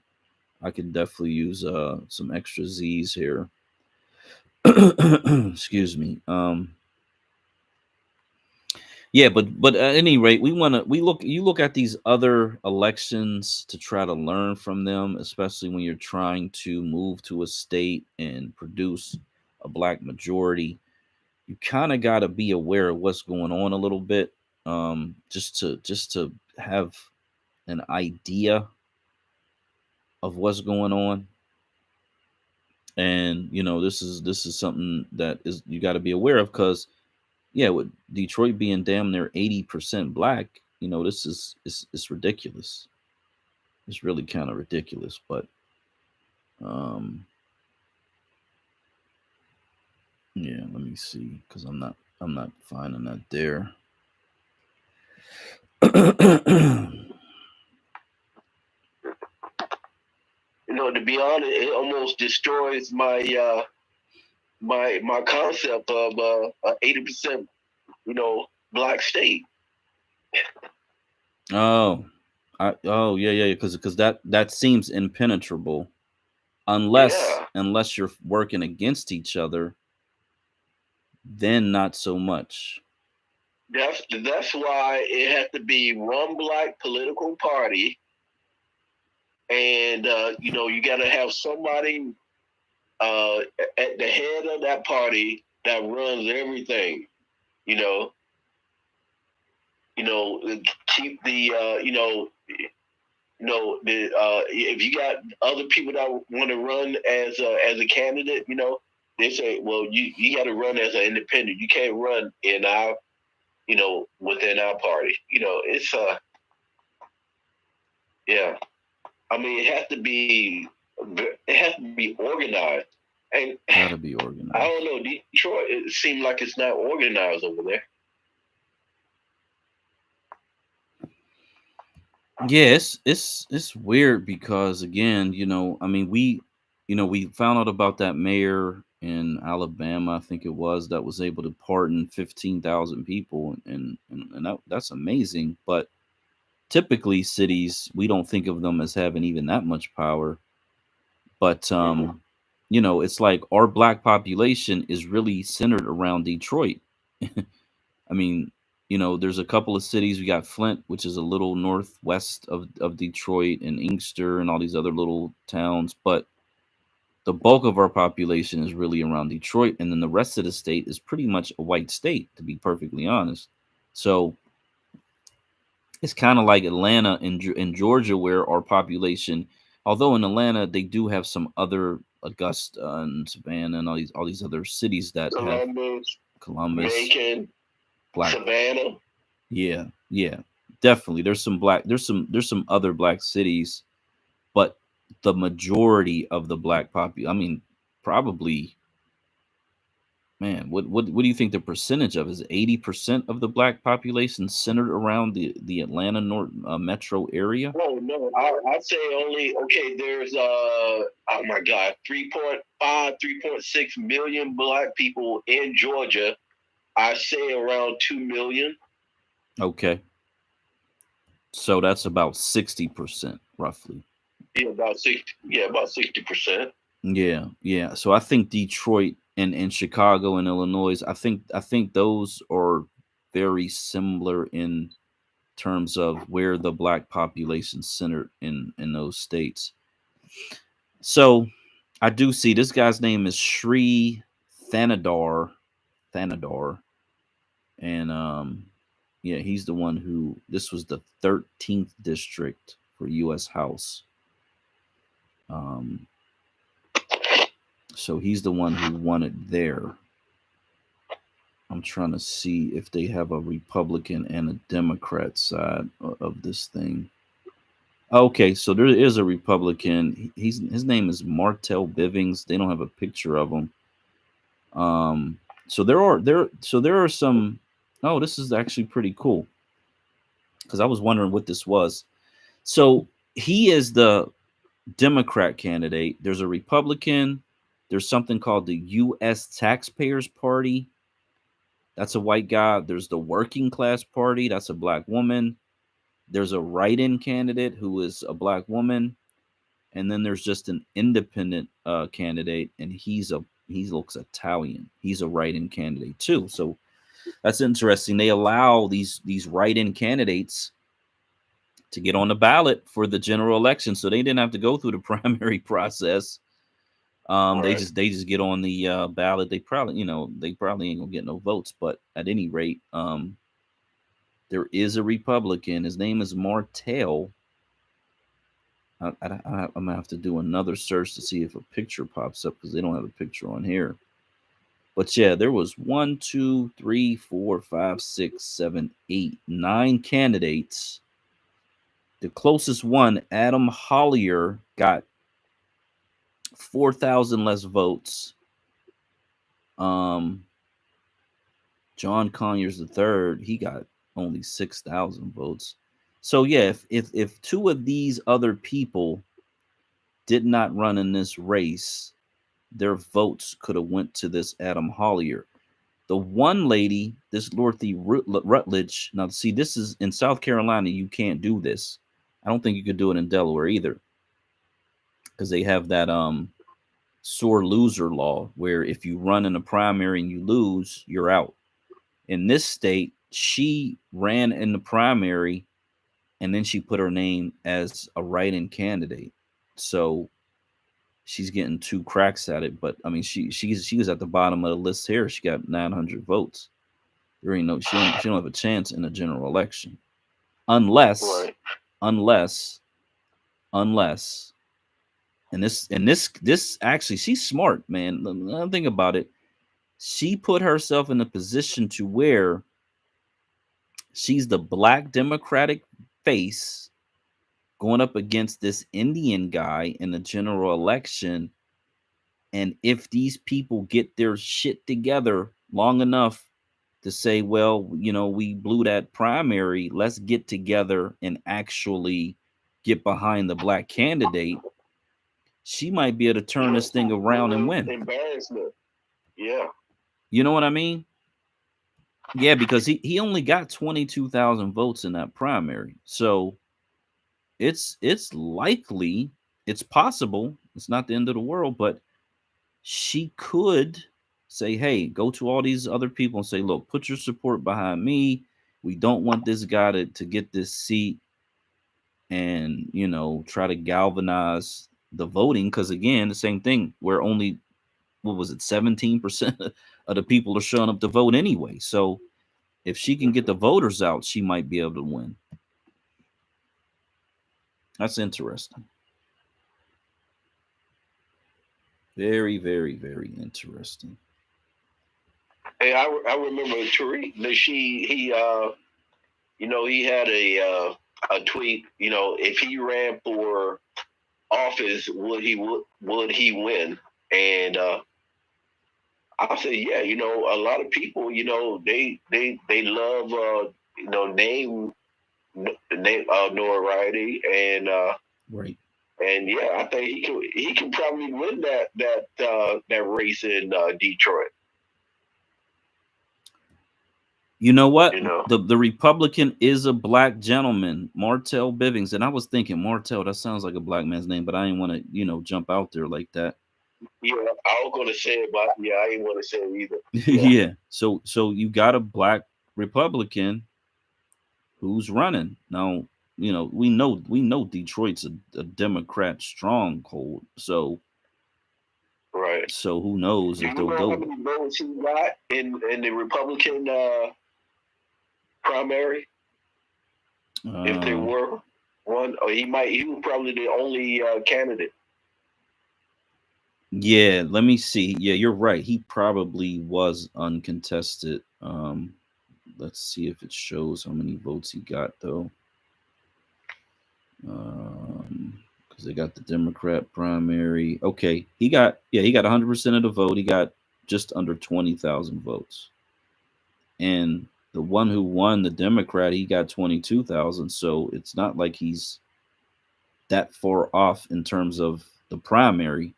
I could definitely use some extra Z's here. Excuse me. Yeah, but at any rate, you look at these other elections to try to learn from them, especially when you're trying to move to a state and produce a black majority. You kind of got to be aware of what's going on a little bit, just to have an idea of what's going on. And this is something that is you got to be aware of, because with Detroit being damn near 80% black, this is it's ridiculous. It's really kind of ridiculous. But yeah, let me see, because I'm not finding that there. To be honest, it almost destroys my my concept of 80%, black state. Yeah, because that seems impenetrable, unless you're working against each other, then not so much. That's why it has to be one black political party, and you got to have somebody at the head of that party that runs everything. Keep the if you got other people that want to run as a candidate, they say, well, you got to run as an independent. You can't run in our within our party. It's yeah. I mean, it has to be organized. And gotta be organized. I don't know, Detroit, it seems like it's not organized over there. Yes, it's weird, because again, I mean, we found out about that mayor in Alabama, I think it was, that was able to pardon 15,000 people, and that's amazing. But typically cities, we don't think of them as having even that much power. But it's like our black population is really centered around Detroit. I mean, there's a couple of cities. We got Flint, which is a little northwest of Detroit, and Inkster, and all these other little towns. But the bulk of our population is really around Detroit. And then the rest of the state is pretty much a white state, to be perfectly honest. So it's kind of like Atlanta in Georgia, where our population, although in Atlanta, they do have some other, Augusta and Savannah and all these other cities that have Columbus, Macon, black. Savannah. Yeah, definitely. There's some other black cities, but the majority of the black population, I mean, probably, man, what do you think the percentage of is? 80% of the black population centered around the Atlanta North metro area? Oh no, I'd say only, okay, there's oh my God, 3.6 million black people in Georgia. I say around 2 million. Okay. So that's about 60%, roughly. Yeah, about 60%. Yeah. So I think Detroit and Chicago and Illinois, I think those are very similar in terms of where the black population centered in those states. So I do see this guy's name is Sri Thanadar, and yeah, he's the one who, this was the 13th district for U.S. House. So he's the one who won it there. I'm trying to see if they have a Republican and a Democrat side of this thing. Okay, so there is a Republican. His name is Martell Bivings. They don't have a picture of him. So there are some. Oh, this is actually pretty cool, because I was wondering what this was. So he is the Democrat candidate. There's a Republican. There's something called the U.S. Taxpayers Party. That's a white guy. There's the Working Class Party. That's a black woman. There's a write-in candidate who is a black woman. And then there's just an independent candidate, and he looks Italian. He's a write-in candidate too. So that's interesting. They allow these write-in candidates to get on the ballot for the general election, so they didn't have to go through the primary process. They just get on the ballot. They probably ain't gonna get no votes, but at any rate, there is a Republican. His name is Martell, I'm gonna have to do another search to see if a picture pops up because they don't have a picture on here. But yeah, there was 1, 2, 3, 4, 5, 6, 7, 8, 9 candidates. The closest one, Adam Hollier, got 4,000 less votes. John Conyers III, he got only 6,000 votes. So yeah, if two of these other people did not run in this race, their votes could have went to this Adam Hollier. The one lady, this Dorothy Rutledge. Now, see, this is in South Carolina. You can't do this. I don't think you could do it in Delaware either, because they have that sore loser law where if you run in a primary and you lose, you're out. In this state, she ran in the primary, and then she put her name as a write-in candidate. So she's getting 2 cracks at it. But I mean, she was at the bottom of the list here. She got 900 votes. There ain't no she don't have a chance in a general election, unless and this actually, she's smart, man. Think about it. She put herself in a position to where she's the black Democratic face going up against this Indian guy in the general election. And if these people get their shit together long enough to say, well, you know, we blew that primary, let's get together and actually get behind the black candidate, she might be able to turn this thing around and win. Embarrassment. Yeah. You know what I mean? Yeah, because he only got 22,000 votes in that primary. So it's likely, it's possible, it's not the end of the world, but she could say, hey, go to all these other people and say, look, put your support behind me. We don't want this guy to get this seat, and, you know, try to galvanize the voting. Because again, the same thing, where only, what was it, 17% of the people are showing up to vote anyway. So if she can get the voters out, she might be able to win. That's interesting. Very, very, very interesting. Hey, I remember Tariq that he you know, he had a tweet, you know, if he ran for office, would he win? And I said, yeah, you know, a lot of people, you know, they love you know, name notoriety, and right. And yeah, I think he can probably win that race in Detroit. You know what? You know? The Republican is a black gentleman, Martell Bivens. And I was thinking, Martell, that sounds like a black man's name, but I didn't want to, you know, jump out there like that. Yeah, I was going to say it, but yeah, I didn't want to say it either. Yeah. Yeah. So you got a black Republican who's running. Now, you know, we know Detroit's a Democrat stronghold. So right. So who knows if they'll go. How many votes he got in the Republican primary? If there were one, or he was probably the only candidate. Yeah, let me see. Yeah, you're right. He probably was uncontested. Let's see if it shows how many votes he got though. Because they got the Democrat primary. Okay, he got 100% of the vote. He got just under 20,000 votes. And the one who won, the Democrat, he got 22,000. So it's not like he's that far off in terms of the primary,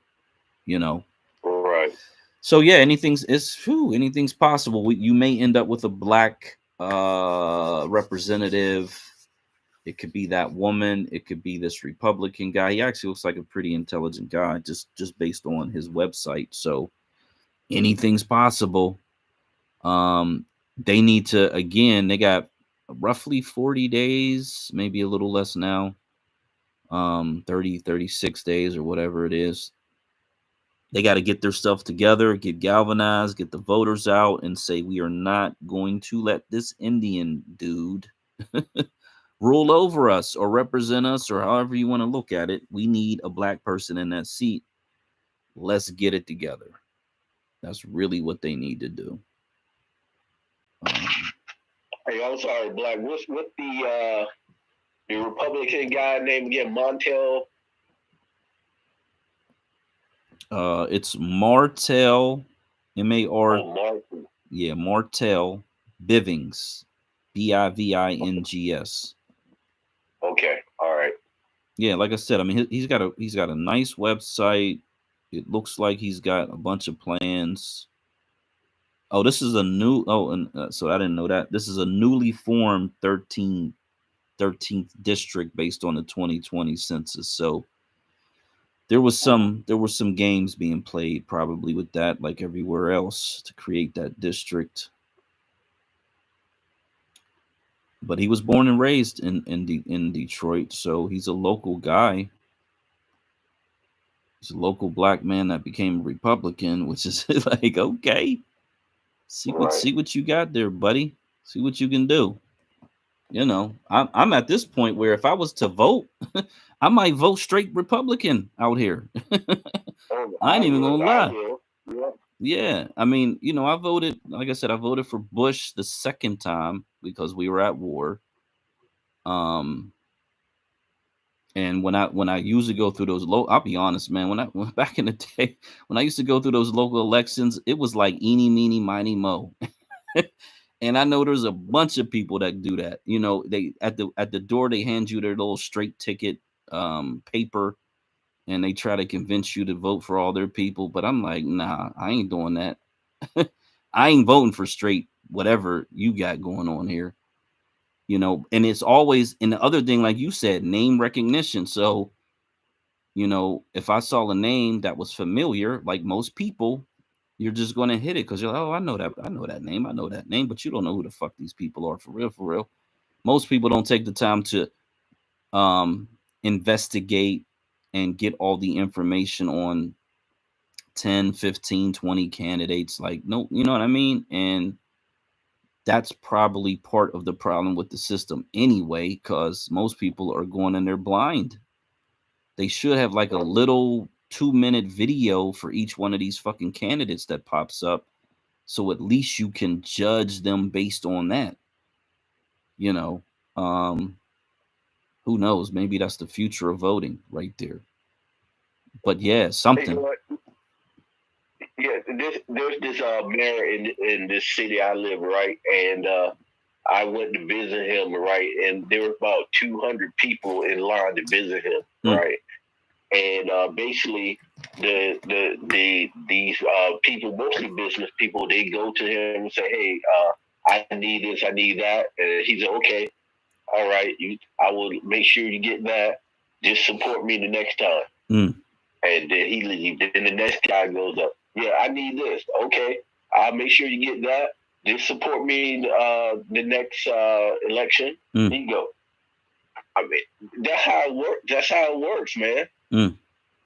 you know. Right. So yeah, anything's possible. You may end up with a black representative. It could be that woman. It could be this Republican guy. He actually looks like a pretty intelligent guy, just based on his website. So anything's possible. They need to, again, they got roughly 40 days, maybe a little less now. 36 days or whatever it is. They got to get their stuff together, get galvanized, get the voters out, and say, we are not going to let this Indian dude rule over us or represent us, or however you want to look at it. We need a black person in that seat. Let's get it together. That's really what they need to do. Hey, I'm sorry, Black. What's the Republican guy named again? Montel. It's Martell, M-A-R. Oh, Martin. Yeah, Martell Bivings, Bivings. Okay, all right. Yeah, like I said, I mean, he's got a nice website. It looks like he's got a bunch of plans. Oh, this is a new. Oh, and so I didn't know that. This is a newly formed 13th district based on the 2020 census. So there was some games being played probably with that, like everywhere else, to create that district. But he was born and raised in Detroit, so he's a local guy. He's a local black man that became a Republican, which is like, okay, see what you got there, buddy. See what you can do. You know, I'm at this point where if I was to vote, I might vote straight Republican out here. I ain't even gonna lie. Yeah, I mean, you know, I voted, like I said, I voted for Bush the second time because we were at war. And when I usually go through those I'll be honest, man, when back in the day, when I used to go through those local elections, it was like eeny, meeny, miny, mo. And I know there's a bunch of people that do that. You know, they at the door, they hand you their little straight ticket paper, and they try to convince you to vote for all their people. But I'm like, nah, I ain't doing that. I ain't voting for straight whatever you got going on here. You know, and it's always, and the other thing, like you said, name recognition. So, you know, if I saw a name that was familiar, like most people, you're just going to hit it because you're like, oh, I know that name, but you don't know who the fuck these people are for real. Most people don't take the time to investigate and get all the information on 10, 15, 20 candidates. Like, no, you know what I mean? And that's probably part of the problem with the system anyway, because most people are going in there blind. They should have like a little 2-minute video for each one of these fucking candidates that pops up, so at least you can judge them based on that. You know, who knows? Maybe that's the future of voting right there. But yeah, something. Yeah, there's this mayor in this city I live, right? And I went to visit him, right? And there were about 200 people in line to visit him, right? And basically, these people, mostly business people, they go to him and say, "Hey, I need this, I need that," and he said, "Okay, all right, I will make sure you get that. Just support me the next time." And then he leaves. Then the next guy goes up. "Yeah, I need this. Okay, I'll make sure you get that. Just support me the next election." Here you go. I mean, that's how it works. That's how it works, man.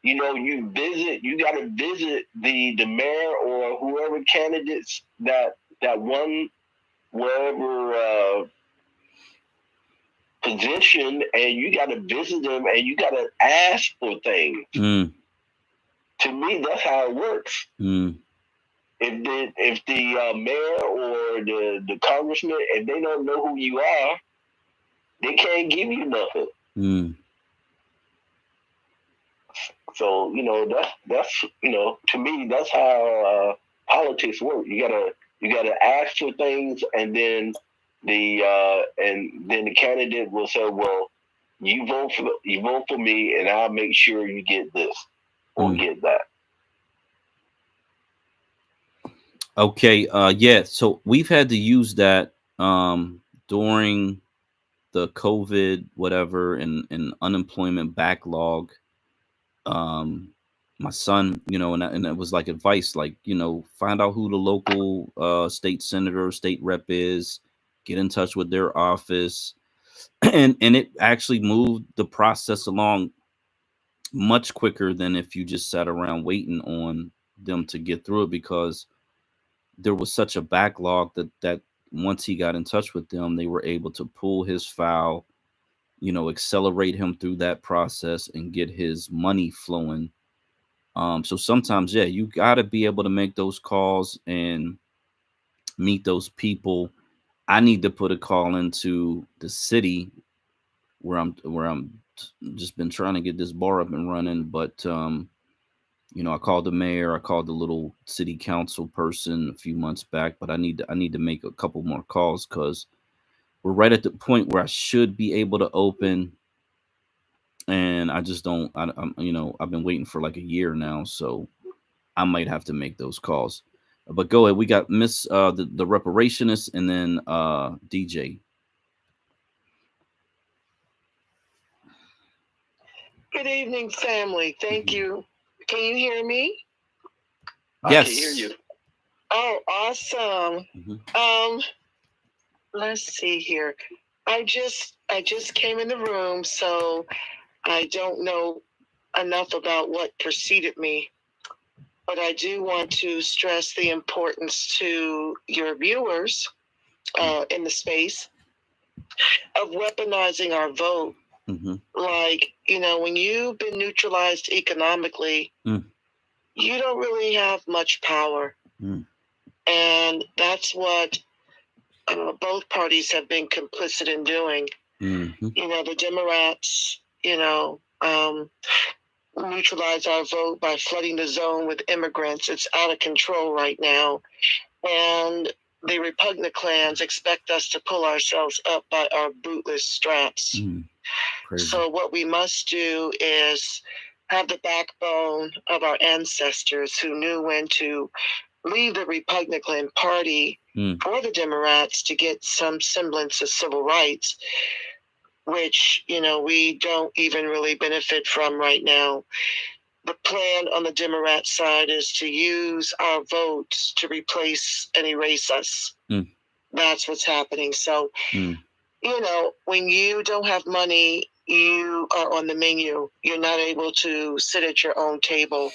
You know, you got to visit the mayor or whoever candidates that won wherever position, and you got to visit them and you got to ask for things. To me, that's how it works. If the mayor or the congressman, if they don't know who you are, they can't give you nothing. So, you know, that's you know, to me, that's how politics work. You gotta ask for things, and then the candidate will say, "Well, you vote for me, and I'll make sure you get this or get that." Okay, yeah. So we've had to use that during the COVID whatever and unemployment backlog. My son, you know, and it was like advice, like, you know, find out who the local state senator, state rep is, get in touch with their office, and it actually moved the process along much quicker than if you just sat around waiting on them to get through it, because there was such a backlog that once he got in touch with them, they were able to pull his file accelerate him through that process and get his money flowing. So sometimes, yeah, you got to be able to make those calls and meet those people. I need to put a call into the city where I'm just been trying to get this bar up and running, but I called the mayor, I called the little city council person a few months back, but I need to make a couple more calls because we're right at the point where I should be able to open, and I just don't. I've been waiting for like a year now, so I might have to make those calls. But go ahead. We got Miss the reparationist, and then DJ. Good evening, family. Thank you. Can you hear me? Yes. I can hear you. Oh, awesome. Let's see here. I just came in the room, so I don't know enough about what preceded me. But I do want to stress the importance to your viewers in the space of weaponizing our vote. Mm-hmm. Like, when you've been neutralized economically, you don't really have much power. And that's what both parties have been complicit in doing. The Democrats, neutralize our vote by flooding the zone with immigrants. It's out of control right now. And the repugnant clans expect us to pull ourselves up by our bootless straps. So what we must do is have the backbone of our ancestors who knew when to leave the repugnant clan party for the Democrats to get some semblance of civil rights, which, we don't even really benefit from right now. The plan on the Democrat side is to use our votes to replace and erase us. That's what's happening. So, when you don't have money, you are on the menu. You're not able to sit at your own table.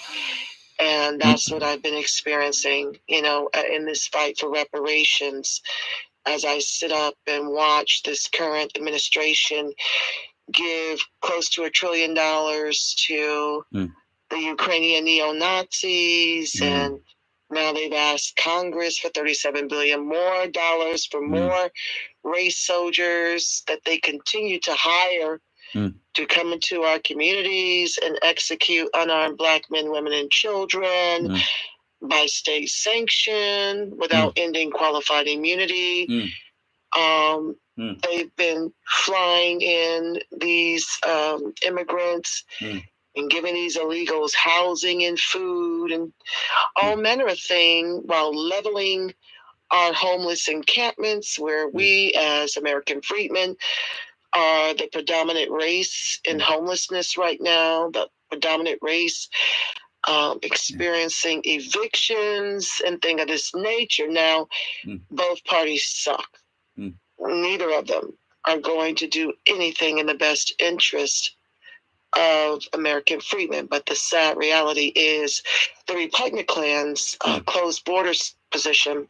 And that's what I've been experiencing, in this fight for reparations. As I sit up and watch this current administration give close to $1 trillion to the Ukrainian neo-Nazis, and now they've asked Congress for $37 billion more for more race soldiers that they continue to hire to come into our communities and execute unarmed Black men, women, and children by state sanction without ending qualified immunity. They've been flying in these immigrants and giving these illegals housing and food and all manner of things while leveling our homeless encampments where we as American freedmen are the predominant race in homelessness right now, the predominant race experiencing evictions and things of this nature. Now, both parties suck. Neither of them are going to do anything in the best interest of American freedmen. But the sad reality is the repugnant clans' closed borders position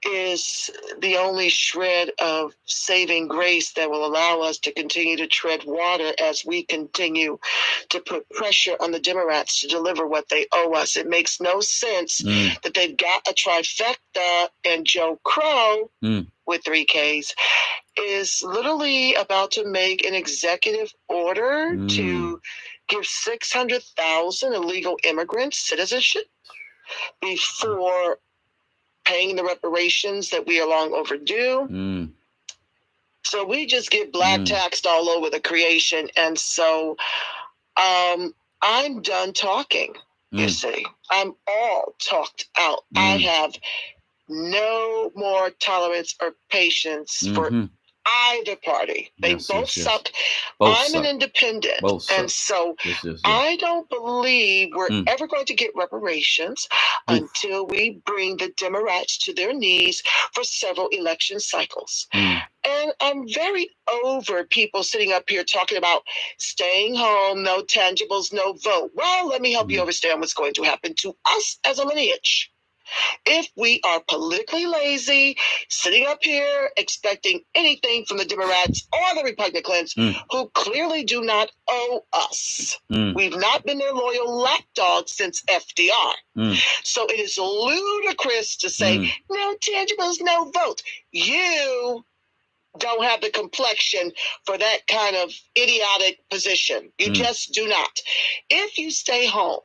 is the only shred of saving grace that will allow us to continue to tread water as we continue to put pressure on the Democrats to deliver what they owe us. It makes no sense that they've got a trifecta, and Joe Crow with 3 Ks is literally about to make an executive order to give 600,000 illegal immigrants citizenship before paying the reparations that we are long overdue. So we just get black taxed all over the creation. And so I'm done talking, you see. I'm all talked out. I have no more tolerance or patience for either party. They both suck. I'm an independent. And so I don't believe we're ever going to get reparations until we bring the Democrats to their knees for several election cycles. And I'm very over people sitting up here talking about staying home, no tangibles, no vote. Well, let me help you understand what's going to happen to us as a lineage. if we are politically lazy, sitting up here expecting anything from the Democrats or the Republicans who clearly do not owe us. We've not been their loyal lapdogs since FDR. So it is ludicrous to say, no tangibles, no vote. You don't have the complexion for that kind of idiotic position. You just do not. If you stay home,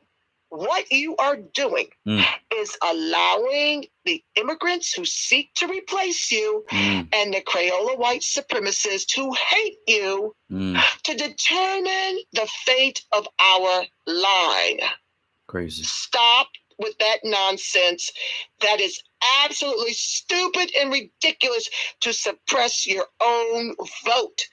what you are doing is allowing the immigrants who seek to replace you and the Crayola white supremacists who hate you to determine the fate of our line. Crazy. Stop with that nonsense. That is absolutely stupid and ridiculous to suppress your own vote.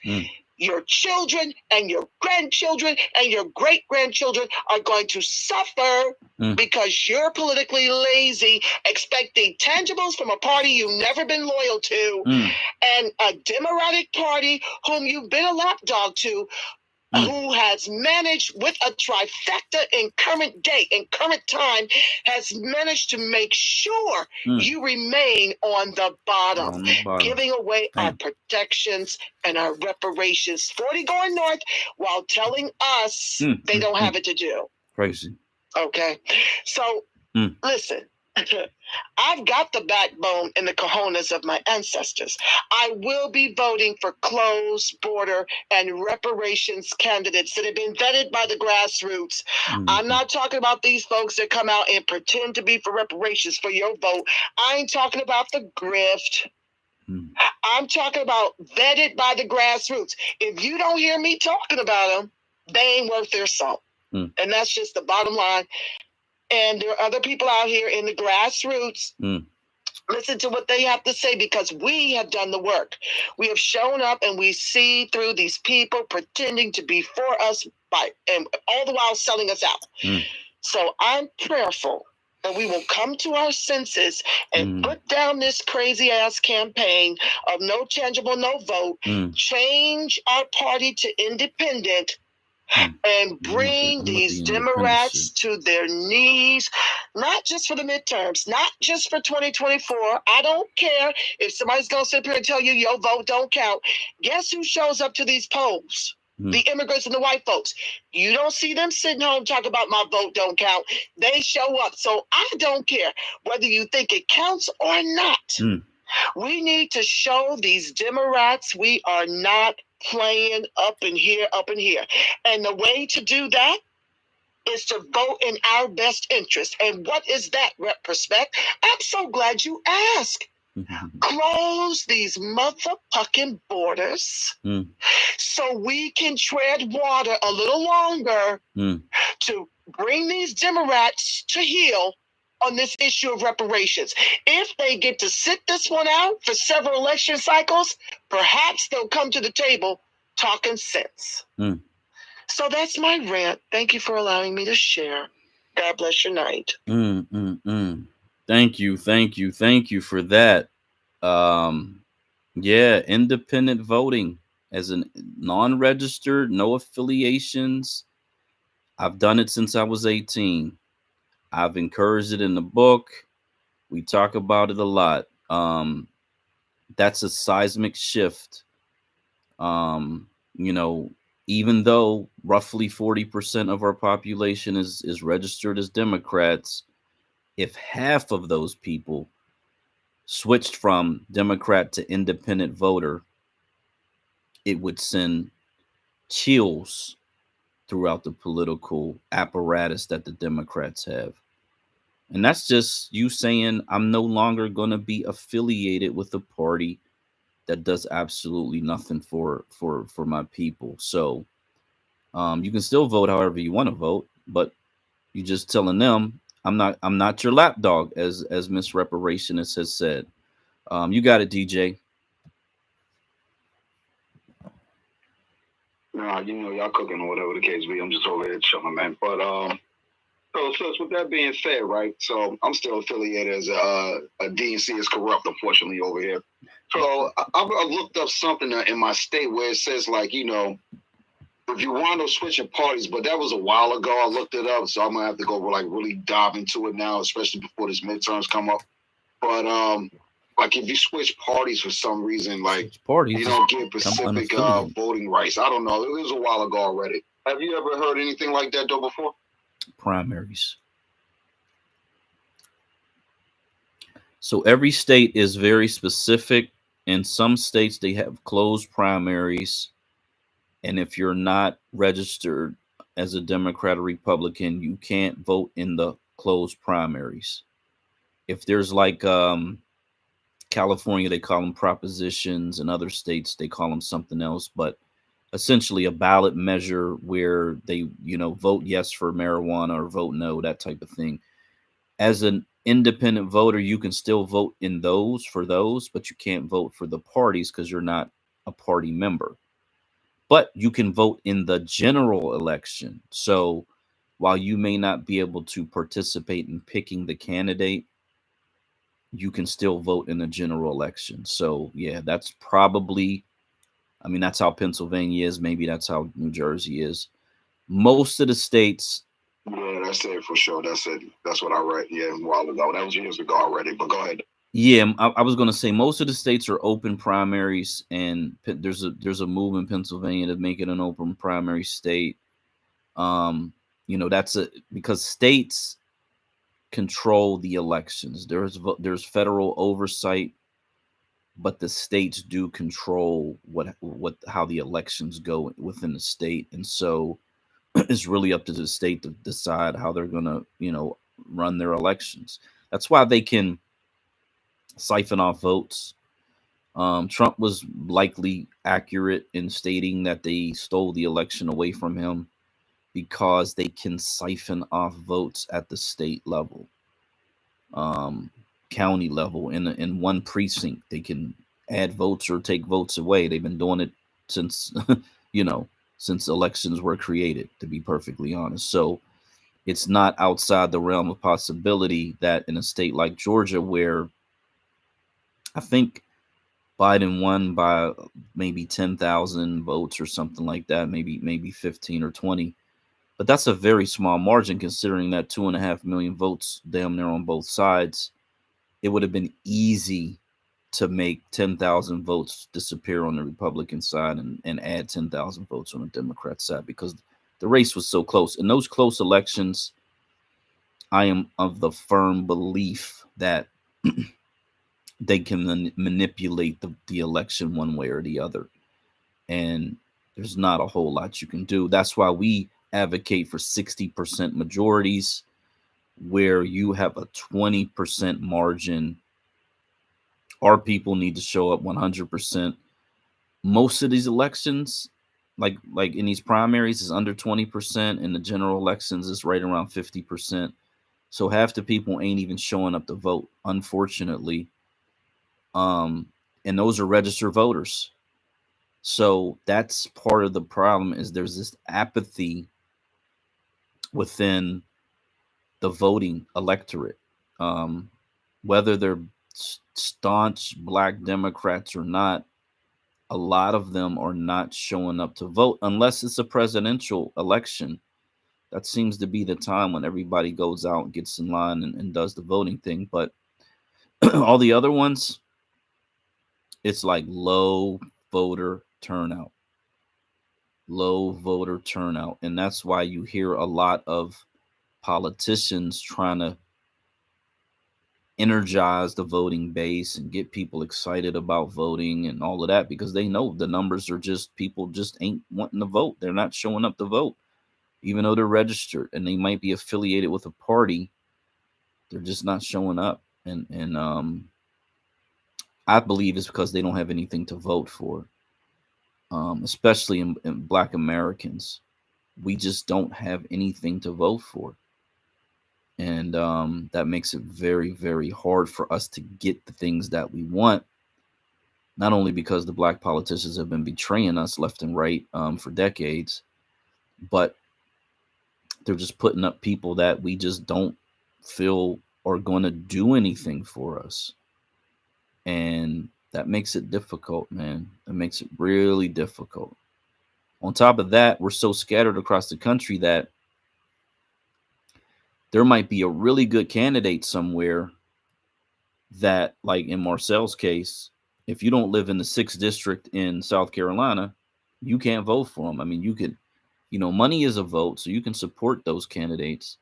Your children and your grandchildren and your great-grandchildren are going to suffer because you're politically lazy, expecting tangibles from a party you've never been loyal to and a Democratic Party whom you've been a lapdog to, who has managed with a trifecta in current day, in current time, has managed to make sure you remain on the bottom, giving away our protections and our reparations, 40 going north, while telling us they don't have it to do. Crazy. Okay. So, listen. I've got the backbone and the cojones of my ancestors. I will be voting for closed border and reparations candidates that have been vetted by the grassroots. I'm not talking about these folks that come out and pretend to be for reparations for your vote. I ain't talking about the grift. I'm talking about vetted by the grassroots. If you don't hear me talking about them, they ain't worth their salt. And that's just the bottom line. And there are other people out here in the grassroots. Listen to what they have to say, because we have done the work. We have shown up and we see through these people pretending to be for us and all the while selling us out. So I'm prayerful that we will come to our senses and put down this crazy ass campaign of no tangible, no vote, change our party to independent, and bring these Democrats to their knees, not just for the midterms, not just for 2024. I don't care if somebody's going to sit here and tell you your vote don't count. Guess who shows up to these polls? The immigrants and the white folks. You don't see them sitting home talking about my vote don't count. They show up. So I don't care whether you think it counts or not. We need to show these Democrats we are not playing up in here. And the way to do that is to vote in our best interest. And what is that, Rep. Respect? I'm so glad you asked. Close these motherfucking borders so we can tread water a little longer to bring these Democrats to heel on this issue of reparations. If they get to sit this one out for several election cycles, perhaps they'll come to the table talking sense. So that's my rant. Thank you for allowing me to share. God bless your night. Thank you for that. Yeah, independent voting as a non-registered, no affiliations. I've done it since I was 18. I've encouraged it in the book. We talk about it a lot. That's a seismic shift. You know, even though roughly 40% of our population is registered as Democrats, if half of those people switched from Democrat to independent voter, it would send chills throughout the political apparatus that the Democrats have. And that's just you saying, I'm no longer going to be affiliated with a party that does absolutely nothing for my people. So you can still vote however you want to vote, but you just telling them, I'm not your lapdog, as Miss Reparationist has said. You got it, DJ. Nah, you know, y'all cooking or whatever the case be. I'm just over here chilling, man. But so with that being said, right? So I'm still affiliated as a DNC is corrupt, unfortunately, over here. So I looked up something in my state where it says, like, you know, if you want to switch your parties, but that was a while ago. I looked it up, so I'm gonna have to go like really dive into it now, especially before this midterms come up. But like if you switch parties for some reason, like parties, you don't get specific voting rights. I don't know. It was a while ago already. Have you ever heard anything like that though before? Primaries. So every state is very specific. In some states, they have closed primaries. And if you're not registered as a Democrat or Republican, you can't vote in the closed primaries. If there's like California, they call them propositions, and other states, they call them something else. But essentially a ballot measure where they, vote yes for marijuana or vote no, that type of thing. As an independent voter, you can still vote in those, but you can't vote for the parties because you're not a party member. But you can vote in the general election. So while you may not be able to participate in picking the candidate, you can still vote in the general election. So yeah, that's probably, that's how Pennsylvania is. Maybe that's how New Jersey is. Most of the states. Yeah, that's it for sure. That's it. That's what I read. Yeah, a while ago. That was years ago already. But go ahead. Yeah, I was going to say most of the states are open primaries, and there's a move in Pennsylvania to make it an open primary state. That's because states control the elections. There's federal oversight, but the states do control how the elections go within the state, and so it's really up to the state to decide how they're going to run their elections. That's why they can siphon off votes. Trump was likely accurate in stating that they stole the election away from him because they can siphon off votes at the state level, county level. In one precinct, they can add votes or take votes away. They've been doing it since, since elections were created, to be perfectly honest. So it's not outside the realm of possibility that in a state like Georgia, where I think Biden won by maybe 10,000 votes or something like that, maybe 15 or 20. But that's a very small margin considering that 2.5 million votes damn near on both sides. It would have been easy to make 10,000 votes disappear on the Republican side and add 10,000 votes on the Democrat side because the race was so close. In those close elections, I am of the firm belief that they can manipulate the election one way or the other. And there's not a whole lot you can do. That's why we advocate for 60% majorities, where you have a 20% margin. Our people need to show up 100%. Most of these elections, like in these primaries, is under 20%. In the general elections, it's right around 50%. So half the people ain't even showing up to vote, unfortunately. And those are registered voters. So that's part of the problem, is there's this apathy within the voting electorate. Whether they're staunch Black Democrats or not, a lot of them are not showing up to vote unless it's a presidential election. That seems to be the time when everybody goes out and gets in line and does the voting thing. But all the other ones, it's like low voter turnout. And that's why you hear a lot of politicians trying to energize the voting base and get people excited about voting and all of that, because they know the numbers are just, people just ain't wanting to vote. They're not showing up to vote, even though they're registered and they might be affiliated with a party. They're just not showing up. And I believe it's because they don't have anything to vote for. Especially in Black Americans, we just don't have anything to vote for. And that makes it very, very hard for us to get the things that we want, not only because the Black politicians have been betraying us left and right for decades, but they're just putting up people that we just don't feel are going to do anything for us. And that makes it difficult, man. That makes it really difficult. On top of that, we're so scattered across the country that there might be a really good candidate somewhere that, like in Marcel's case, if you don't live in the 6th district in South Carolina, you can't vote for them. I mean, you could, money is a vote, so you can support those candidates.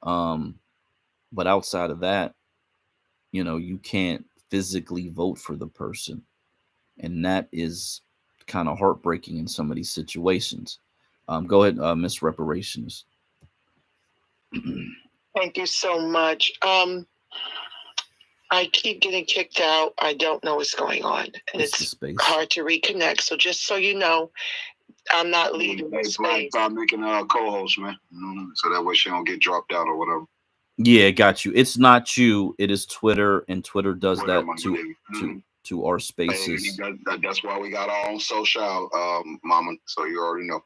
But outside of that, you can't physically vote for the person. And that is kind of heartbreaking in some of these situations. Go ahead, Miss Reparations. Thank you so much. I keep getting kicked out. I don't know what's going on. And it's hard to reconnect. So just so you know, I'm not leaving the space. Start making a co-host, man. So that way she don't get dropped out or whatever. Yeah, got you. It's not you. It is Twitter, and Twitter does that to our spaces. Hey, that's why we got our own social, Mama. So you already know.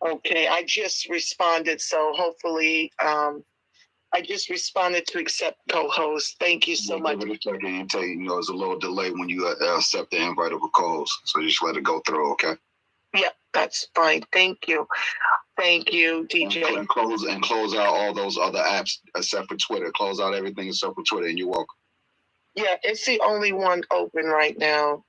Okay, I just responded. So hopefully, I just responded to accept co-host. Thank you so much. Give it a second and tell you, there's a little delay when you accept the invite of a co-host. So just let it go through, okay? Yeah, that's fine. Thank you. Thank you, DJ. And close out all those other apps except for Twitter. Close out everything except for Twitter, and you're welcome. Yeah, it's the only one open right now.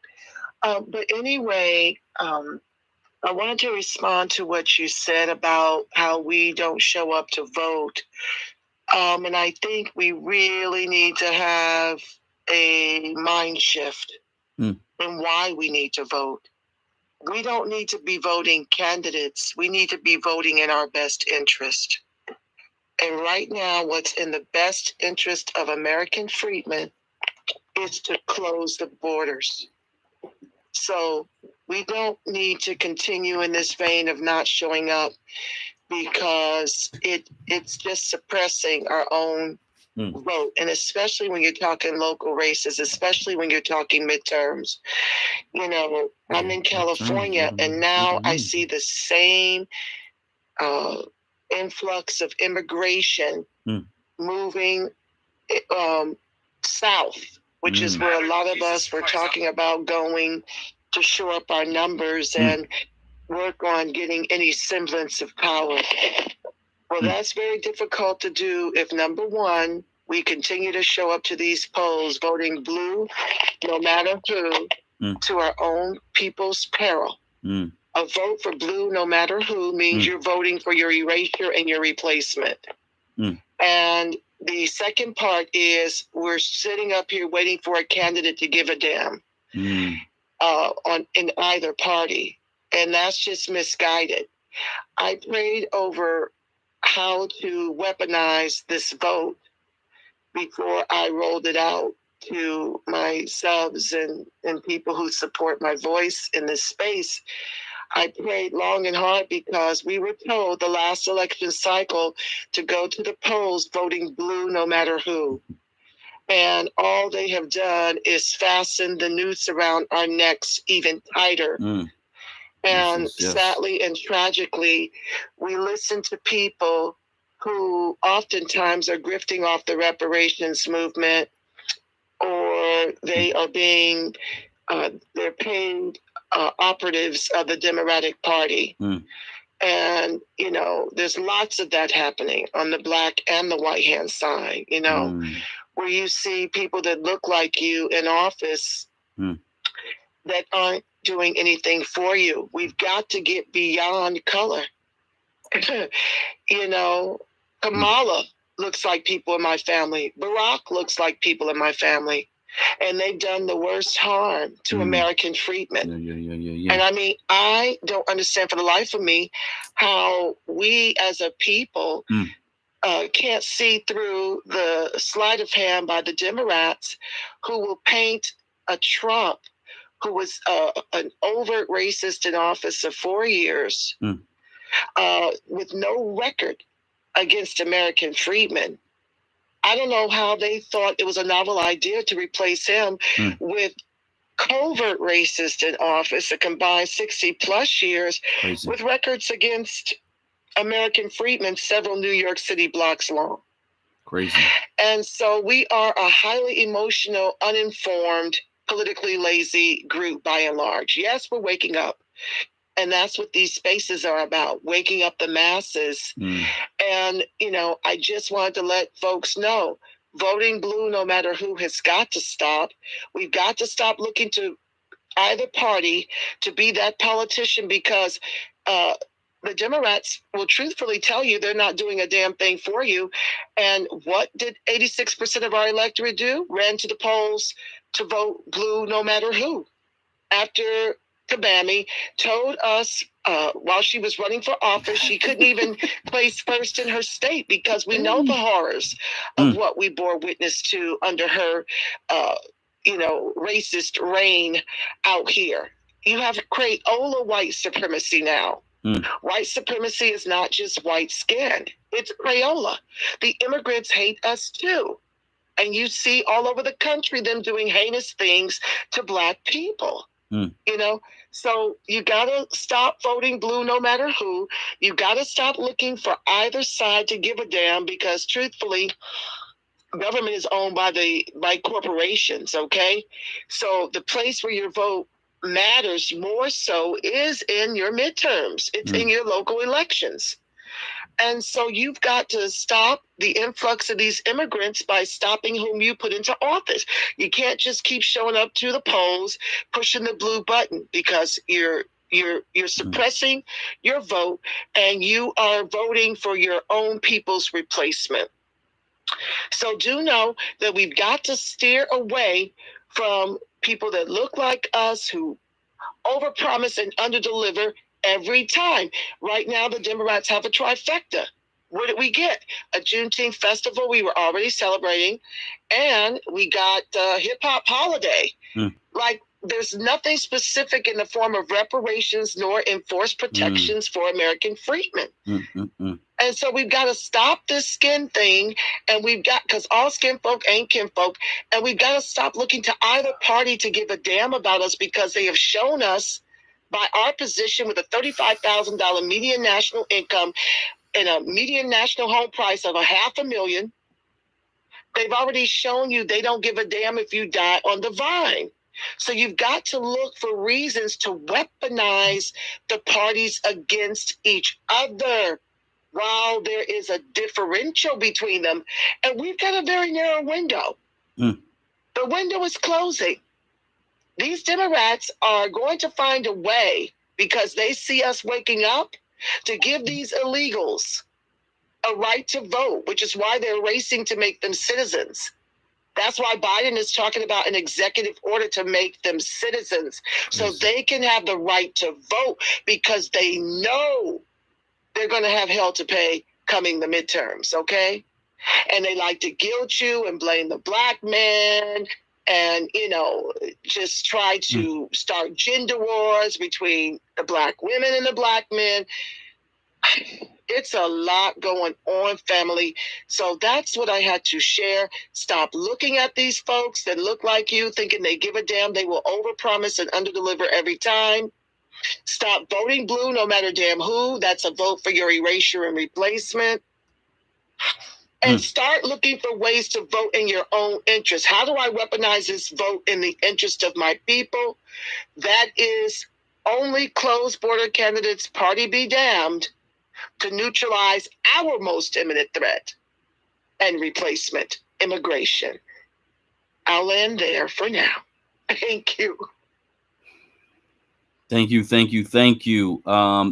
But anyway, I wanted to respond to what you said about how we don't show up to vote. And I think we really need to have a mind shift in why we need to vote. We don't need to be voting candidates. We need to be voting in our best interest. And right now, what's in the best interest of American freedmen is to close the borders. So we don't need to continue in this vein of not showing up, because it's just suppressing our own vote. And especially when you're talking local races, especially when you're talking midterms. I'm in California, and now I see the same influx of immigration moving south, which is where a lot of us were talking about going to shore up our numbers and work on getting any semblance of power. Well, that's very difficult to do if, number one, we continue to show up to these polls voting blue, no matter who, to our own people's peril. A vote for blue, no matter who, means you're voting for your erasure and your replacement. And the second part is we're sitting up here waiting for a candidate to give a damn in either party. And that's just misguided. I prayed over how to weaponize this vote before I rolled it out to my subs and people who support my voice in this space. I prayed long and hard because we were told the last election cycle to go to the polls voting blue no matter who. And all they have done is fasten the noose around our necks even tighter. And sadly and tragically, we listen to people who oftentimes are grifting off the reparations movement, or they are being, they're paid operatives of the Democratic Party. And, there's lots of that happening on the black and the white hand side, where you see people that look like you in office that aren't doing anything for you. We've got to get beyond color. Kamala looks like people in my family. Barack looks like people in my family. And they've done the worst harm to American freedmen. And I mean, I don't understand for the life of me how we as a people can't see through the sleight of hand by the Democrats, who will paint a Trump who was an overt racist in office for 4 years with no record against American freedmen. I don't know how they thought it was a novel idea to replace him with covert racist in office, a combined 60 plus years with records against American freedmen several New York City blocks long. Crazy. And so we are a highly emotional, uninformed, politically lazy group by and large. Yes, we're waking up. And that's what these spaces are about, waking up the masses. And, I just wanted to let folks know, Voting blue, no matter who, has got to stop. We've got to stop looking to either party to be that politician, because the Democrats will truthfully tell you they're not doing a damn thing for you. And what did 86% of our electorate do? Ran to the polls to vote blue no matter who. After Kabami told us while she was running for office, she couldn't even place first in her state, because we know the horrors of what we bore witness to under her racist reign out here. You have Crayola white supremacy now. White supremacy is not just white skin. It's Crayola. The immigrants hate us too. And you see all over the country them doing heinous things to Black people. So you gotta stop voting blue no matter who. You gotta stop looking for either side to give a damn, because truthfully, government is owned by corporations, okay? So the place where your vote matters more so is in your midterms. It's in your local elections. And so you've got to stop the influx of these immigrants by stopping whom you put into office. You can't just keep showing up to the polls, pushing the blue button, because you're suppressing your vote, and you are voting for your own people's replacement. So do know that we've got to steer away from people that look like us, who overpromise and underdeliver every time. Right now, the Democrats have a trifecta. What did we get? A Juneteenth festival we were already celebrating, and we got a hip-hop holiday. Like, there's nothing specific in the form of reparations nor enforced protections for American freedmen. And so we've got to stop this skin thing, and because all skin folk ain't kin folk, and we've got to stop looking to either party to give a damn about us, because they have shown us, by our position with a $35,000 median national income and a median national home price of $500,000, they've already shown you they don't give a damn if you die on the vine. So you've got to look for reasons to weaponize the parties against each other, while there is a differential between them. And we've got a very narrow window. The window is closing. These Democrats are going to find a way, because they see us waking up, to give these illegals a right to vote, which is why they're racing to make them citizens. That's why Biden is talking about an executive order to make them citizens, so they can have the right to vote, because they know they're going to have hell to pay coming the midterms, okay? And they like to guilt you and blame the Black man, and, just try to start gender wars between the Black women and the Black men. It's a lot going on, family. So that's what I had to share. Stop looking at these folks that look like you, thinking they give a damn. They will overpromise and underdeliver every time. Stop voting blue no matter damn who. That's a vote for your erasure and replacement. And start looking for ways to vote in your own interest. How do I weaponize this vote in the interest of my people? That is only closed border candidates, party be damned, to neutralize our most imminent threat and replacement, immigration. I'll end there for now. Thank you. Thank you.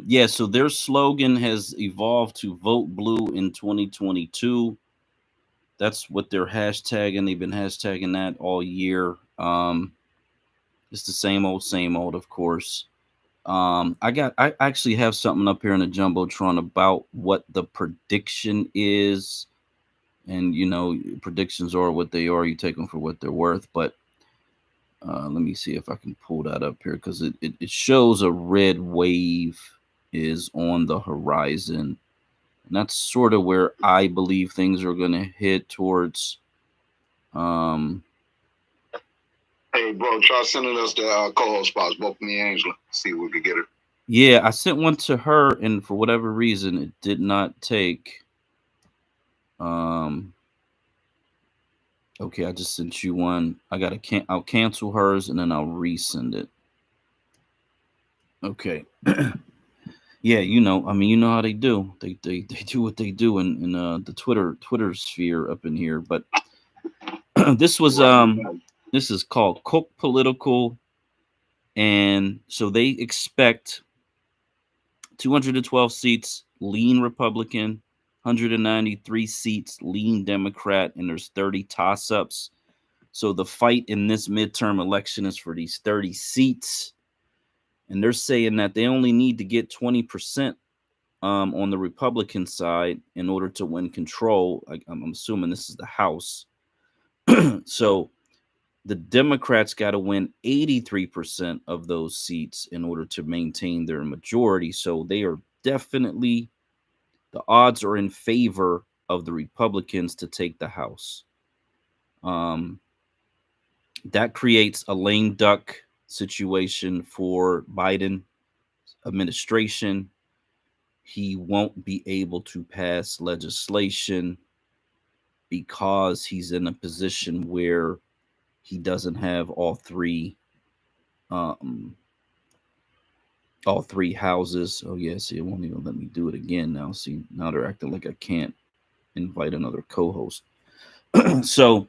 Yeah, so their slogan has evolved to Vote Blue in 2022. That's what they're hashtagging. They've been hashtagging that all year. It's the same old, of course. I actually have something up here in the Jumbotron about what the prediction is. And, predictions are what they are. You take them for what they're worth. But let me see if I can pull that up here, because it shows a red wave is on the horizon. And that's sort of where I believe things are going to head towards. Hey, bro, try sending us the co-host spots, both me and Angela. See if we can get her. Yeah, I sent one to her, and for whatever reason, it did not take. Okay, I just sent you one. I'll cancel hers, and then I'll resend it. Okay. Yeah, you know how they do. They do what they do in the Twitter sphere up in here. But This was this is called Cook Political, and so they expect 212 seats lean Republican, 193 seats lean Democrat, and there's 30 toss-ups. So the fight in this midterm election is for these 30 seats, and they're saying that they only need to get 20% on the Republican side in order to win control. I'm assuming this is the House. So the Democrats got to win 83% of those seats in order to maintain their majority. So they are definitely, the odds are in favor of the Republicans to take the House. That creates a lame duck situation for Biden administration. He won't be able to pass legislation because he's in a position where he doesn't have all three houses. Oh yeah, see, it won't even let me do it again now. See, now they're acting like I can't invite another co-host. So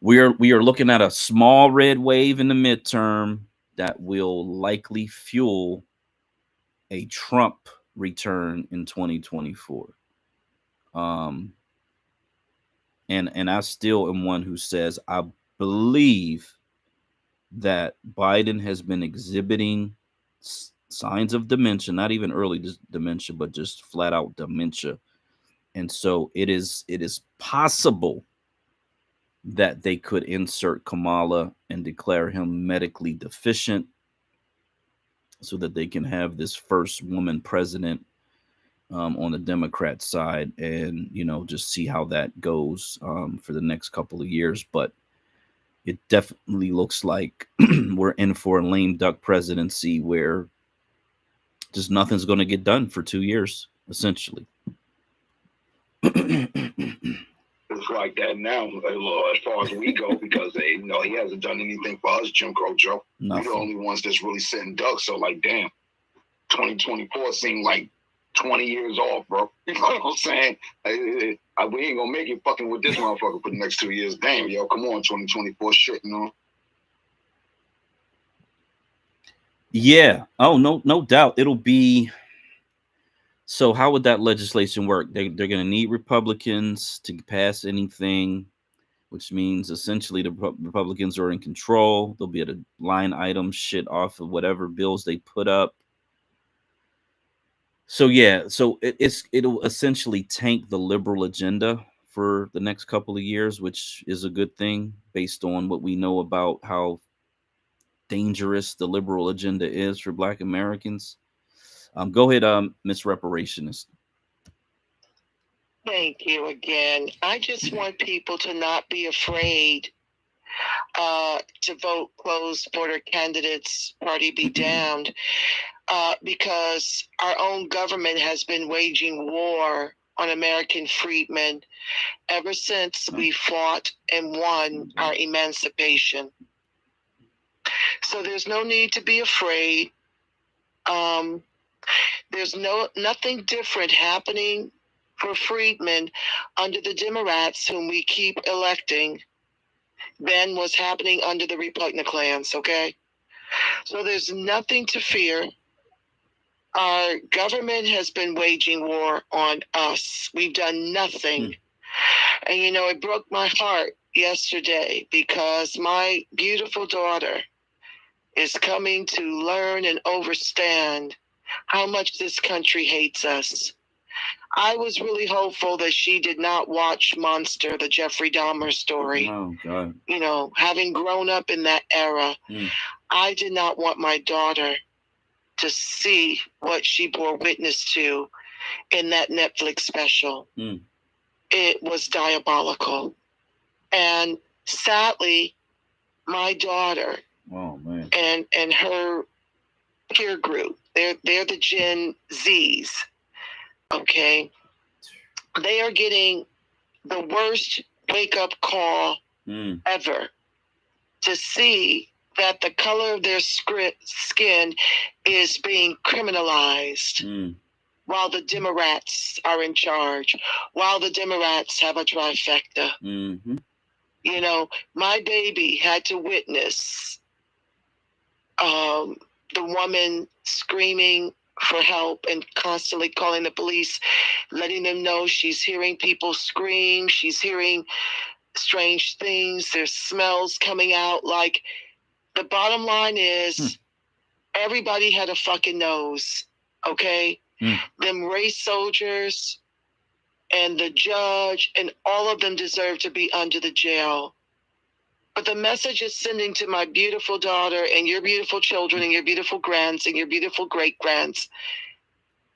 we are looking at a small red wave in the midterm that will likely fuel a Trump return in 2024. And I still am one who says I believe that Biden has been exhibiting signs of dementia, not even early dementia, but just flat out dementia. And so it is possible that they could insert Kamala and declare him medically deficient so that they can have this first woman president on the Democrat side, and just see how that goes for the next couple of years. But it definitely looks like we're in for a lame duck presidency where just nothing's going to get done for 2 years, essentially. It's like that now, as far as we go, because he hasn't done anything for us, Jim Crow Joe. We're the only ones that's really sitting ducks. So, like, damn, 2024 seemed like 20 years off, bro. You know what I'm saying? We ain't gonna make it fucking with this motherfucker for the next 2 years. Damn, yo, come on, 2024 shit, Yeah. Oh, no doubt. It'll be. So how would that legislation work? They're going to need Republicans to pass anything, which means essentially the Republicans are in control. They'll be able to line item shit off of whatever bills they put up. So yeah, so it'll essentially tank the liberal agenda for the next couple of years, which is a good thing based on what we know about how dangerous the liberal agenda is for Black Americans. Go ahead, Miss Reparationist. Thank you again. I just want people to not be afraid to vote closed border candidates, party be damned, because our own government has been waging war on American freedmen ever since we fought and won our emancipation. So there's no need to be afraid. There's nothing different happening for freedmen under the Democrats, whom we keep electing, than was happening under the Republicans, okay? So there's nothing to fear. Our government has been waging war on us. We've done nothing. And, it broke my heart yesterday because my beautiful daughter is coming to learn and understand how much this country hates us. I was really hopeful that she did not watch Monster, the Jeffrey Dahmer story. Oh, God. Having grown up in that era, I did not want my daughter to see what she bore witness to in that Netflix special. It was diabolical. And sadly, my daughter and her peer group, they're the Gen Zs, okay? They are getting the worst wake-up call ever to see that the color of their skin is being criminalized. while the Democrats are in charge, while the Democrats have a trifecta. Mm-hmm. You know, my baby had to witness the woman screaming for help and constantly calling the police, letting them know she's hearing people scream, she's hearing strange things, there's smells coming out. Like, the bottom line is everybody had a fucking nose, okay? Them race soldiers and the judge and all of them deserve to be under the jail. But the message is sending to my beautiful daughter and your beautiful children and your beautiful grands and your beautiful great-grands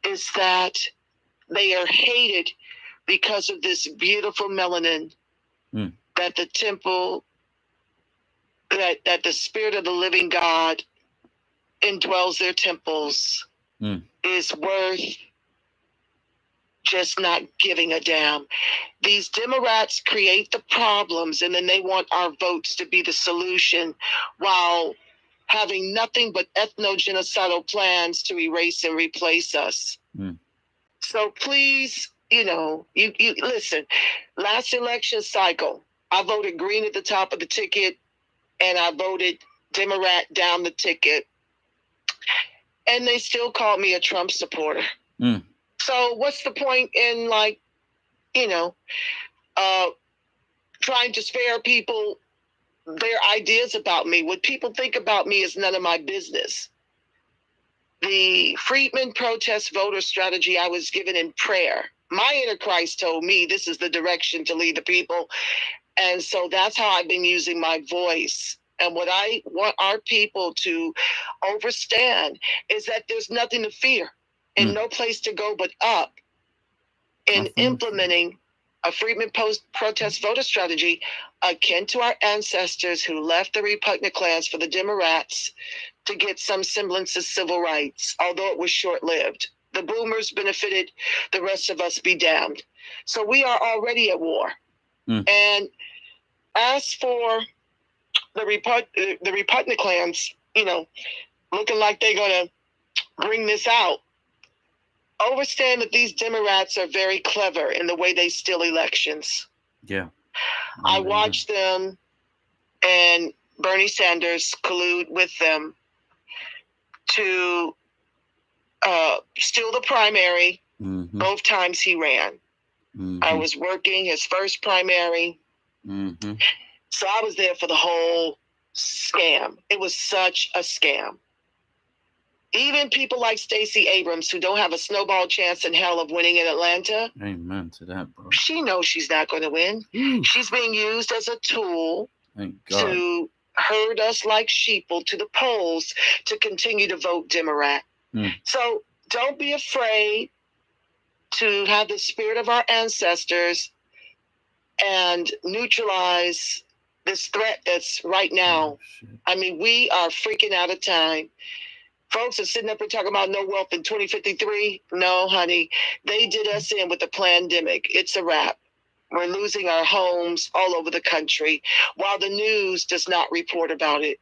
is that they are hated because of this beautiful melanin that the temple, that the spirit of the living God indwells their temples is worth just not giving a damn. These Democrats create the problems and then they want our votes to be the solution while having nothing but ethnogenocidal plans to erase and replace us. So please, you know, you listen, last election cycle, I voted green at the top of the ticket and I voted Democrat down the ticket. And they still called me a Trump supporter. So what's the point in, like, you know, trying to spare people their ideas about me? What people think about me is none of my business. The Freedmen protest voter strategy I was given in prayer. My inner Christ told me this is the direction to lead the people. And so that's how I've been using my voice. And what I want our people to understand is that there's nothing to fear and no place to go but up in implementing a Freedmen protest voter strategy akin to our ancestors who left the repugnant clans for the Democrats to get some semblance of civil rights, although it was short-lived. The boomers benefited, the rest of us be damned. So we are already at war. And as for the repugnant clans, you know, looking like they're going to bring this out, understand that these Democrats are very clever in the way they steal elections. Yeah. I watched them and Bernie Sanders collude with them to steal the primary both times he ran. I was working his first primary. So I was there for the whole scam. It was such a scam. Even people like Stacey Abrams, who don't have a snowball chance in hell of winning in Atlanta. Amen to that, bro. She knows she's not going to win. She's being used as a tool to herd us like sheeple to the polls to continue to vote Democrat. So don't be afraid to have the spirit of our ancestors and neutralize this threat that's right now. I mean, we are freaking out of time. Folks are sitting up and talking about no wealth in 2053. No, honey, they did us in with the pandemic. It's a wrap. We're losing our homes all over the country while the news does not report about it.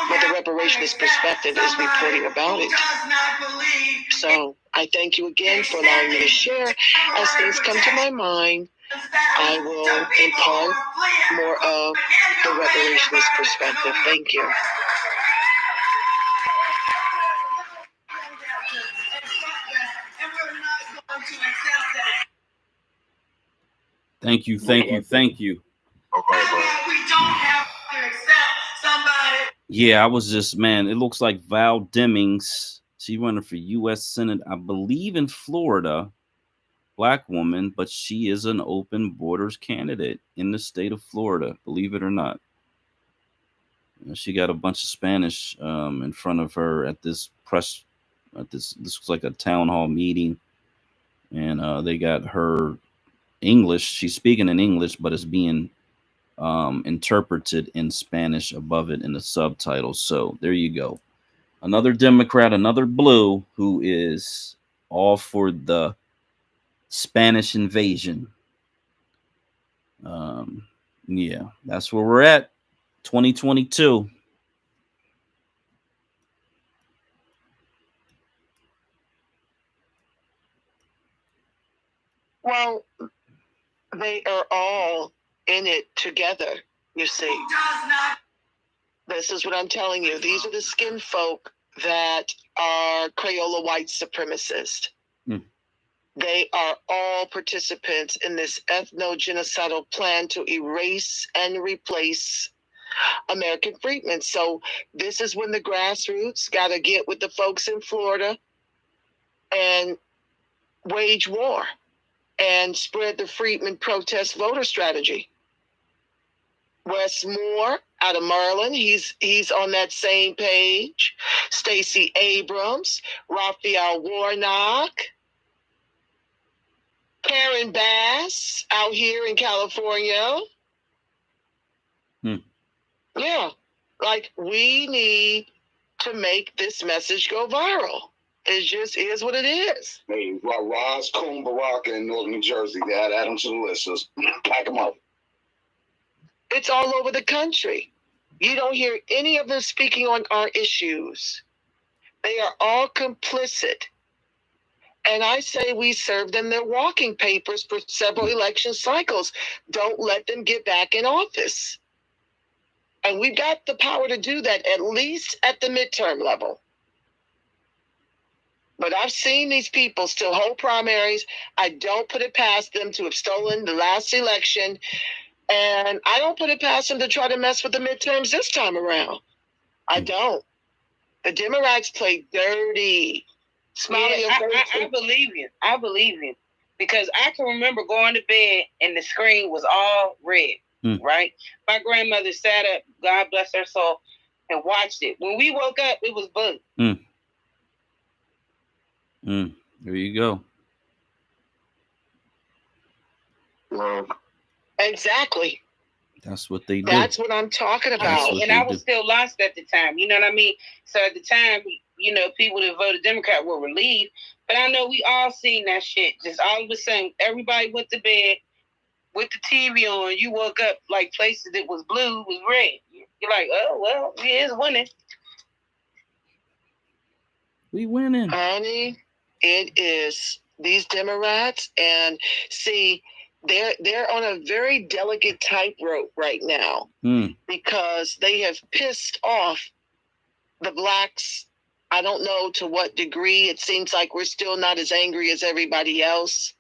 But the reparationist perspective is reporting about it. So I thank you again for allowing me to share. As things come to my mind, I will impart more of the reparationist perspective. Thank you. Thank you, thank you, thank you. Yeah, I was just, man, it looks like Val Demings, she running for U.S. Senate, I believe in Florida, Black woman, but she is an open borders candidate in the state of Florida, believe it or not. She got a bunch of Spanish in front of her at this this was like a town hall meeting, and they got her English. She's speaking in English, but it's being interpreted in Spanish above it in the subtitles. So there you go. Another Democrat, another blue who is all for the Spanish invasion. Yeah, that's where we're at. 2022. Well, they are all in it together, you see. This is what I'm telling you. These are the skin folk that are Crayola white supremacists. They are all participants in this ethno-genocidal plan to erase and replace American freedmen. So this is when the grassroots got to get with the folks in Florida and wage war and spread the freedmen protest voter strategy. Wes Moore out of Maryland, he's on that same page. Stacey Abrams, Raphael Warnock, Karen Bass out here in California. Yeah, like we need to make this message go viral. It just is what it is. Hey, Roz, Coon, Baraka in North New Jersey. They add them to the list. Just pack them up. It's all over the country. You don't hear any of them speaking on our issues. They are all complicit. And I say we serve them their walking papers for several election cycles. Don't let them get back in office. And we've got the power to do that, at least at the midterm level. But I've seen these people still hold primaries. I don't put it past them to have stolen the last election. And I don't put it past them to try to mess with the midterms this time around. I don't. The Democrats play dirty. Yeah, I believe you. I believe you. Because I can remember going to bed and the screen was all red, right? My grandmother sat up, God bless her soul, and watched it. When we woke up, it was blue. There you go. Well, exactly. That's what they do. That's what I'm talking about. And I was still lost at the time. You know what I mean? So at the time, you know, people that voted Democrat were relieved. But I know we all seen that shit. Just all of a sudden, everybody went to bed with the TV on. You woke up like places that was blue was red. You're like, oh, well, yeah, it's winning. We winning. Honey, it is these Democrats. And see, they're on a very delicate tightrope right now because they have pissed off the blacks. I don't know to what degree. It seems like we're still not as angry as everybody else.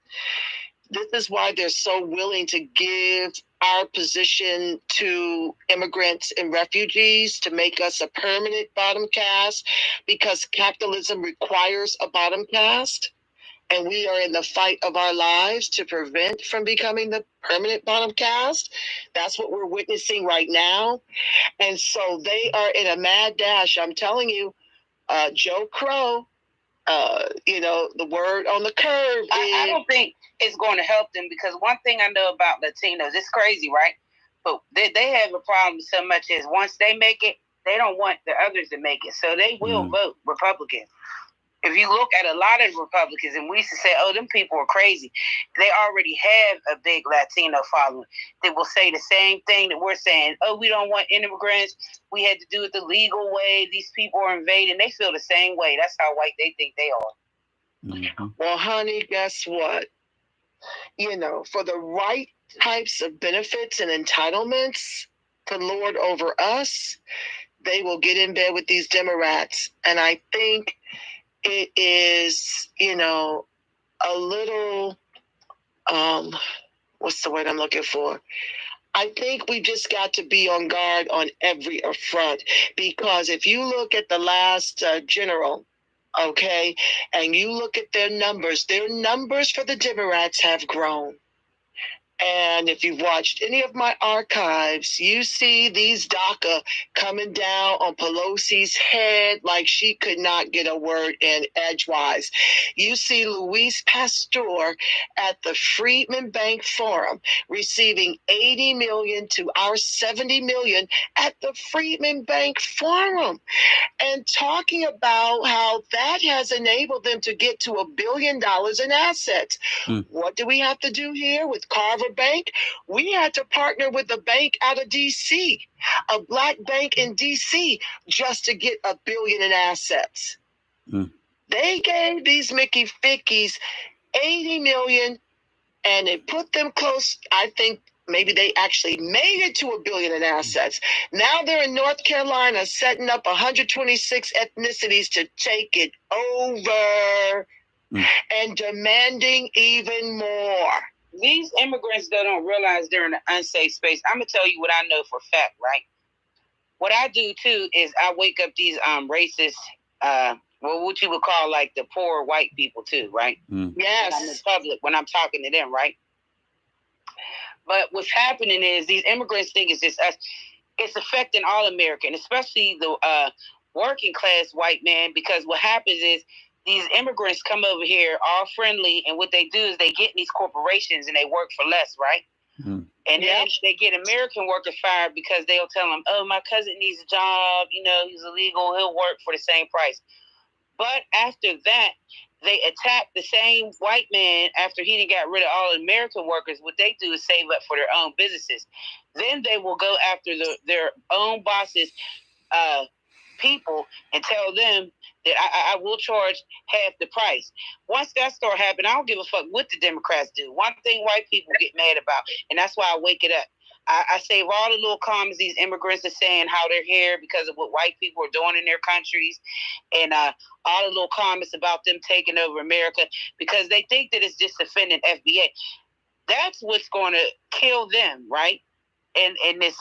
This is why they're so willing to give our position to immigrants and refugees to make us a permanent bottom caste, because capitalism requires a bottom caste. And we are in the fight of our lives to prevent from becoming the permanent bottom caste. That's what we're witnessing right now. And so they are in a mad dash. I'm telling you, Joe Crow, you know, the word on the curve is... I don't think it's going to help them, because one thing I know about Latinos, it's crazy, right? But they have a problem so much as once they make it, they don't want the others to make it. So they will vote Republican. If you look at a lot of Republicans, and we used to say, oh, them people are crazy. They already have a big Latino following. They will say the same thing that we're saying. Oh, we don't want immigrants. We had to do it the legal way. These people are invading. They feel the same way. That's how white they think they are. Well, honey, guess what? You know, for the right types of benefits and entitlements to lord over us, they will get in bed with these Democrats. And I think it is, you know, a little, what's the word I'm looking for? I think we just got to be on guard on every front, because if you look at the last general, okay, and you look at their numbers for the Democrats have grown. And if you've watched any of my archives, you see these DACA coming down on Pelosi's head like she could not get a word in edgewise. You see Luis Pasteur at the Freedmen Bank Forum receiving $80 million to our $70 million at the Freedmen Bank Forum, and talking about how that has enabled them to get to $1 billion in assets. What do we have to do here with Carver Bank? We had to partner with a bank out of D.C., a black bank in D.C., just to get $1 billion in assets. They gave these Mickey Fickies $80 million and it put them close. I think maybe they actually made it to $1 billion in assets. Now they're in North Carolina setting up 126 ethnicities to take it over and demanding even more. These immigrants, though, don't realize they're in an unsafe space. I'm going to tell you what I know for a fact, right? What I do, too, is I wake up these racist, what you would call, like, the poor white people, too, right? Yes. When I'm in public, when I'm talking to them, right? But what's happening is these immigrants think it's just us. It's affecting all American, especially the working class white man, because what happens is these immigrants come over here all friendly, and what they do is they get in these corporations and they work for less, right? And then they get American workers fired because they'll tell them, oh, my cousin needs a job, you know, he's illegal, he'll work for the same price. But after that, they attack the same white man after he done got rid of all American workers. What they do is save up for their own businesses. Then they will go after their own bosses' people and tell them that I will charge half the price. Once that start happening, I don't give a fuck what the Democrats do. One thing white people get mad about, and that's why I wake it up. I save all the little comments these immigrants are saying, how they're here because of what white people are doing in their countries, and all the little comments about them taking over America because they think that it's just offending FBA. That's what's going to kill them, right? In this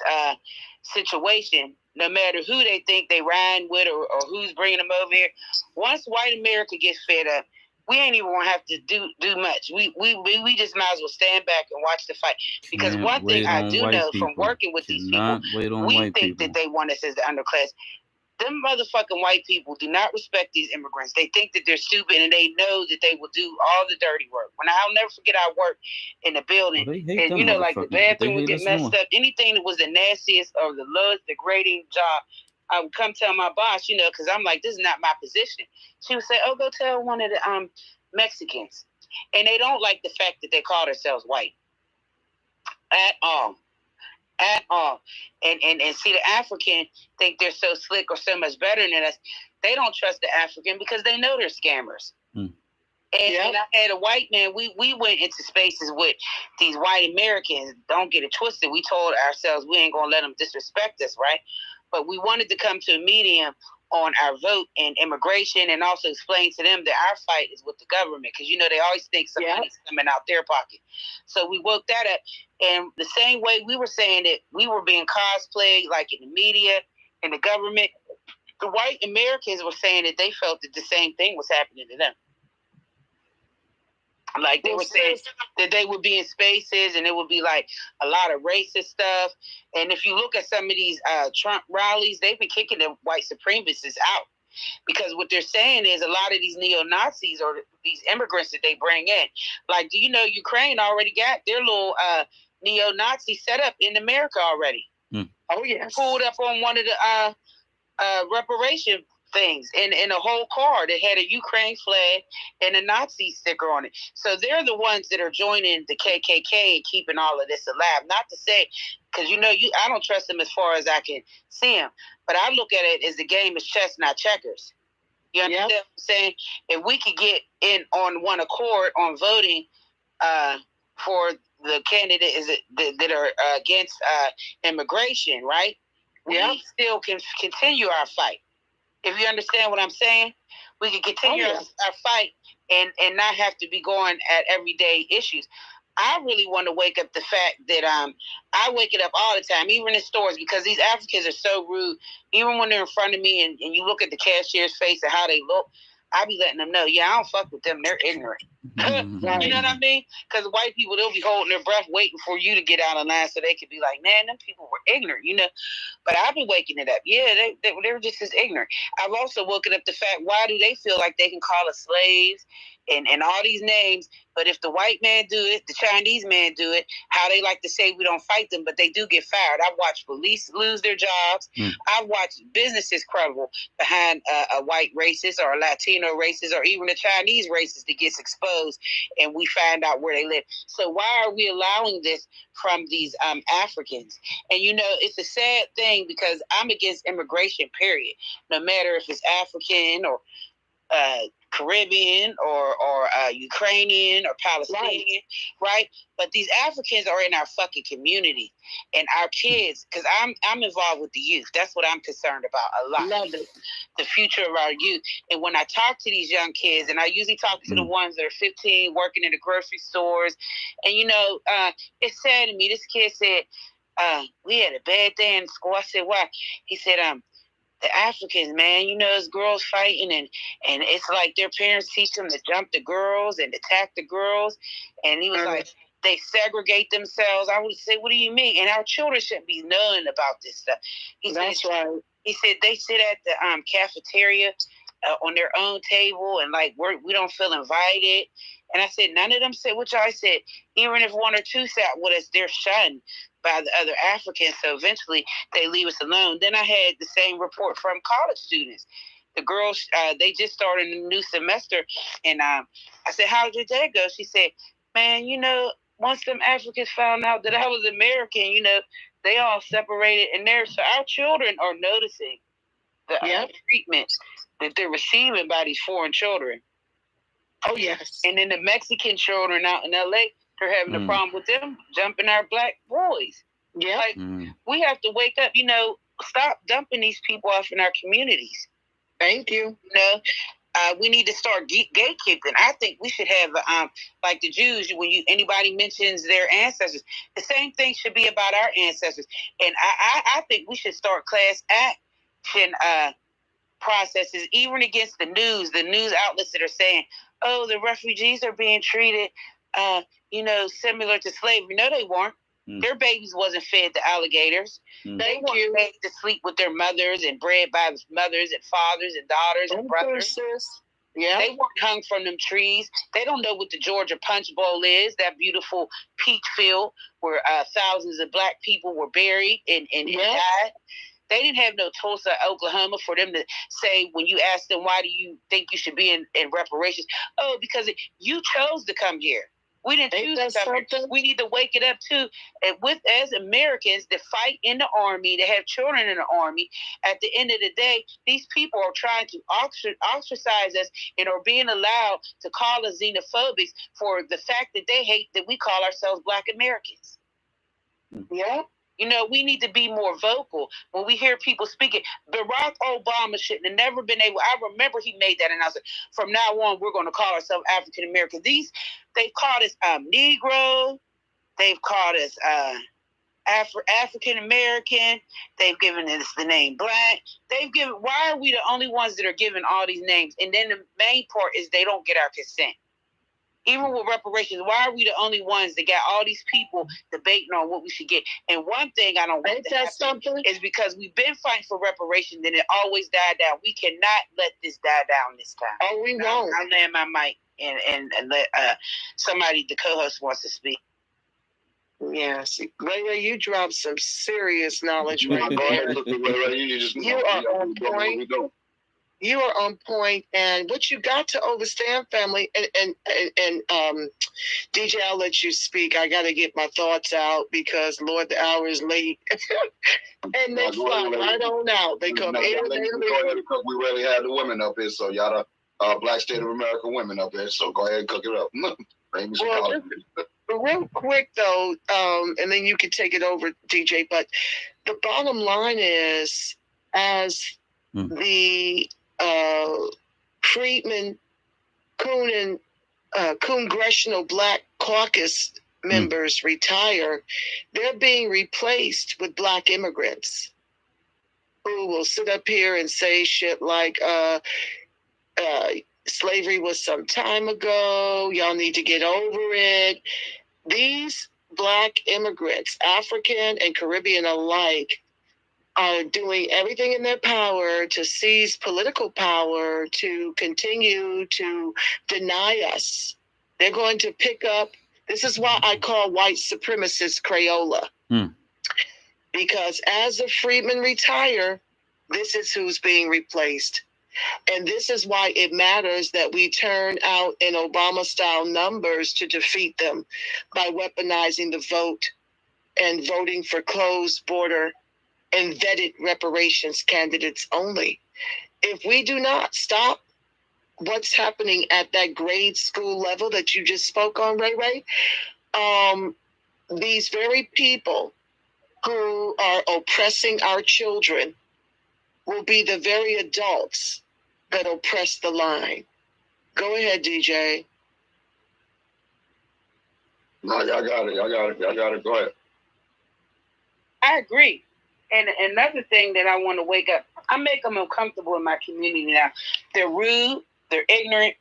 situation, no matter who they think they riding with or who's bringing them over here. Once white America gets fed up, we ain't even gonna have to do much. We just might as well stand back and watch the fight. Because one thing I do know from working with these people, we think that they want us as the underclass. Them motherfucking white people do not respect these immigrants. They think that they're stupid, and they know that they will do all the dirty work. I'll never forget I worked in a building, and you know, like the bathroom would get messed up. Anything that was the nastiest or the lowest degrading job, I would come tell my boss, you know, because I'm like, this is not my position. She would say, oh, go tell one of the Mexicans. And they don't like the fact that they call themselves white at all. At all. And see, the African think they're so slick or so much better than us. They don't trust the African because they know they're scammers. And I had a white man, we went into spaces with these white Americans. Don't get it twisted. We told ourselves we ain't going to let them disrespect us, right? But we wanted to come to a medium on our vote and immigration, and also explain to them that our fight is with the government, because you know they always think somebody's coming out their pocket. So we woke that up, and the same way we were saying that we were being cosplayed, like in the media and the government, the white Americans were saying that they felt that the same thing was happening to them. Like they were saying that they would be in spaces and it would be like a lot of racist stuff. And if you look at some of these Trump rallies, they've been kicking the white supremacists out, because what they're saying is a lot of these neo-Nazis or these immigrants that they bring in, like, do you know Ukraine already got their little neo-Nazi set up in America already? Oh, yeah. Pulled up on one of the reparation things in a whole car that had a Ukraine flag and a Nazi sticker on it. So they're the ones that are joining the KKK and keeping all of this alive. Not to say, because you know, I don't trust them as far as I can see them, but I look at it as the game is chess, not checkers. You understand what I'm saying? If we could get in on one accord on voting for the candidates that are against immigration, right? We still can continue our fight. If you understand what I'm saying, we can continue our fight and not have to be going at everyday issues. I really want to wake up the fact that I wake it up all the time, even in stores, because these Africans are so rude. Even when they're in front of me and you look at the cashier's face and how they look, I be letting them know, I don't fuck with them. They're ignorant. You know what I mean? Because white people, they'll be holding their breath waiting for you to get out of line so they could be like, man, them people were ignorant, you know? But I've been waking it up. Yeah, they were just as ignorant. I've also woken up the fact, why do they feel like they can call us slaves and all these names, but if the white man do it, the Chinese man do it, how they like to say we don't fight them, but they do get fired. I've watched police lose their jobs. I've watched businesses crumble behind a white racist or a Latino racist or even a Chinese racist that gets exposed and we find out where they live. So why are we allowing this from these Africans? And you know, it's a sad thing because I'm against immigration, period. No matter if it's African or Caribbean or Ukrainian or Palestinian, right? But these Africans are in our fucking community, and our kids. Because I'm involved with the youth. That's what I'm concerned about a lot. Love it. The future of our youth. And when I talk to these young kids, and I usually talk to the ones that are 15, working in the grocery stores, and it's sad to me. This kid said, we had a bad day in school. I said, why? He said, the Africans, man, it's girls fighting, and it's like their parents teach them to jump the girls and attack the girls. And he was like, they segregate themselves. I would say, what do you mean? And our children shouldn't be knowing about this stuff. That's right. He said they sit at the cafeteria on their own table, and like we don't feel invited. And I said, none of them said what y'all said. Even if one or two sat with us, they're shunned by the other Africans. So eventually they leave us alone. Then I had the same report from college students. The girls, they just started a new semester. And I said, how did that go? She said, man, once them Africans found out that I was American, they all separated in there. So our children are noticing the treatment that they're receiving by these foreign children. Oh, yes. And then the Mexican children out in L.A., they're having a problem with them jumping our black boys. Yeah. Like, we have to wake up, stop dumping these people off in our communities. Thank you. We need to start gatekeeping. I think we should have, like the Jews, when anybody mentions their ancestors, the same thing should be about our ancestors. And I think we should start class action processes, even against the news outlets that are saying, oh, the refugees are being treated similar to slavery. No, they weren't. Their babies wasn't fed to alligators. They weren't made to sleep with their mothers and bred by mothers and fathers and daughters and brothers. Yeah. They weren't hung from them trees. They don't know what the Georgia Punch Bowl is, that beautiful peach field where thousands of black people were buried and died. They didn't have no Tulsa, Oklahoma for them to say, when you ask them, why do you think you should be in reparations? Oh, because you chose to come here. We didn't choose to come here. We need to wake it up too. And as Americans that fight in the army, that have children in the army, at the end of the day, these people are trying to ostracize us and are being allowed to call us xenophobics for the fact that they hate that we call ourselves Black Americans. Yeah. We need to be more vocal when we hear people speaking. Barack Obama shouldn't have never been able. I remember he made that announcement. From now on, we're going to call ourselves African American. They've called us Negro. They've called us African American. They've given us the name Black. Why are we the only ones that are given all these names? And then the main part is they don't get our consent. Even with reparations, why are we the only ones that got all these people debating on what we should get? And one thing I don't want to happen is because we've been fighting for reparations and it always died down. We cannot let this die down this time. Oh, we won't. I'll land my mic and let somebody, the co-host, wants to speak. Yes. Layla, you dropped some serious knowledge right there. You are on point. You are on point, and what you got to understand, family, and DJ, I'll let you speak. I got to get my thoughts out because, Lord, the hour is late. And they fly right on out. They come in, they leave. We rarely have the women up here, so y'all the BlakState of America women up here, so go ahead and cook it up. Well, real quick, though, and then you can take it over, DJ, but the bottom line is, as the Freedmen Congressional Black Caucus members retire, they're being replaced with Black immigrants who will sit up here and say shit like, slavery was some time ago, y'all need to get over it. These Black immigrants, African and Caribbean alike, are doing everything in their power to seize political power, to continue to deny us. They're going to pick up, this is why I call white supremacists Crayola. Because as the freedmen retire, this is who's being replaced. And this is why it matters that we turn out in Obama-style numbers to defeat them by weaponizing the vote and voting for closed border and vetted reparations candidates only. If we do not stop what's happening at that grade school level that you just spoke on, Ray, these very people who are oppressing our children will be the very adults that oppress the line. Go ahead, DJ. No, y'all got it. Go ahead. I agree. And another thing that I want to wake up, I make them uncomfortable in my community now. They're rude, they're ignorant,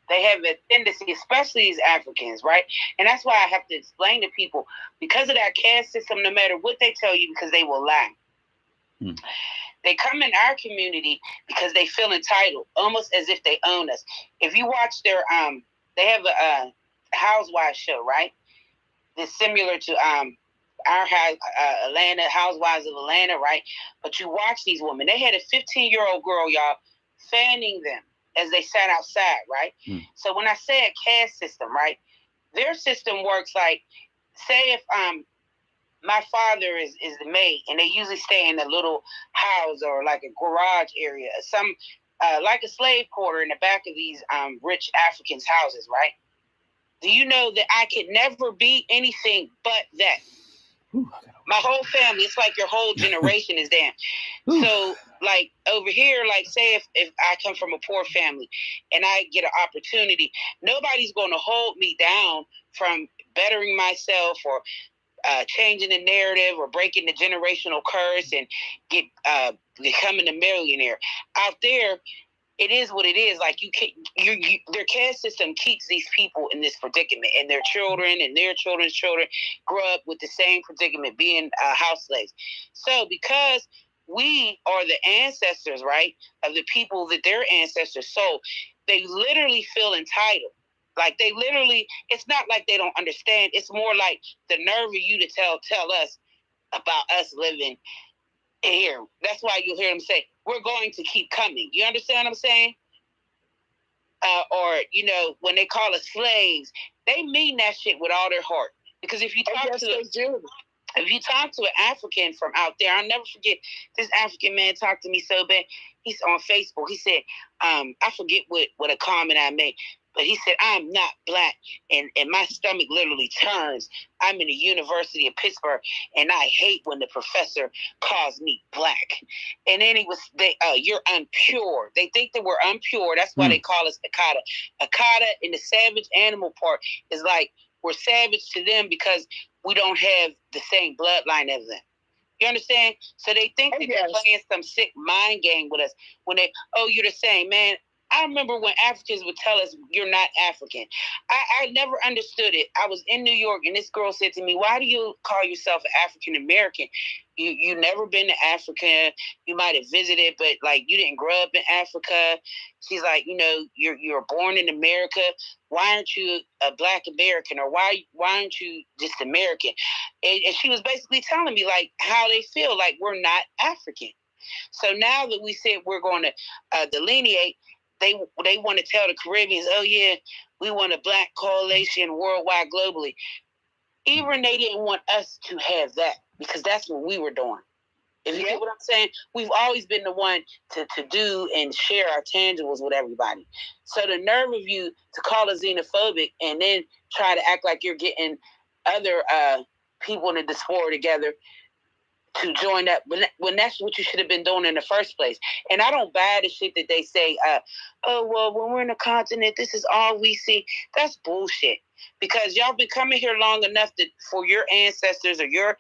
they have a tendency, especially as Africans, right? And that's why I have to explain to people, because of that caste system, no matter what they tell you, because they will lie. They come in our community because they feel entitled, almost as if they own us. If you watch their, they have a housewives show, right? That's similar to our Atlanta, Housewives of Atlanta, right? But you watch these women. They had a 15-year-old girl, y'all, fanning them as they sat outside, right? So when I say a caste system, right, their system works like, say if my father is the maid, and they usually stay in a little house or like a garage area, some like a slave quarter in the back of these rich Africans' houses, right? Do you know that I could never be anything but that? My whole family, it's like your whole generation is damn. So, like, over here, like, say if I come from a poor family and I get an opportunity, nobody's going to hold me down from bettering myself or changing the narrative or breaking the generational curse and becoming a millionaire. Out there, it is what it is. Like their caste system keeps these people in this predicament, and their children and their children's children grow up with the same predicament, being house slaves. So because we are the ancestors, right, of the people that their ancestors sold, they literally feel entitled. Like they literally, it's not like they don't understand. It's more like the nerve of you to tell us about us living here. That's why you'll hear them say, we're going to keep coming. You understand what I'm saying? Or, you know, when they call us slaves, they mean that shit with all their heart. Because if you talk if you talk to an African from out there, I'll never forget, this African man talked to me so bad. He's on Facebook. He said, I forget what a comment I made. But he said, I'm not black, and my stomach literally turns. I'm in the University of Pittsburgh, and I hate when the professor calls me black. And then you're unpure. They think that we're unpure. That's why they call us Akata. Akata in the savage animal part is like we're savage to them because we don't have the same bloodline as them. You understand? So they think that they're playing some sick mind game with us when you're the same, man. I remember when Africans would tell us, you're not African. I never understood it. I was in New York, and this girl said to me, why do you call yourself African American? You never been to Africa. You might have visited, but like you didn't grow up in Africa. She's like, you know, you're born in America. Why aren't you a Black American, or why aren't you just American? And she was basically telling me like how they feel like we're not African. So now that we said we're going to delineate, they want to tell the Caribbeans, oh yeah, we want a black coalition worldwide, globally. Even they didn't want us to have that because that's what we were doing. If you get what I'm saying, we've always been the one to do and share our tangibles with everybody. So the nerve of you to call us xenophobic and then try to act like you're getting other people in the diaspora together to join up when that's what you should have been doing in the first place. And I don't buy the shit that they say, oh, well, when we're in a continent, this is all we see. That's bullshit. Because y'all been coming here long enough for your ancestors or your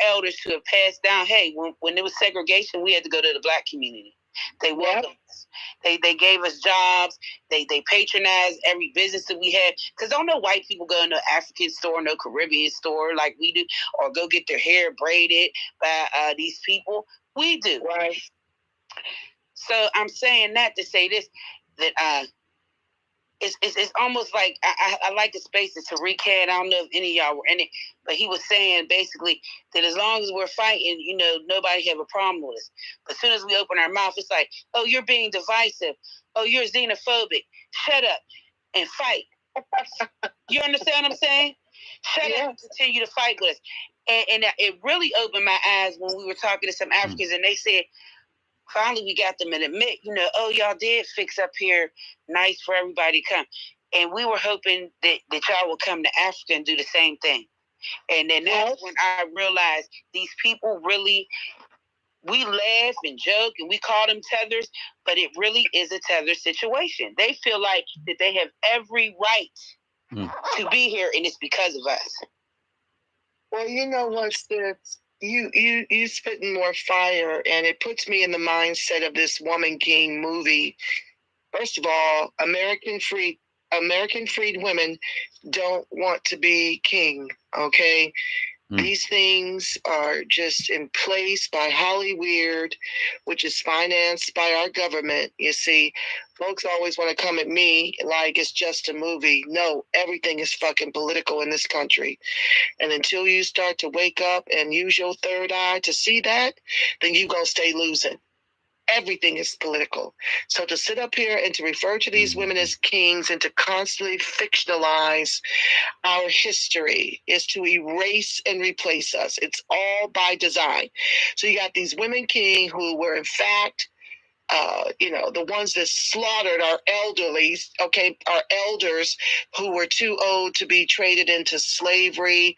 elders to have passed down, hey, when there was segregation, we had to go to the black community. They welcomed us. They gave us jobs. They patronized every business that we had. Because don't know white people go into an African store, no Caribbean store like we do, or go get their hair braided by these people. We do. Right. So I'm saying that to say this, that it's almost like I like the spaces to recant. I don't know if any of y'all were in it, but he was saying basically that as long as we're fighting, you know, nobody have a problem with us. But as soon as we open our mouth, it's like, oh, you're being divisive. Oh, you're xenophobic. Shut up and fight. You understand what I'm saying? Shut up and continue to fight with us. And it really opened my eyes when we were talking to some Africans, and they said, finally we got them to admit, oh, y'all did fix up here nice for everybody to come. And we were hoping that y'all would come to Africa and do the same thing. And then that's when I realized these people really, we laugh and joke and we call them tethers, but it really is a tether situation. They feel like that they have every right to be here, and it's because of us. Well, you know what, Sis? You spitting more fire, and it puts me in the mindset of this Woman King movie. First of all, American freed women don't want to be king, okay? These things are just in place by Hollywood, which is financed by our government. You see, folks always want to come at me like it's just a movie. No, everything is fucking political in this country. And until you start to wake up and use your third eye to see that, then you're going to stay losing. Everything is political. So to sit up here and to refer to these women as kings and to constantly fictionalize our history is to erase and replace us. It's all by design. So you got these women king who were in fact, the ones that slaughtered our elderly, our elders who were too old to be traded into slavery.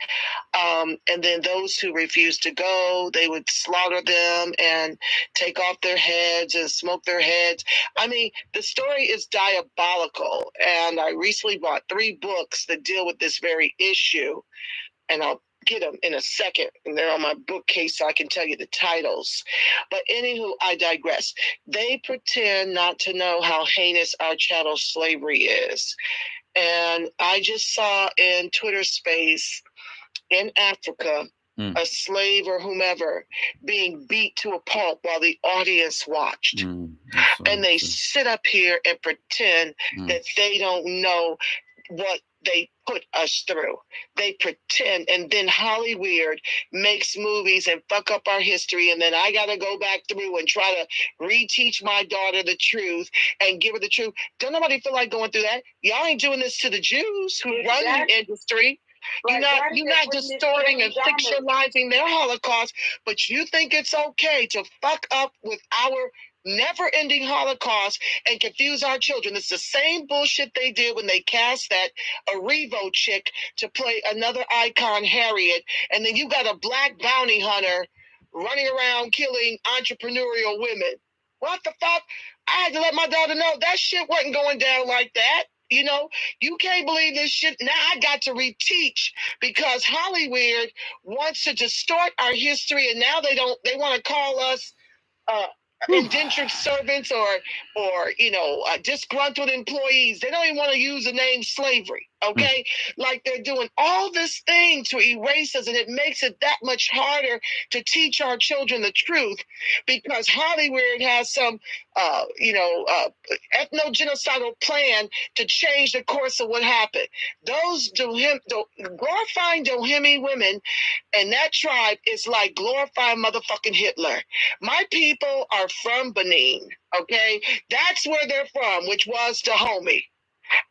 And then those who refused to go, they would slaughter them and take off their heads and smoke their heads. I mean, the story is diabolical. And I recently bought 3 books that deal with this very issue. And I'll get them in a second. And they're on my bookcase so I can tell you the titles. But anywho, I digress. They pretend not to know how heinous our chattel slavery is. And I just saw in Twitter space in Africa, a slave or whomever being beat to a pulp while the audience watched. And they sit up here and pretend that they don't know what they put us through. They pretend, and then Hollywood makes movies and fuck up our history, and then I gotta go back through and try to reteach my daughter the truth and give her the truth. Don't nobody feel like going through that? Y'all ain't doing this to the Jews who run the industry. You're not distorting and fictionalizing their Holocaust, but you think it's okay to fuck up with our never-ending Holocaust and confuse our children. It's the same bullshit they did when they cast that Arevo chick to play another icon, Harriet, and then you got a black bounty hunter running around killing entrepreneurial women. What the fuck? I had to let my daughter know that shit wasn't going down like that. You can't believe this shit. Now I got to reteach because Hollywood wants to distort our history, and now they want to call us indentured servants or disgruntled employees. They don't even want to use the name slavery. Okay, like they're doing all this thing to erase us, and it makes it that much harder to teach our children the truth because Hollywood has some, ethnogenocidal plan to change the course of what happened. Those glorifying Doheny women and that tribe is like glorifying motherfucking Hitler. My people are from Benin. Okay, that's where they're from, which was Dahomey,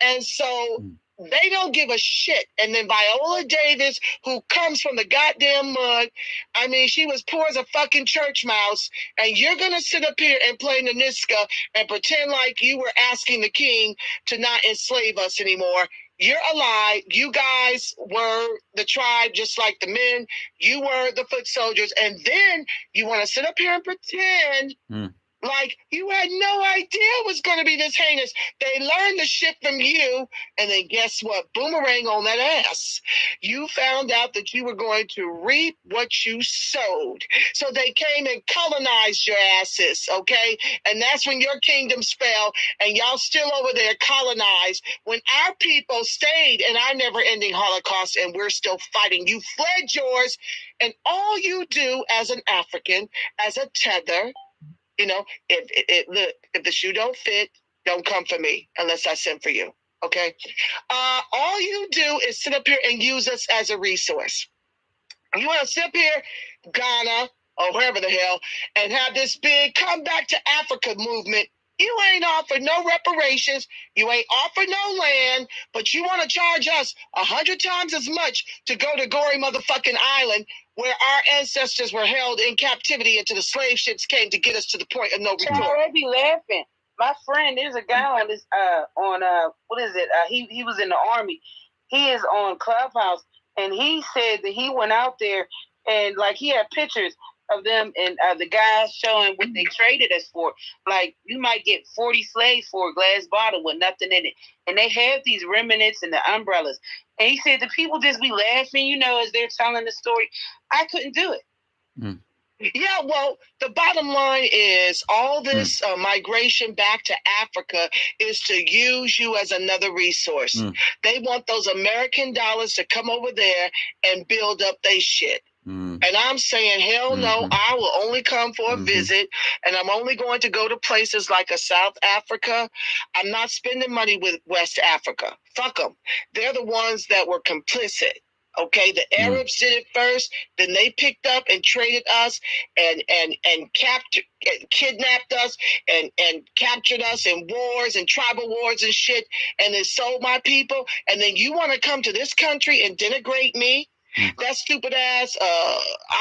and so. They don't give a shit. And then Viola Davis, who comes from the goddamn mud, I mean, she was poor as a fucking church mouse. And you're going to sit up here and play Naniska and pretend like you were asking the king to not enslave us anymore. You're a lie. You guys were the tribe just like the men. You were the foot soldiers. And then you want to sit up here and pretend like you had no idea it was going to be this heinous. They learned the shit from you, and then guess what? Boomerang on that ass. You found out that you were going to reap what you sowed. So they came and colonized your asses, okay? And that's when your kingdoms fell, and y'all still over there colonized. When our people stayed in our never-ending Holocaust, and we're still fighting, you fled yours, and all you do as an African, as a tether, if the shoe don't fit, don't come for me unless I send for you. Okay. All you do is sit up here and use us as a resource. You want to sit up here, Ghana or wherever the hell, and have this big come back to Africa movement You ain't offered no reparations. You ain't offered no land, but you want to charge us 100 times as much to go to Gory motherfucking Island, where our ancestors were held in captivity until the slave ships came to get us to the point of no return. They be laughing. My friend, there's a guy on this what is it? He was in the Army. He is on Clubhouse, and he said that he went out there and like he had pictures of them and the guys showing what they traded us for. Like you might get 40 slaves for a glass bottle with nothing in it, and they have these remnants and the umbrellas. And he said the people just be laughing, as they're telling the story. I couldn't do it. Mm. Yeah, well, the bottom line is all this migration back to Africa is to use you as another resource. They want those American dollars to come over there and build up their shit. And I'm saying, hell no, I will only come for a visit, and I'm only going to go to places like a South Africa. I'm not spending money with West Africa. Fuck them. They're the ones that were complicit. Okay, the Arabs did it first, then they picked up and traded us and kidnapped us and captured us in wars and tribal wars and shit, and then sold my people. And then you want to come to this country and denigrate me? That stupid ass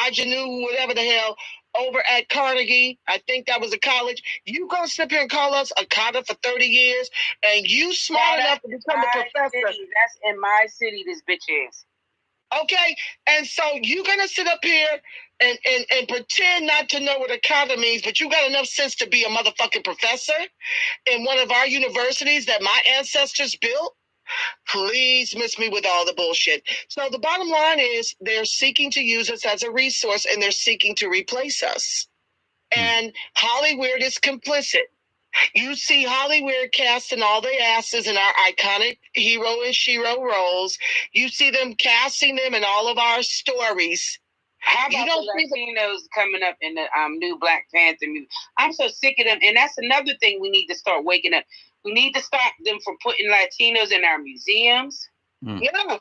Ajanu, whatever the hell, over at Carnegie, I think that was a college. You gonna sit here and call us a Carter for 30 years, and you smart enough to become a professor? City. That's in my city. This bitch is. Okay, and so you're gonna sit up here and pretend not to know what a Carter means, but you got enough sense to be a motherfucking professor in one of our universities that my ancestors built? Please miss me with all the bullshit. So the bottom line is they're seeking to use us as a resource, and they're seeking to replace us. And Hollywood is complicit. You see Hollywood casting all their asses in our iconic hero and shero roles. You see them casting them in all of our stories. How about the Latinos coming up in the new Black Panther movie? I'm so sick of them. And that's another thing we need to start waking up. We need to stop them from putting Latinos in our museums. Yeah.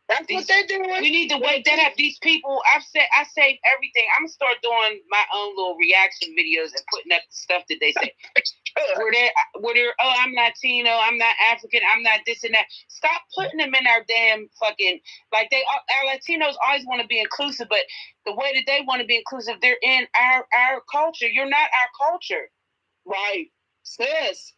That's what they're doing. We need to wake that up. These people, I saved everything. I'm gonna start doing my own little reaction videos and putting up the stuff that they say. where they're, oh, I'm Latino, I'm not African, I'm not this and that. Stop putting them in our damn fucking, like our Latinos always want to be inclusive, but the way that they want to be inclusive, they're in our culture. You're not our culture. Right. Sis.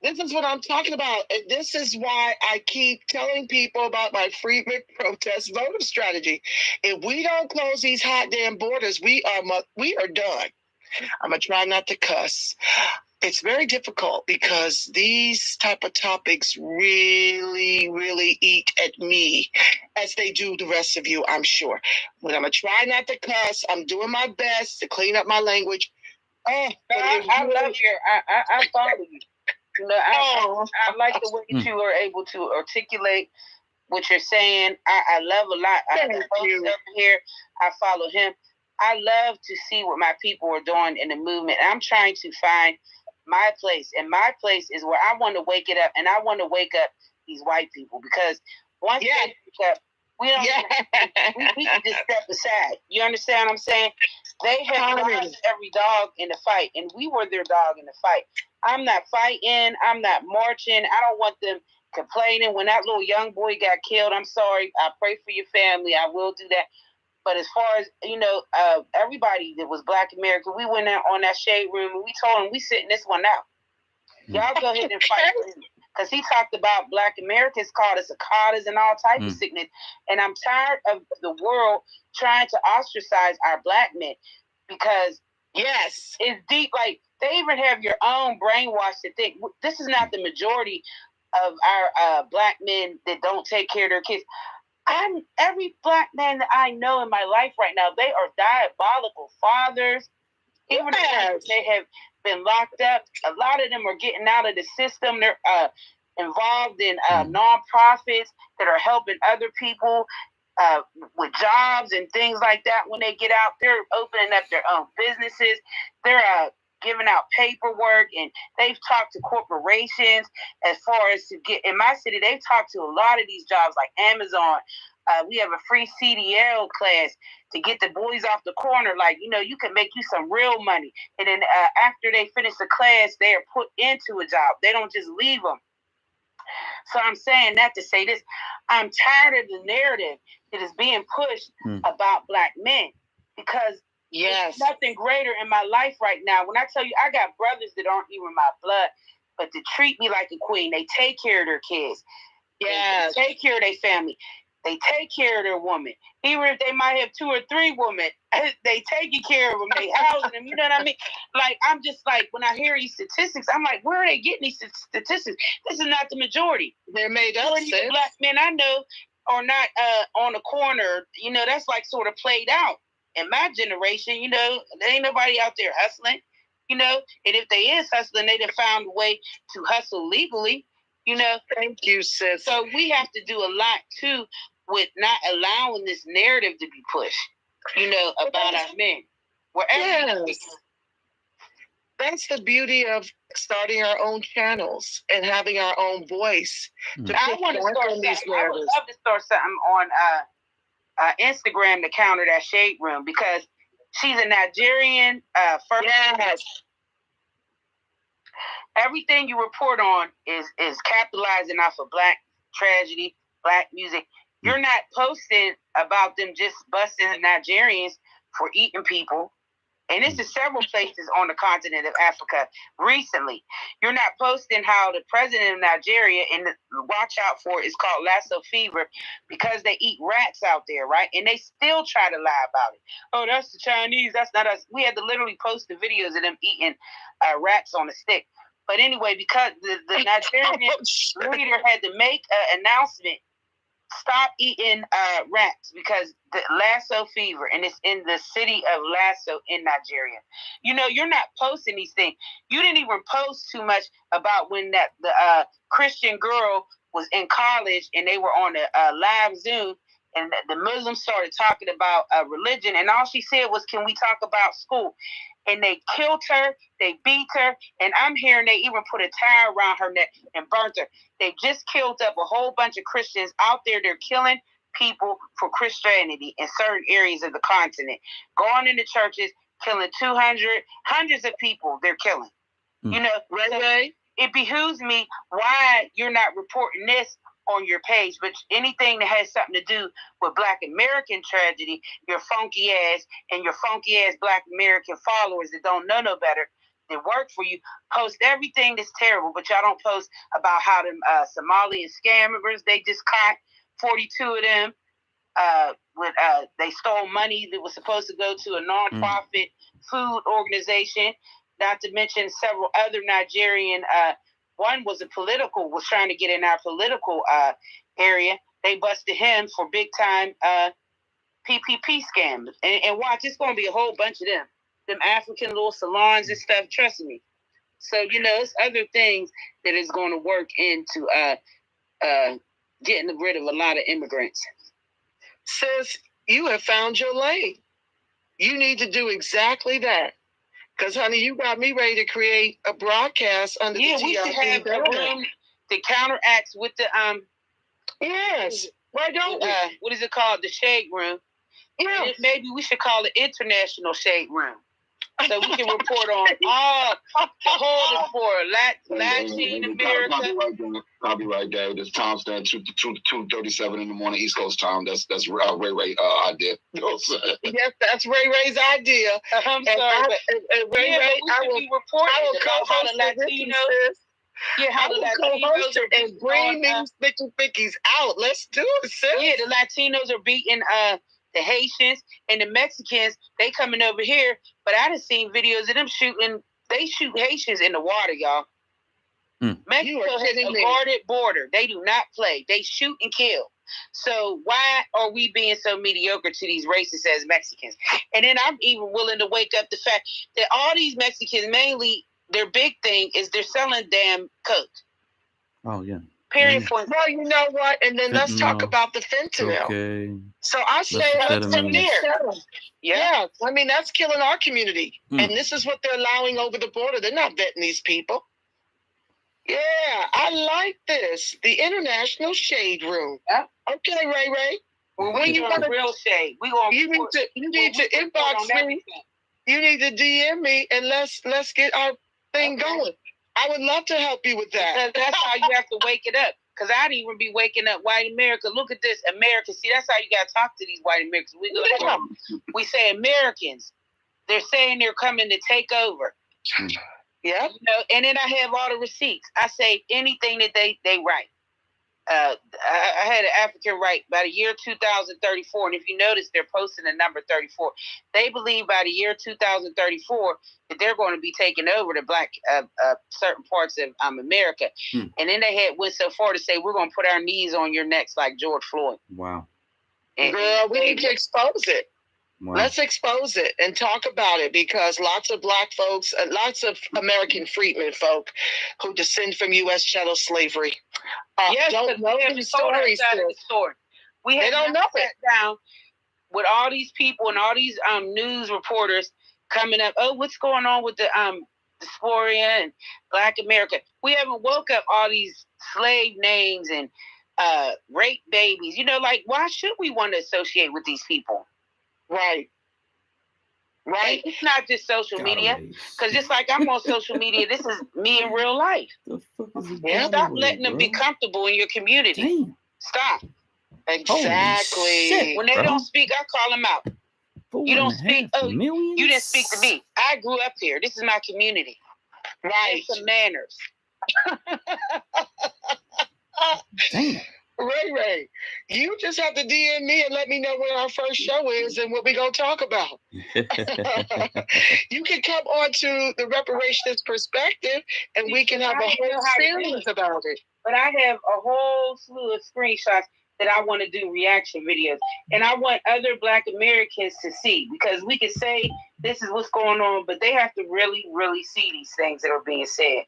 This is what I'm talking about. And this is why I keep telling people about my Freedmen protest voter strategy. If we don't close these hot damn borders, we are done. I'm going to try not to cuss. It's very difficult because these type of topics really, really eat at me as they do the rest of you, I'm sure. But I'm going to try not to cuss. I'm doing my best to clean up my language. I love your, I follow you. I like the way that you are able to articulate what you're saying. I love a lot. I love here. I follow him. I love to see what my people are doing in the movement. I'm trying to find my place, and my place is where I want to wake it up, and I want to wake up these white people, because once they wake up, we don't. We can just step aside. You understand what I'm saying? They have lost every dog in the fight, and we were their dog in the fight. I'm not fighting. I'm not marching. I don't want them complaining. When that little young boy got killed, I'm sorry. I pray for your family. I will do that. But as far as, everybody that was Black American, we went out on that shade room and we told them we sitting this one out. Y'all go ahead and fight for him. Because he talked about Black Americans called us cicadas and all type of sickness. And I'm tired of the world trying to ostracize our Black men, because it's deep. Like, they even have your own brainwash to think this is not the majority of our Black men that don't take care of their kids. Every Black man that I know in my life right now, they are diabolical fathers. Even if they have been locked up, a lot of them are getting out of the system. They're involved in nonprofits that are helping other people with jobs and things like that. When they get out, they're opening up their own businesses. They're giving out paperwork, and they've talked to corporations as far as to get in my city. They've talked to a lot of these jobs like Amazon, we have a free CDL class to get the boys off the corner. Like, you can make you some real money. And then after they finish the class, they are put into a job. They don't just leave them. So I'm saying that to say this. I'm tired of the narrative that is being pushed about Black men, because there's nothing greater in my life right now. When I tell you, I got brothers that aren't even my blood, but they treat me like a queen. They take care of their kids. They take care of their family. They take care of their woman. Even if they might have 2 or 3 women, they taking care of them. They housing them. You know what I mean? Like, I'm just like, when I hear these statistics, I'm like, where are they getting these statistics? This is not the majority. They're made up. The Black men I know are not on the corner. That's like sort of played out. In my generation, there ain't nobody out there hustling. And if they is hustling, they done found a way to hustle legally. Thank you, sis. So we have to do a lot too with not allowing this narrative to be pushed, about our men. Wherever that's the beauty of starting our own channels and having our own voice. I want to start these narratives. I would love to start something on Instagram to counter that shade room, because she's a Nigerian first. Yes. Everything you report on is capitalizing off of Black tragedy, Black music. You're not posting about them just busting Nigerians for eating people. And this is several places on the continent of Africa recently. You're not posting how the president of Nigeria, and watch out for it, is called Lasso fever, because they eat rats out there, right? And they still try to lie about it. Oh, that's the Chinese. That's not us. We had to literally post the videos of them eating rats on a stick. But anyway, because the Nigerian leader had to make an announcement, stop eating rats, because the Lasso fever, and it's in the city of Lasso in Nigeria. You're not posting these things. You didn't even post too much about when the Christian girl was in college and they were on a live Zoom, and the Muslims started talking about religion, and all she said was, "Can we talk about school?" And they killed her, they beat her, and I'm hearing they even put a tire around her neck and burnt her. They just killed up a whole bunch of Christians out there. They're killing people for Christianity in certain areas of the continent. Going into churches, killing hundreds of people they're killing. Right? It behooves me why you're not reporting this on your page, but anything that has something to do with Black American tragedy, your funky ass and your funky ass Black American followers that don't know no better, that work for you, post everything that's terrible, but y'all don't post about how them Somalian scammers, they just caught 42 of them they stole money that was supposed to go to a nonprofit food organization, not to mention several other Nigerian one was trying to get in our political area. They busted him for big time PPP scams. And watch, it's going to be a whole bunch of them African little salons and stuff. Trust me. So, it's other things that is going to work into getting rid of a lot of immigrants. Sis, you have found your lane. You need to do exactly that. Because, honey, you got me ready to create a broadcast under the TRP. Yeah, we should have a room that counteracts with the Yes. Why don't we? What is it called? The shade room. Yeah. Maybe we should call it International Shade Room. So we can report on all the whole for Latin America. I'll be right there. This timestamp 2:37 in the morning East Coast time. That's Ray Ray idea. Yes, that's Ray Ray's idea. I'm sorry, Ray Ray, I will co-host the Latinos. Yeah, how the Latinos are and bring these fickies out. Let's do it, sis. Yeah, the Latinos are beating the Haitians and the Mexicans. They coming over here, but I done seen videos of them shooting. They shoot Haitians in the water, y'all. Mexico has a guarded border. They do not play. They shoot and kill. So why are we being so mediocre to these racists as Mexicans? And then I'm even willing to wake up the fact that all these Mexicans, mainly their big thing is they're selling damn coke. Oh, yeah. Period. Point. Well, you know what? And then let's talk about the fentanyl. Okay. So I say that's from there. Yeah. I mean, that's killing our community. And this is what they're allowing over the border. They're not vetting these people. Yeah, I like this. The International Shade Room. Yeah. Okay, Ray Ray. Well, when you want real shade, you need to inbox me. You need to DM me and let's get our thing going. I would love to help you with that. Because that's how you have to wake it up. Because I'd even be waking up white America. Look at this, America. See, that's how you got to talk to these white Americans. We say Americans. They're saying they're coming to take over. Yeah. You know, and then I have all the receipts. I say anything that they write. I had an African write by the year 2034, and if you notice, they're posting the number 34. They believe by the year 2034 that they're going to be taking over the black certain parts of America. And then they went so far to say we're going to put our knees on your necks like George Floyd. Wow. Girl, we need to expose it. Wow. Let's expose it and talk about it, because lots of black folks, lots of American freedmen folk who descend from U.S. chattel slavery don't know these stories. They don't know it. Down with all these people and all these news reporters coming up. Oh, what's going on with the dysphoria and Black America? We haven't woke up all these slave names and rape babies. You know, like, why should we want to associate with these people? Right. And it's not just social media, because just like I'm on social media, this is me in real life. Stop letting them be comfortable in your community. Damn. Stop. Exactly. Shit, when they don't speak, I call them out. You don't speak. Oh, you didn't speak to me. I grew up here. This is my community. Right. Some manners. Damn. Ray, you just have to DM me and let me know when our first show is and what we're going to talk about. You can come on to the reparationist perspective and we can have a whole series about it. But I have a whole slew of screenshots that I want to do reaction videos. And I want other Black Americans to see, because we can say this is what's going on, but they have to really, really see these things that are being said.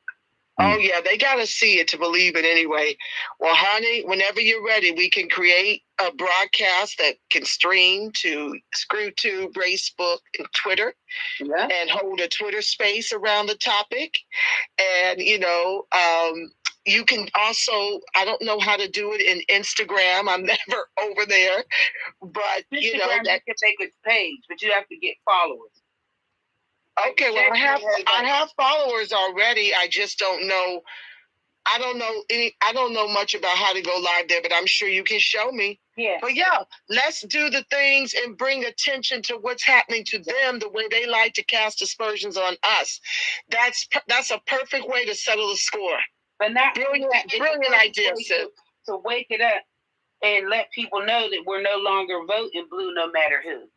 Oh, yeah, they got to see it to believe it anyway. Well, honey, whenever you're ready, we can create a broadcast that can stream to ScrewTube, Facebook, and Twitter, and hold a Twitter space around the topic. And, you know, you can also, I don't know how to do it in Instagram. I'm never over there. But, you know, that can take a page, but you have to get followers. Okay, well, I have followers already. I just don't know. I don't know much about how to go live there, but I'm sure you can show me. Yeah. But yeah, let's do the things and bring attention to what's happening to them, the way they like to cast aspersions on us. That's a perfect way to settle the score. But not brilliant idea, sis. To wake it up and let people know that we're no longer voting blue, no matter who.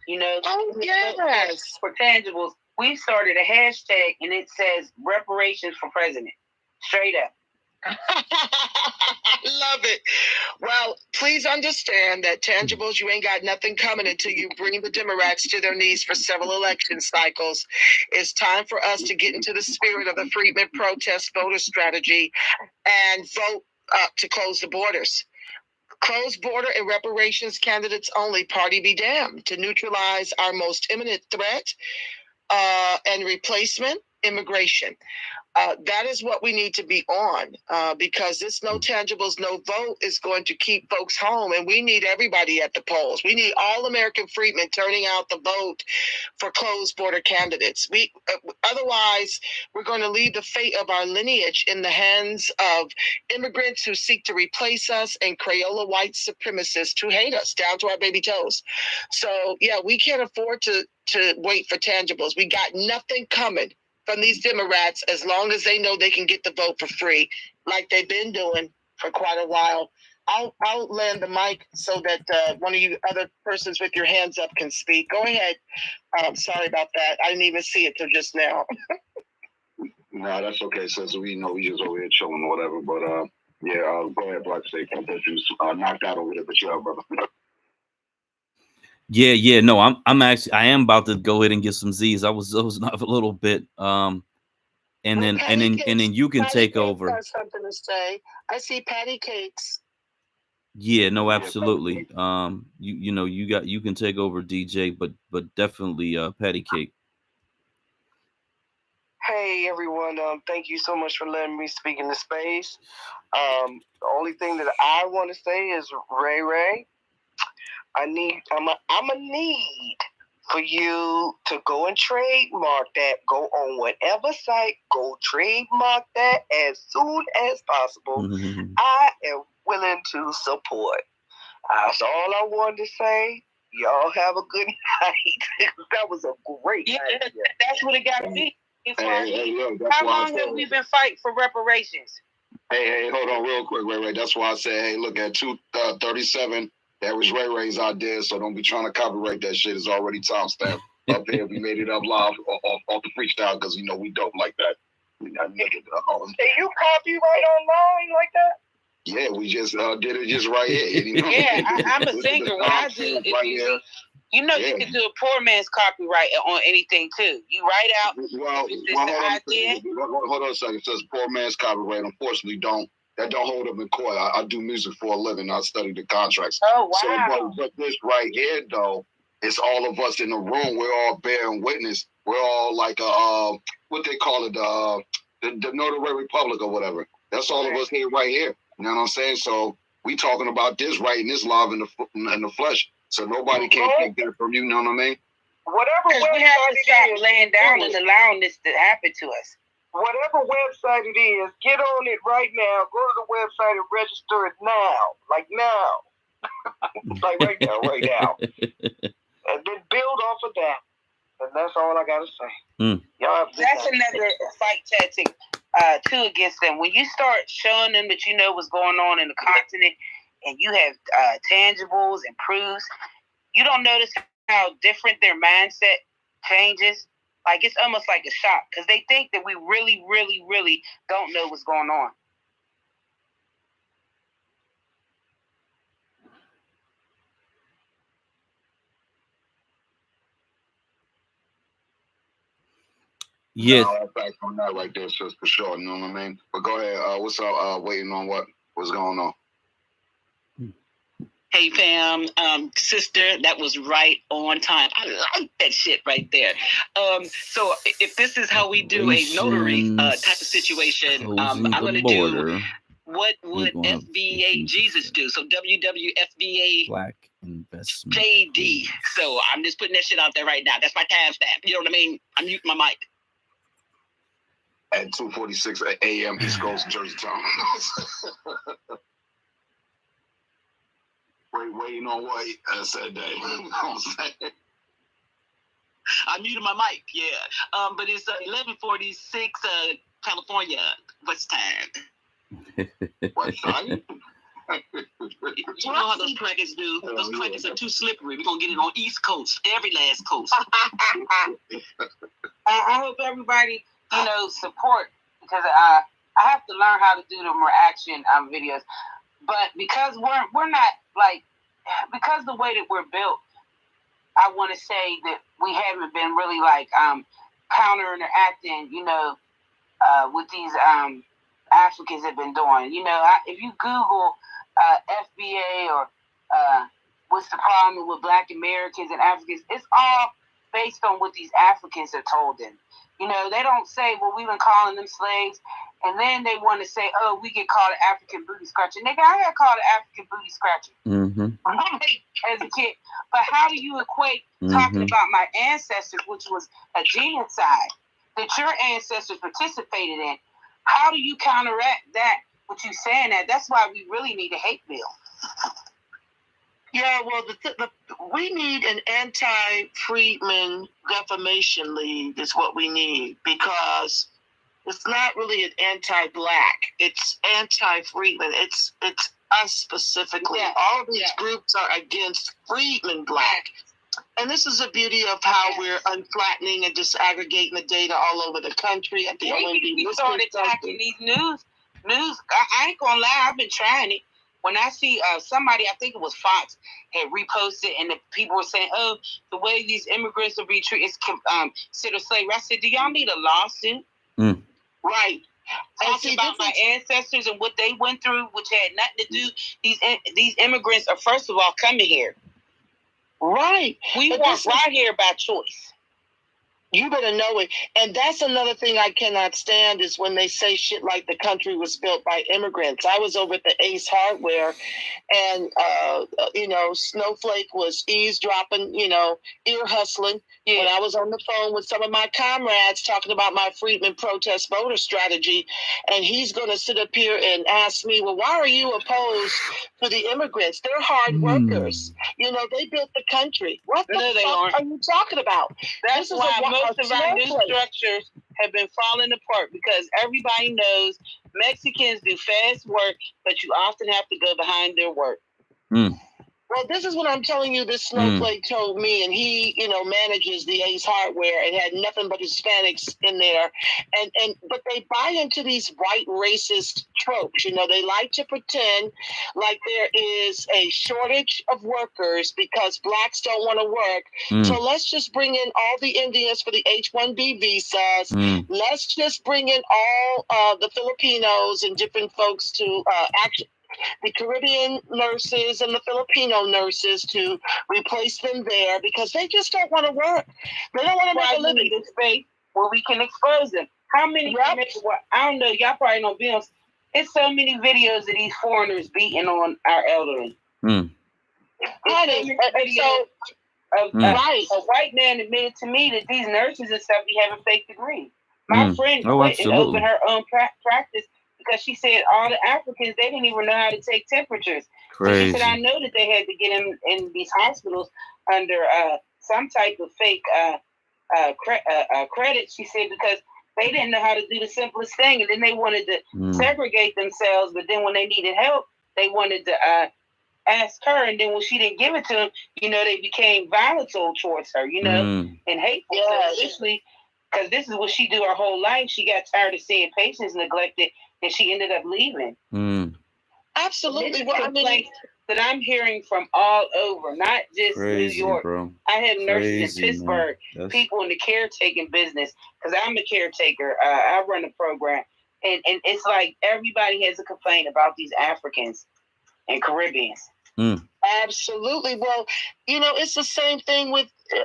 You know. Oh yes. For tangibles. We started a hashtag and it says reparations for president. Straight up. I love it. Well, please understand that tangibles, you ain't got nothing coming until you bring the Democrats to their knees for several election cycles. It's time for us to get into the spirit of the Freedmen protest voter strategy and vote to close the borders. Closed border and reparations candidates only, party be damned, to neutralize our most imminent threat and replacement, immigration. That is what we need to be on, because this no tangibles, no vote is going to keep folks home, and we need everybody at the polls. We need all American freedmen turning out the vote for closed border candidates. Otherwise, we're going to leave the fate of our lineage in the hands of immigrants who seek to replace us and Crayola white supremacists who hate us down to our baby toes. So, yeah, we can't afford to wait for tangibles. We got nothing coming from these Democrats as long as they know they can get the vote for free, like they've been doing for quite a while. I'll land the mic so that one of you other persons with your hands up can speak. Go ahead. Sorry about that. I didn't even see it till just now. No, that's okay, sis. We know we just over here chilling or whatever. But go ahead, BlakState. I thought you knocked out over there, but yeah, brother. Yeah. No, I am about to go ahead and get some Z's. I was off a little bit. And then you can take over. Has something to say. I see Patty Cakes. Yeah, no, absolutely. You can take over, DJ, but definitely Patty Cake. Hey everyone, thank you so much for letting me speak in the space. The only thing that I want to say is Ray, I'm a need for you to go and trademark that. Go on whatever site, go trademark that as soon as possible. Mm-hmm. I am willing to support. That's all I wanted to say. Y'all have a good night. That was a great idea. That's what it got to be. Look, how long have we been fighting for reparations? Hey, hold on real quick, Ray. That's why I said, hey, look, at 2:37, that was Ray's idea, so don't be trying to copyright that shit. It's already timestamped up there. We made it up live off the freestyle because, we don't like that. Can you copyright online like that? Yeah, we just did it just right here. Yeah, I'm a singer. What I do, you can do a poor man's copyright on anything too. You write out. Hold on a second. It says poor man's copyright. Unfortunately, that don't hold up in court. I do music for a living. I study the contracts. Oh wow! But this right here, though, it's all of us in the room. We're all bearing witness. We're all like what they call it, the notary republic or whatever. That's all of us here, right here. You know what I'm saying? So we talking about this right in this live in the flesh. So nobody can take that from you. You know what I mean? Whatever website we have to stop laying down and allowing this to happen to us. Whatever website it is, get on it right now. Go to the website and register it now. Like now. Like right now. And then build off of that. And that's all I gotta say. That's another fight tactic too against them. When you start showing them that you know what's going on in the continent and you have tangibles and proofs, you don't notice how different their mindset changes. Like it's almost like a shock because they think that we really, really, really don't know what's going on. Yes. No, that's on that right there, sis, for sure. You know what I mean? But go ahead. What's up? Waiting on what's going on? Hey, fam, sister, that was right on time. I like that shit right there. So if this is how we do a notary type of situation, I'm going to do what would FBA Jesus do? So WWFBA Black Investment JD. So I'm just putting that shit out there right now. That's my timestamp. You know what I mean? I'm muting my mic. At 2:46 a.m. East Coast, Jersey Town. Waiting on what I said that. You know what I'm saying? I muted my mic, yeah. But it's 11:46 California. What's time? What time? You know how those crackers do. Those crackers are too slippery. We're going to get it on East Coast, every last coast. I hope everybody, support, because I have to learn how to do the reaction videos. But because we're not because the way that we're built, I want to say that we haven't been really counterinteracting, with these Africans have been doing. If you Google FBA or what's the problem with Black Americans and Africans, it's all based on what these Africans have told them. They don't say, well, we've been calling them slaves. And then they want to say, oh, we get called an African booty scratcher. Nigga, I got called an African booty scratcher as a kid. But how do you equate talking about my ancestors, which was a genocide that your ancestors participated in? How do you counteract that, what you saying that? That's why we really need a hate bill. Yeah, well, we need an anti-Freedmen defamation league is what we need, because it's not really an anti-Black. It's anti-Freedmen. It's us specifically. Yeah. All of these groups are against Freedmen Black. And this is the beauty of how we're unflattening and disaggregating the data all over the country. At the we started attacking these news. I ain't gonna lie, I've been trying it. When I see somebody, I think it was Fox, had reposted, and the people were saying, "Oh, the way these immigrants are being treated is considered slavery." I said, "Do y'all need a lawsuit?" Right. Talking about my ancestors and what they went through, which had nothing to do. These immigrants are, first of all, coming here. Right. We weren't right here by choice. You better know it. And that's another thing I cannot stand is when they say shit like the country was built by immigrants. I was over at the Ace Hardware and, Snowflake was eavesdropping, ear hustling. Yeah. When I was on the phone with some of my comrades talking about my Freedmen protest voter strategy, and he's going to sit up here and ask me, well, why are you opposed to the immigrants? They're hard workers. They built the country. What the fuck are you talking about? That's why most of our new structures have been falling apart, because everybody knows Mexicans do fast work, but you often have to go behind their work. Well, this is what I'm telling you. This Snowflake told me, and he, manages the Ace Hardware. It had nothing but Hispanics in there, but they buy into these white racist tropes. They like to pretend like there is a shortage of workers because blacks don't want to work. So let's just bring in all the Indians for the H-1B visas. Let's just bring in all the Filipinos and different folks to the Caribbean nurses and the Filipino nurses to replace them there because they just don't want to work. They don't want to make a living. In space where we can expose them. How many? I don't know. Y'all probably don't be on. It's so many videos of these foreigners beating on our elderly. A white man admitted to me that these nurses and stuff be having fake degrees. My friend quit and opened her own practice because she said all the Africans, they didn't even know how to take temperatures. Crazy. So she said, I know that they had to get them in these hospitals under some type of fake credit, she said, because they didn't know how to do the simplest thing. And then they wanted to segregate themselves. But then when they needed help, they wanted to ask her. And then when she didn't give it to them, they became volatile towards her, and hateful. So initially, because this is what she do her whole life, she got tired of seeing patients neglected, and she ended up leaving. Absolutely. Well, that I'm hearing from all over, not just New York. Bro. I have nurses in Pittsburgh, people in the caretaking business, because I'm a caretaker. I run a program, and it's like everybody has a complaint about these Africans and Caribbeans. Absolutely. Well, it's the same thing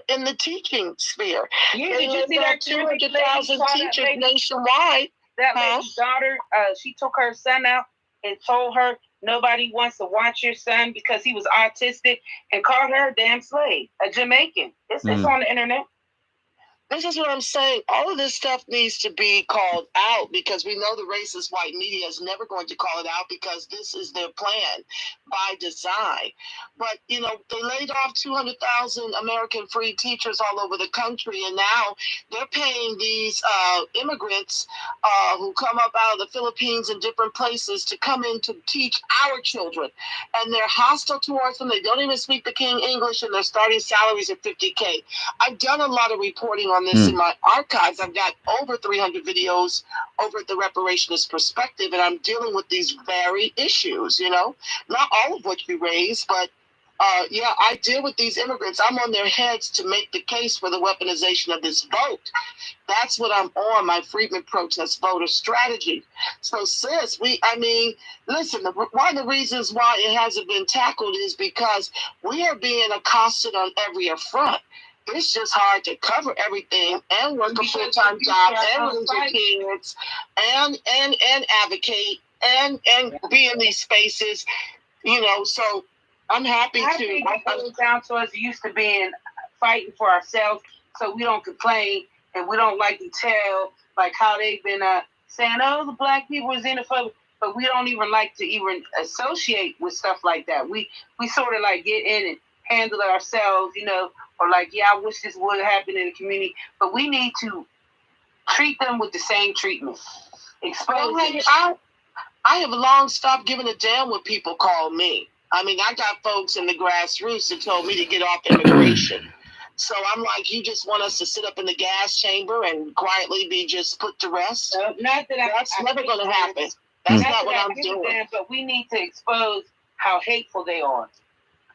in the teaching sphere. Yeah, did you see that 200,000 teachers nationwide? That lady's daughter, she took her son out and told her nobody wants to watch your son because he was autistic, and called her a damn slave, a Jamaican. It's on the internet. This is what I'm saying. All of this stuff needs to be called out because we know the racist white media is never going to call it out because this is their plan by design. But, they laid off 200,000 American free teachers all over the country, and now they're paying these immigrants who come up out of the Philippines and different places to come in to teach our children. And they're hostile towards them. They don't even speak the King English, and their starting salaries are $50K. I've done a lot of reporting on this in my archives. I've got over 300 videos over at the Reparationist Perspective, and I'm dealing with these very issues, not all of what you raise, but I deal with these immigrants. I'm on their heads to make the case for the weaponization of this vote. That's what I'm on, my Freedmen protest voter strategy. So sis, listen, one of the reasons why it hasn't been tackled is because we are being accosted on every front. It's just hard to cover everything and work a full-time job and raise your kids and advocate and be in these spaces, so I'm happy to. I think it goes down to us used to being fighting for ourselves so we don't complain and we don't like to tell like how they've been saying, the black people is xenophobic, but we don't even like to even associate with stuff like that. We sort of like get in and handle it ourselves, or like, I wish this would happen in the community, but we need to treat them with the same treatment. I have long stopped giving a damn what people call me. I got folks in the grassroots that told me to get off immigration. So I'm like, you just want us to sit up in the gas chamber and quietly be just put to rest? Not that That's never going to happen. That's not what I'm doing. But we need to expose how hateful they are.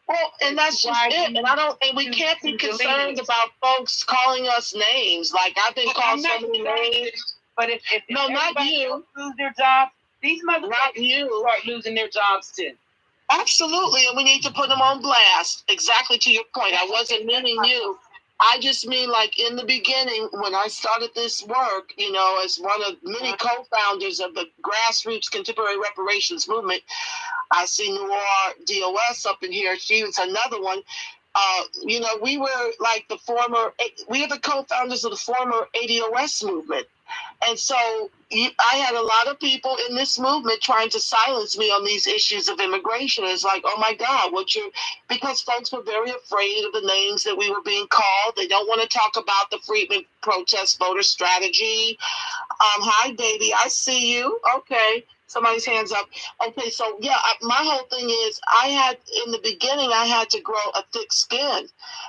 Well, and that's just it. And we can't be concerned about folks calling us names. Like I've been called so many names. But if not you lose their jobs, these motherfuckers start losing their jobs too. Absolutely, and we need to put them on blast. Exactly to your point. I wasn't meaning you. I just mean, like, in the beginning, when I started this work, you know, as one of many co-founders of the grassroots contemporary reparations movement, I see Noir DOS up in here. She was another one. You know, we were like we are the co-founders of the former ADOS movement. And so I had a lot of people in this movement trying to silence me on these issues of immigration. It's like, oh my God, because folks were very afraid of the names that we were being called. They don't want to talk about the Freedmen protest voter strategy. Hi, baby, I see you. Okay. Somebody's hands up. Okay, so yeah, my whole thing is in the beginning, I had to grow a thick skin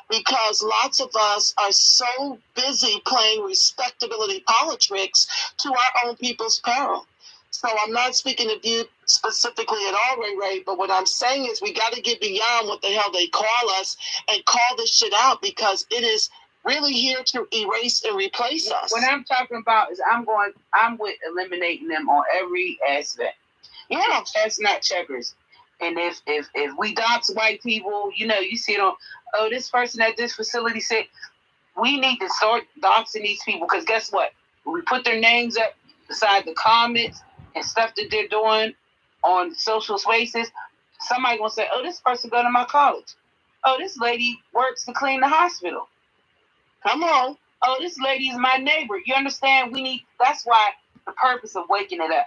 because lots of us are so busy playing respectability politics to our own people's peril. So I'm not speaking of you specifically at all, Ray, but what I'm saying is we got to get beyond what the hell they call us and call this shit out because it is really here to erase and replace us. What I'm talking about is I'm with eliminating them on every aspect. Yeah, that's not checkers. And if we dox white people, you know, you see it on, oh, this person at this facility said, we need to start doxing these people because guess what? When we put their names up beside the comments and stuff that they're doing on social spaces, somebody gonna say, oh, this person go to my college. Oh, this lady works to clean the hospital. Come on. Oh, this lady is my neighbor. You understand? That's why the purpose of waking it up.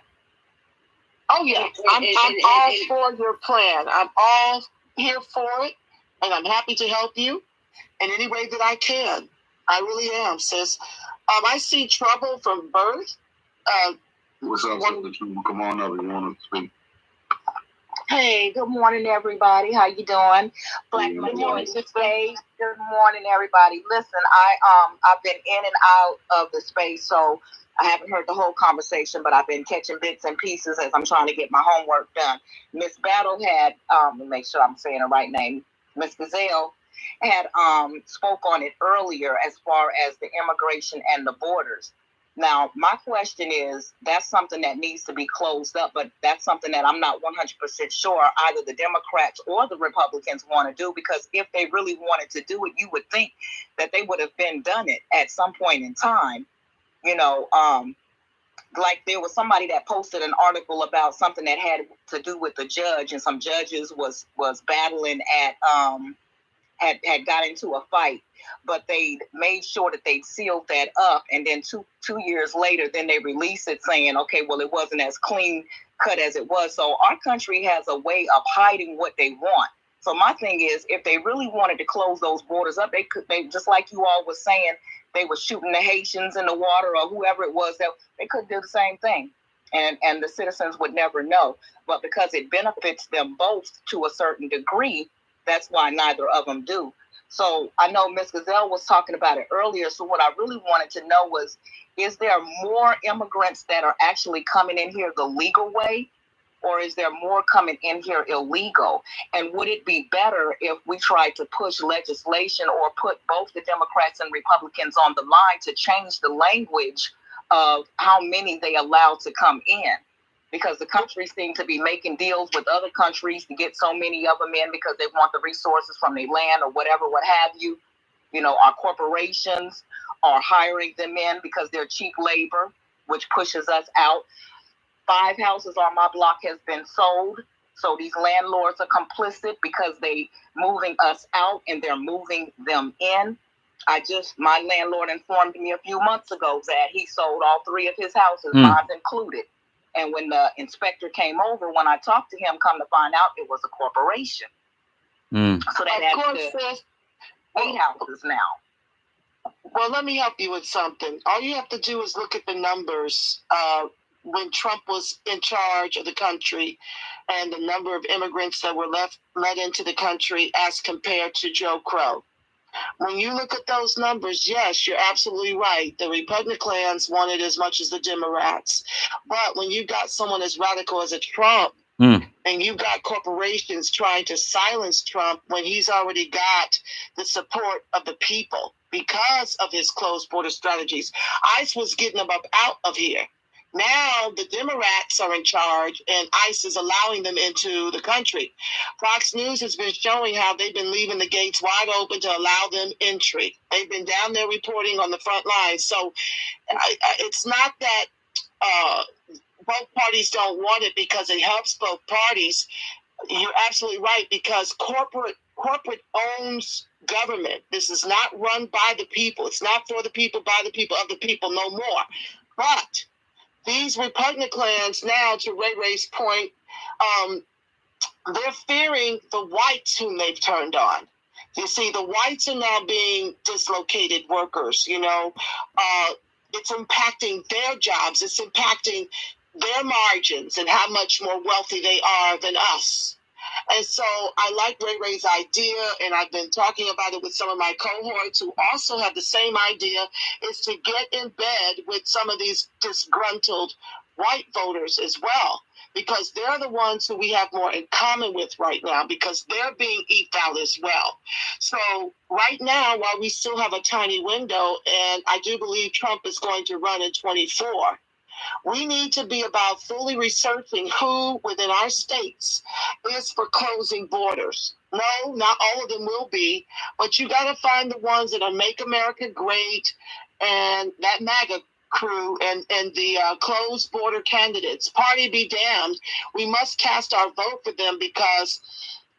Oh, yeah. I'm all for your plan. I'm all here for it, and I'm happy to help you in any way that I can. I really am, sis. I see Trouble from birth. What's up, Sister? Come on up if you want to speak. Hey, good morning, everybody. How you doing? Black American Freedmen. Good morning, everybody. Listen, I've been in and out of the space, so I haven't heard the whole conversation, but I've been catching bits and pieces as I'm trying to get my homework done. Miss Battle had, make sure I'm saying the right name, Miss Gazelle had spoke on it earlier as far as the immigration and the borders. Now, my question is, that's something that needs to be closed up, but that's something that I'm not 100% sure either the Democrats or the Republicans want to do, because if they really wanted to do it, you would think that they would have been done it at some point in time. You know, like there was somebody that posted an article about something that had to do with the judge, and some judges was battling at had got into a fight, but they made sure that they sealed that up, and then two years later, then they released it saying, okay, well, it wasn't as clean cut as it was. So our country has a way of hiding what they want. So my thing is, if they really wanted to close those borders up, they just like you all was saying, they were shooting the Haitians in the water or whoever it was, that they could do the same thing. And the citizens would never know. But because it benefits them both to a certain degree, that's why neither of them do. So I know Ms. Gazelle was talking about it earlier. So what I really wanted to know was, is there more immigrants that are actually coming in here the legal way, or is there more coming in here illegal? And would it be better if we tried to push legislation or put both the Democrats and Republicans on the line to change the language of how many they allow to come in? Because the countries seem to be making deals with other countries to get so many of them in because they want the resources from their land or whatever, what have you. You know, our corporations are hiring them in because they're cheap labor, which pushes us out. 5 houses on my block has been sold. So these landlords are complicit because they moving us out and they're moving them in. My landlord informed me a few months ago that he sold all 3 of his houses, mine included. And when the inspector came over, when I talked to him, come to find out it was a corporation. So that has 8 houses now. Well, let me help you with something. All you have to do is look at the numbers when Trump was in charge of the country and the number of immigrants that were let into the country as compared to Joe Crow. When you look at those numbers, yes, you're absolutely right. The Republicans wanted as much as the Democrats. But when you got someone as radical as a Trump, and you got corporations trying to silence Trump when he's already got the support of the people because of his closed border strategies, ICE was getting them up out of here. Now the Democrats are in charge and ICE is allowing them into the country. Fox News has been showing how they've been leaving the gates wide open to allow them entry. They've been down there reporting on the front lines. So it's not that both parties don't want it because it helps both parties. You're absolutely right, because corporate owns government. This is not run by the people. It's not for the people, by the people, of the people, no more. But these repugnant clans now, to Ray Ray's point, they're fearing the whites whom they've turned on. You see, the whites are now being dislocated workers, you know. It's impacting their jobs. It's impacting their margins and how much more wealthy they are than us. And so I like Ray Ray's idea, and I've been talking about it with some of my cohorts who also have the same idea, is to get in bed with some of these disgruntled white voters as well, because they're the ones who we have more in common with right now, because they're being eked out as well. So right now, while we still have a tiny window, and I do believe Trump is going to run in 24, we need to be about fully researching who within our states is for closing borders. No, not all of them will be, but you got to find the ones that are Make America Great and that MAGA crew and the closed border candidates. Party be damned. We must cast our vote for them, because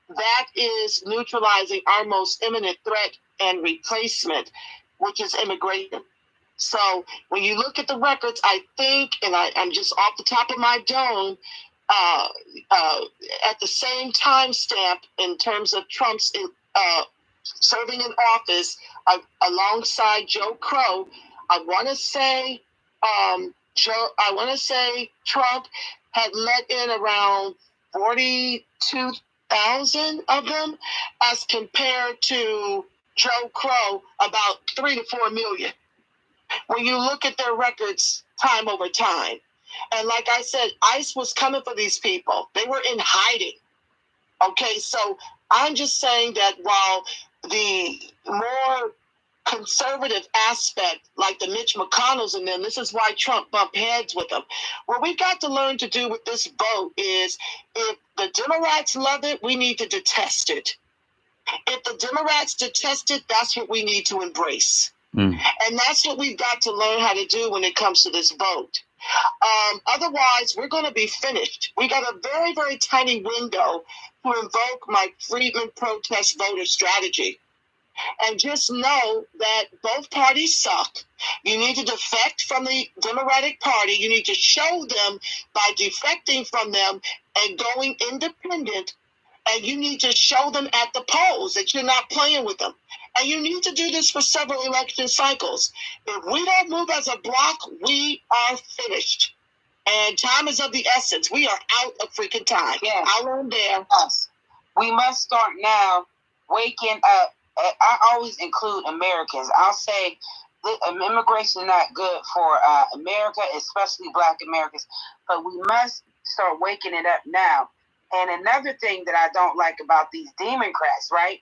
that is neutralizing our most imminent threat and replacement, which is immigration. So when you look at the records, I think, and I'm just off the top of my dome, at the same time stamp in terms of Trump's serving in office alongside Joe Crow, I want to say Trump had let in around 42,000 of them, as compared to Joe Crow about 3 to 4 million. When you look at their records time over time. And like I said, ICE was coming for these people. They were in hiding. Okay, so I'm just saying that while the more conservative aspect, like the Mitch McConnells and them, this is why Trump bumped heads with them. What we got to learn to do with this vote is, if the Democrats love it, we need to detest it. If the Democrats detest it, that's what we need to embrace. And that's what we've got to learn how to do when it comes to this vote. Otherwise, we're going to be finished. We got a very, very tiny window to invoke my Freedmen protest voter strategy. And just know that both parties suck. You need to defect from the Democratic Party. You need to show them by defecting from them and going independent. And you need to show them at the polls that you're not playing with them. And you need to do this for several election cycles. If we don't move as a block, we are finished. And time is of the essence. We are out of freaking time. Yes. I'll learn there. Yes. We must start now waking up. I always include Americans. I'll say immigration is not good for America, especially Black Americans. But we must start waking it up now. And another thing that I don't like about these Democrats, right?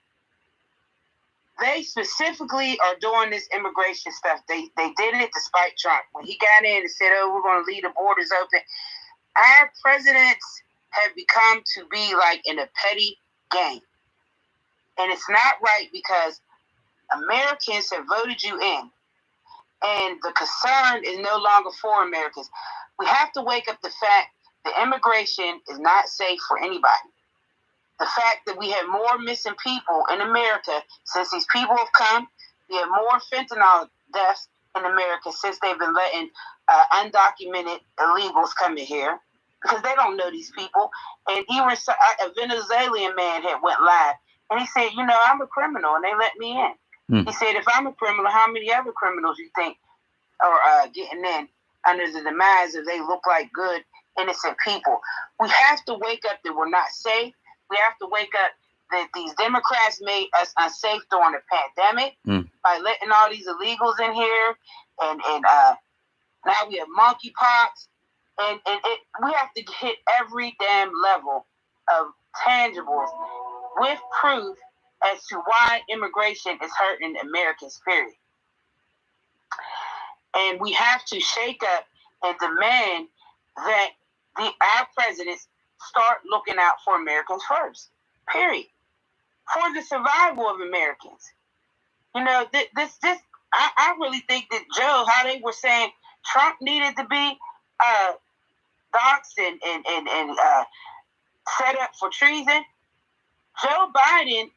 They specifically are doing this immigration stuff. They did it despite Trump. When he got in and said, oh, we're going to leave the borders open. Our presidents have become to be like in a petty game. And it's not right, because Americans have voted you in. And the concern is no longer for Americans. We have to wake up the fact that immigration is not safe for anybody. The fact that we have more missing people in America since these people have come. We have more fentanyl deaths in America since they've been letting undocumented illegals come in here, because they don't know these people. And even a Venezuelan man had went live, and he said, you know, I'm a criminal, and they let me in. He said, if I'm a criminal, how many other criminals you think are getting in under the demise of they look like good, innocent people? We have to wake up that we're not safe. We have to wake up that these Democrats made us unsafe during the pandemic by letting all these illegals in here. And now we have monkeypox. And we have to hit every damn level of tangibles with proof as to why immigration is hurting Americans, period. And we have to shake up and demand that our presidents start looking out for Americans first. Period. For the survival of Americans. You know, I really think that Joe, how they were saying Trump needed to be doxxed and set up for treason. Joe Biden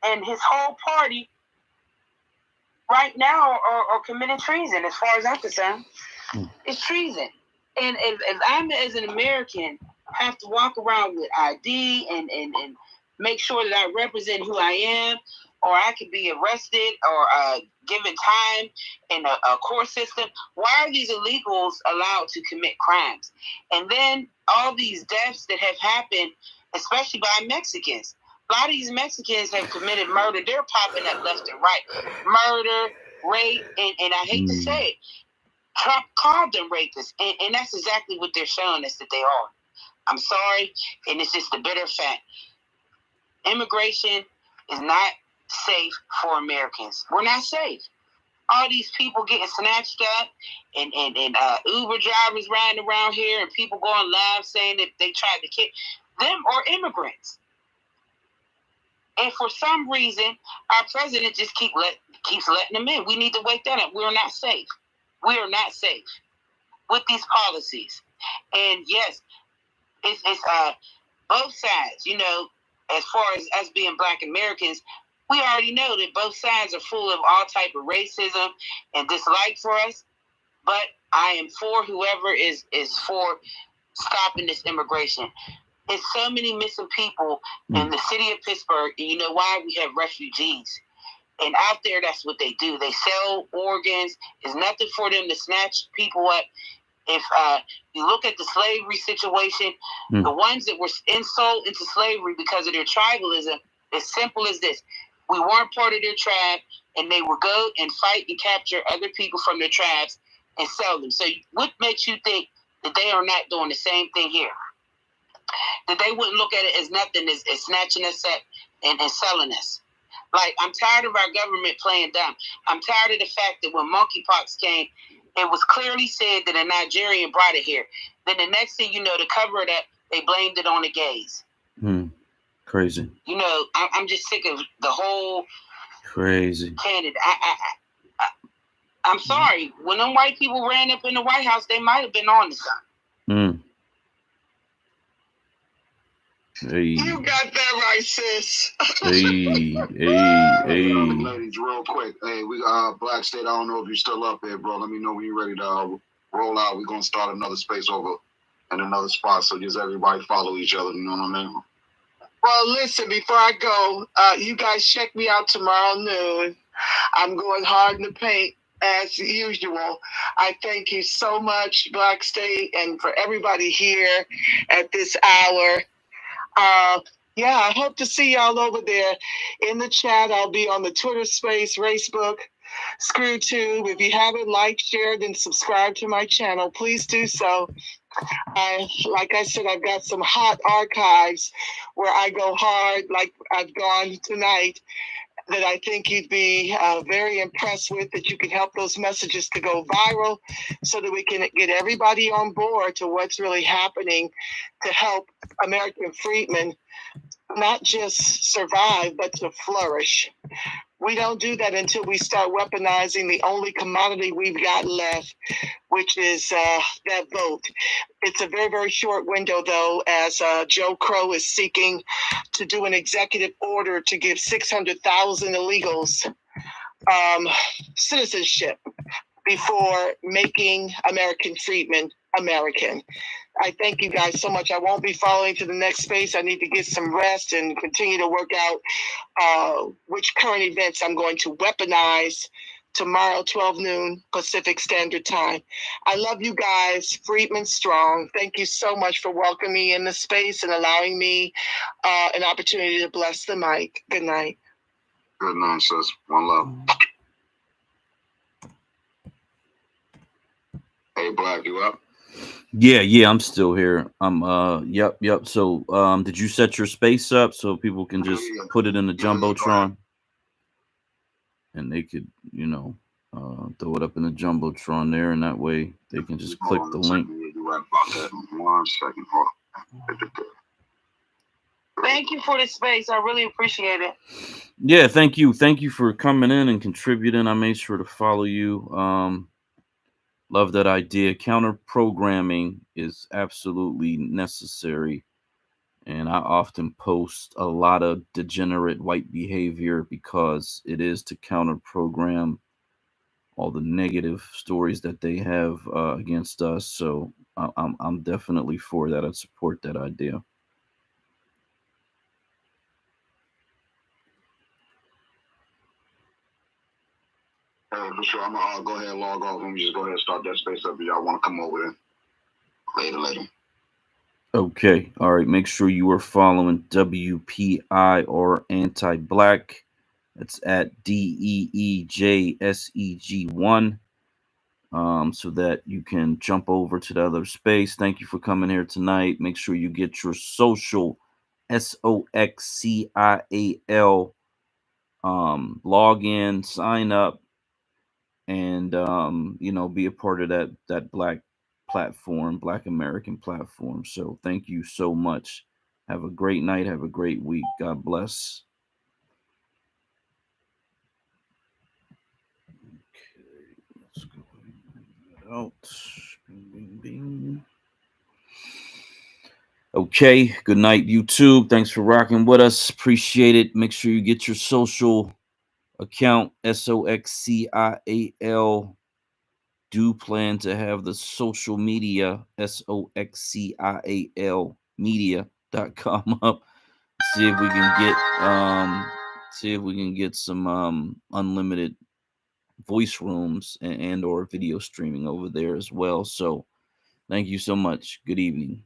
and his whole party right now are committing treason, as far as I'm concerned. It's treason. And if I'm, as an American, have to walk around with ID and make sure that I represent who I am, or I could be arrested or given time in a court system, why are these illegals allowed to commit crimes? And then all these deaths that have happened, especially by Mexicans. A lot of these Mexicans have committed murder. They're popping up left and right. Murder, rape, and I hate to say it, Trump called them rapists. And that's exactly what they're showing us that they are. I'm sorry, and it's just a bitter fact. Immigration is not safe for Americans. We're not safe. All these people getting snatched up and Uber drivers riding around here and people going live saying that they tried to kill them or immigrants. And for some reason, our president just keeps letting them in. We need to wake that up. We're not safe. We are not safe with these policies. And yes, it's both sides. You know, as far as us being Black Americans, we already know that both sides are full of all type of racism and dislike for us. But I am for whoever is for stopping this immigration. There's so many missing people in the city of Pittsburgh, and you know why? We have refugees. And out there, that's what they do. They sell organs. There's nothing for them to snatch people up. If you look at the slavery situation, the ones that were sold into slavery because of their tribalism, as simple as this. We weren't part of their tribe, and they would go and fight and capture other people from their tribes and sell them. So what makes you think that they are not doing the same thing here? That they wouldn't look at it as nothing as snatching us up and selling us. Like, I'm tired of our government playing dumb. I'm tired of the fact that when monkeypox came, it was clearly said that a Nigerian brought it here. Then the next thing you know, to cover it up, they blamed it on the gays. Crazy. You know, I'm just sick of the whole crazy candidate. I'm sorry. When them white people ran up in the White House, they might have been on to something. Hey. You got that right, sis. Hey. Ladies, real quick. Hey, we BlakState. I don't know if you're still up here, bro. Let me know when you're ready to roll out. We're gonna start another space over in another spot, so just everybody follow each other. You know what I mean? Well, listen. Before I go, you guys check me out tomorrow noon. I'm going hard in the paint as usual. I thank you so much, BlakState, and for everybody here at this hour. Yeah, I hope to see y'all over there in the chat. I'll be on the Twitter space, Facebook, ScrewTube. If you haven't liked, shared, and subscribed to my channel, please do so. Like I said, I've got some hot archives where I go hard, like I've gone tonight, that I think you'd be very impressed with, that you can help those messages to go viral so that we can get everybody on board to what's really happening to help American freedmen not just survive, but to flourish. We don't do that until we start weaponizing the only commodity we've got left, which is that vote. It's a very, very short window, though, as Joe Crow is seeking to do an executive order to give 600,000 illegals citizenship before making American freedmen American. I thank you guys so much. I won't be following to the next space. I need to get some rest and continue to work out which current events I'm going to weaponize tomorrow, 12 noon Pacific Standard Time. I love you guys. Freedmen strong. Thank you so much for welcoming me in the space and allowing me an opportunity to bless the mic. Good night. Good night, sis. One love. Hey, Black, you up? Yeah, I'm still here. Yep. So, did you set your space up so people can just put it in the Jumbotron? And they could, throw it up in the Jumbotron there, and that way they can just click the link. Thank you for this space. I really appreciate it. Yeah, thank you. Thank you for coming in and contributing. I made sure to follow you. Love that idea. Counter programming is absolutely necessary. And I often post a lot of degenerate white behavior because it is to counter program all the negative stories that they have against us. So I'm definitely for that. I support that idea. For sure. I'm gonna go ahead and log off. Let me just go ahead and start that space up if y'all want to come over there later. Okay. All right. Make sure you are following WPI or Anti-Black. That's at DEEJSEG1. So that you can jump over to the other space. Thank you for coming here tonight. Make sure you get your social SOXCIAL log in, sign up, and be a part of that Black platform, Black American platform. So thank you so much. Have a great night. Have a great week. God bless. Okay, let's go ahead and bring that out. Bing, bing, bing. Okay, good night, YouTube. Thanks for rocking with us. Appreciate it. Make sure you get your social account, SOXCIAL. Do plan to have the social media, SOXCIAL media.com up. See if we can get some unlimited voice rooms and or video streaming over there as well. So thank you so much. Good evening.